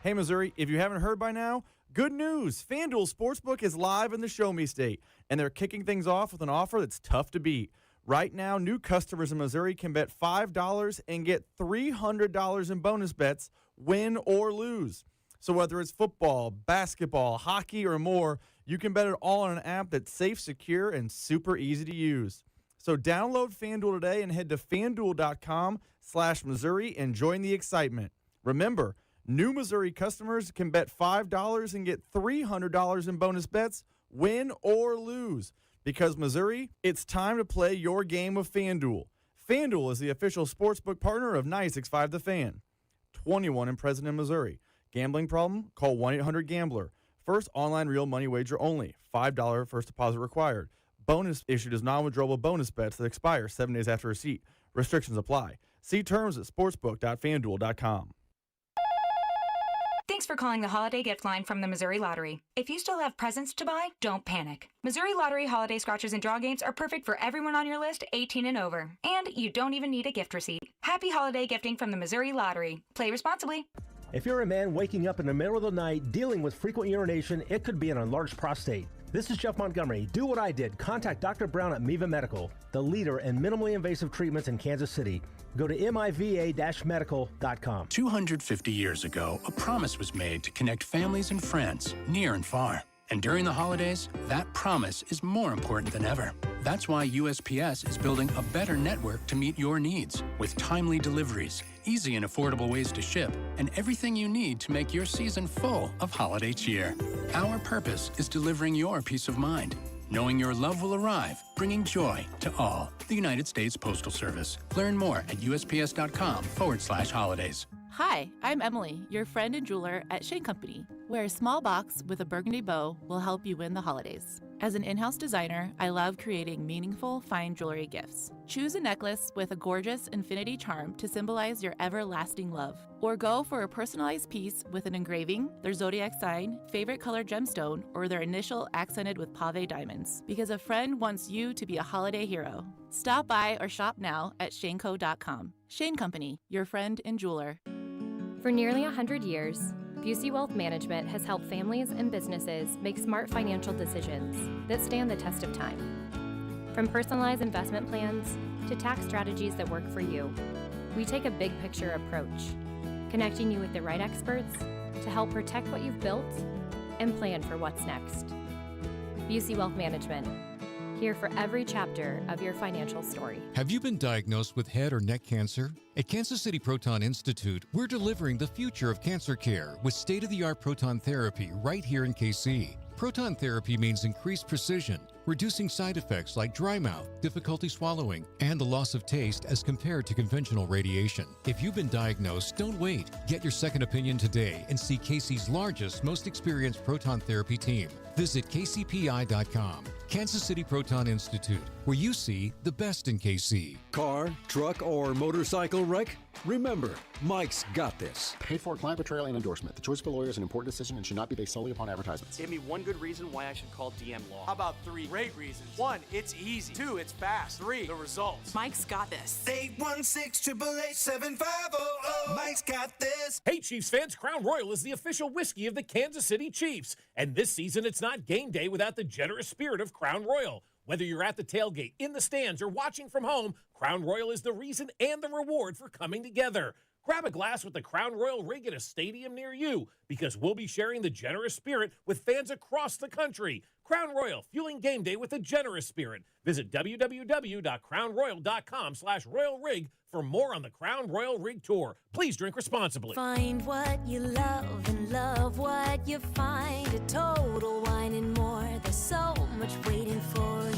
Hey, Missouri, if you haven't heard by now, good news. FanDuel Sportsbook is live in the Show Me State, and they're kicking things off with an offer that's tough to beat. Right now, new customers in Missouri can bet $5 and get $300 in bonus bets, win or lose. So whether it's football, basketball, hockey, or more, you can bet it all on an app that's safe, secure, and super easy to use. So download FanDuel today and head to FanDuel.com/Missouri and join the excitement. Remember, new Missouri customers can bet $5 and get $300 in bonus bets, win or lose. Because Missouri, it's time to play your game with FanDuel. FanDuel is the official sportsbook partner of 96.5 The Fan. 21 and present in Missouri. Gambling problem? Call 1-800-GAMBLER. First online real money wager only. $5 first deposit required. Bonus issued as non-withdrawable bonus bets that expire 7 days after receipt. Restrictions apply. See terms at sportsbook.fanduel.com. Thanks for calling the Holiday Gift Line from the Missouri Lottery. If you still have presents to buy, don't panic. Missouri Lottery holiday scratchers and draw games are perfect for everyone on your list 18 and over. And you don't even need a gift receipt. Happy holiday gifting from the Missouri Lottery. Play responsibly. If you're a man waking up in the middle of the night dealing with frequent urination, it could be an enlarged prostate. This is Jeff Montgomery. Do what I did. Contact Dr. Brown at Miva Medical, the leader in minimally invasive treatments in Kansas City. Go to miva-medical.com. 250 years ago, a promise was made to connect families and friends near and far. And during the holidays, that promise is more important than ever. That's why USPS is building a better network to meet your needs with timely deliveries, easy and affordable ways to ship, and everything you need to make your season full of holiday cheer. Our purpose is delivering your peace of mind, knowing your love will arrive, bringing joy to all. The United States Postal Service. Learn more at USPS.com/holidays. Hi, I'm Emily, your friend and jeweler at Shane Company, where a small box with a burgundy bow will help you win the holidays. As an in-house designer, I love creating meaningful, fine jewelry gifts. Choose a necklace with a gorgeous infinity charm to symbolize your everlasting love. Or go for a personalized piece with an engraving, their zodiac sign, favorite color gemstone, or their initial accented with pave diamonds, because a friend wants you to be a holiday hero. Stop by or shop now at shaneco.com. Shane Company, your friend and jeweler. For nearly 100 years, Busey Wealth Management has helped families and businesses make smart financial decisions that stand the test of time. From personalized investment plans to tax strategies that work for you, we take a big picture approach, connecting you with the right experts to help protect what you've built and plan for what's next. Busey Wealth Management, here for every chapter of your financial story. Have you been diagnosed with head or neck cancer? At Kansas City Proton Institute, we're delivering the future of cancer care with state-of-the-art proton therapy right here in KC. Proton therapy means increased precision, reducing side effects like dry mouth, difficulty swallowing, and the loss of taste as compared to conventional radiation. If you've been diagnosed, don't wait. Get your second opinion today and see KC's largest, most experienced proton therapy team. Visit kcpi.com. Kansas City Proton Institute, where you see the best in KC. Car, truck, or motorcycle wreck? Remember, Mike's got this. Paid for client betrayal and endorsement. The choice of a lawyer is an important decision and should not be based solely upon advertisements. Give me one good reason why I should call DM Law. How about 3 great reasons? 1, it's easy. 2, it's fast. 3, the results. Mike's got this. 816-888-7500. Mike's got this. Hey, Chiefs fans, Crown Royal is the official whiskey of the Kansas City Chiefs. And this season, it's not game day without the generous spirit of Crown Royal. Whether you're at the tailgate, in the stands, or watching from home, Crown Royal is the reason and the reward for coming together. Grab a glass with the Crown Royal rig at a stadium near you, because we'll be sharing the generous spirit with fans across the country. Crown Royal, fueling game day with a generous spirit. Visit www.crownroyal.com/royal rig for more on the Crown Royal Rig Tour. Please drink responsibly. Find what you love and love what you find at Total Wine and More. There's so much waiting for you.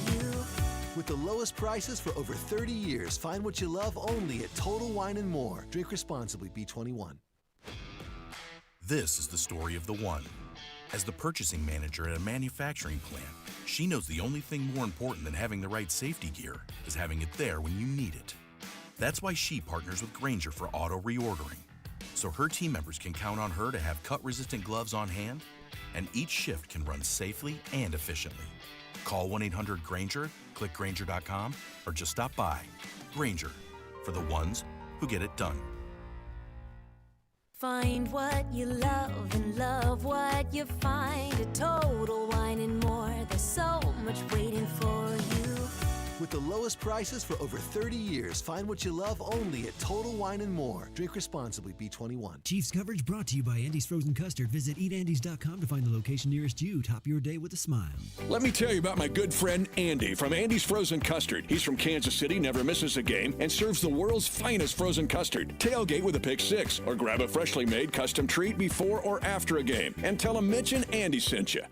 With the lowest prices for over 30 years, find what you love only at Total Wine and More. Drink responsibly, B21. This is the story of the one. As the purchasing manager at a manufacturing plant, she knows the only thing more important than having the right safety gear is having it there when you need it. That's why she partners with Grainger for auto reordering, so her team members can count on her to have cut-resistant gloves on hand, and each shift can run safely and efficiently. Call 1-800-GRAINGER, click Grainger.com, or just stop by. Grainger, for the ones who get it done. Find what you love and love what you find at Total Wine and More. There's so much waiting for you. With the lowest prices for over 30 years, find what you love only at Total Wine and More. Drink responsibly, B21. Chiefs coverage brought to you by Andy's Frozen Custard. Visit eatandys.com to find the location nearest you. Top your day with a smile. Let me tell you about my good friend Andy from Andy's Frozen Custard. He's from Kansas City, never misses a game, and serves the world's finest frozen custard. Tailgate with a pick six, or grab a freshly made custom treat before or after a game. And tell him Mitch and Andy sent you.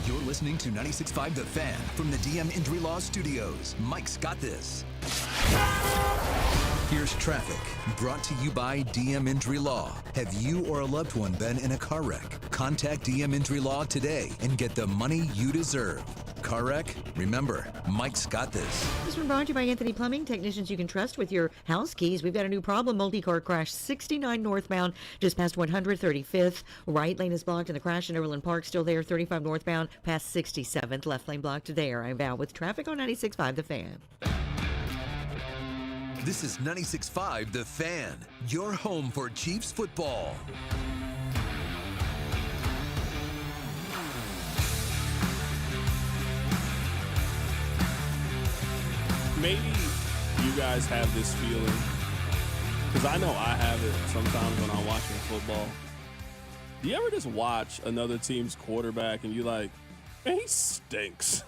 You're listening to 96.5 The Fan from the DM Injury Law Studios. Mike's got this. Here's traffic, brought to you by DM Injury Law. Have you or a loved one been in a car wreck? Contact DM Injury Law today and get the money you deserve. Car wreck? Remember, Mike's got this. This one brought to you by Anthony Plumbing, technicians you can trust with your house keys. We've got a new problem. Multi-car crash 69 northbound, just past 135th. Right lane is blocked, and the crash in Overland Park still there. 35 northbound, past 67th. Left lane blocked there. I'm Val with traffic on 96.5 The Fan. This is 96.5 The Fan, your home for Chiefs football. Maybe you guys have this feeling, because I know I have it sometimes when I'm watching football. Do you ever just watch another team's quarterback and you like, man, he stinks?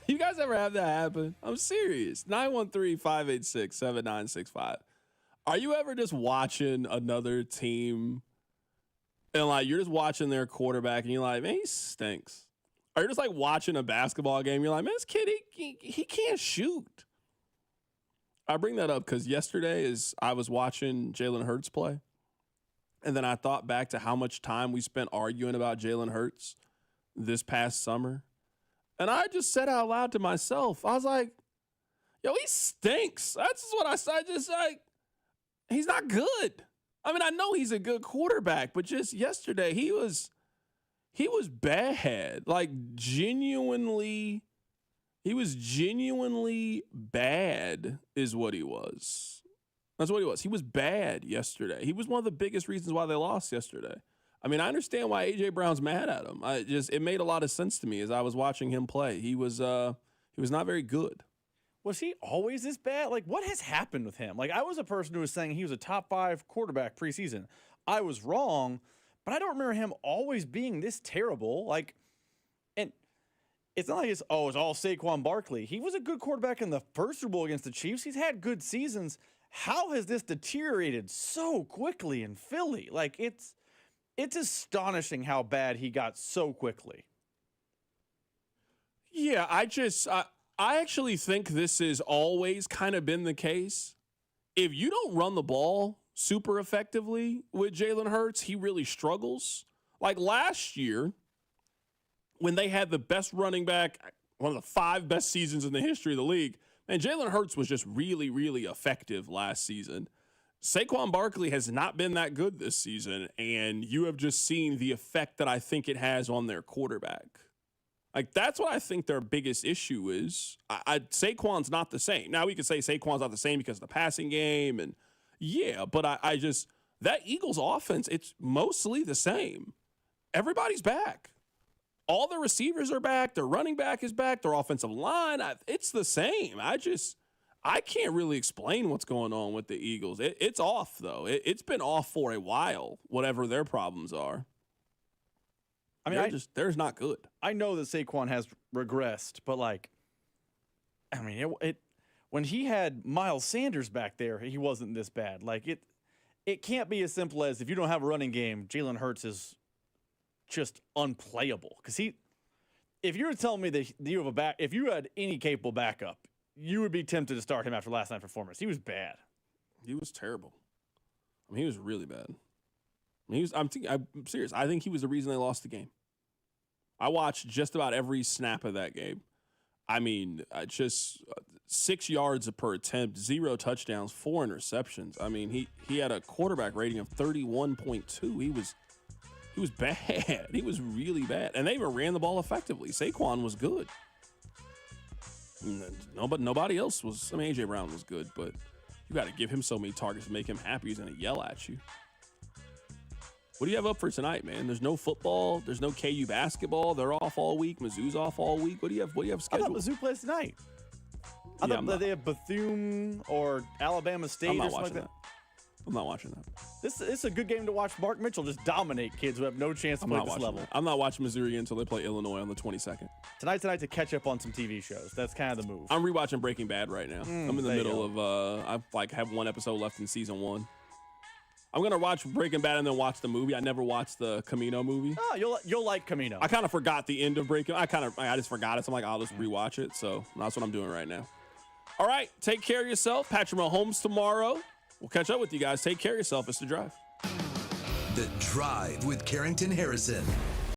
You guys ever have that happen? I'm serious. 913-586-7965. Are you ever just watching another team and like you're just watching their quarterback and you're like, man, he stinks? Or you're just like watching a basketball game. You're like, man, this kid, he can't shoot. I bring that up because yesterday I was watching Jalen Hurts play. And then I thought back to how much time we spent arguing about Jalen Hurts this past summer. And I just said out loud to myself, I was like, yo, he stinks. That's just what I said. Just like, he's not good. I mean, I know he's a good quarterback, but just yesterday he was bad. Like genuinely, he was genuinely bad is what he was. That's what he was. He was bad yesterday. He was one of the biggest reasons why they lost yesterday. I mean, I understand why A.J. Brown's mad at him. It made a lot of sense to me as I was watching him play. He was not very good. Was he always this bad? Like, what has happened with him? Like, I was a person who was saying he was a top 5 quarterback preseason. I was wrong, but I don't remember him always being this terrible. Like, and it's not like it's all Saquon Barkley. He was a good quarterback in the first Super Bowl against the Chiefs. He's had good seasons. How has this deteriorated so quickly in Philly? Like, it's astonishing how bad he got so quickly. Yeah, I actually think this has always kind of been the case. If you don't run the ball super effectively with Jalen Hurts, he really struggles. Like last year, when they had the best running back, one of the 5 best seasons in the history of the league, man, Jalen Hurts was just really, really effective last season. Saquon Barkley has not been that good this season, and you have just seen the effect that I think it has on their quarterback. Like, that's what I think their biggest issue is. Saquon's not the same. Now, we could say Saquon's not the same because of the passing game, and yeah, but that Eagles offense, it's mostly the same. Everybody's back. All their receivers are back. Their running back is back. Their offensive line, it's the same. I can't really explain what's going on with the Eagles. It's off, though. It's been off for a while, whatever their problems are. I mean, they're just not good. I know that Saquon has regressed, but when he had Miles Sanders back there, he wasn't this bad. It can't be as simple as if you don't have a running game, Jalen Hurts is just unplayable. Because if you were telling me that you have if you had any capable backup, you would be tempted to start him after last night's performance. He was bad. He was terrible. I mean, he was really bad. I'm serious. I think he was the reason they lost the game. I watched just about every snap of that game. I mean, just 6 yards per attempt, 0 touchdowns, 4 interceptions. I mean, he had a quarterback rating of 31.2. He was bad. He was really bad. And they even ran the ball effectively. Saquon was good. Nobody else was. I mean, A.J. Brown was good, but you got to give him so many targets to make him happy. He's going to yell at you. What do you have up for tonight, man? There's no football. There's no KU basketball. They're off all week. Mizzou's off all week. What do you have scheduled? I thought Mizzou plays tonight. I thought they have Bethune or Alabama State or something like that. I'm not watching that. This is a good game to watch Mark Mitchell just dominate kids who have no chance to play at this level. I'm not watching Missouri until they play Illinois on the 22nd. Tonight to catch up on some TV shows. That's kind of the move. I'm rewatching Breaking Bad right now. I'm in the middle of I have one episode left in season 1. I'm gonna watch Breaking Bad and then watch the movie. I never watched the Camino movie. Oh, you'll like Camino. I kind of forgot the end of Breaking. I just forgot it. So I'm like, I'll just rewatch it. So that's what I'm doing right now. All right, take care of yourself. Patrick Mahomes tomorrow. We'll catch up with you guys. Take care of yourself. It's The Drive. The Drive with Carrington Harrison